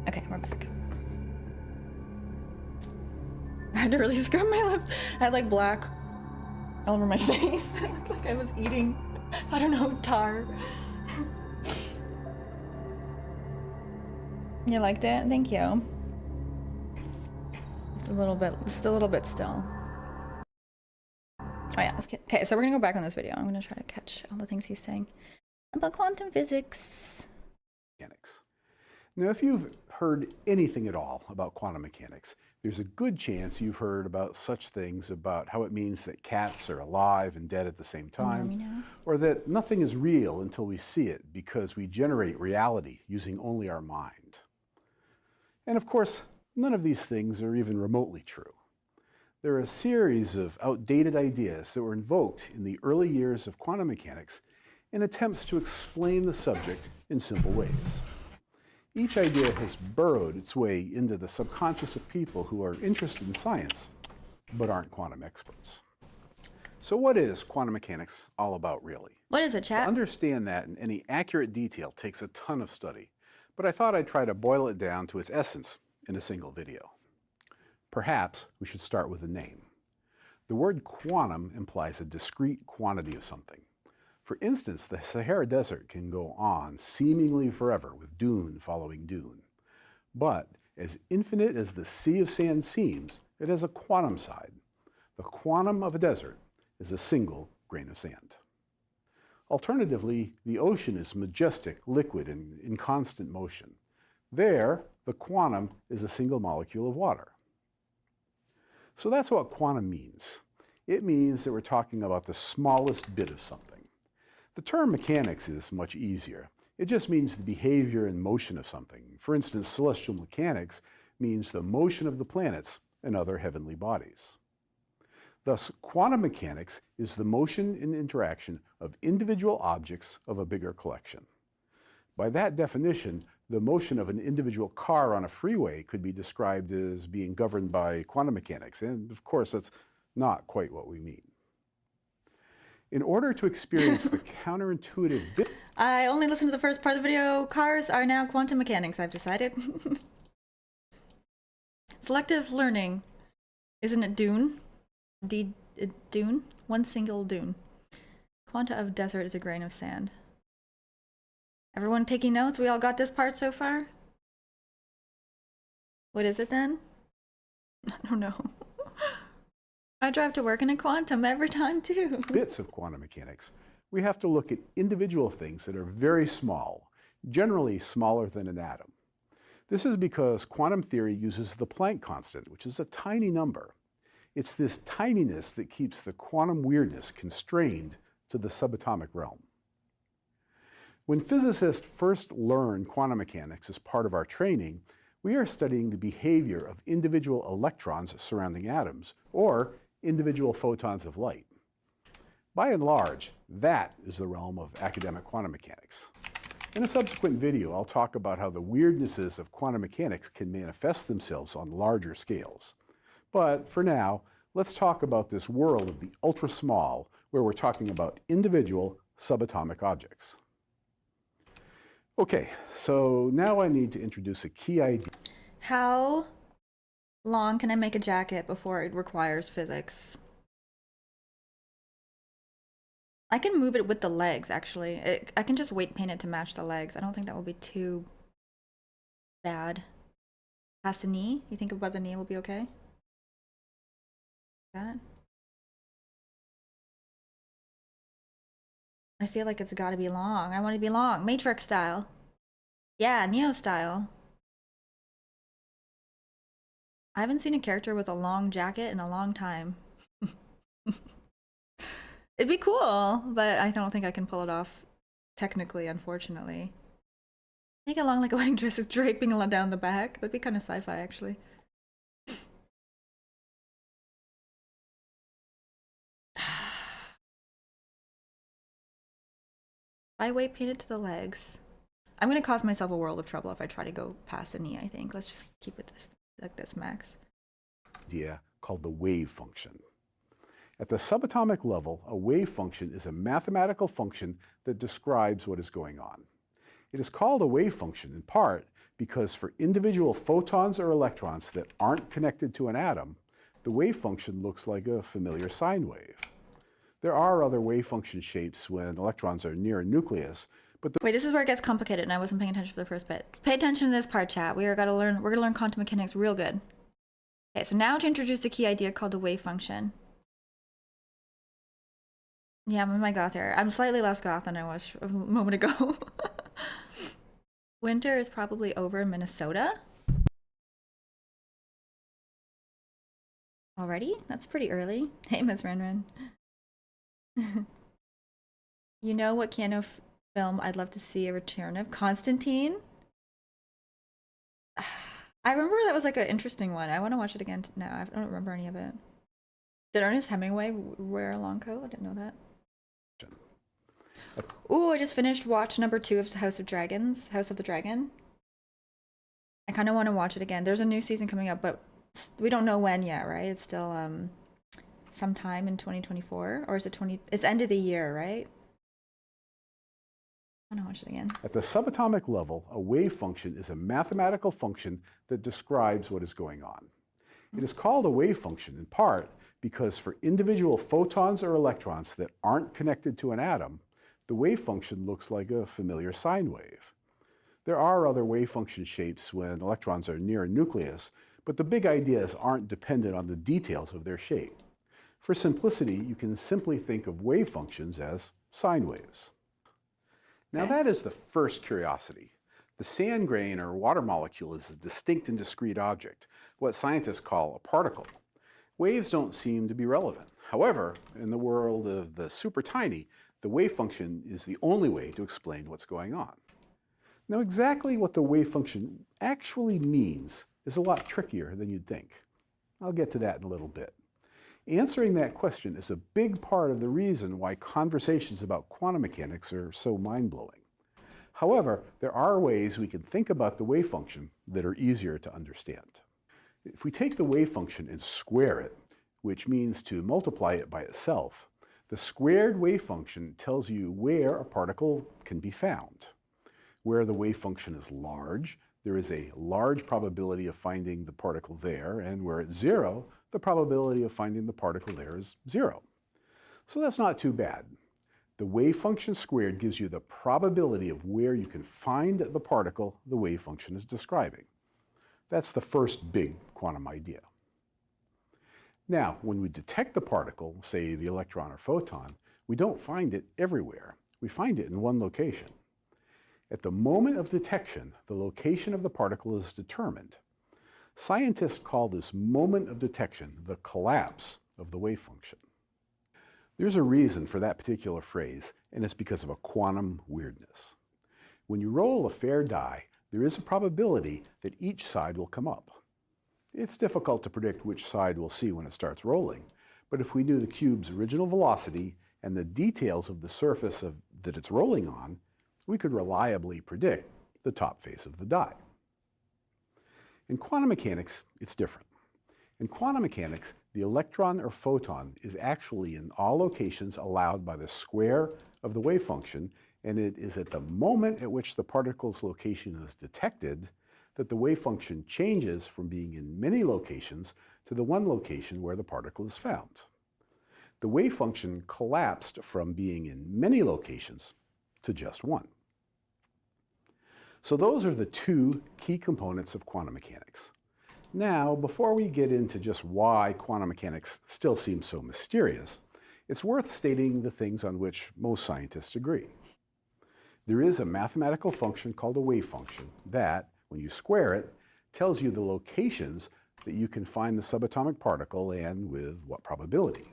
Okay, we're back. I had to really scrub my lips. I had like black all over my face. It looked like I was eating, I don't know, tar. You liked it? Thank you. It's a little bit, still a little bit still. Oh yeah, okay, so we're gonna go back on this video. I'm gonna try to catch all the things he's saying about quantum physics. Mechanics. Now, if you've heard anything at all about quantum mechanics, there's a good chance you've heard about such things about how it means that cats are alive and dead at the same time, or that nothing is real until we see it because we generate reality using only our mind. And of course, none of these things are even remotely true. There are a series of outdated ideas that were invoked in the early years of quantum mechanics in attempts to explain the subject in simple ways. Each idea has burrowed its way into the subconscious of people who are interested in science, but aren't quantum experts. So what is quantum mechanics all about, really? What is it, chat? To understand that in any accurate detail takes a ton of study, but I thought I'd try to boil it down to its essence in a single video. Perhaps we should start with the name. The word quantum implies a discrete quantity of something. For instance, the Sahara Desert can go on seemingly forever with dune following dune. But as infinite as the sea of sand seems, it has a quantum side. The quantum of a desert is a single grain of sand. Alternatively, the ocean is majestic, liquid, and in constant motion. There, the quantum is a single molecule of water. So that's what quantum means. It means that we're talking about the smallest bit of something. The term mechanics is much easier. It just means the behavior and motion of something. For instance, celestial mechanics means the motion of the planets and other heavenly bodies. Thus, quantum mechanics is the motion and interaction of individual objects of a bigger collection. By that definition, the motion of an individual car on a freeway could be described as being governed by quantum mechanics, and of course that's not quite what we mean. In order to experience the counterintuitive bit... I only listened to the first part of the video. Cars are now quantum mechanics, I've decided. Selective learning. Isn't it dune? Dune? One single dune. Quanta of desert is a grain of sand. Everyone taking notes? We all got this part so far? What is it then? I don't know. I drive to work in a quantum every time too. Bits of quantum mechanics, we have to look at individual things that are very small, generally smaller than an atom. This is because quantum theory uses the Planck constant, which is a tiny number. It's this tininess that keeps the quantum weirdness constrained to the subatomic realm. When physicists first learn quantum mechanics as part of our training, we are studying the behavior of individual electrons surrounding atoms, or individual photons of light. By and large, that is the realm of academic quantum mechanics. In a subsequent video, I'll talk about how the weirdnesses of quantum mechanics can manifest themselves on larger scales. But for now, let's talk about this world of the ultra-small, where we're talking about individual subatomic objects. Okay, so now I need to introduce a key idea. How long can I make a jacket before it requires physics? I can move it with the legs, actually. I can just weight paint it to match the legs. I don't think that will be too bad. Past the knee? You think above the knee will be okay? That? I feel like it's gotta be long. I want it to be long. Matrix style. Yeah, Neo style. I haven't seen a character with a long jacket in a long time. It'd be cool, but I don't think I can pull it off technically, unfortunately. Make it long like a wedding dress is draping down the back. That'd be kind of sci-fi, actually. I weight paint it to the legs. I'm gonna cause myself a world of trouble if I try to go past the knee, I think. Let's just keep it like this, Max. Idea called the wave function. At the subatomic level, a wave function is a mathematical function that describes what is going on. It is called a wave function in part because for individual photons or electrons that aren't connected to an atom, the wave function looks like a familiar sine wave. There are other wave function shapes when electrons are near a nucleus, but Wait, this is where it gets complicated, and I wasn't paying attention for the first bit. Pay attention to this part, chat. We're gonna learn quantum mechanics real good. Okay, so now to introduce a key idea called the wave function. Yeah, I'm in my goth era. I'm slightly less goth than I was a moment ago. Winter is probably over in Minnesota. Already? That's pretty early. Hey, Miss Ren. You know what Keanu film I'd love to see a return of? Constantine? I remember that was like an interesting one. I want to watch it again now. I don't remember any of it. Did Ernest Hemingway wear a long coat? I didn't know that. Ooh, I just finished watch number 2 of House of the Dragon. I kind of want to watch it again. There's a new season coming up, but we don't know when yet, right? It's still sometime in 2024, or is it it's end of the year, right? I want to watch it again. at the subatomic level, a wave function is a mathematical function that describes what is going on. It is called a wave function in part because for individual photons or electrons that aren't connected to an atom, the wave function looks like a familiar sine wave. There are other wave function shapes when electrons are near a nucleus, but the big ideas aren't dependent on the details of their shape. For simplicity, you can simply think of wave functions as sine waves. Now that is the first curiosity. The sand grain or water molecule is a distinct and discrete object, what scientists call a particle. Waves don't seem to be relevant. However, in the world of the super tiny, the wave function is the only way to explain what's going on. Now, exactly what the wave function actually means is a lot trickier than you'd think. I'll get to that in a little bit. Answering that question is a big part of the reason why conversations about quantum mechanics are so mind-blowing. However, there are ways we can think about the wave function that are easier to understand. If we take the wave function and square it, which means to multiply it by itself, the squared wave function tells you where a particle can be found. Where the wave function is large, there is a large probability of finding the particle there, and where it's 0, the probability of finding the particle there is 0. So that's not too bad. The wave function squared gives you the probability of where you can find the particle the wave function is describing. That's the first big quantum idea. Now, when we detect the particle, say the electron or photon, we don't find it everywhere. We find it in one location. At the moment of detection, the location of the particle is determined. Scientists call this moment of detection the collapse of the wave function. There's a reason for that particular phrase, and it's because of a quantum weirdness. When you roll a fair die, there is a probability that each side will come up. It's difficult to predict which side we'll see when it starts rolling, but if we knew the cube's original velocity and the details of the surface that it's rolling on, we could reliably predict the top face of the die. In quantum mechanics, it's different. In quantum mechanics, the electron or photon is actually in all locations allowed by the square of the wave function, and it is at the moment at which the particle's location is detected that the wave function changes from being in many locations to the one location where the particle is found. The wave function collapsed from being in many locations to just one. So those are the two key components of quantum mechanics. Now, before we get into just why quantum mechanics still seems so mysterious, it's worth stating the things on which most scientists agree. There is a mathematical function called a wave function that, when you square it, tells you the locations that you can find the subatomic particle and with what probability.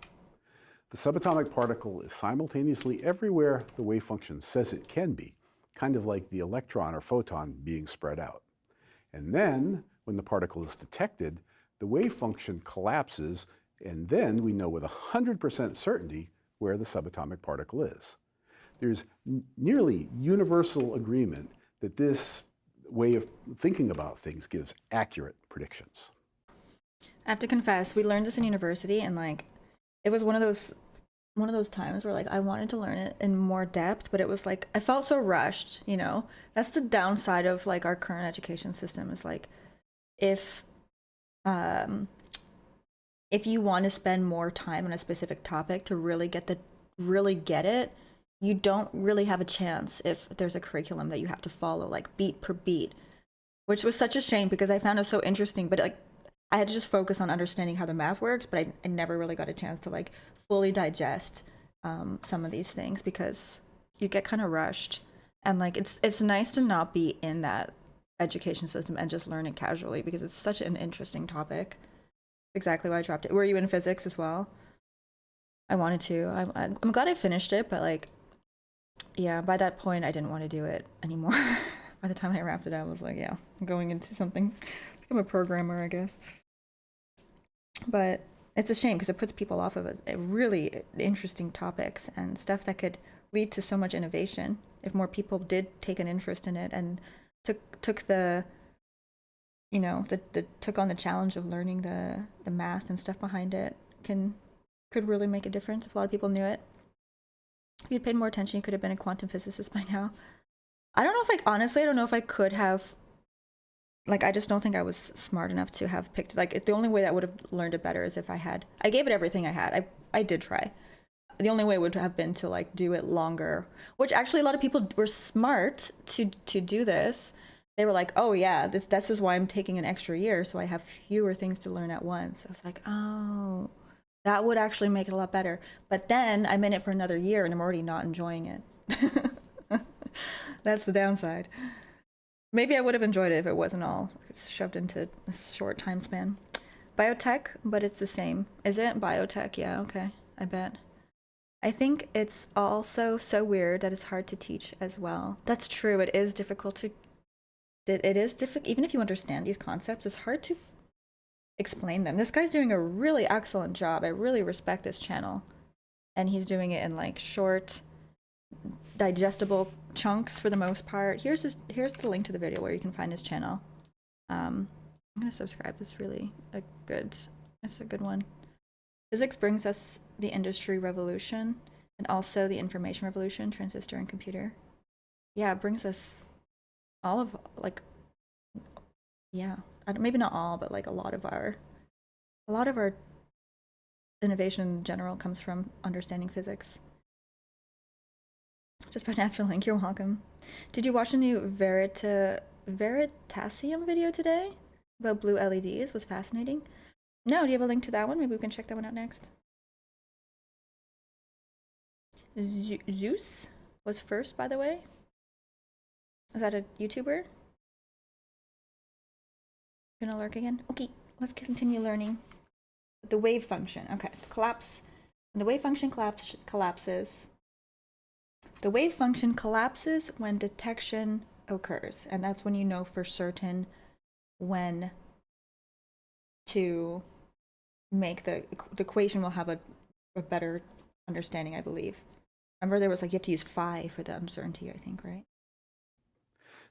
The subatomic particle is simultaneously everywhere the wave function says it can be, kind of like the electron or photon being spread out. And then, when the particle is detected, the wave function collapses, and then we know with 100% certainty where the subatomic particle is. There's nearly universal agreement that this way of thinking about things gives accurate predictions. I have to confess, we learned this in university, and like, it was one of those times where like I wanted to learn it in more depth, but it was like I felt so rushed, you know. That's the downside of like our current education system, is like if you want to spend more time on a specific topic to really get really get it, you don't really have a chance if there's a curriculum that you have to follow, like beat per beat, which was such a shame because I found it so interesting. But like, I had to just focus on understanding how the math works, but I never really got a chance to like fully digest some of these things because you get kind of rushed. And like, it's nice to not be in that education system and just learn it casually because it's such an interesting topic. Exactly why I dropped it. Were you in physics as well? I wanted to. I'm glad I finished it, but like, yeah, by that point I didn't want to do it anymore. By the time I wrapped it up, I was like, yeah, I'm going into something. I'm a programmer, I guess. But it's a shame because it puts people off of a really interesting topics and stuff that could lead to so much innovation if more people did take an interest in it and took the, you know, took on the challenge of learning the math and stuff behind it. Could really make a difference if a lot of people knew it. If you'd paid more attention, you could have been a quantum physicist by now. I don't know if honestly, I don't know if I could have, like, I just don't think I was smart enough to have picked, like, the only way that I would have learned it better is if I gave it everything I had. I did try. The only way would have been to like do it longer, which actually a lot of people were smart to do this. They were like, oh yeah, this is why I'm taking an extra year, so I have fewer things to learn at once. I was like, oh, that would actually make it a lot better. But then I'm in it for another year and I'm already not enjoying it. That's the downside. Maybe I would have enjoyed it if it wasn't all shoved into a short time span. Biotech, but it's the same. Is it? Biotech, yeah, okay, I bet. I think it's also so weird that it's hard to teach as well. That's true, it is difficult to... It is difficult, even if you understand these concepts, it's hard to explain them. This guy's doing a really excellent job. I really respect this channel. And he's doing it in like short, digestible chunks for the most part. Here's the link to the video where you can find his channel. I'm gonna subscribe. It's really it's a good one. Physics brings us the industry revolution and also the information revolution, transistor and computer. Yeah, it brings us all of like, yeah, maybe not all, but like a lot of our innovation in general comes from understanding physics. Just about to ask for a link. You're welcome. Did you watch the new Veritasium video today about blue LEDs? It was fascinating. No, do you have a link to that one? Maybe we can check that one out next. Zeus was first, by the way. Is that a YouTuber? Gonna lurk again? Okay, let's continue learning. The wave function. Okay, collapse. When the wave function collapses. The wave function collapses when detection occurs, and that's when you know for certain when to make the equation will have a better understanding, I believe. Remember there was like you have to use phi for the uncertainty, I think, right?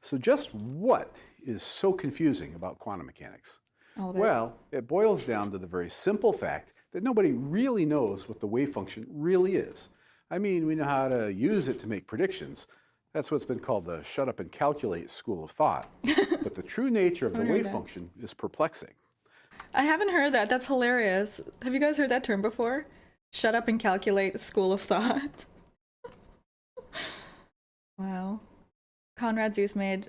So just what is so confusing about quantum mechanics? Well, it boils down to the very simple fact that nobody really knows what the wave function really is. I mean, we know how to use it to make predictions. That's what's been called the shut up and calculate school of thought. But the true nature of the wave function is perplexing. I haven't heard that. That's hilarious. Have you guys heard that term before? Shut up and calculate school of thought. Wow. Conrad Zeus made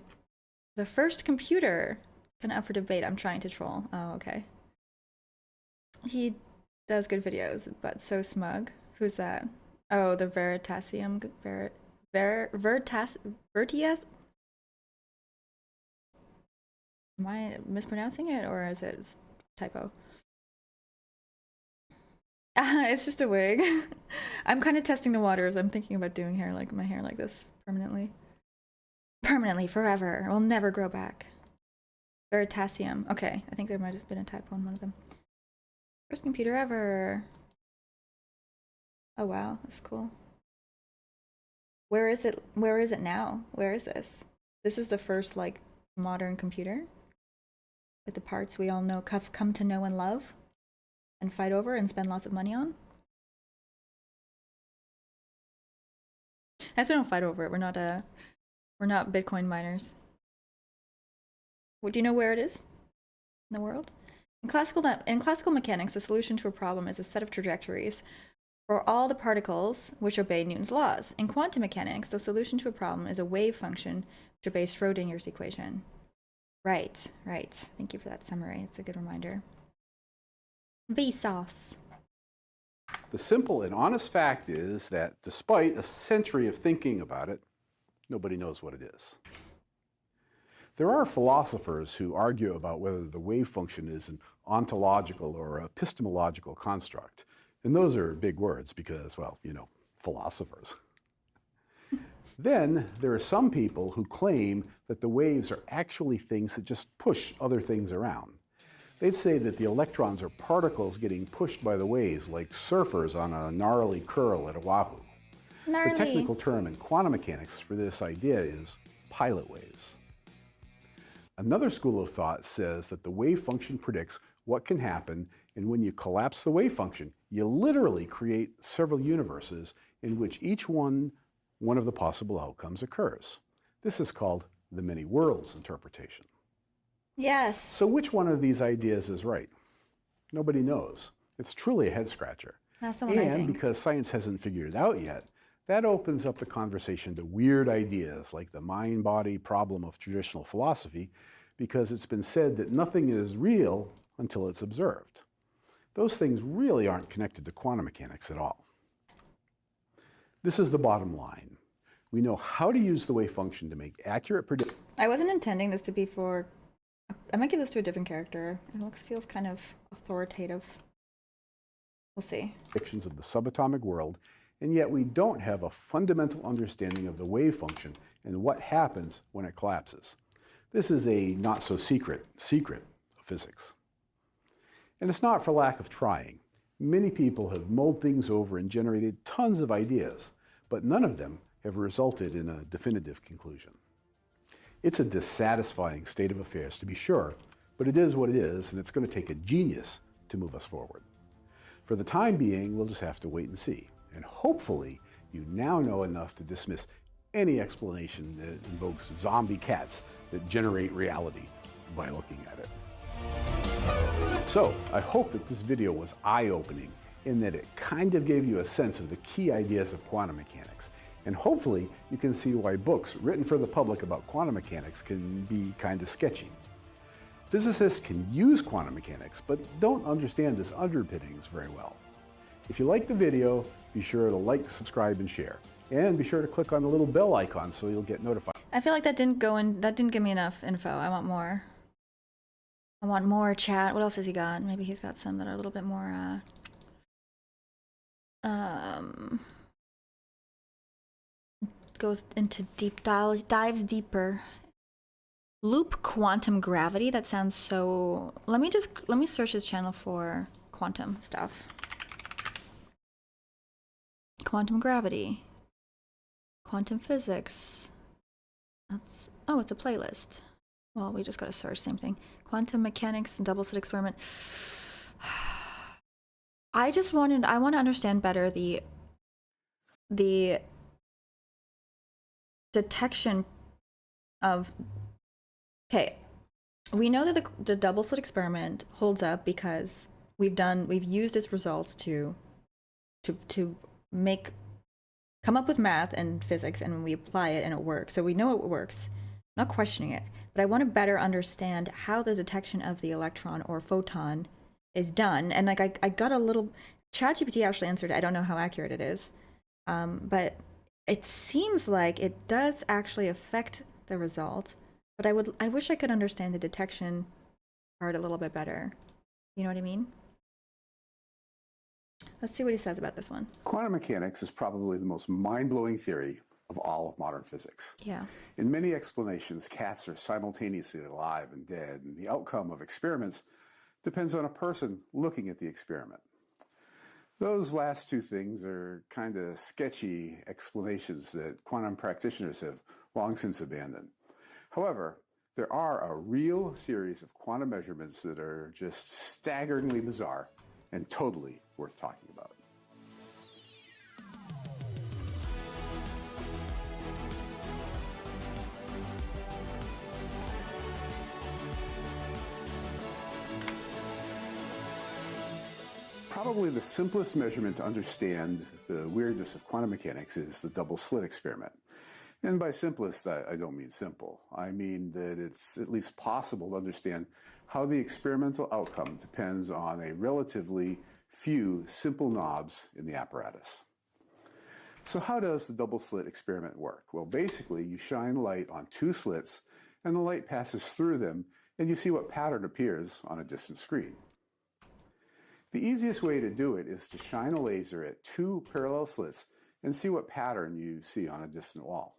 the first computer. Kind of up for debate. I'm trying to troll. Oh, okay. He does good videos, but so smug. Who's that? Oh, the Veritasium. Vertias? Am I mispronouncing it, or is it typo? It's just a wig. I'm kind of testing the waters. I'm thinking about doing my hair like this permanently. Permanently, forever. It will never grow back. Veritasium. Okay, I think there might have been a typo on one of them. First computer ever. Oh wow, that's cool. Where is it? Where is it now? Where is this? This is the first like modern computer with the parts we all know, come to know and love and fight over and spend lots of money on. As we don't fight over it, we're not Bitcoin miners. Do you know where it is in the world? In classical mechanics, the solution to a problem is a set of trajectories for all the particles which obey Newton's laws. In quantum mechanics, the solution to a problem is a wave function which obeys Schrodinger's equation. Right, right. Thank you for that summary. It's a good reminder. Vsauce. The simple and honest fact is that despite a century of thinking about it, nobody knows what it is. There are philosophers who argue about whether the wave function is an ontological or epistemological construct. And those are big words because, well, you know, philosophers. Then there are some people who claim that the waves are actually things that just push other things around. They'd say that the electrons are particles getting pushed by the waves like surfers on a gnarly curl at Oahu. Gnarly. The technical term in quantum mechanics for this idea is pilot waves. Another school of thought says that the wave function predicts what can happen, and when you collapse the wave function, you literally create several universes in which each one of the possible outcomes occurs. This is called the many worlds interpretation. Yes. So which one of these ideas is right? Nobody knows. It's truly a head scratcher. That's the one I think. And because science hasn't figured it out yet, that opens up the conversation to weird ideas like the mind-body problem of traditional philosophy, because it's been said that nothing is real until it's observed. Those things really aren't connected to quantum mechanics at all. This is the bottom line. We know how to use the wave function to make accurate predictions. I wasn't intending this to be for... I might give this to a different character. It feels kind of authoritative. We'll see. Predictions of the subatomic world, and yet we don't have a fundamental understanding of the wave function and what happens when it collapses. This is a not-so-secret of physics. And it's not for lack of trying. Many people have mulled things over and generated tons of ideas, but none of them have resulted in a definitive conclusion. It's a dissatisfying state of affairs, to be sure, but it is what it is, and it's going to take a genius to move us forward. For the time being, we'll just have to wait and see. And hopefully, you now know enough to dismiss any explanation that invokes zombie cats that generate reality by looking at it. So, I hope that this video was eye-opening in that it kind of gave you a sense of the key ideas of quantum mechanics. And hopefully, you can see why books written for the public about quantum mechanics can be kind of sketchy. Physicists can use quantum mechanics, but don't understand its underpinnings very well. If you liked the video, be sure to like, subscribe, and share. And be sure to click on the little bell icon so you'll get notified. I feel like that didn't give me enough info. I want more. I want more chat. What else has he got? Maybe he's got some that are a little bit more, goes into dives deeper. Loop quantum gravity. That sounds so... Let me search his channel for quantum stuff. Quantum gravity. Quantum physics. That's... Oh, it's a playlist. Well, we just got to search, same thing. Quantum mechanics and double slit experiment. I want to understand better the detection of... Okay, we know that the double slit experiment holds up because we've used its results to come up with math and physics, and when we apply it and it works. So we know it works. I'm not questioning it, but I want to better understand how the detection of the electron or photon is done. And like I got a little... ChatGPT actually answered it. I don't know how accurate it is, but it seems like it does actually affect the result. But I wish I could understand the detection part a little bit better. You know what I mean? Let's see what he says about this one. Quantum mechanics is probably the most mind-blowing theory of all of modern physics. Yeah. In many explanations, cats are simultaneously alive and dead, and the outcome of experiments depends on a person looking at the experiment. Those last two things are kind of sketchy explanations that quantum practitioners have long since abandoned. However, there are a real series of quantum measurements that are just staggeringly bizarre and totally worth talking about. Probably the simplest measurement to understand the weirdness of quantum mechanics is the double slit experiment. And by simplest, I don't mean simple. I mean that it's at least possible to understand how the experimental outcome depends on a relatively few simple knobs in the apparatus. So how does the double slit experiment work? Well, basically, you shine light on two slits, and the light passes through them, and you see what pattern appears on a distant screen. The easiest way to do it is to shine a laser at two parallel slits and see what pattern you see on a distant wall.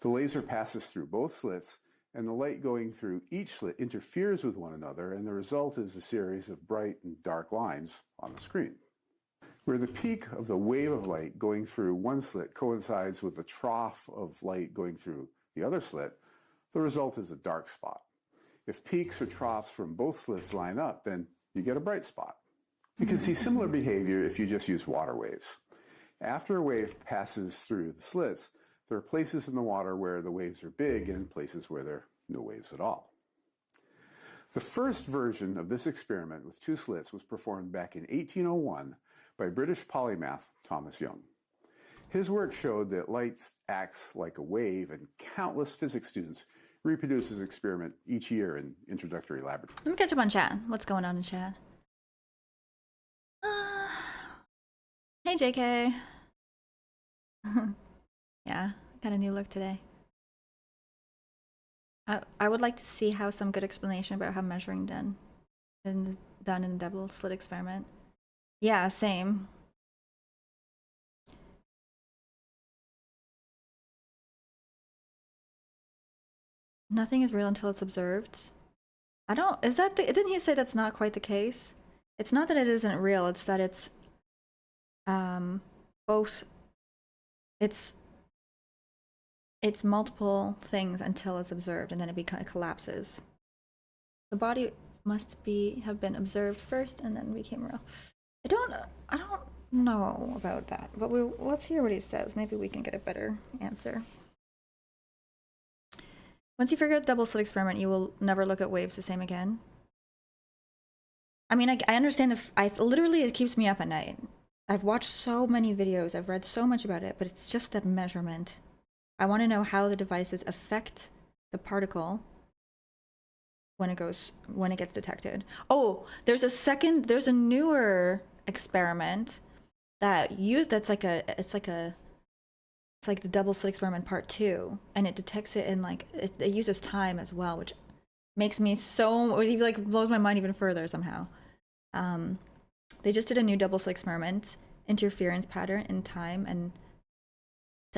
The laser passes through both slits, and the light going through each slit interferes with one another, and the result is a series of bright and dark lines on the screen. Where the peak of the wave of light going through one slit coincides with the trough of light going through the other slit, the result is a dark spot. If peaks or troughs from both slits line up, then you get a bright spot. You can see similar behavior if you just use water waves. After a wave passes through the slits, there are places in the water where the waves are big and places where there are no waves at all. The first version of this experiment with two slits was performed back in 1801 by British polymath Thomas Young. His work showed that light acts like a wave, and countless physics students reproduce his experiment each year in introductory laboratory. Let me catch up on chat. What's going on in chat? Hey, JK. Yeah, got a new look today. I would like to see how some good explanation about how measuring done in the double slit experiment. Yeah, same. Nothing is real until it's observed. I don't, is that didn't he say that's not quite the case? It's not that it isn't real, it's that it's both, it's multiple things until it's observed, and then it collapses. The body must have been observed first and then became real. I don't know about that, but let's hear what he says. Maybe we can get a better answer. Once you figure out the double slit experiment, you will never look at waves the same again. I mean, I understand literally it keeps me up at night. I've watched so many videos, I've read so much about it, but it's just that measurement. I want to know how the devices affect the particle when it gets detected. Oh, there's a newer experiment it's like the double slit experiment part 2, and it detects it in it uses time as well, which makes me it blows my mind even further somehow. They just did a new double slit experiment, interference pattern in time, and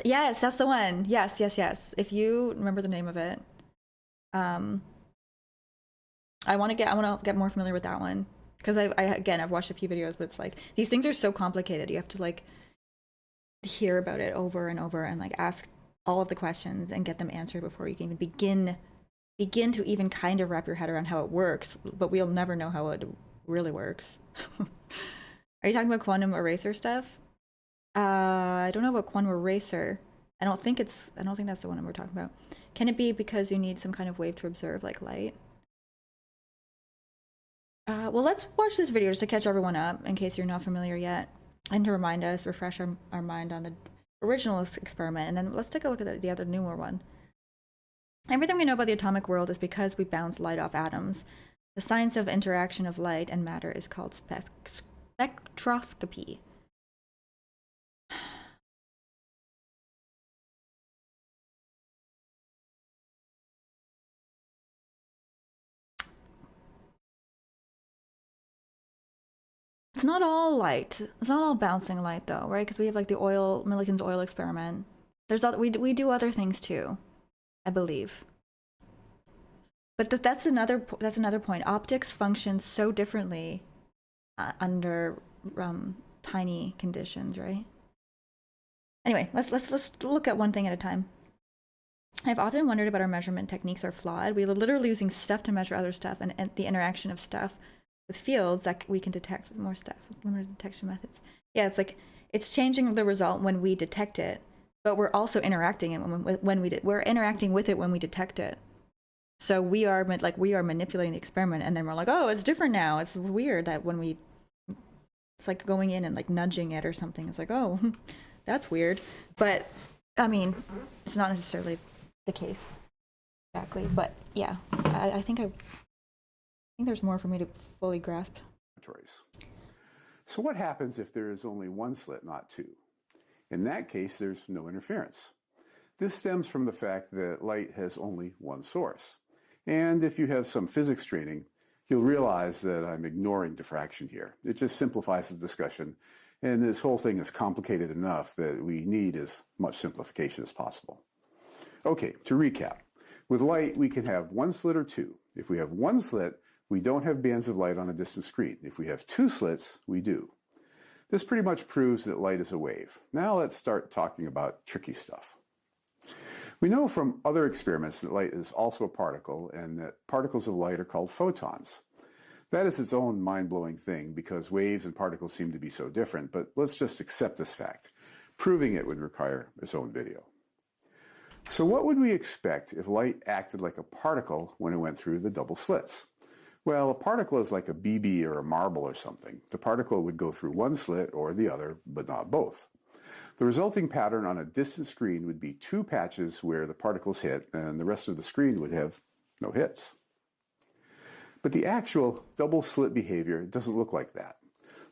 yes, that's the one. Yes. If you remember the name of it, I want to get more familiar with that one, because I've watched a few videos, but it's like these things are so complicated. You have to hear about it over and over and ask all of the questions and get them answered before you can even begin to even kind of wrap your head around how it works. But we'll never know how it really works. Are you talking about quantum eraser stuff? I don't know about quantum eraser. I don't think that's the one we're talking about. Can it be because you need some kind of wave to observe, like light? Well, let's watch this video just to catch everyone up in case you're not familiar yet, and to remind us, refresh our mind on the original experiment, and then let's take a look at the other newer one. Everything we know about the atomic world is because we bounce light off atoms. The science of interaction of light and matter is called spectroscopy. It's not all light. It's not all bouncing light, though, right? Because we have the Millikan's oil experiment. We do other things too, I believe. But that's another point. Optics functions so differently under tiny conditions, right? Anyway, let's look at one thing at a time. I've often wondered about our measurement techniques are flawed. We are literally using stuff to measure other stuff, and the interaction of stuff with fields that we can detect with more stuff with limited detection methods. Yeah, it's changing the result when we detect it, but we're also interacting we're interacting with it when we detect it. So we are manipulating the experiment, and then we're like, oh, it's different now. It's weird that when we It's like going in and like nudging it or something. It's like, oh, that's weird. But I mean, it's not necessarily the case exactly. But yeah, I think there's more for me to fully grasp. So what happens if there is only one slit, not two? In that case, there's no interference. This stems from the fact that light has only one source. And if you have some physics training, you'll realize that I'm ignoring diffraction here. It just simplifies the discussion, and this whole thing is complicated enough that we need as much simplification as possible. Okay, to recap. With light, we can have one slit or two. If we have one slit, we don't have bands of light on a distant screen. If we have two slits, we do. This pretty much proves that light is a wave. Now let's start talking about tricky stuff. We know from other experiments that light is also a particle and that particles of light are called photons. That is its own mind-blowing thing because waves and particles seem to be so different, but let's just accept this fact. Proving it would require its own video. So what would we expect if light acted like a particle when it went through the double slits? Well, a particle is like a BB or a marble or something. The particle would go through one slit or the other, but not both. The resulting pattern on a distant screen would be two patches where the particles hit, and the rest of the screen would have no hits. But the actual double slit behavior doesn't look like that.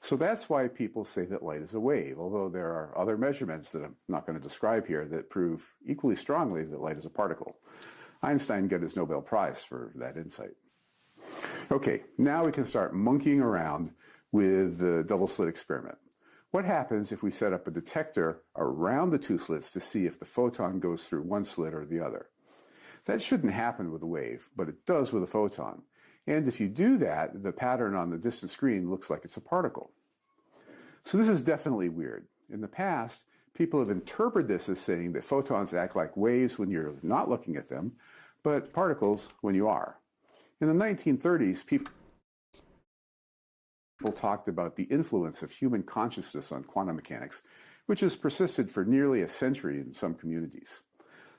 So that's why people say that light is a wave, although there are other measurements that I'm not going to describe here that prove equally strongly that light is a particle. Einstein got his Nobel Prize for that insight. Okay, now we can start monkeying around with the double slit experiment. What happens if we set up a detector around the two slits to see if the photon goes through one slit or the other? That shouldn't happen with a wave, but it does with a photon. And if you do that, the pattern on the distant screen looks like it's a particle. So this is definitely weird. In the past, people have interpreted this as saying that photons act like waves when you're not looking at them, but particles when you are. In the 1930s, people talked about the influence of human consciousness on quantum mechanics, which has persisted for nearly a century in some communities.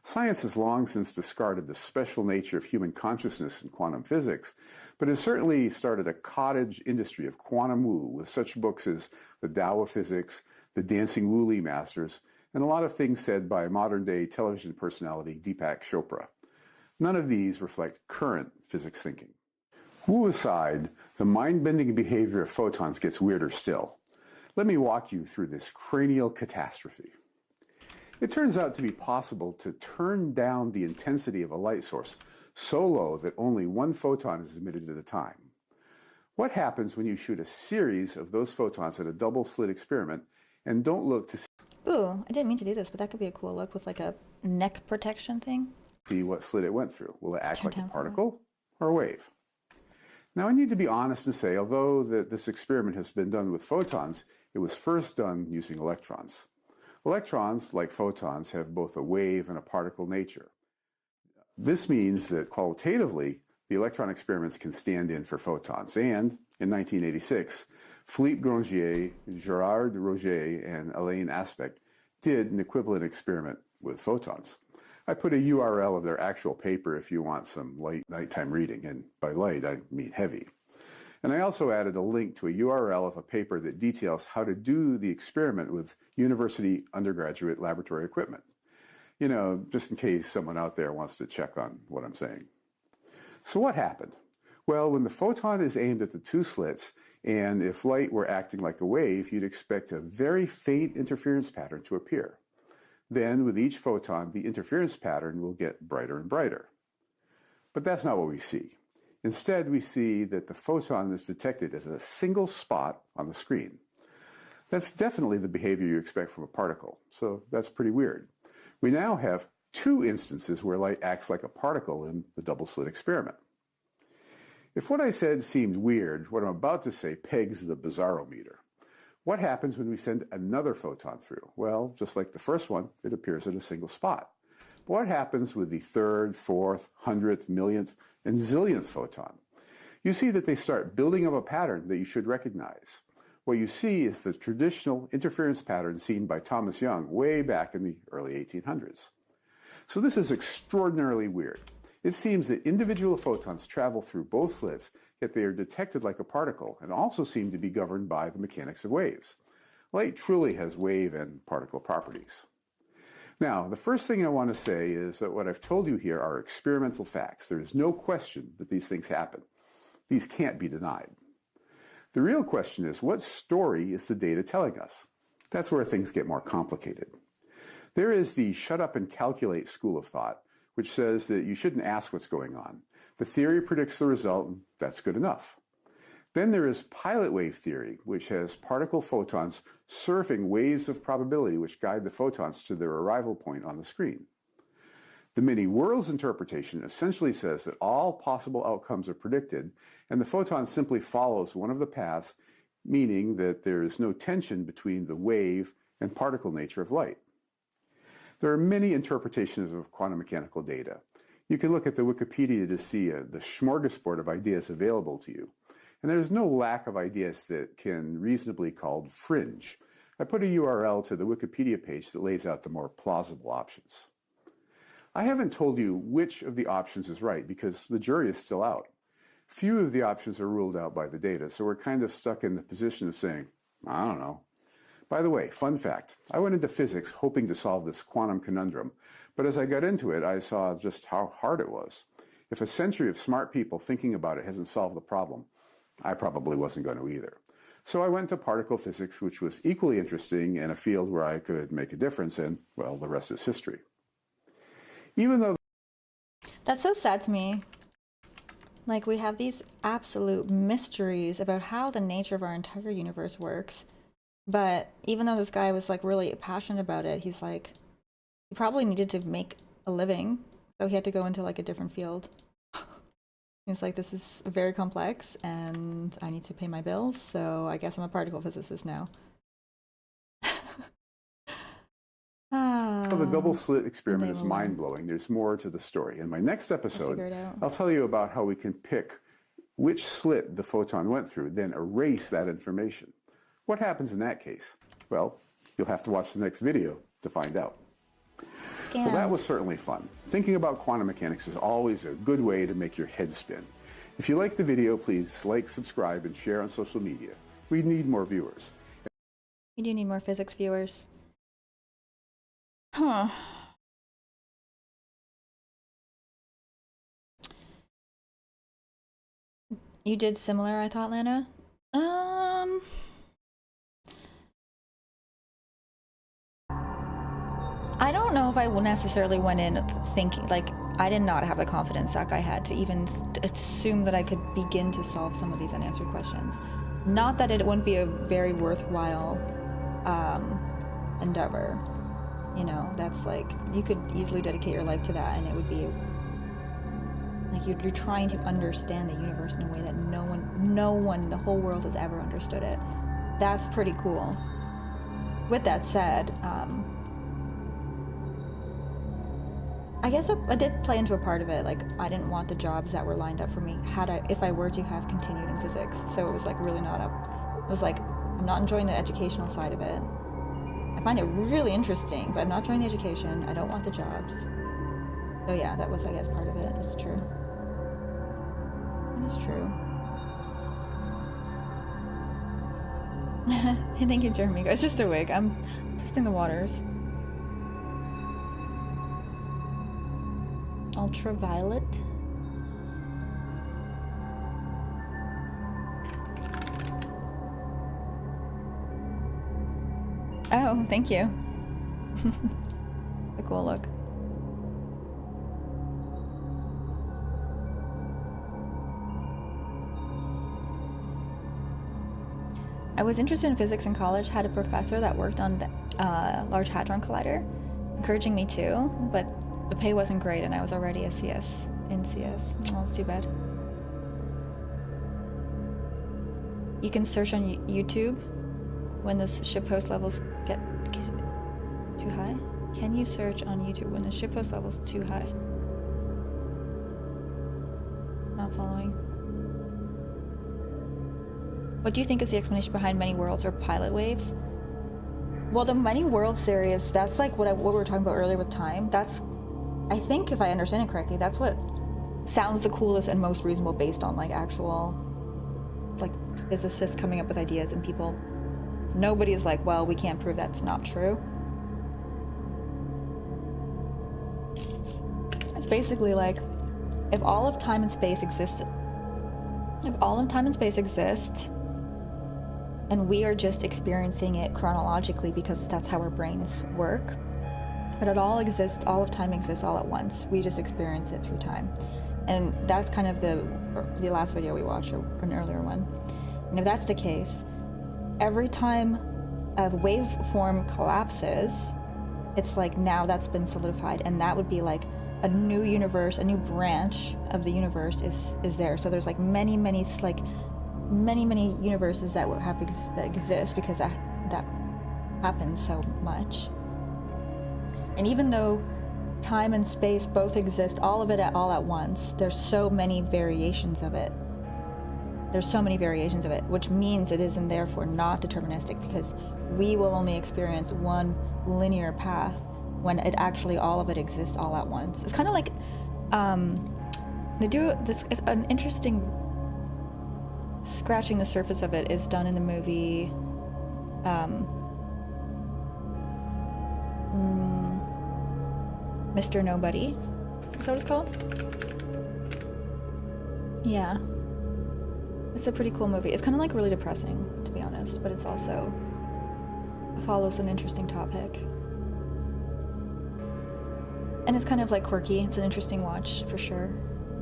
Science has long since discarded the special nature of human consciousness in quantum physics, but has certainly started a cottage industry of quantum woo with such books as The Tao of Physics, The Dancing Woolly Masters, and a lot of things said by modern-day television personality Deepak Chopra. None of these reflect current physics thinking. Woo aside, the mind-bending behavior of photons gets weirder still. Let me walk you through this cranial catastrophe. It turns out to be possible to turn down the intensity of a light source so low that only one photon is emitted at a time. What happens when you shoot a series of those photons at a double slit experiment and don't look to Ooh, I didn't mean to do this, but that could be a cool look with like a neck protection thing. See what slit it went through? Will it act like a particle or a wave? Now I need to be honest and say, although this experiment has been done with photons, it was first done using electrons. Electrons, like photons, have both a wave and a particle nature. This means that qualitatively, the electron experiments can stand in for photons. And in 1986, Philippe Grangier, Gerard Roget, and Alain Aspect did an equivalent experiment with photons. I put a URL of their actual paper if you want some light nighttime reading, and by light I mean heavy. And I also added a link to a URL of a paper that details how to do the experiment with university undergraduate laboratory equipment. You know, just in case someone out there wants to check on what I'm saying. So what happened? Well, when the photon is aimed at the two slits, and if light were acting like a wave, you'd expect a very faint interference pattern to appear. Then, with each photon, the interference pattern will get brighter and brighter. But that's not what we see. Instead, we see that the photon is detected as a single spot on the screen. That's definitely the behavior you expect from a particle, so that's pretty weird. We now have two instances where light acts like a particle in the double slit experiment. If what I said seemed weird, what I'm about to say pegs the bizarrometer. What happens when we send another photon through? Well, just like the first one, it appears at a single spot. But what happens with the third, fourth, hundredth, millionth, and zillionth photon? You see that they start building up a pattern that you should recognize. What you see is the traditional interference pattern seen by Thomas Young way back in the early 1800s. So this is extraordinarily weird. It seems that individual photons travel through both slits, yet they are detected like a particle and also seem to be governed by the mechanics of waves. Light truly has wave and particle properties. Now, the first thing I want to say is that what I've told you here are experimental facts. There is no question that these things happen. These can't be denied. The real question is, what story is the data telling us? That's where things get more complicated. There is the shut up and calculate school of thought, which says that you shouldn't ask what's going on. The theory predicts the result, and that's good enough. Then there is pilot wave theory, which has particle photons surfing waves of probability which guide the photons to their arrival point on the screen. The many worlds interpretation essentially says that all possible outcomes are predicted, and the photon simply follows one of the paths, meaning that there is no tension between the wave and particle nature of light. There are many interpretations of quantum mechanical data. You can look at the Wikipedia to see the smorgasbord of ideas available to you. And there's no lack of ideas that can reasonably be called fringe. I put a URL to the Wikipedia page that lays out the more plausible options. I haven't told you which of the options is right because the jury is still out. Few of the options are ruled out by the data, so we're kind of stuck in the position of saying, I don't know. By the way, fun fact, I went into physics hoping to solve this quantum conundrum, but as I got into it, I saw just how hard it was. If a century of smart people thinking about it hasn't solved the problem, I probably wasn't going to either. So I went to particle physics, which was equally interesting and a field where I could make a difference, and, well, the rest is history. Even though... That's so sad to me. Like, we have these absolute mysteries about how the nature of our entire universe works. But even though this guy was, like, really passionate about it, he's like, he probably needed to make a living, so he had to go into, like, a different field. He's like, this is very complex, and I need to pay my bills, so I guess I'm a particle physicist now. The double slit experiment is mind-blowing. There's more to the story. In my next episode, I'll tell you about how we can pick which slit the photon went through, then erase that information. What happens in that case? Well, you'll have to watch the next video to find out. Well, that was certainly fun. Thinking about quantum mechanics is always a good way to make your head spin. If you like the video, please like, subscribe, and share on social media. We need more viewers. We do need more physics viewers. Huh. You did similar, I thought, Lana. I don't know if I necessarily went in thinking, like, I did not have the confidence that guy had to even assume that I could begin to solve some of these unanswered questions. Not that it wouldn't be a very worthwhile endeavor. You know, that's like, you could easily dedicate your life to that, and it would be like you're trying to understand the universe in a way that no one in the whole world has ever understood it. That's pretty cool. With that said, I guess I did play into a part of it. Like, I didn't want the jobs that were lined up for me if I were to have continued in physics. So it was like really not up. It was like, I'm not enjoying the educational side of it. I find it really interesting, but I'm not enjoying the education. I don't want the jobs. So yeah, that was, I guess, part of it. It's true. It is true. Thank you, Jeremy. Guys, just awake. I'm testing the waters. Ultraviolet. Oh, thank you. A cool look. I was interested in physics in college, had a professor that worked on the Large Hadron Collider, encouraging me to, but the pay wasn't great and I was already a CS. Oh, that's too bad. You can search on YouTube when the shitpost levels get too high? Can you search on YouTube when the shitpost level's too high? Not following. What do you think is the explanation behind many worlds or pilot waves? Well, the many worlds theory is, that's like what we were talking about earlier with time. That's, I think if I understand it correctly, that's what sounds the coolest and most reasonable based on like actual physicists coming up with ideas and people, nobody is like, well, we can't prove that's not true. It's basically like, if all of time and space exists, and we are just experiencing it chronologically because that's how our brains work, but it all exists, all of time exists all at once. We just experience it through time. And that's kind of the last video we watched, or an earlier one. And if that's the case, every time a waveform collapses, it's like now that's been solidified, and that would be like a new universe, a new branch of the universe is there. So there's like many universes that that exist because that happens so much. And even though time and space both exist, all of it all at once, there's so many variations of it. Which means it is and therefore not deterministic, because we will only experience one linear path when it actually all of it exists all at once. It's kind of like they do this. It's an interesting scratching the surface of it is done in the movie Mr. Nobody. Is that what it's called? Yeah. It's a pretty cool movie. It's kind of like really depressing, to be honest, but it's also follows an interesting topic. And it's kind of like quirky. It's an interesting watch for sure.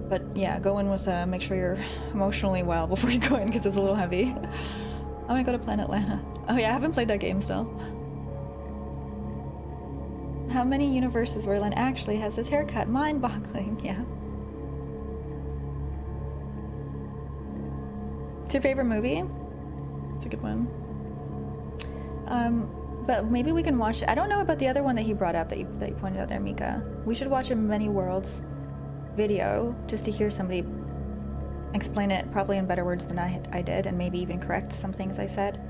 But yeah, go in with make sure you're emotionally well before you go in, because it's a little heavy. I want to go to Planet Lana. Oh yeah, I haven't played that game still. How many universes where Len actually has this haircut? Mind-boggling, yeah. What's your favorite movie? It's a good one. But maybe we can watch. I don't know about the other one that he brought up that you pointed out there, Mika. We should watch a Many Worlds video just to hear somebody explain it probably in better words than I did, and maybe even correct some things I said.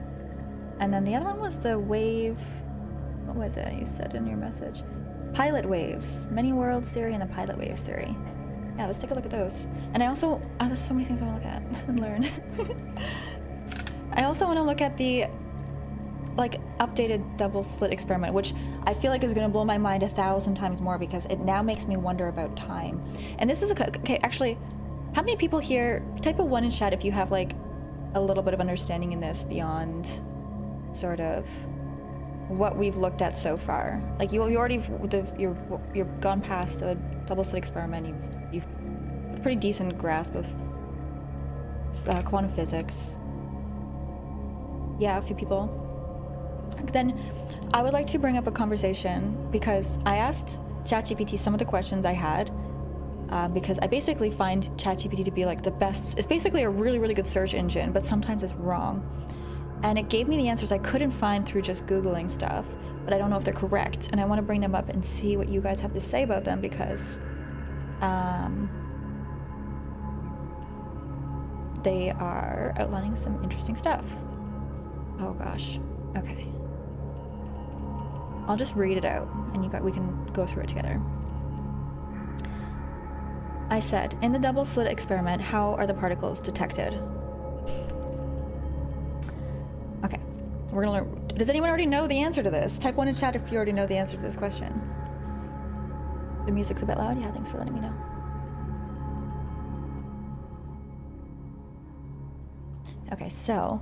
And then the other one was the wave. What was it you said in your message? Pilot waves, Many Worlds theory, and the pilot waves theory. Yeah, let's take a look at those. And I also there's so many things I want to look at and learn. I also want to look at the updated double slit experiment, which I feel like is going to blow my mind 1,000 times more, because it now makes me wonder about time. And this is okay, actually, how many people here, type a 1 in chat if you have like a little bit of understanding in this beyond sort of what we've looked at so far. Like you've gone past the double slit experiment, you've a pretty decent grasp of quantum physics. Yeah, a few people. Then I would like to bring up a conversation, because I asked ChatGPT some of the questions I had, because I basically find ChatGPT to be like the best. It's basically a really, really good search engine, but sometimes it's wrong. And it gave me the answers I couldn't find through just Googling stuff, but I don't know if they're correct. And I want to bring them up and see what you guys have to say about them, because they are outlining some interesting stuff. Oh gosh. Okay. I'll just read it out, and we can go through it together. I said, in the double slit experiment, how are the particles detected? Okay, we're gonna learn. Does anyone already know the answer to this? Type 1 in chat if you already know the answer to this question. The music's a bit loud? Yeah, thanks for letting me know. Okay, so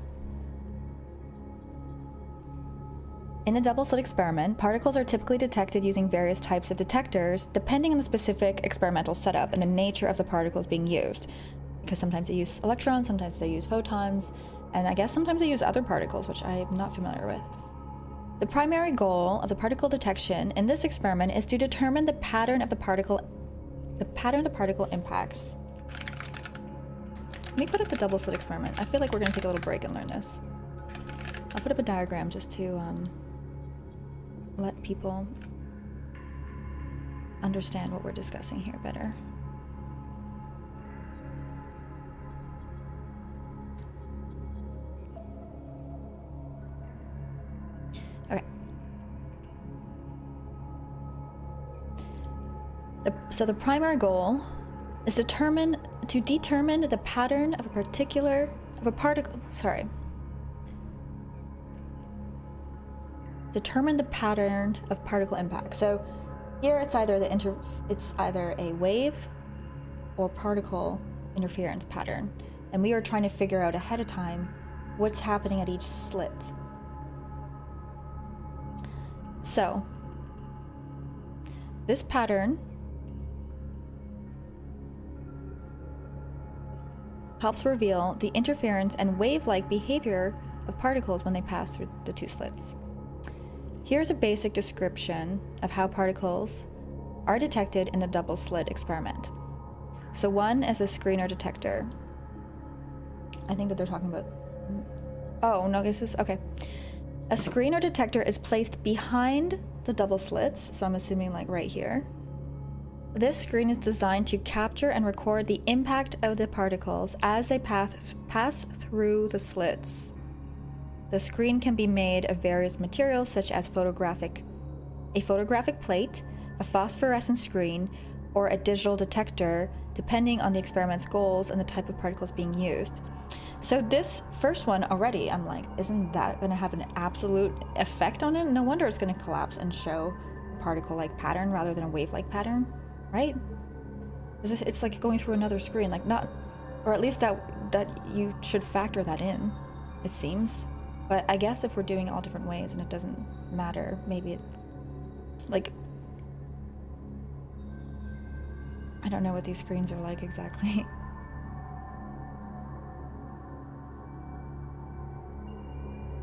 in the double slit experiment, particles are typically detected using various types of detectors depending on the specific experimental setup and the nature of the particles being used. Because sometimes they use electrons, sometimes they use photons, and I guess sometimes they use other particles, which I am not familiar with. The primary goal of the particle detection in this experiment is to determine the pattern of the particle impacts. Let me put up the double slit experiment. I feel like we're going to take a little break and learn this. I'll put up a diagram just to let people understand what we're discussing here better. Okay. So the primary goal is to determine the pattern of a particular of a particle, sorry. Determine the pattern of particle impact. So here it's either it's either a wave or particle interference pattern. And we are trying to figure out ahead of time what's happening at each slit. So this pattern helps reveal the interference and wave-like behavior of particles when they pass through the two slits. Here's a basic description of how particles are detected in the double slit experiment. So one is a screener detector. I think that they're talking about, oh no, this is, okay. A screener detector is placed behind the double slits, so I'm assuming like right here. This screen is designed to capture and record the impact of the particles as they pass through the slits. The screen can be made of various materials such as a photographic plate, a phosphorescent screen, or a digital detector, depending on the experiment's goals and the type of particles being used. So this first one already, I'm like, isn't that going to have an absolute effect on it? No wonder it's going to collapse and show a particle-like pattern rather than a wave-like pattern, right? It's like going through another screen, like not, or at least that you should factor that in, it seems. But I guess if we're doing it all different ways and it doesn't matter, maybe it, like, I don't know what these screens are like exactly.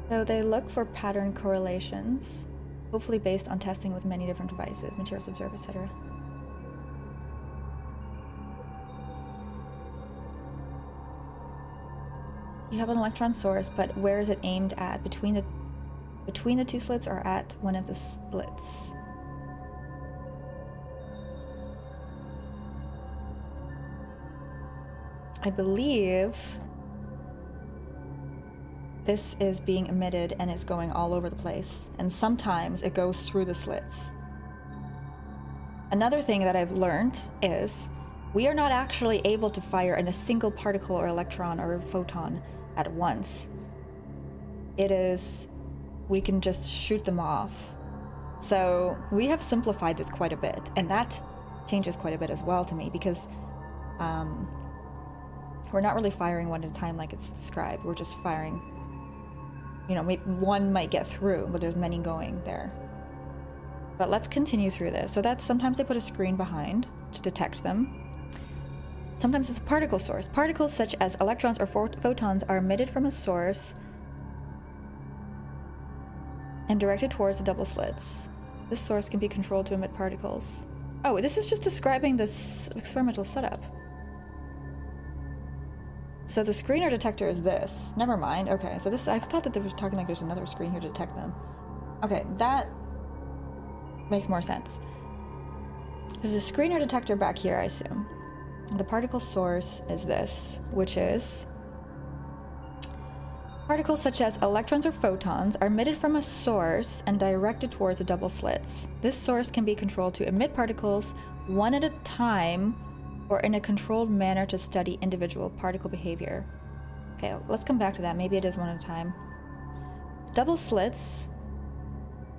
So they look for pattern correlations, hopefully based on testing with many different devices, materials observed, etc. You have an electron source, but where is it aimed at? Between the two slits or at one of the slits? I believe this is being emitted and it's going all over the place, and sometimes it goes through the slits. Another thing that I've learned is we are not actually able to fire in a single particle or electron or photon at once. We can just shoot them off. So we have simplified this quite a bit, and that changes quite a bit as well to me, because we're not really firing one at a time like it's described. We're just firing, you know, one might get through, but there's many going there. But let's continue through this. So that's, sometimes they put a screen behind to detect them. Sometimes it's a particle source. Particles such as electrons or photons are emitted from a source and directed towards the double slits. This source can be controlled to emit particles. Oh, this is just describing this experimental setup. So the screener detector is this. Never mind. Okay, so this, I thought that they were talking like there's another screen here to detect them. Okay, that makes more sense. There's a screener detector back here, I assume. The particle source is this, which is particles such as electrons or photons are emitted from a source and directed towards the double slits. This source can be controlled to emit particles one at a time or in a controlled manner to study individual particle behavior. Okay, let's come back to that. Maybe it is one at a time. Double slits.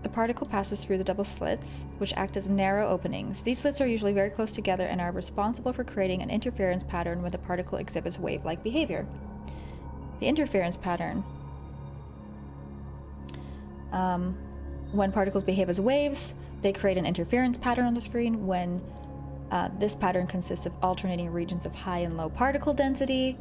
The particle passes through the double slits, which act as narrow openings. These slits are usually very close together and are responsible for creating an interference pattern when the particle exhibits wave-like behavior. The interference pattern. When particles behave as waves, they create an interference pattern on the screen. When this pattern consists of alternating regions of high and low particle density,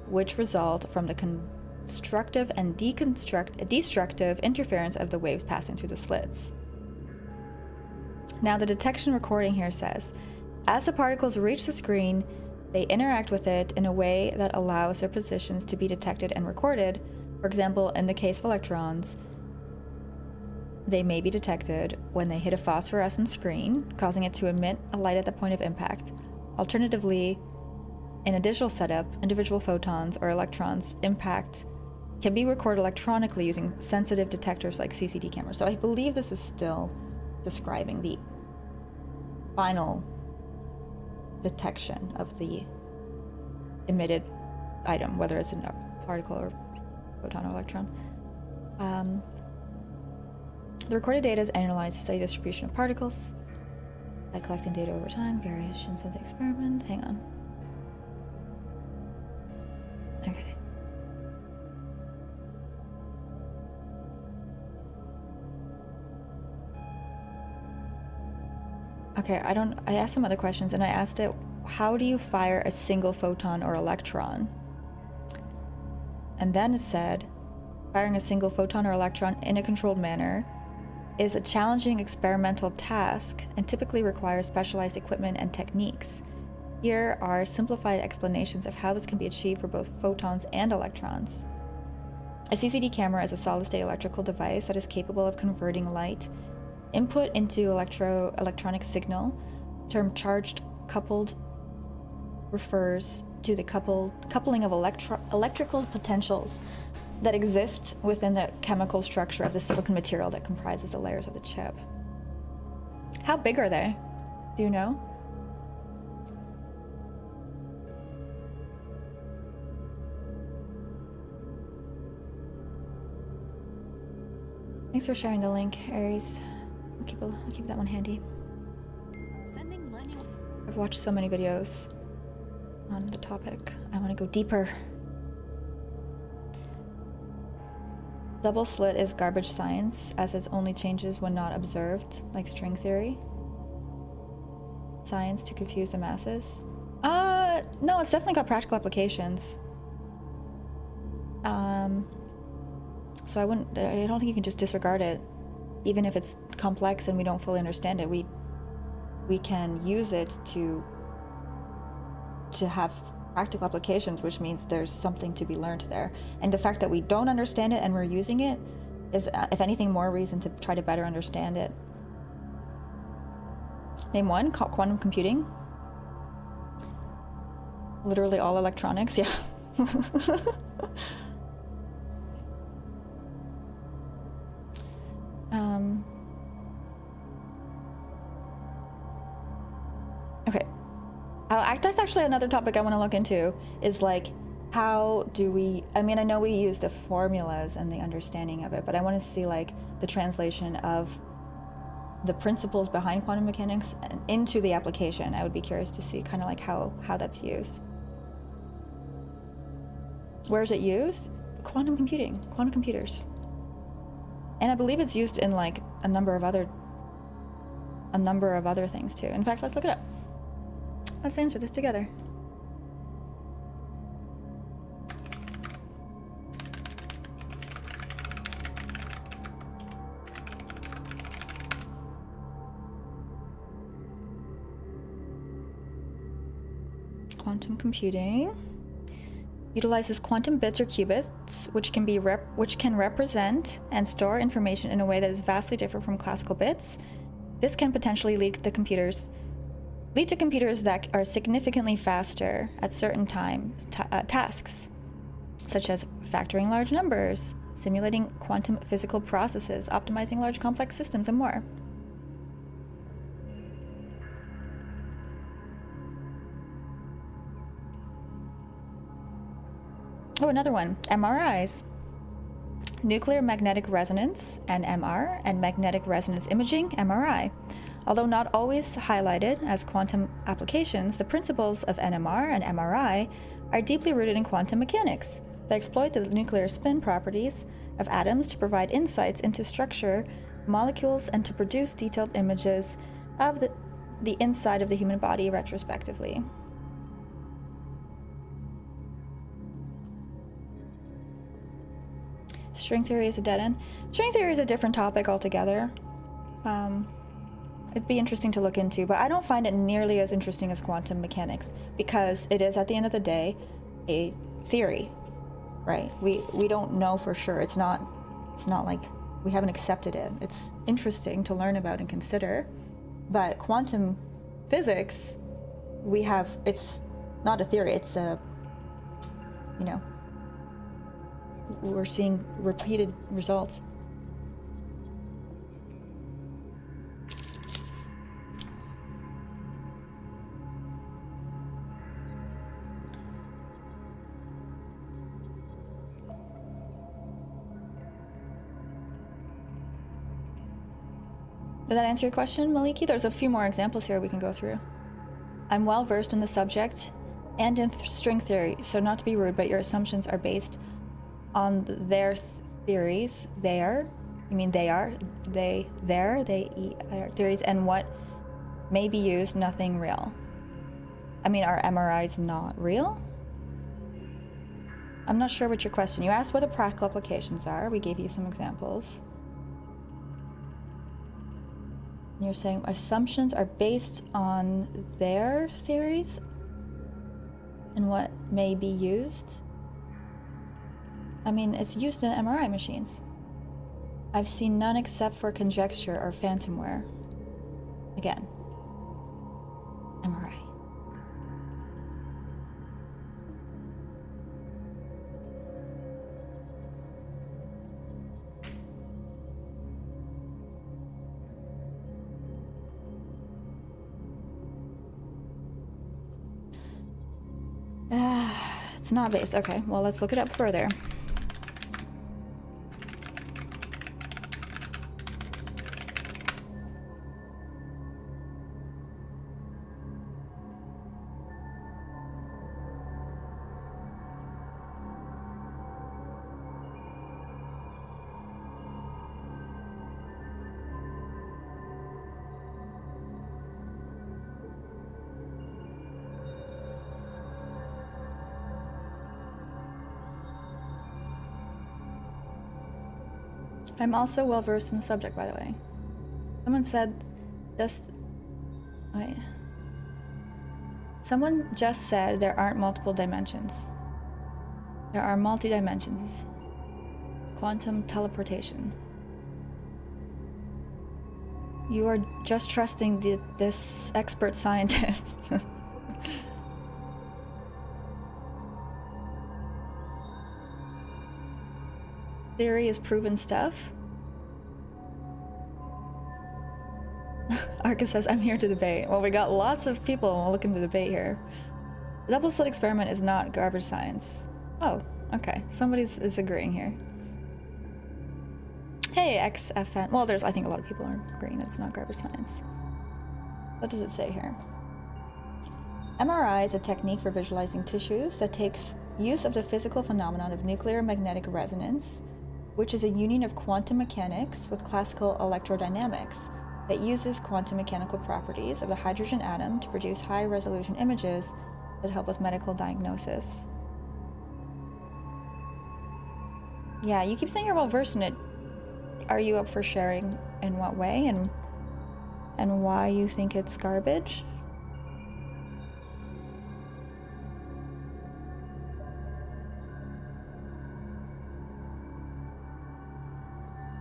which result from the constructive and destructive interference of the waves passing through the slits. Now the detection recording here says, as the particles reach the screen, they interact with it in a way that allows their positions to be detected and recorded. For example, in the case of electrons, they may be detected when they hit a phosphorescent screen, causing it to emit a light at the point of impact. Alternatively, in a digital setup, individual photons or electrons impact can be recorded electronically using sensitive detectors like CCD cameras. So I believe this is still describing the final detection of the emitted item, whether it's a particle or photon or electron. The recorded data is analyzed to study distribution of particles by collecting data over time, variations of the experiment. Hang on. Okay. Okay, I asked some other questions, and I asked it, how do you fire a single photon or electron? And then it said, firing a single photon or electron in a controlled manner is a challenging experimental task and typically requires specialized equipment and techniques. Here are simplified explanations of how this can be achieved for both photons and electrons. A CCD camera is a solid-state electrical device that is capable of converting light input into electronic signal. Term charged coupled refers to the coupling of electrical potentials that exists within the chemical structure of the silicon material that comprises the layers of the chip. How big are they? Do you know? Thanks for sharing the link, Aries. I'll keep that one handy. I've watched so many videos on the topic. I want to go deeper. Double slit is garbage science, as it only changes when not observed, like string theory. Science to confuse the masses. No, it's definitely got practical applications. So I don't think you can just disregard it. Even if it's complex and we don't fully understand it, we can use it to have practical applications, which means there's something to be learned there. And the fact that we don't understand it and we're using it is, if anything, more reason to try to better understand it. Name one, quantum computing. Literally all electronics, yeah. Okay. That's actually another topic I want to look into, is like, how do we, I mean, I know we use the formulas and the understanding of it, but I want to see like the translation of the principles behind quantum mechanics into the application. I would be curious to see kind of like how that's used. Where is it used? Quantum computing, quantum computers. And I believe it's used in like a number of other things too. In fact, let's look it up. Let's answer this together. Quantum computing utilizes quantum bits or qubits, which can represent and store information in a way that is vastly different from classical bits. This can potentially lead to computers that are significantly faster at certain tasks, such as factoring large numbers, simulating quantum physical processes, optimizing large complex systems, and more. Oh, another one, MRIs. Nuclear magnetic resonance, NMR, and magnetic resonance imaging, MRI. Although not always highlighted as quantum applications, the principles of NMR and MRI are deeply rooted in quantum mechanics. They exploit the nuclear spin properties of atoms to provide insights into structure, molecules, and to produce detailed images of the inside of the human body retrospectively. String theory is a dead end. String theory is a different topic altogether. It'd be interesting to look into, but I don't find it nearly as interesting as quantum mechanics, because it is, at the end of the day, a theory, right? We don't know for sure. It's not like we haven't accepted it. It's interesting to learn about and consider, but quantum physics, it's not a theory. It's a, we're seeing repeated results. Did that answer your question, Maliki? There's a few more examples here we can go through. I'm well versed in the subject and in string theory, so not to be rude, but your assumptions are based on their theories. Their theories, and what may be used, nothing real. I mean, are MRIs not real? I'm not sure what your question. You asked what the practical applications are. We gave you some examples. And you're saying assumptions are based on their theories and what may be used. I mean, it's used in MRI machines. I've seen none except for conjecture or phantomware. Again, MRI. It's not based. Okay, well, let's look it up further. I'm also well versed in the subject, by the way. Someone said wait. Someone just said there aren't multiple dimensions. There are multi-dimensions. Quantum teleportation. You are just trusting this expert scientist. Theory is proven stuff. Arca says, I'm here to debate. Well, we got lots of people looking to debate here. The double slit experiment is not garbage science. Oh, okay. Somebody is agreeing here. Hey, XFN. Well, I think a lot of people are agreeing that it's not garbage science. What does it say here? MRI is a technique for visualizing tissues that takes use of the physical phenomenon of nuclear magnetic resonance, which is a union of quantum mechanics with classical electrodynamics that uses quantum mechanical properties of the hydrogen atom to produce high-resolution images that help with medical diagnosis. Yeah, you keep saying you're well-versed in it. Are you up for sharing in what way and why you think it's garbage?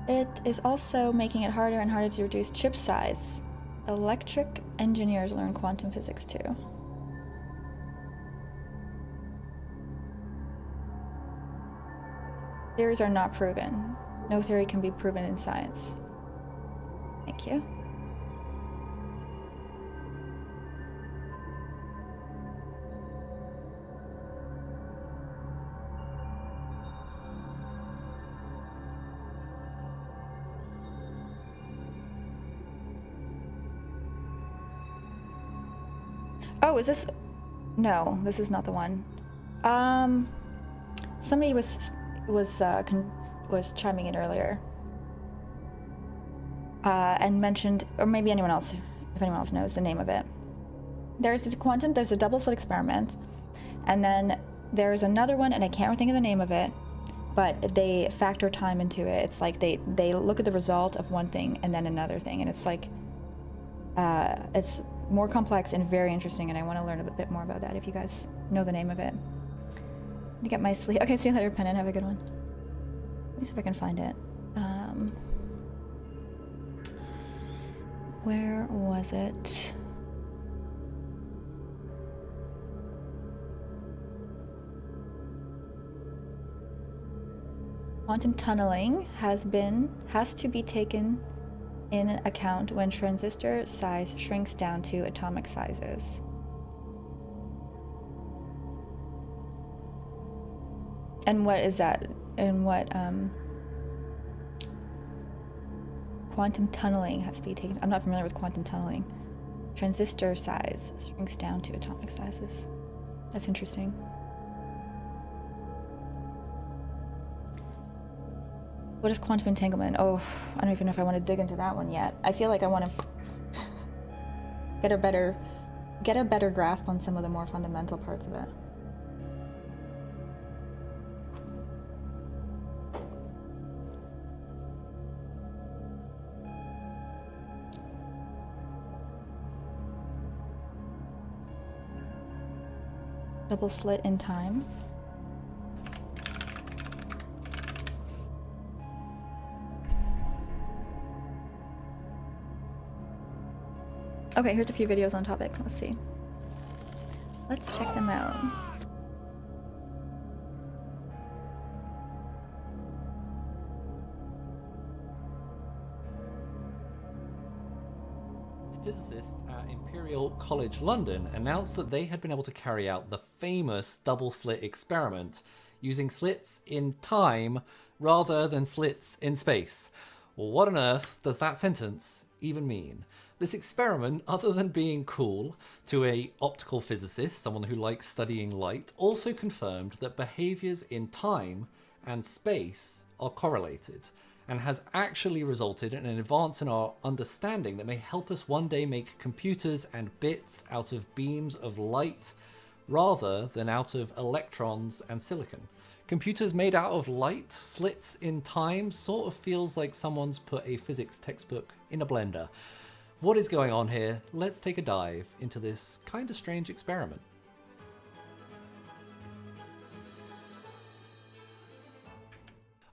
It is also making it harder and harder to reduce chip size. Electric engineers learn quantum physics too. Theories are not proven. No theory can be proven in science. Thank you. Oh, is this? No, this is not the one. Somebody was chiming in earlier, and mentioned, or maybe anyone else, if anyone else knows the name of it. There's a double slit experiment, and then there's another one, and I can't think of the name of it, but they factor time into it. It's like they look at the result of one thing and then another thing, and it's like, it's more complex and very interesting, and I want to learn a bit more about that if you guys know the name of it. To get my sleep. Okay, see you later, Pen, and have a good one. Let me see if I can find it. Where was it? Quantum tunneling has to be taken in account when transistor size shrinks down to atomic sizes. And what is that? And what Quantum tunneling has to be taken. I'm not familiar with quantum tunneling. Transistor size shrinks down to atomic sizes. That's interesting. What is quantum entanglement? Oh, I don't even know if I want to dig into that one yet. I feel like I want to get a better grasp on some of the more fundamental parts of it. Double slit in time. Okay, here's a few videos on topic. Let's see. Let's check them out. Physicists at Imperial College London announced that they had been able to carry out the famous double slit experiment using slits in time rather than slits in space. Well, what on earth does that sentence even mean? This experiment, other than being cool to an optical physicist, someone who likes studying light, also confirmed that behaviors in time and space are correlated, and has actually resulted in an advance in our understanding that may help us one day make computers and bits out of beams of light rather than out of electrons and silicon. Computers made out of light, slits in time, sort of feels like someone's put a physics textbook in a blender. What is going on here? Let's take a dive into this kind of strange experiment.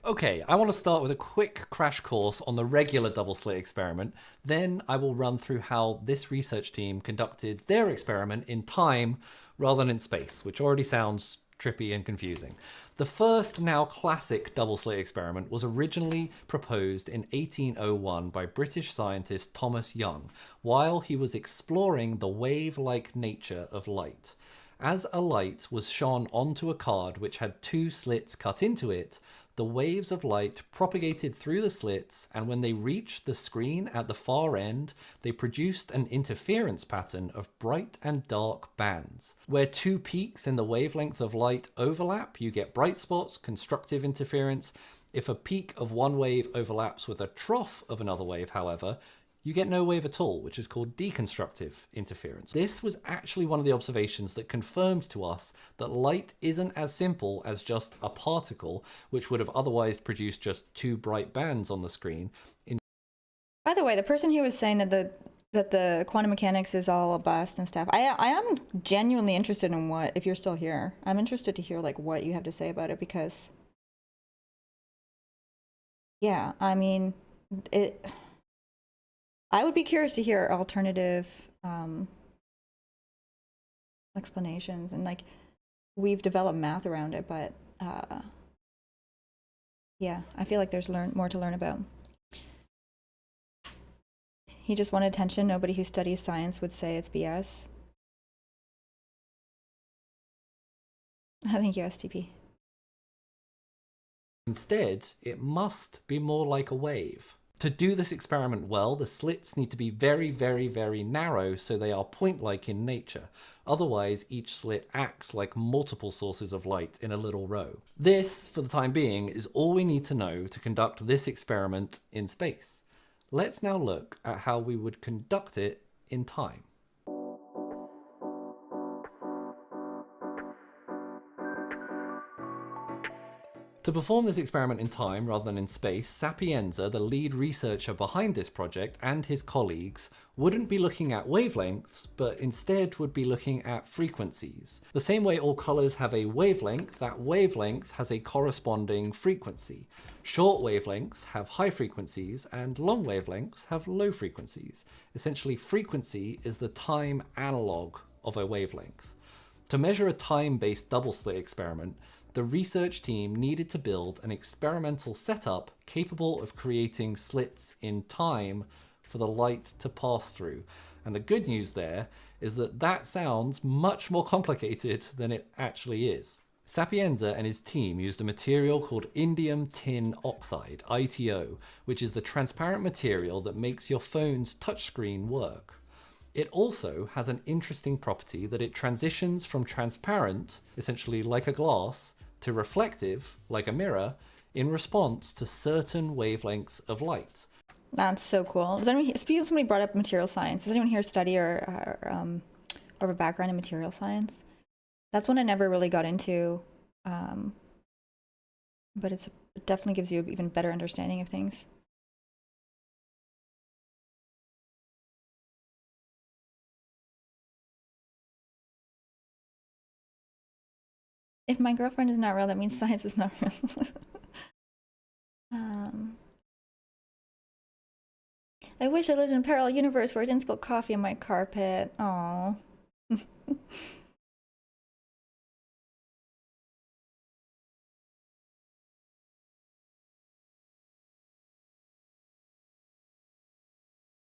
Okay, I want to start with a quick crash course on the regular double slit experiment. Then I will run through how this research team conducted their experiment in time rather than in space, which already sounds trippy and confusing. The first, now classic, double slit experiment was originally proposed in 1801 by British scientist Thomas Young while he was exploring the wave-like nature of light. As a light was shone onto a card which had two slits cut into it, the waves of light propagated through the slits, and when they reached the screen at the far end, they produced an interference pattern of bright and dark bands. Where two peaks in the wavelength of light overlap, you get bright spots, constructive interference. If a peak of one wave overlaps with a trough of another wave, however, you get no wave at all, which is called deconstructive interference. This was actually one of the observations that confirmed to us that light isn't as simple as just a particle, which would have otherwise produced just two bright bands on the screen. By the way, the person who was saying that the quantum mechanics is all a bust and stuff, I am genuinely interested in what, if you're still here, I'm interested to hear like what you have to say about it, because yeah, I mean, I would be curious to hear alternative explanations, and like we've developed math around it, but yeah, I feel like there's more to learn about. He just wanted attention. Nobody who studies science would say it's BS. Thank you, STP. Instead, it must be more like a wave. To do this experiment well, the slits need to be very, very, very narrow so they are point-like in nature. Otherwise, each slit acts like multiple sources of light in a little row. This, for the time being, is all we need to know to conduct this experiment in space. Let's now look at how we would conduct it in time. To perform this experiment in time rather than in space, Sapienza, the lead researcher behind this project, and his colleagues wouldn't be looking at wavelengths, but instead would be looking at frequencies. The same way all colors have a wavelength, that wavelength has a corresponding frequency. Short wavelengths have high frequencies, and long wavelengths have low frequencies. Essentially, frequency is the time analog of a wavelength. To measure a time-based double slit experiment, the research team needed to build an experimental setup capable of creating slits in time for the light to pass through. And the good news there is that that sounds much more complicated than it actually is. Sapienza and his team used a material called indium tin oxide, ITO, which is the transparent material that makes your phone's touchscreen work. It also has an interesting property that it transitions from transparent, essentially like a glass, to reflective, like a mirror, in response to certain wavelengths of light. That's so cool. Does anyone, somebody brought up material science. Does anyone here study or have a background in material science? That's one I never really got into, but it definitely gives you an even better understanding of things. If my girlfriend is not real, that means science is not real. I wish I lived in a parallel universe where I didn't spill coffee on my carpet. Aww.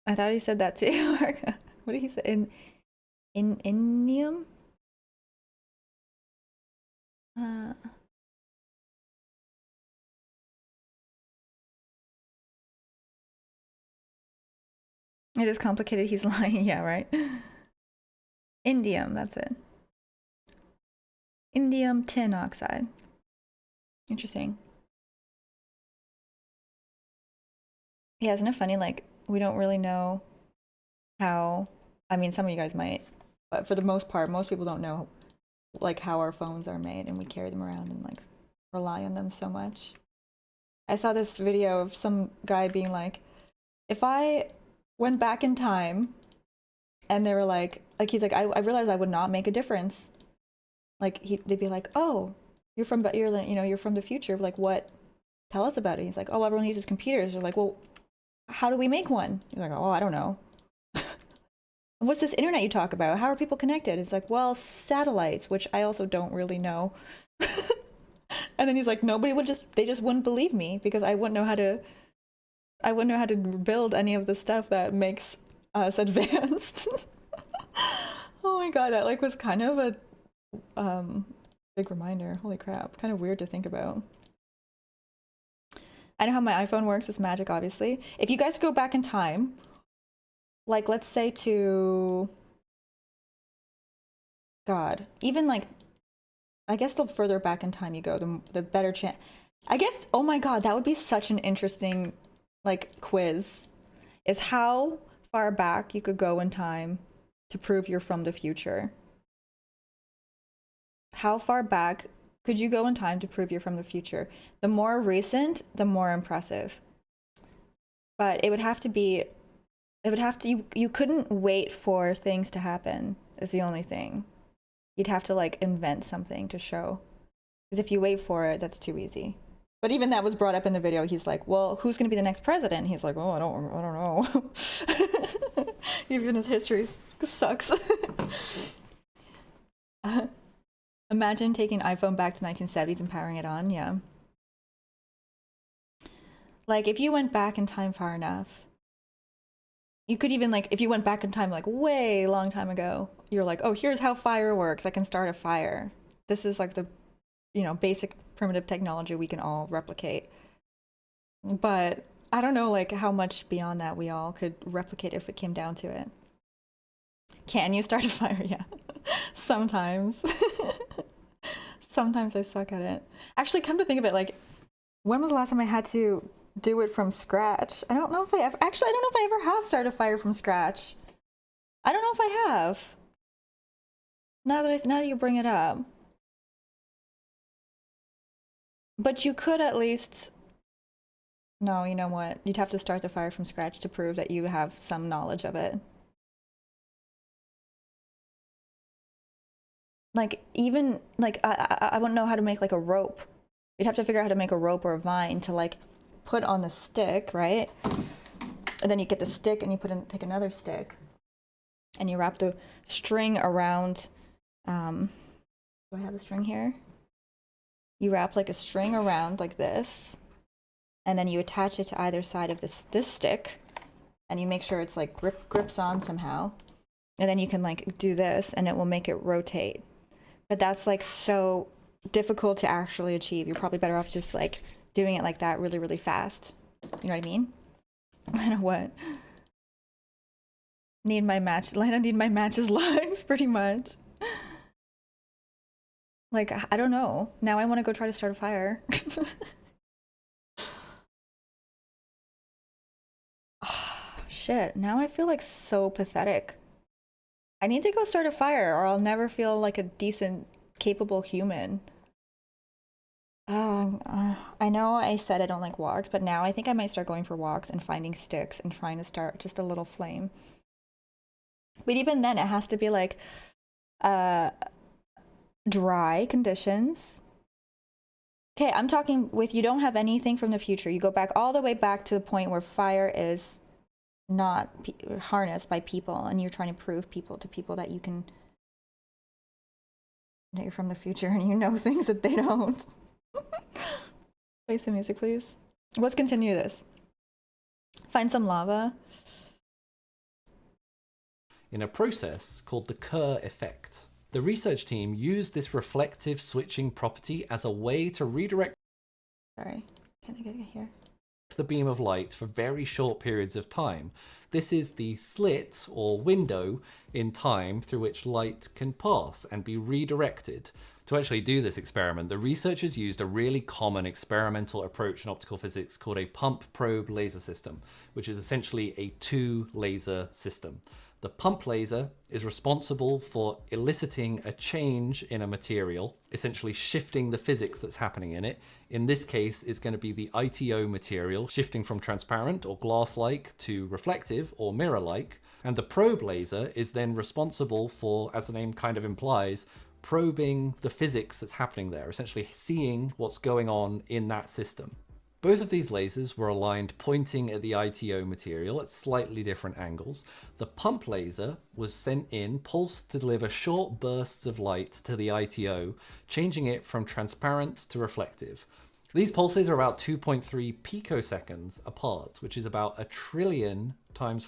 I thought he said that too. What did he say? Indium? It is complicated. He's lying. Yeah, right. Indium, that's it. Indium tin oxide. Interesting. Yeah, isn't it funny? Like, we don't really know how, I mean, some of you guys might, but for the most part, most people don't know like how our phones are made, and we carry them around and like rely on them so much. I saw this video of some guy being like, if I went back in time and they were like he's like, I realized I would not make a difference. Like they'd be like, oh, you're from the future. Like, what? Tell us about it. He's like, oh, everyone uses computers. They're like, well, how do we make one? He's like, oh, I don't know. What's this internet you talk about? How are people connected? It's like, well, satellites, which I also don't really know. And then he's like, they just wouldn't believe me because I wouldn't know how to build any of the stuff that makes us advanced. Oh my god, that like was kind of a big reminder. Holy crap, kind of weird to think about. I know how my iPhone works. It's magic, obviously. If you guys go back in time, like let's say to God, even like, I guess the further back in time you go, the better chance. I guess, oh my god, that would be such an interesting like quiz, is how far back you could go in time to prove you're from the future. How far back could you go in time to prove you're from the future? The more recent, the more impressive. But it would have to be, you couldn't wait for things to happen, is the only thing. You'd have to like invent something to show. Because if you wait for it, that's too easy. But even that was brought up in the video. He's like, well, who's going to be the next president? He's like, oh, I don't know. Even his history sucks. Imagine taking an iPhone back to 1970s and powering it on. Yeah. Like if you went back in time far enough, you could even like, if you went back in time like way long time ago, you're like, oh, here's how fire works. I can start a fire. This is like the, basic primitive technology we can all replicate. But I don't know like how much beyond that we all could replicate if it came down to it. Can you start a fire? Yeah. Sometimes. Sometimes I suck at it. Actually, come to think of it, like, when was the last time I had to do it from scratch? I don't know if I ever, actually, I don't know if I ever have started a fire from scratch. I don't know if I have. Now that you bring it up. But you could at least, no, you know what? You'd have to start the fire from scratch to prove that you have some knowledge of it. Like, even, like, I wouldn't know how to make, like, a rope. You'd have to figure out how to make a rope or a vine to, like, put on the stick, right? And then you get the stick and you take another stick. And you wrap the string around, do I have a string here? You wrap, like, a string around, like this. And then you attach it to either side of this stick. And you make sure it's, like, grips on somehow. And then you can, like, do this and it will make it rotate. But that's like so difficult to actually achieve. You're probably better off just like doing it like that really, really fast. You know what I mean? I know what. Need my match. Lena need my matches logs, pretty much. Like, I don't know. Now I want to go try to start a fire. Oh, shit. Now I feel like so pathetic. I need to go start a fire or I'll never feel like a decent, capable human. I know I said I don't like walks, but now I think I might start going for walks and finding sticks and trying to start just a little flame. But even then, it has to be like dry conditions. Okay, I'm talking with you don't have anything from the future. You go back all the way back to the point where fire is not harnessed by people, and you're trying to prove to people that you can, that you're from the future and you know things that they don't. Play some music, please. Let's continue this. Find some lava. In a process called the Kerr effect. The research team used this reflective switching property as a way to redirect Sorry, can I get it here? the beam of light for very short periods of time. This is the slit or window in time through which light can pass and be redirected. To actually do this experiment, the researchers used a really common experimental approach in optical physics called a pump probe laser system, which is essentially a two laser system. The pump laser is responsible for eliciting a change in a material, essentially shifting the physics that's happening in it. In this case, it's going to be the ITO material, shifting from transparent or glass-like to reflective or mirror-like. And the probe laser is then responsible for, as the name kind of implies, probing the physics that's happening there, essentially seeing what's going on in that system. Both of these lasers were aligned pointing at the ITO material at slightly different angles. The pump laser was sent in, pulsed to deliver short bursts of light to the ITO, changing it from transparent to reflective. These pulses are about 2.3 picoseconds apart, which is about 1,000,000,000,000 times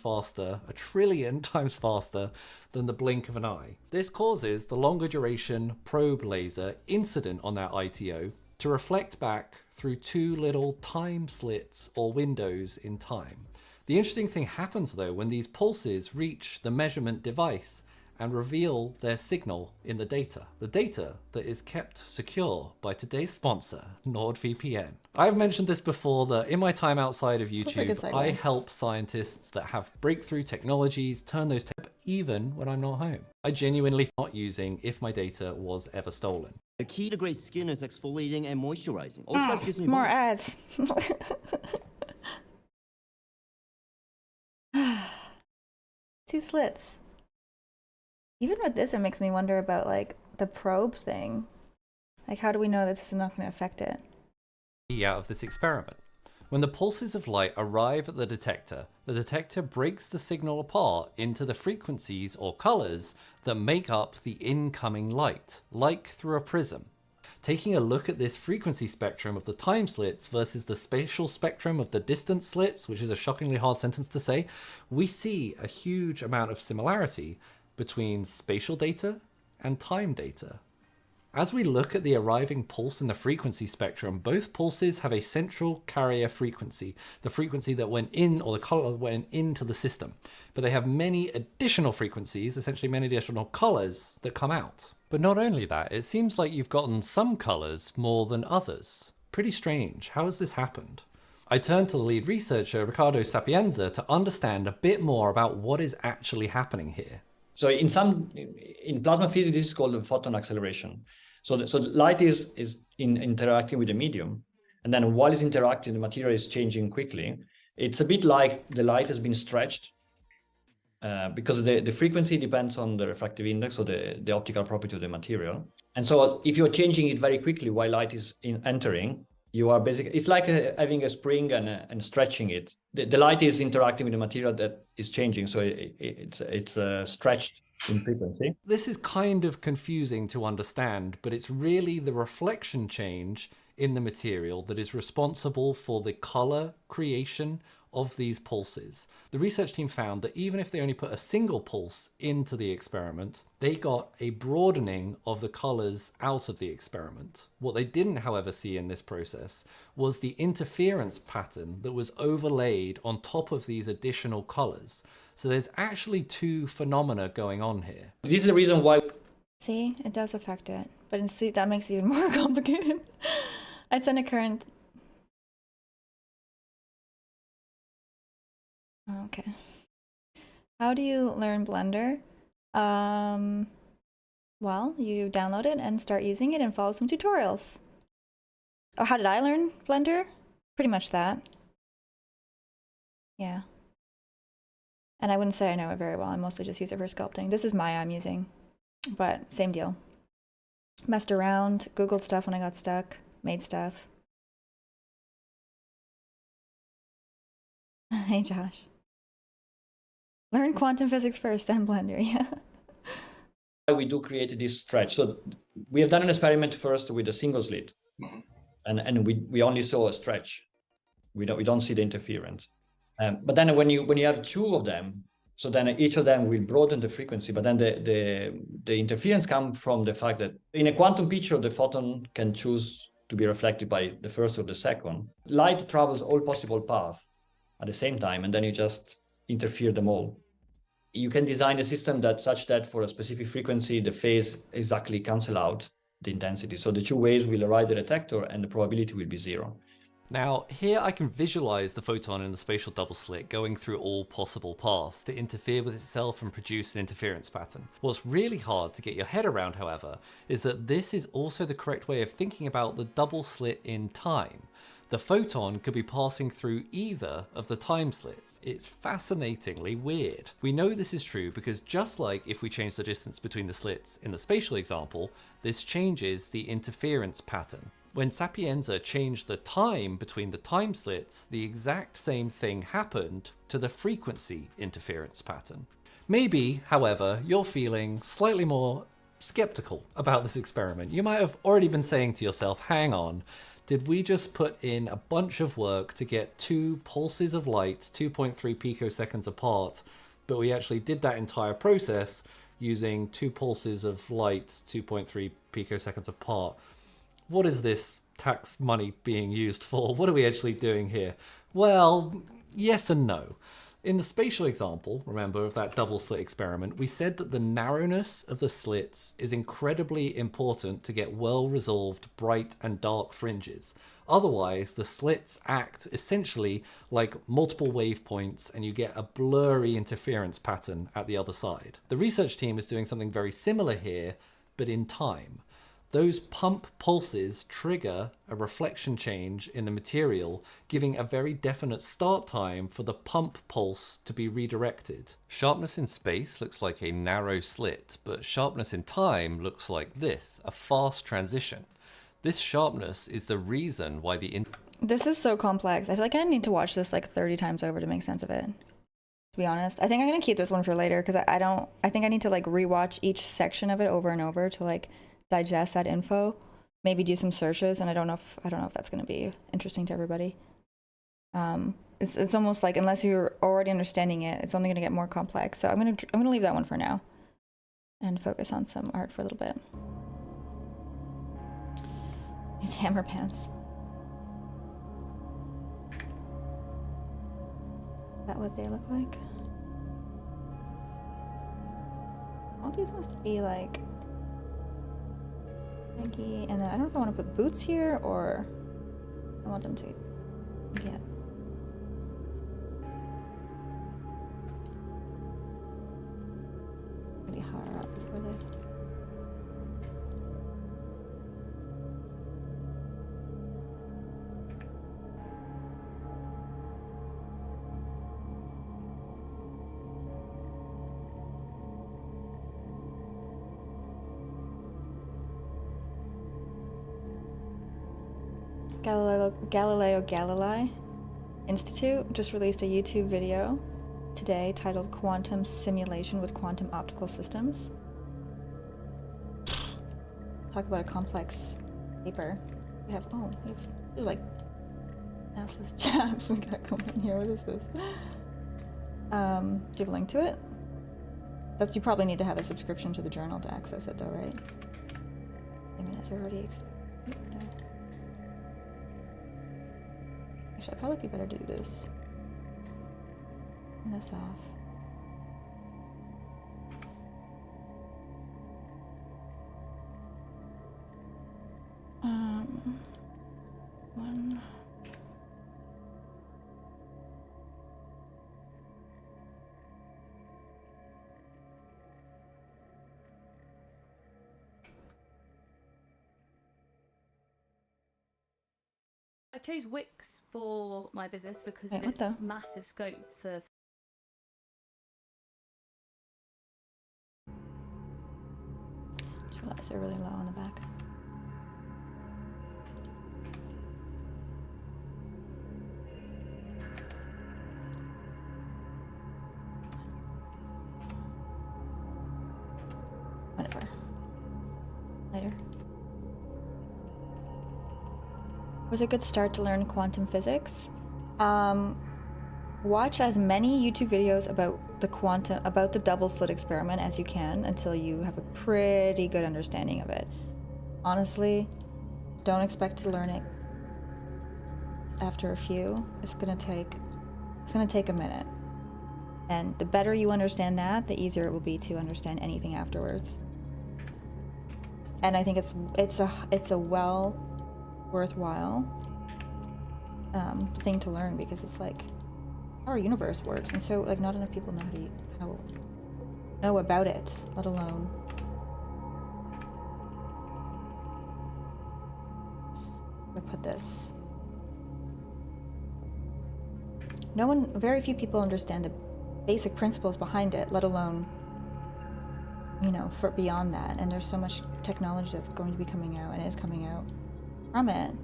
faster than the blink of an eye. This causes the longer duration probe laser incident on that ITO to reflect back through two little time slits or windows in time. The interesting thing happens though when these pulses reach the measurement device and reveal their signal in the data that is kept secure by today's sponsor, NordVPN. I've mentioned this before that in my time outside of YouTube, I help scientists that have breakthrough technologies turn those even when I'm not home. I genuinely not using if my data was ever stolen. The key to great skin is exfoliating and moisturizing. More ads. Two slits. Even with this, it makes me wonder about like the probe thing. Like, how do we know that this is not going to affect it? Out of this experiment. When the pulses of light arrive at the detector breaks the signal apart into the frequencies or colors that make up the incoming light, like through a prism. Taking a look at this frequency spectrum of the time slits versus the spatial spectrum of the distance slits, which is a shockingly hard sentence to say, we see a huge amount of similarity between spatial data and time data. As we look at the arriving pulse in the frequency spectrum, both pulses have a central carrier frequency, the frequency that went in, or the color that went into the system. But they have many additional frequencies, essentially many additional colors that come out. But not only that, it seems like you've gotten some colors more than others. Pretty strange. How has this happened? I turned to the lead researcher, Riccardo Sapienza, to understand a bit more about what is actually happening here. So in plasma physics, this is called the photon acceleration. So the light is interacting with the medium, and then while it's interacting, the material is changing quickly. It's a bit like the light has been stretched because the frequency depends on the refractive index, or the optical property of the material. And so if you're changing it very quickly while light is entering, you are basically, it's like having a spring and stretching it. The light is interacting with the material that is changing, so it's stretched in frequency. This is kind of confusing to understand, but it's really the reflection change in the material that is responsible for the color creation of these pulses, the research team found that even if they only put a single pulse into the experiment, they got a broadening of the colors out of the experiment. What they didn't, however, see in this process was the interference pattern that was overlaid on top of these additional colors. So there's actually two phenomena going on here. This is the reason why. See, it does affect it, but see, that makes it even more complicated. It's an occurrent. Okay. How do you learn Blender? Well, you download it and start using it and follow some tutorials. Oh, how did I learn Blender? Pretty much that. Yeah. And I wouldn't say I know it very well. I mostly just use it for sculpting. This is Maya I'm using, but same deal. Messed around, Googled stuff when I got stuck, made stuff. Hey, Josh. Learn quantum physics first, then Blender, yeah. We do create this stretch. So we have done an experiment first with a single slit, and we only saw a stretch. We don't see the interference. But then when you have two of them, so then each of them will broaden the frequency. But then the interference comes from the fact that in a quantum picture, the photon can choose to be reflected by the first or the second. Light travels all possible paths at the same time, and then you just interfere them all. You can design a system that such that for a specific frequency, the phase exactly cancel out the intensity. So the two waves will arrive at the detector and the probability will be zero. Now, here I can visualize the photon in the spatial double slit going through all possible paths to interfere with itself and produce an interference pattern. What's really hard to get your head around, however, is that this is also the correct way of thinking about the double slit in time. The photon could be passing through either of the time slits. It's fascinatingly weird. We know this is true because just like if we change the distance between the slits in the spatial example, this changes the interference pattern. When Sapienza changed the time between the time slits, the exact same thing happened to the frequency interference pattern. Maybe, however, you're feeling slightly more skeptical about this experiment. You might have already been saying to yourself, hang on, did we just put in a bunch of work to get two pulses of light 2.3 picoseconds apart, but we actually did that entire process using two pulses of light 2.3 picoseconds apart? What is this tax money being used for? What are we actually doing here? Well, yes and no. In the spatial example, remember, of that double slit experiment, we said that the narrowness of the slits is incredibly important to get well-resolved bright and dark fringes. Otherwise, the slits act essentially like multiple wave points and you get a blurry interference pattern at the other side. The research team is doing something very similar here, but in time. Those pump pulses trigger a reflection change in the material, giving a very definite start time for the pump pulse to be redirected. Sharpness in space looks like a narrow slit, but sharpness in time looks like this, a fast transition. This sharpness is the reason why This is so complex. I feel like I need to watch this like 30 times over to make sense of it. To be honest, I think I'm gonna keep this one for later because I think I need to like rewatch each section of it over and over to like digest that info, maybe do some searches, and I don't know if that's going to be interesting to everybody. It's almost like unless you're already understanding it, it's only going to get more complex. So I'm gonna leave that one for now and focus on some art for a little bit. These hammer pants. Is that what they look like? All these must be like Nike, and then I don't know if I want to put boots here or I want them to get maybe higher up before they. Galileo Galilei Institute just released a YouTube video today titled Quantum Simulation with Quantum Optical Systems. Talk about a complex paper. We have like Assless chaps, we got going in here. What is this? Do you have a link to it? You probably need to have a subscription to the journal to access it though, right? I mean, it's already no. Actually, I'd probably be better to do this. Turn this off. One. I chose Wix for my business because Wait, of what its the? massive scope for. Just realized they're really low on the back. Whatever. Later. Was a good start to learn quantum physics. Watch as many YouTube videos about the double slit experiment as you can until you have a pretty good understanding of it. Honestly, don't expect to learn it after a few. It's gonna take a minute. And the better you understand that, the easier it will be to understand anything afterwards. And I think it's a worthwhile thing to learn, because it's like how our universe works, and so like not enough people know about it, let alone I put this. Very few people understand the basic principles behind it, let alone, you know, for beyond that. And there's so much technology that's going to be coming out and is coming out from it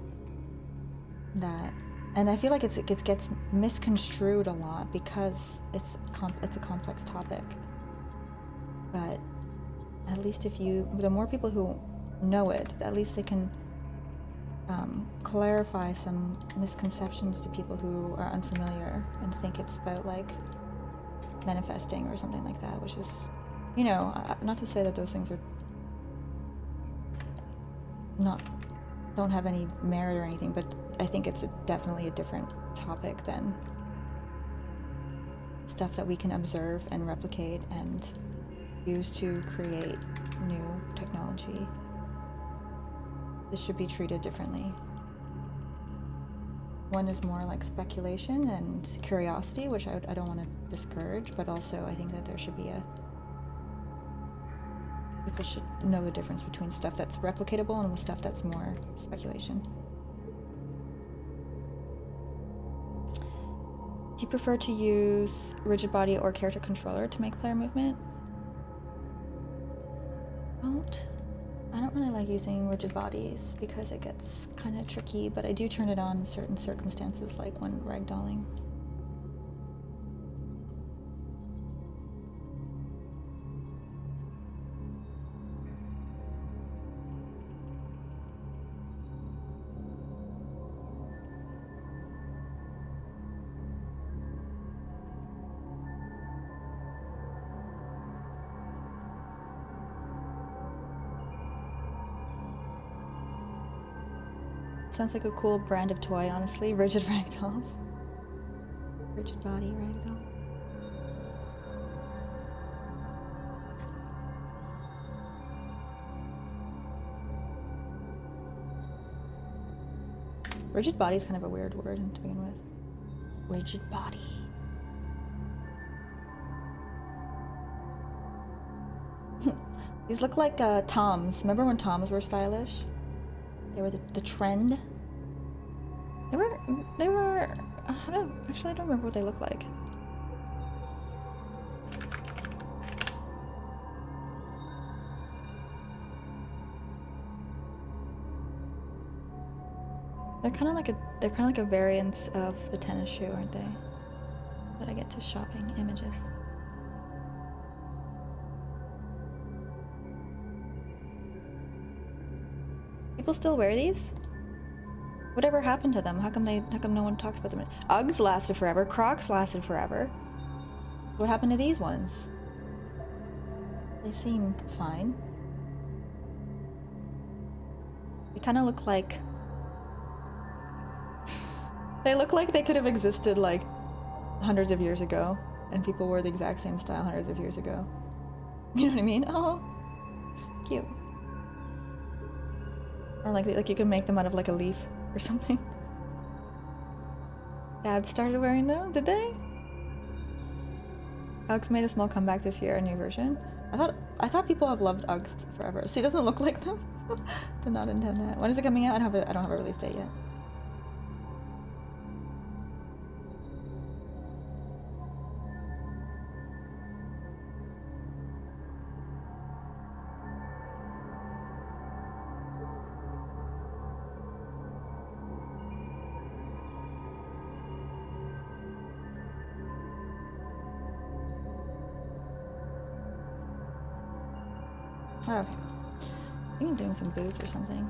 that, and I feel like it gets misconstrued a lot because it's a complex topic. But at least the more people who know it, at least they can clarify some misconceptions to people who are unfamiliar and think it's about like manifesting or something like that, which is, you know, not to say that those things don't have any merit or anything, but I think it's definitely a different topic than stuff that we can observe and replicate and use to create new technology. This should be treated differently. One is more like speculation and curiosity, which I don't want to discourage, but also I think that there should be people should know the difference between stuff that's replicatable and stuff that's more speculation. Do you prefer to use rigid body or character controller to make player movement? I don't really like using rigid bodies because it gets kind of tricky, but I do turn it on in certain circumstances, like when ragdolling. Sounds like a cool brand of toy, honestly. Rigid ragdolls. Rigid body ragdoll. Rigid body is kind of a weird word to begin with. Rigid body. These look like Toms. Remember when Toms were stylish? They were the trend. They were, I don't remember what they look like. They're kind of like a variance of the tennis shoe, aren't they? But I get to shopping images. People still wear these? Whatever happened to them? How come no one talks about them? Uggs lasted forever. Crocs lasted forever. What happened to these ones? They seem fine. They kind of look like... They look like they could have existed like hundreds of years ago, and people wore the exact same style hundreds of years ago. You know what I mean? Oh, cute. Or like you can make them out of like a leaf or something. Dad started wearing them, did they? Uggs made a small comeback this year, a new version. I thought people have loved Uggs forever. See, it doesn't look like them. Did not intend that. When is it coming out? I don't have a release date yet. Okay. I think I'm doing some boots or something.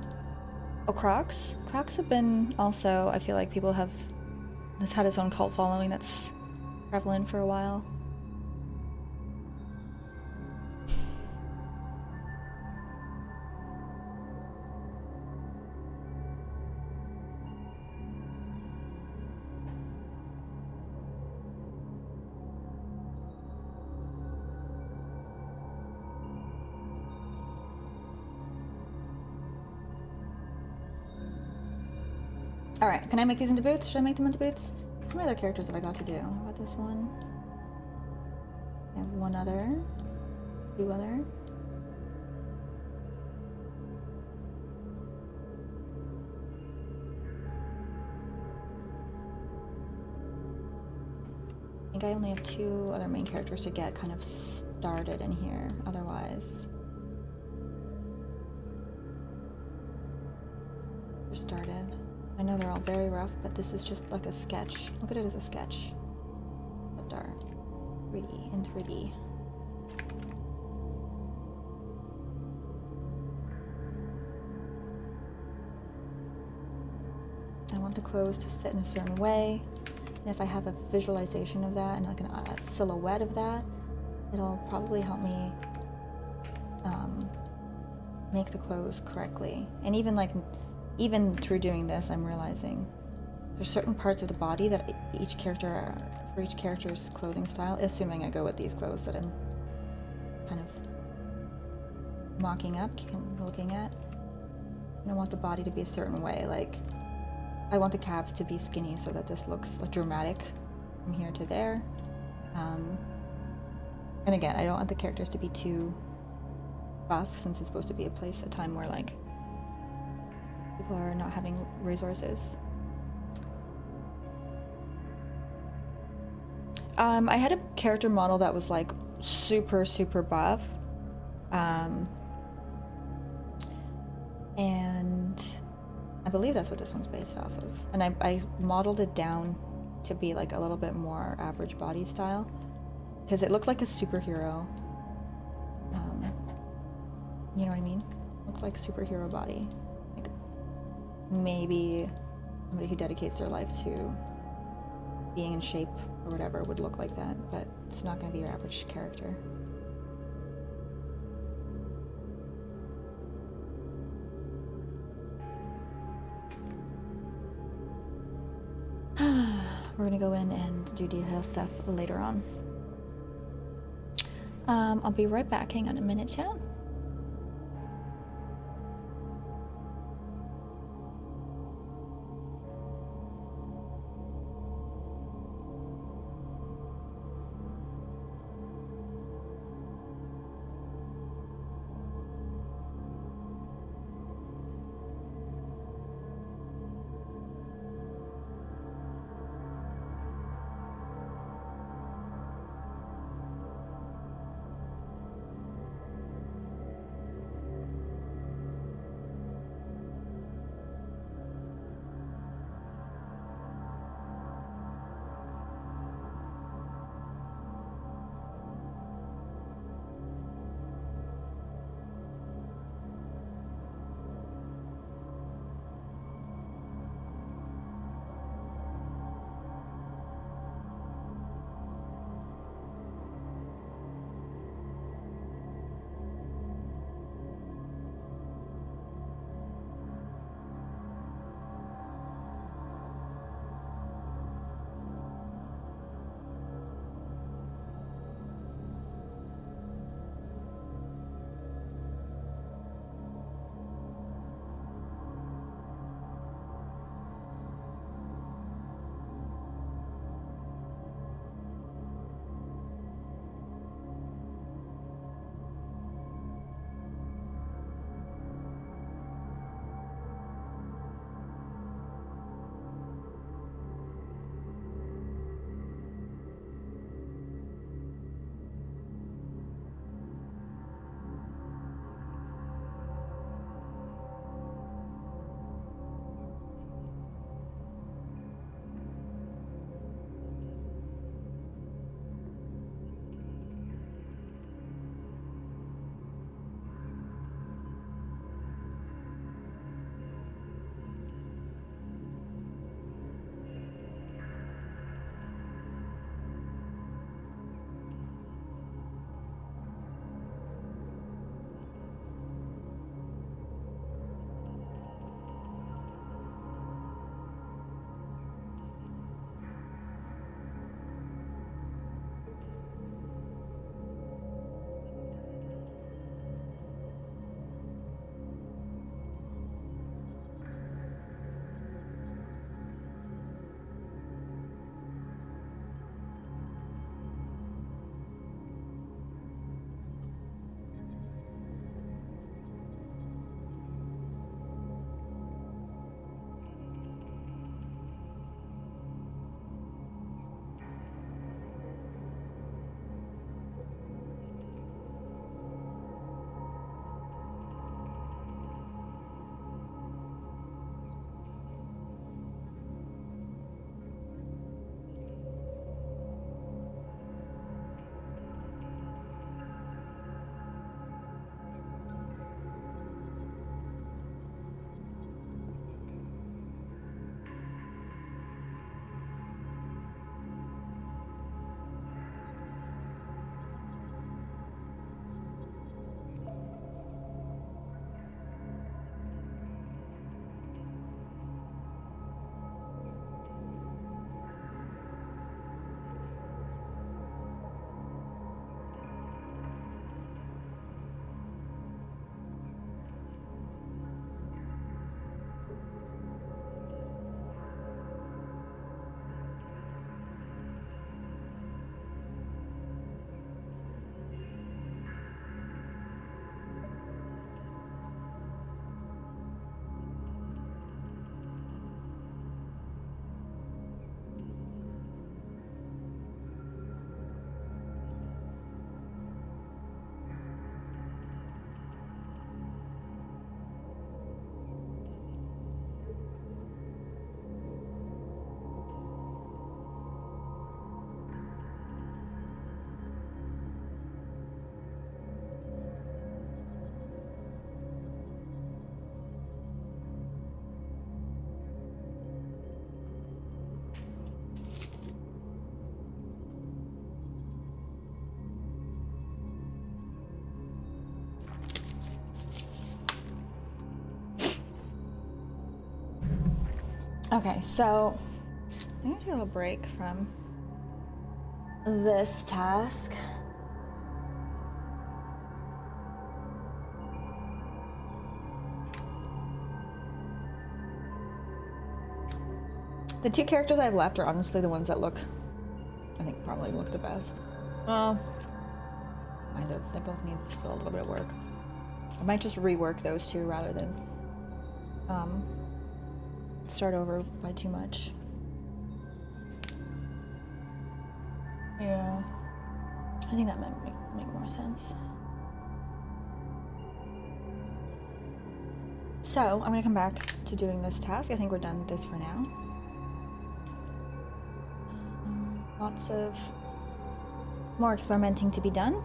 Oh, Crocs? Crocs have been also, I feel like people have, it's had its own cult following that's prevalent for a while. Alright, can I make these into boots? Should I make them into boots? How many other characters have I got to do? I got this one. I have one other. Two other. I think I only have two other main characters to get kind of started in here, otherwise. They're started. I know they're all very rough, but this is just like a sketch. Look at it as a sketch. But are 3D in 3D. I want the clothes to sit in a certain way, and if I have a visualization of that and like a silhouette of that, it'll probably help me make the clothes correctly. And even through doing this, I'm realizing there's certain parts of the body that for each character's clothing style, assuming I go with these clothes that I'm kind of mocking up, looking at, and I want the body to be a certain way. Like, I want the calves to be skinny so that this looks like dramatic from here to there. And again, I don't want the characters to be too buff, since it's supposed to be a time where like people are not having resources. I had a character model that was like super buff, and I believe that's what this one's based off of. And I modeled it down to be like a little bit more average body style, because it looked like a superhero. You know what I mean? Looked like superhero body. Like maybe somebody who dedicates their life to being in shape or whatever would look like that, but it's not going to be your average character. We're gonna go in and do detail stuff later on. I'll be right back. Hang on a minute, chat. Okay, so I'm gonna take a little break from this task. The two characters I have left are honestly the ones that look, I think, probably look the best. Well, kind of. They both need still a little bit of work. I might just rework those two rather than start over by too much. Yeah, I think that might make more sense. So I'm gonna come back to doing this task. I think we're done with this for now. Lots of more experimenting to be done.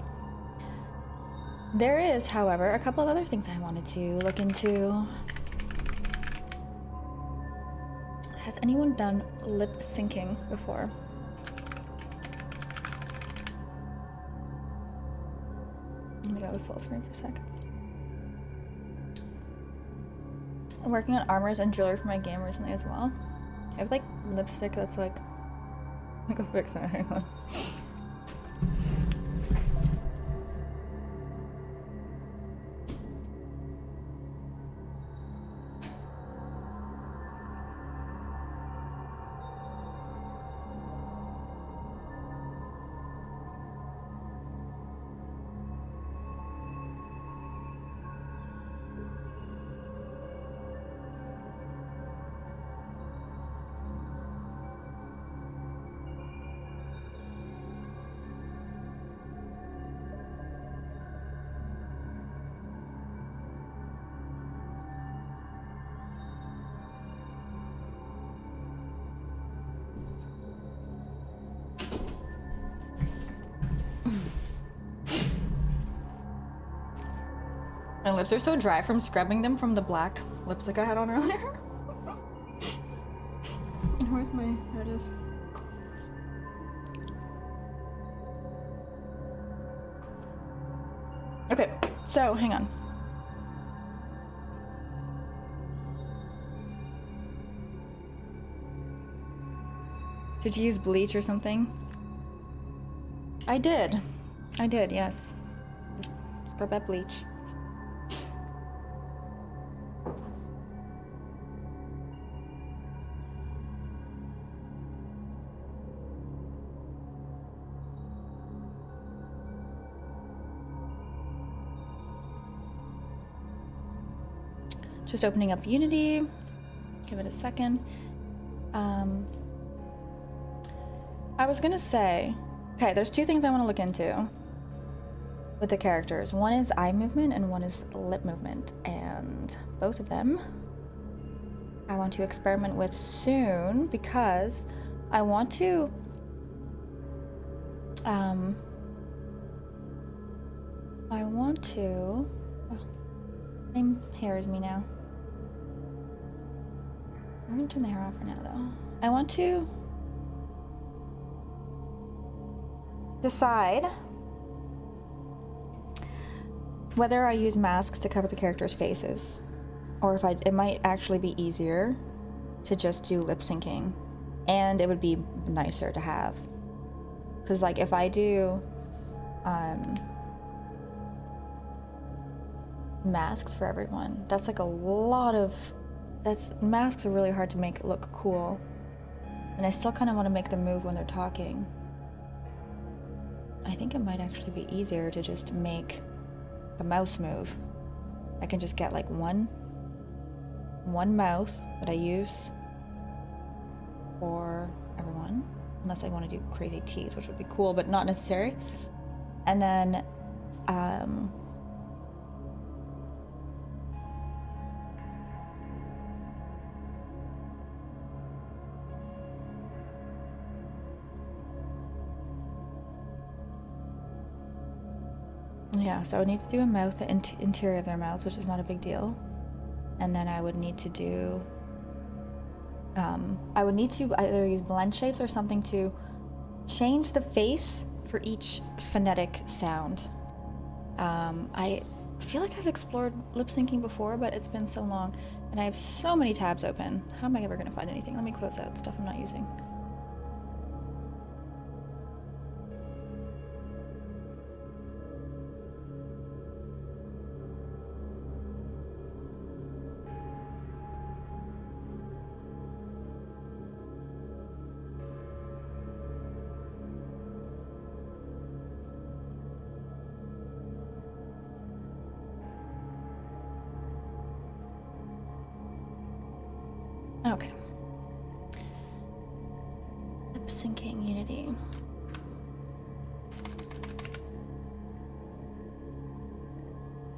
There is, however, a couple of other things I wanted to look into. Has anyone done lip syncing before? I'm gonna go with full screen for a sec. I'm working on armors and jewelry for my game recently as well. I have like lipstick that's like, I'm gonna go fix it, hang on. My lips are so dry from scrubbing them from the black lipstick I had on earlier. Where's my, there it is. Okay, so hang on. Did you use bleach or something? I did, yes. Scrub that bleach. Just opening up Unity. Give it a second. I was gonna say, okay, there's two things I want to look into with the characters. One is eye movement and one is lip movement, and both of them I want to experiment with soon because I want to same hair as me now. I'm gonna turn the hair off for now though. I want to decide whether I use masks to cover the characters' faces or if it might actually be easier to just do lip syncing, and it would be nicer to have. Because like if I do masks for everyone, that's like a lot of, masks are really hard to make look cool, and I still kind of want to make them move when they're talking. I think it might actually be easier to just make the mouse move. I can just get like one mouth that I use for everyone, unless I want to do crazy teeth, which would be cool but not necessary. And then yeah, so I would need to do a mouth, the interior of their mouth, which is not a big deal. And then I would need to do, I would need to either use blend shapes or something to change the face for each phonetic sound. I I feel like I've explored lip syncing before, but it's been so long, and I have so many tabs open. How am I ever gonna find anything? Let me close out stuff I'm not using. Okay. Lip syncing Unity.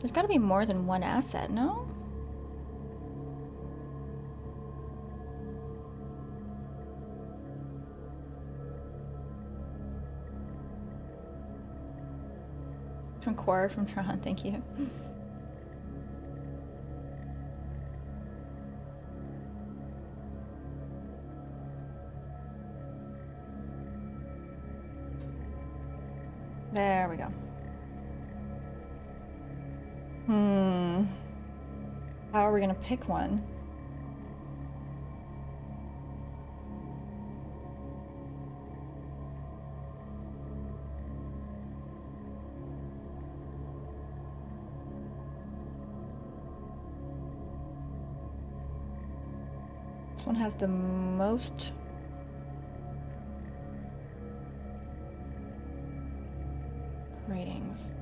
There's gotta be more than one asset, no? From Quora from Tron, thank you. There we go. How are we gonna pick one? This one has the most ratings.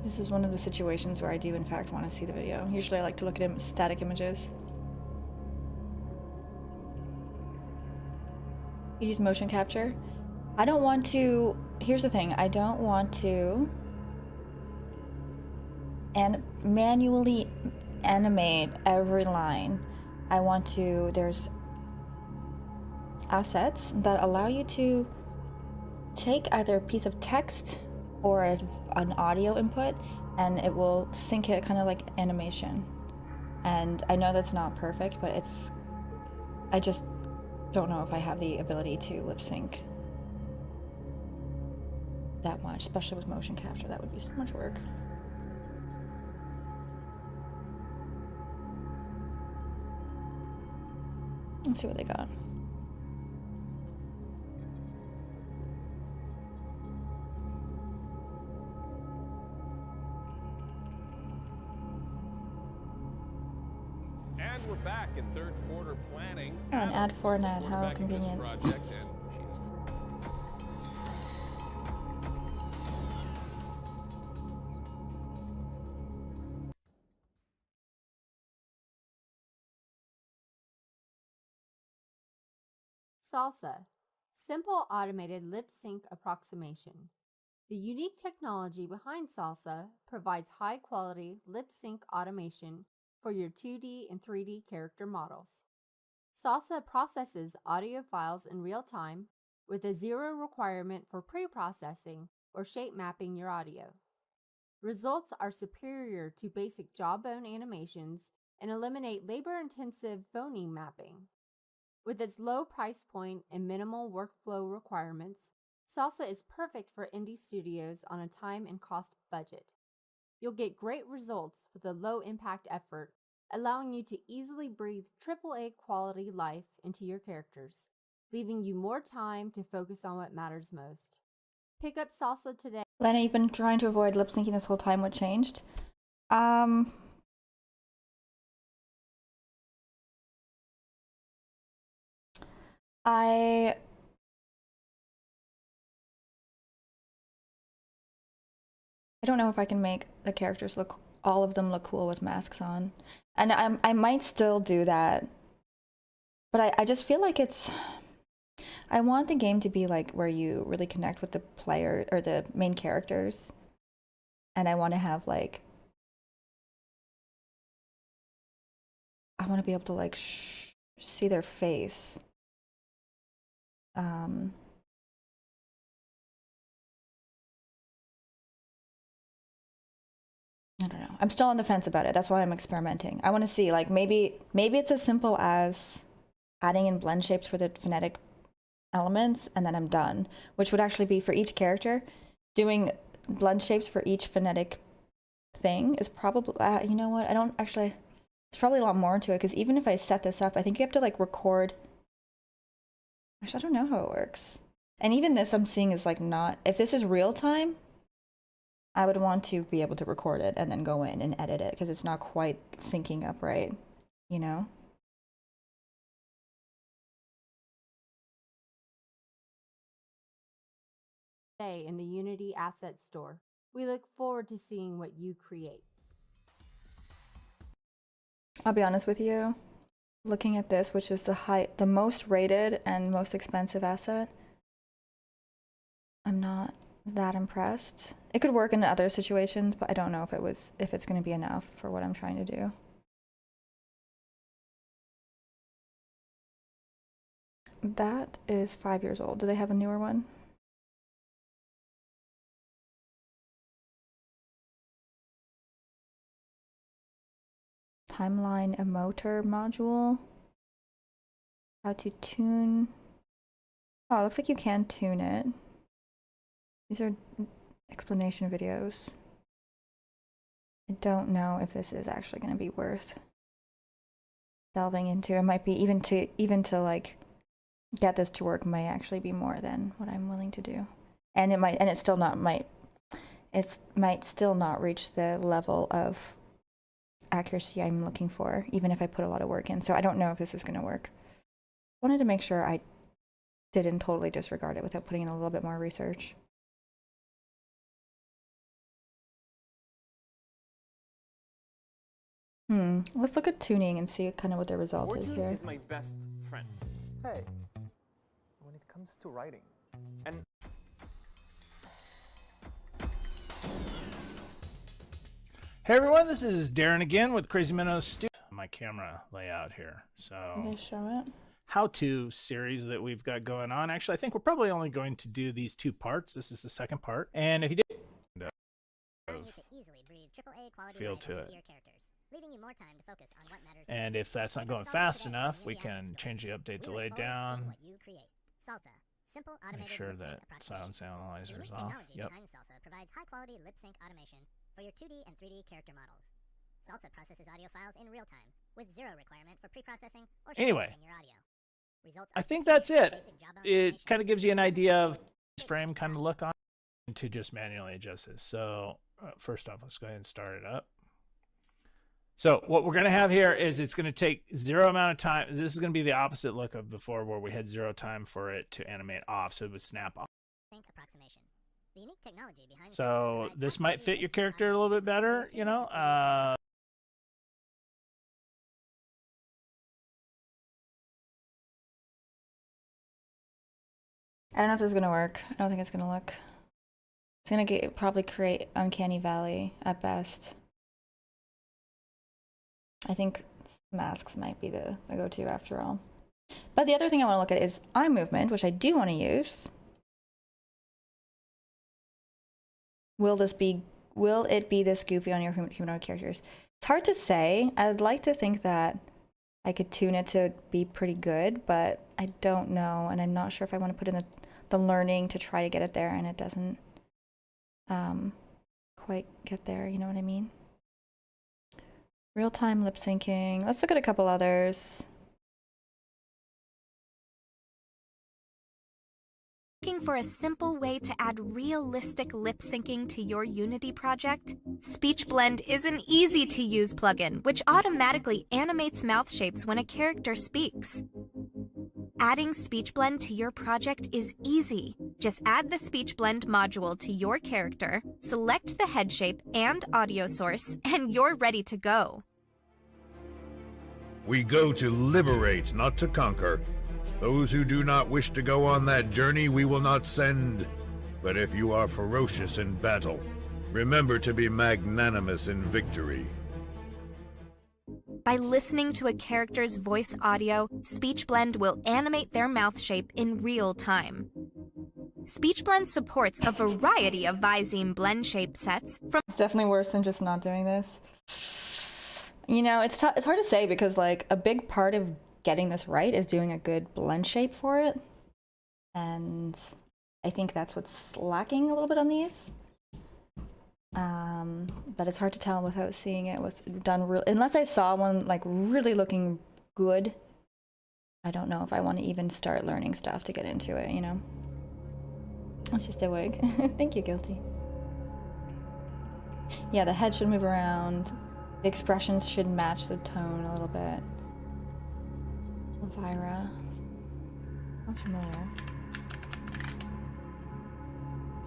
This is one of the situations where I do in fact want to see the video. Usually I like to look at static images. You use motion capture. I don't want to, here's the thing, I don't want to manually animate every line. I want to, there's assets that allow you to take either a piece of text or an audio input, and it will sync it kind of like animation. And I know that's not perfect, but I just don't know if I have the ability to lip sync that much, especially with motion capture. That would be so much work. Let's see what they got. And we're back in third quarter planning. Oh, an ad for an ad, how convenient. Salsa, simple automated lip sync approximation. The unique technology behind Salsa provides high-quality lip sync automation for your 2D and 3D character models. Salsa processes audio files in real time with a zero requirement for pre-processing or shape mapping your audio. Results are superior to basic jawbone animations and eliminate labor-intensive phoneme mapping. With its low price point and minimal workflow requirements, Salsa is perfect for indie studios on a time and cost budget. You'll get great results with a low impact effort, allowing you to easily breathe AAA quality life into your characters, leaving you more time to focus on what matters most. Pick up Salsa today. Lena, you've been trying to avoid lip syncing this whole time. What changed? I don't know if I can make the characters look, all of them look cool with masks on. And I might still do that. But I just feel like I want the game to be like where you really connect with the player or the main characters. And I want to have like, I want to be able to like see their face. I don't know. I'm still on the fence about it. That's why I'm experimenting. I want to see, like, maybe it's as simple as adding in blend shapes for the phonetic elements and then I'm done, which would actually be for each character. Doing blend shapes for each phonetic thing is probably, you know what, I don't actually, there's probably a lot more to it, because even if I set this up, I think you have to like record. Actually, I don't know how it works. And even this I'm seeing is like not, if this is real time, I would want to be able to record it and then go in and edit it, because it's not quite syncing up right, you know? In the Unity Asset Store. We look forward to seeing what you create. I'll be honest with you, looking at this, which is the most rated and most expensive asset, I'm not that impressed. It could work in other situations, but I don't know if it's going to be enough for what I'm trying to do. That is 5 years old. Do they have a newer one? Timeline emoter module. How to tune. Oh, it looks like you can tune it. These are explanation videos. I don't know if this is actually going to be worth delving into. It might be even to like get this to work might actually be more than what I'm willing to do. And it might still not reach the level of accuracy I'm looking for, even if I put a lot of work in. So I don't know if this is going to work. I wanted to make sure I didn't totally disregard it without putting in a little bit more research. Let's look at tuning and see kind of what the result is here. Is my best friend. Hey, when it comes to writing, and hey everyone, this is Darren again with Crazy Minnows Studio. My camera layout here. So Did they show it? How-to series that we've got going on. Actually, I think we're probably only going to do these 2 parts. This is the second part. And if you did feel to it. And if that's not going fast enough, we can change the update delay down. Make sure that silence analyzer is off. Yep. Salsa provides high-quality lip-sync automation for your 2D and 3D character models. Salsa processes audio files in real time with zero requirement for pre-processing or anyway, your audio. I think that's it. It kind of gives you an idea of this frame kind of look on to just manually adjust this. So first off, let's go ahead and start it up. So what we're going to have here is it's going to take zero amount of time. This is going to be the opposite look of before, where we had zero time for it to animate off, so it would snap off. So this might fit your character a little bit better, you know. I don't know if this is going to work. I don't think it's going to look. It's going to probably create uncanny valley at best. I think masks might be the go-to after all. But the other thing I want to look at is eye movement, which I do want to use. Will it be this goofy on your humanoid characters? It's hard to say. I'd like to think that I could tune it to be pretty good, but I don't know, and I'm not sure if I want to put in the learning to try to get it there, and it doesn't quite get there, you know what I mean? Real-time lip syncing. Let's look at a couple others. Looking for a simple way to add realistic lip syncing to your Unity project? SpeechBlend is an easy-to-use plugin which automatically animates mouth shapes when a character speaks. Adding SpeechBlend to your project is easy. Just add the SpeechBlend module to your character, select the head shape and audio source, and you're ready to go. We go to liberate, not to conquer. Those who do not wish to go on that journey we will not send. But if you are ferocious in battle, remember to be magnanimous in victory. By listening to a character's voice audio, SpeechBlend will animate their mouth shape in real time. SpeechBlend supports a variety of Visine blend shape sets from— It's definitely worse than just not doing this. You know, it's hard to say because like a big part of getting this right is doing a good blend shape for it. And I think that's what's lacking a little bit on these. But it's hard to tell without seeing it done real, unless I saw one like really looking good. I don't know if I want to even start learning stuff to get into it, you know? It's just a wig. Thank you, Guilty. Yeah, the head should move around. The expressions should match the tone a little bit. Elvira. Sounds familiar.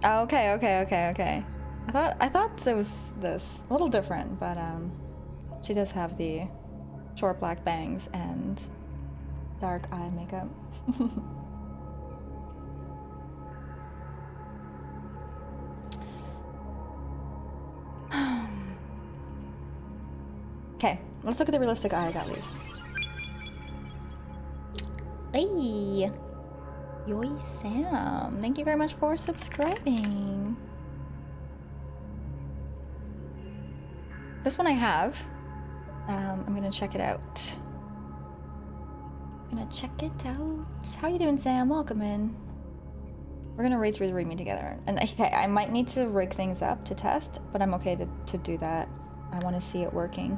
Oh, okay. I thought it was this. A little different, but she does have the short black bangs and dark eye makeup. Okay, let's look at the realistic eyes at least. Hey! Yoi Sam, thank you very much for subscribing. This one I have. I'm gonna check it out. How you doing, Sam? Welcome in. We're gonna read through the readme together. And okay, I might need to rig things up to test, but I'm okay to do that. I want to see it working.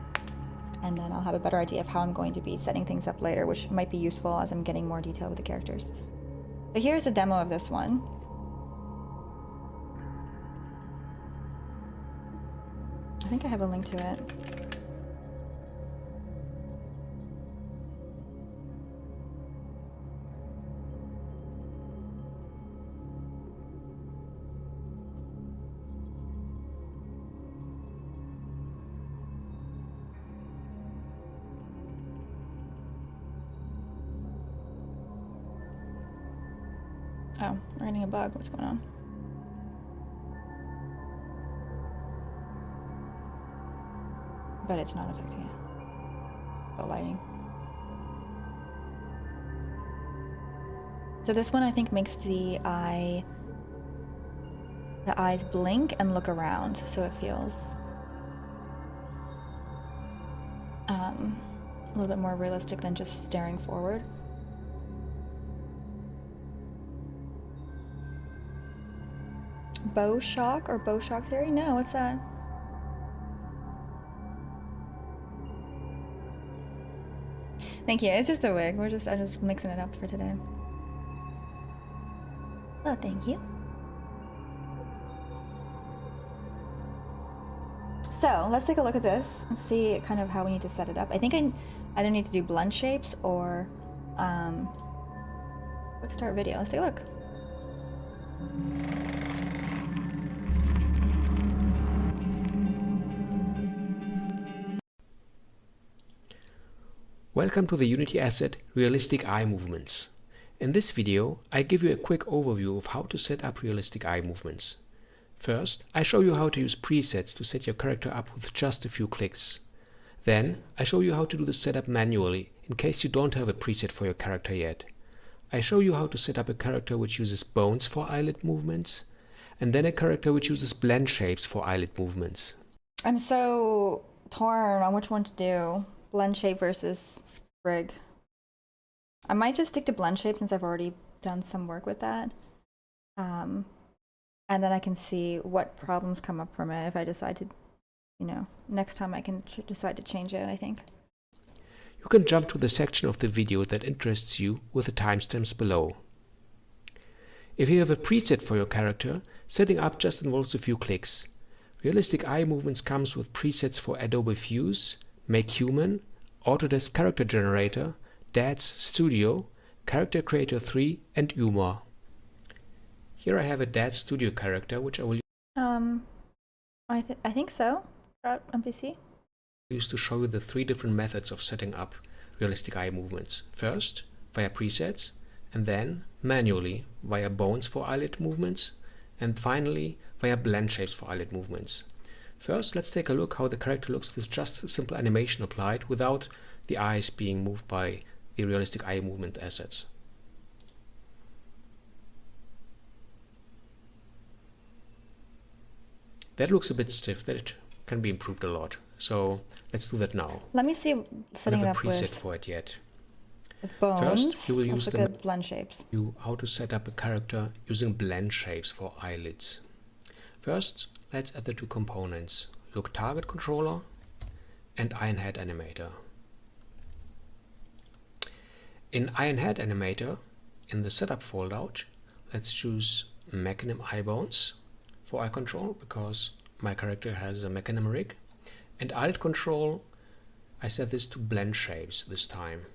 And then I'll have a better idea of how I'm going to be setting things up later, which might be useful as I'm getting more detail with the characters. But here's a demo of this one. I think I have a link to it. Oh, we're getting a bug. What's going on? But it's not affecting it. The lighting. So this one I think makes the eyes blink and look around, so it feels a little bit more realistic than just staring forward. Bow shock or bow shock theory? No, what's that? Thank you. It's just a wig. I'm just mixing it up for today. Oh, thank you. So let's take a look at this and see kind of how we need to set it up. I think I either need to do blend shapes or quick start video. Let's take a look. Welcome to the Unity asset Realistic Eye Movements. In this video, I give you a quick overview of how to set up realistic eye movements. First, I show you how to use presets to set your character up with just a few clicks. Then, I show you how to do the setup manually in case you don't have a preset for your character yet. I show you how to set up a character which uses bones for eyelid movements, and then a character which uses blend shapes for eyelid movements. I'm so torn on which one to do. Blend shape versus rig. I might just stick to blend shape since I've already done some work with that. And then I can see what problems come up from it if I decide to, you know, next time I can decide to change it, I think. You can jump to the section of the video that interests you with the timestamps below. If you have a preset for your character, setting up just involves a few clicks. Realistic Eye Movements comes with presets for Adobe Fuse, Make Human, Autodesk Character Generator, DADS Studio, Character Creator 3 and Humor. Here I have a DADS Studio character which I will I think so. MPC. use to show you the 3 different methods of setting up realistic eye movements. First, via presets, and then manually via bones for eyelid movements, and finally via blend shapes for eyelid movements. First, let's take a look how the character looks with just a simple animation applied without the eyes being moved by the realistic eye movement assets. That looks a bit stiff. That can be improved a lot. So let's do that now. Let me see setting it up with. I don't have a preset with for it yet. Bones. First, you will use Let's look at blend shapes. how to set up a character using blend shapes for eyelids. First, let's add the two components, look target controller and iron head animator. In iron head animator, in the setup foldout, let's choose mechanism eye bones for eye control because my character has a mechanism rig, and eyelid control, I set this to blend shapes this time.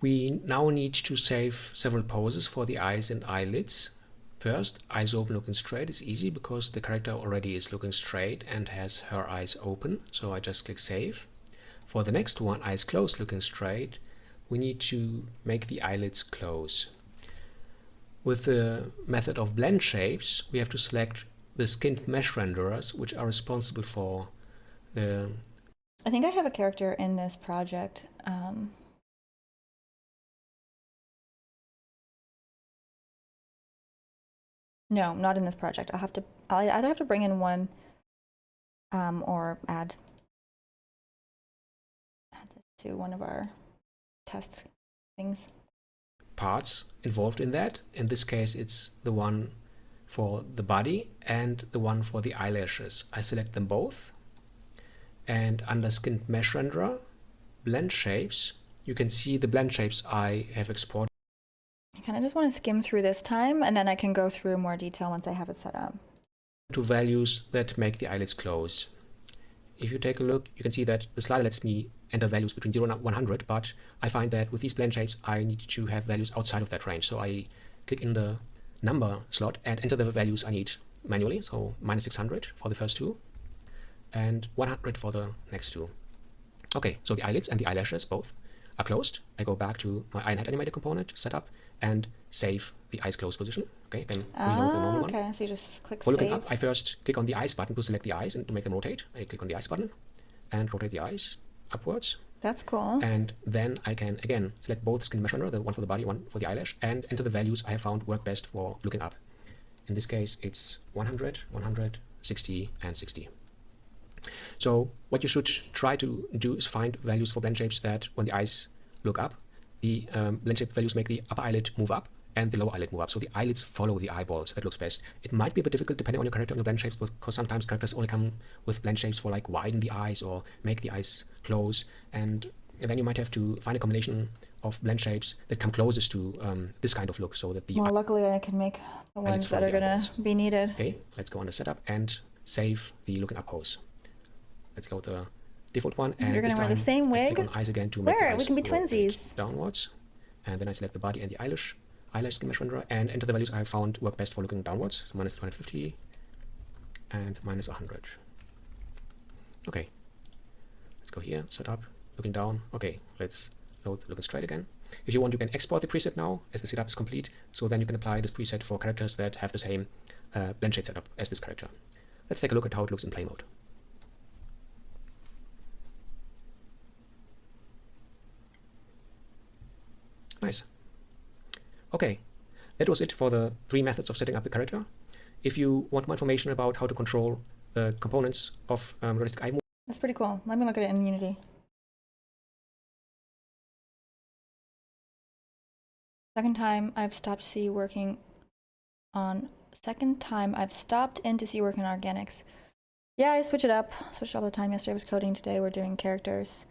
We now need to save several poses for the eyes and eyelids. First, eyes open looking straight is easy because the character already is looking straight and has her eyes open, so I just click save. For the next one, eyes closed looking straight, we need to make the eyelids close. With the method of blend shapes, we have to select the skinned mesh renderers, which are responsible for the... I think I have a character in this project. No, not in this project. I'll either have to bring in one or add this to one of our test things. Parts involved in that. In this case, it's the one for the body and the one for the eyelashes. I select them both, and under skinned mesh renderer, blend shapes, you can see the blend shapes I have exported. I kind of just want to skim through this time, and then I can go through more detail once I have it set up. To values that make the eyelids close. If you take a look, you can see that the slider lets me enter values between 0 and 100, but I find that with these blend shapes, I need to have values outside of that range. So I click in the number slot and enter the values I need manually. So -600 for the first two and 100 for the next two. Okay, so the eyelids and the eyelashes both are closed. I go back to my iron head animator component, setup, and save the eyes closed position. Okay, then reload the normal one. Okay, so you just click For looking save. up, I first click on the eyes button to select the eyes and to make them rotate. I click on the eyes button and rotate the eyes upwards. That's cool. And then I can again select both skin mesh renderer, the one for the body, one for the eyelash, and enter the values I have found work best for looking up. In this case, it's 100, 100, 60, and 60. So what you should try to do is find values for blend shapes that when the eyes look up, the blend shape values make the upper eyelid move up and the lower eyelid move up. So the eyelids follow the eyeballs. That looks best. It might be a bit difficult depending on your character and your blend shapes, because sometimes characters only come with blend shapes for like widen the eyes or make the eyes close. And then you might have to find a combination of blend shapes that come closest to this kind of look, so that the Well, luckily I can make the ones that are gonna be needed. Okay, let's go on the setup and save the looking up pose. Let's load the default one, and you're gonna wear the same wig. I click on eyes again to make the eyes we can be rotate twinsies. downwards, and then I select the body and the eyelash skin mesh renderer and enter the values I have found work best for looking downwards. So -250 and -100. Okay, let's go here, setup, looking down. Okay, let's load looking straight again. If you want, you can export the preset now as the setup is complete, so then you can apply this preset for characters that have the same blend shade setup as this character. Let's take a look at how it looks in play mode. Nice. Okay, that was it for the 3 methods of setting up the character. If you want more information about how to control the components of realistic eye movement, That's pretty cool. Let me look at it in Unity. Second time I've stopped working on organics. Yeah, I switch it up. Switch it all the time. Yesterday I was coding, today we're doing characters.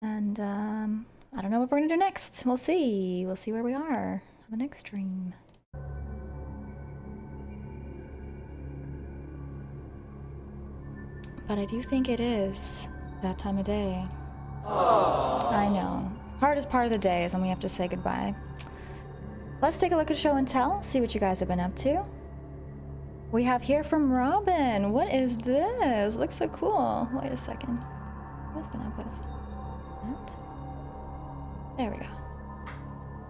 And I don't know what we're gonna do next. We'll see. We'll see where we are on the next stream. But I do think it is that time of day. Aww. I know. Hardest part of the day is when we have to say goodbye. Let's take a look at show and tell, see what you guys have been up to. We have here from Robin. What is this? Looks so cool. Wait a second. What's been up with? That? There we go.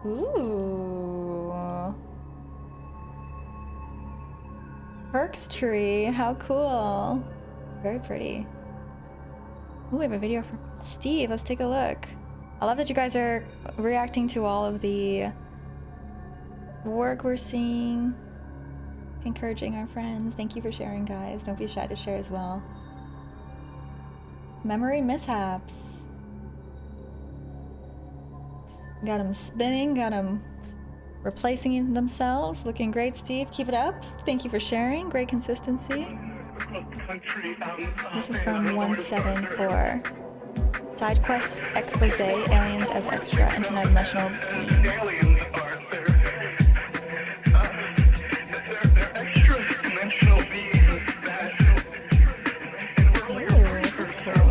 Ooh. Perks tree. How cool. Very pretty. Ooh, we have a video from Steve. Let's take a look. I love that you guys are reacting to all of the work we're seeing. Encouraging our friends. Thank you for sharing, guys. Don't be shy to share as well. Memory mishaps. Got them spinning, got them replacing themselves. Looking great, Steve. Keep it up. Thank you for sharing. Great consistency. This is from 174. Side quest expose, aliens as extra, interdimensional beings. Ooh, this is cool.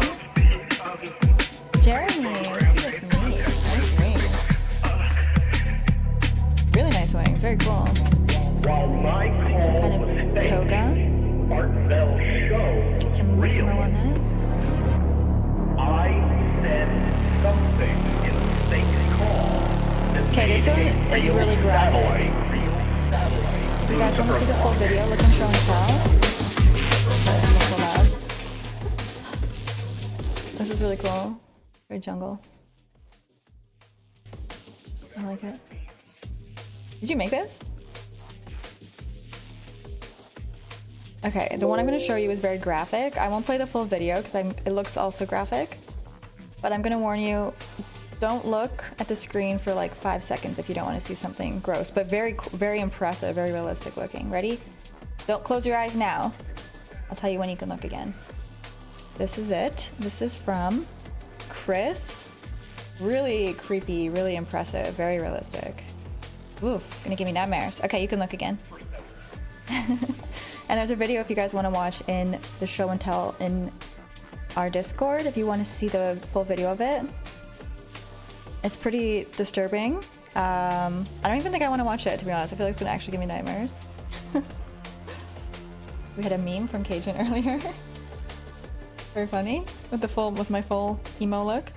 Jeremy, this is neat. Nice wings. Really nice wings, very cool. Some kind of toga. Get some Massimo on that. Okay, this one is really graphic. If you guys want to see the full video, look on Show and Tell. That's so loud. This is really cool. Very jungle. I like it. Did you make this? Okay, the one I'm going to show you is very graphic. I won't play the full video because it looks also graphic. But I'm going to warn you, don't look at the screen for like 5 seconds if you don't want to see something gross. But very, very impressive, very realistic looking. Ready? Don't close your eyes now. I'll tell you when you can look again. This is it. This is from Chris. Really creepy, really impressive, very realistic. Ooh, gonna give me nightmares. Okay, you can look again. And there's a video if you guys want to watch in the Show and Tell in our Discord if you want to see the full video of it. It's pretty disturbing. I don't even think I want to watch it, to be honest. I feel like it's gonna actually give me nightmares. We had a meme from Cajun earlier. Very funny with my full emo look.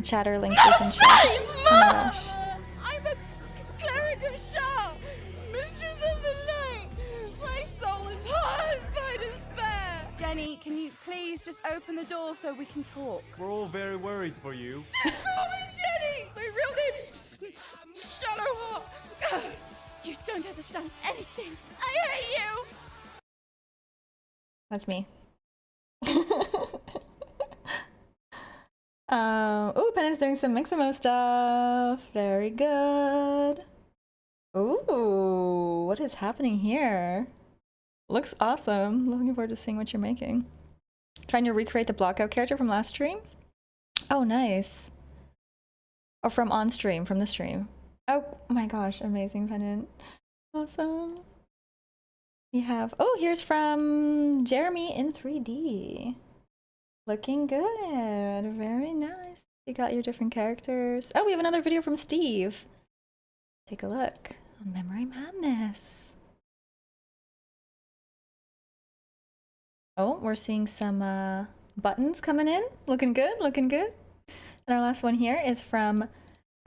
Chatter link is in chat. Oh my gosh. I'm a cleric of Shah, mistress of the night. My soul is haunted by despair. Jenny, can you please just open the door so we can talk? We're all very worried for you. Call me Jenny. My real name is Shadowhawk. You don't understand anything. I hate you. That's me. Ooh, Pennant's doing some Mixamo stuff. Very good. Ooh, what is happening here? Looks awesome. Looking forward to seeing what you're making. Trying to recreate the blockout character from last stream? Oh, nice. Or from on stream, from the stream. Oh my gosh, amazing, Pennant. Awesome. We have, oh, here's from Jeremy in 3D. Looking good. Very nice. You got your different characters. Oh, we have another video from Steve. Take a look on Memory Madness. Oh, we're seeing some buttons coming in. Looking good, looking good. And our last one here is from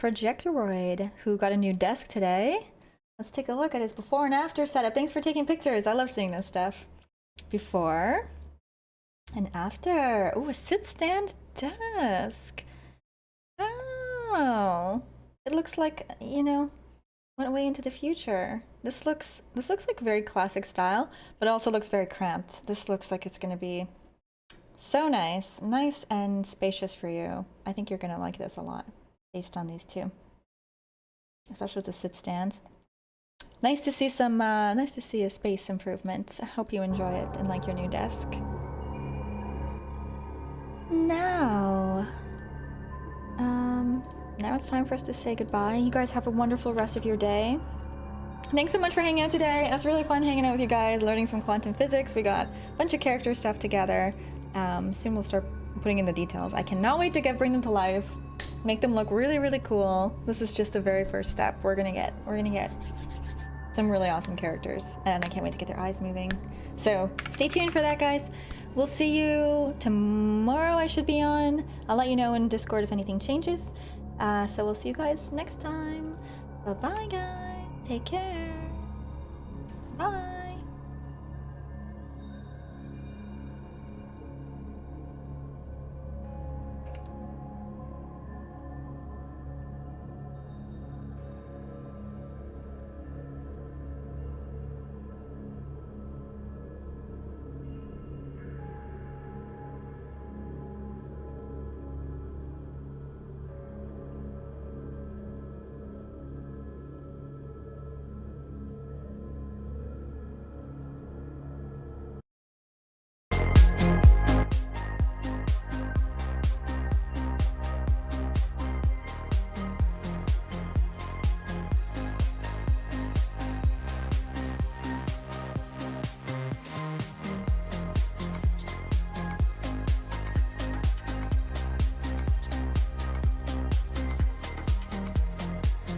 Projectoroid, who got a new desk today. Let's take a look at his before and after setup. Thanks for taking pictures. I love seeing this stuff. Before and after. Oh, a sit-stand desk. Oh, it looks like, you know, went way into the future. This looks like very classic style, but it also looks very cramped. This looks like it's going to be so nice and spacious for you. I think you're going to like this a lot based on these two, especially with the sit-stand. Nice to see some, nice to see a space improvement. I hope you enjoy it and like your new desk. Now it's time for us to say goodbye. You guys have a wonderful rest of your day. Thanks so much for hanging out today. It was really fun hanging out with you guys, learning some quantum physics. We got a bunch of character stuff together. Soon we'll start putting in the details. I cannot wait to bring them to life, make them look really, really cool. This is just the very first step. We're gonna get some really awesome characters, and I can't wait to get their eyes moving. So stay tuned for that, guys. We'll see you tomorrow. I should be on. I'll let you know in Discord if anything changes. So we'll see you guys next time. Bye-bye, guys. Take care. Bye.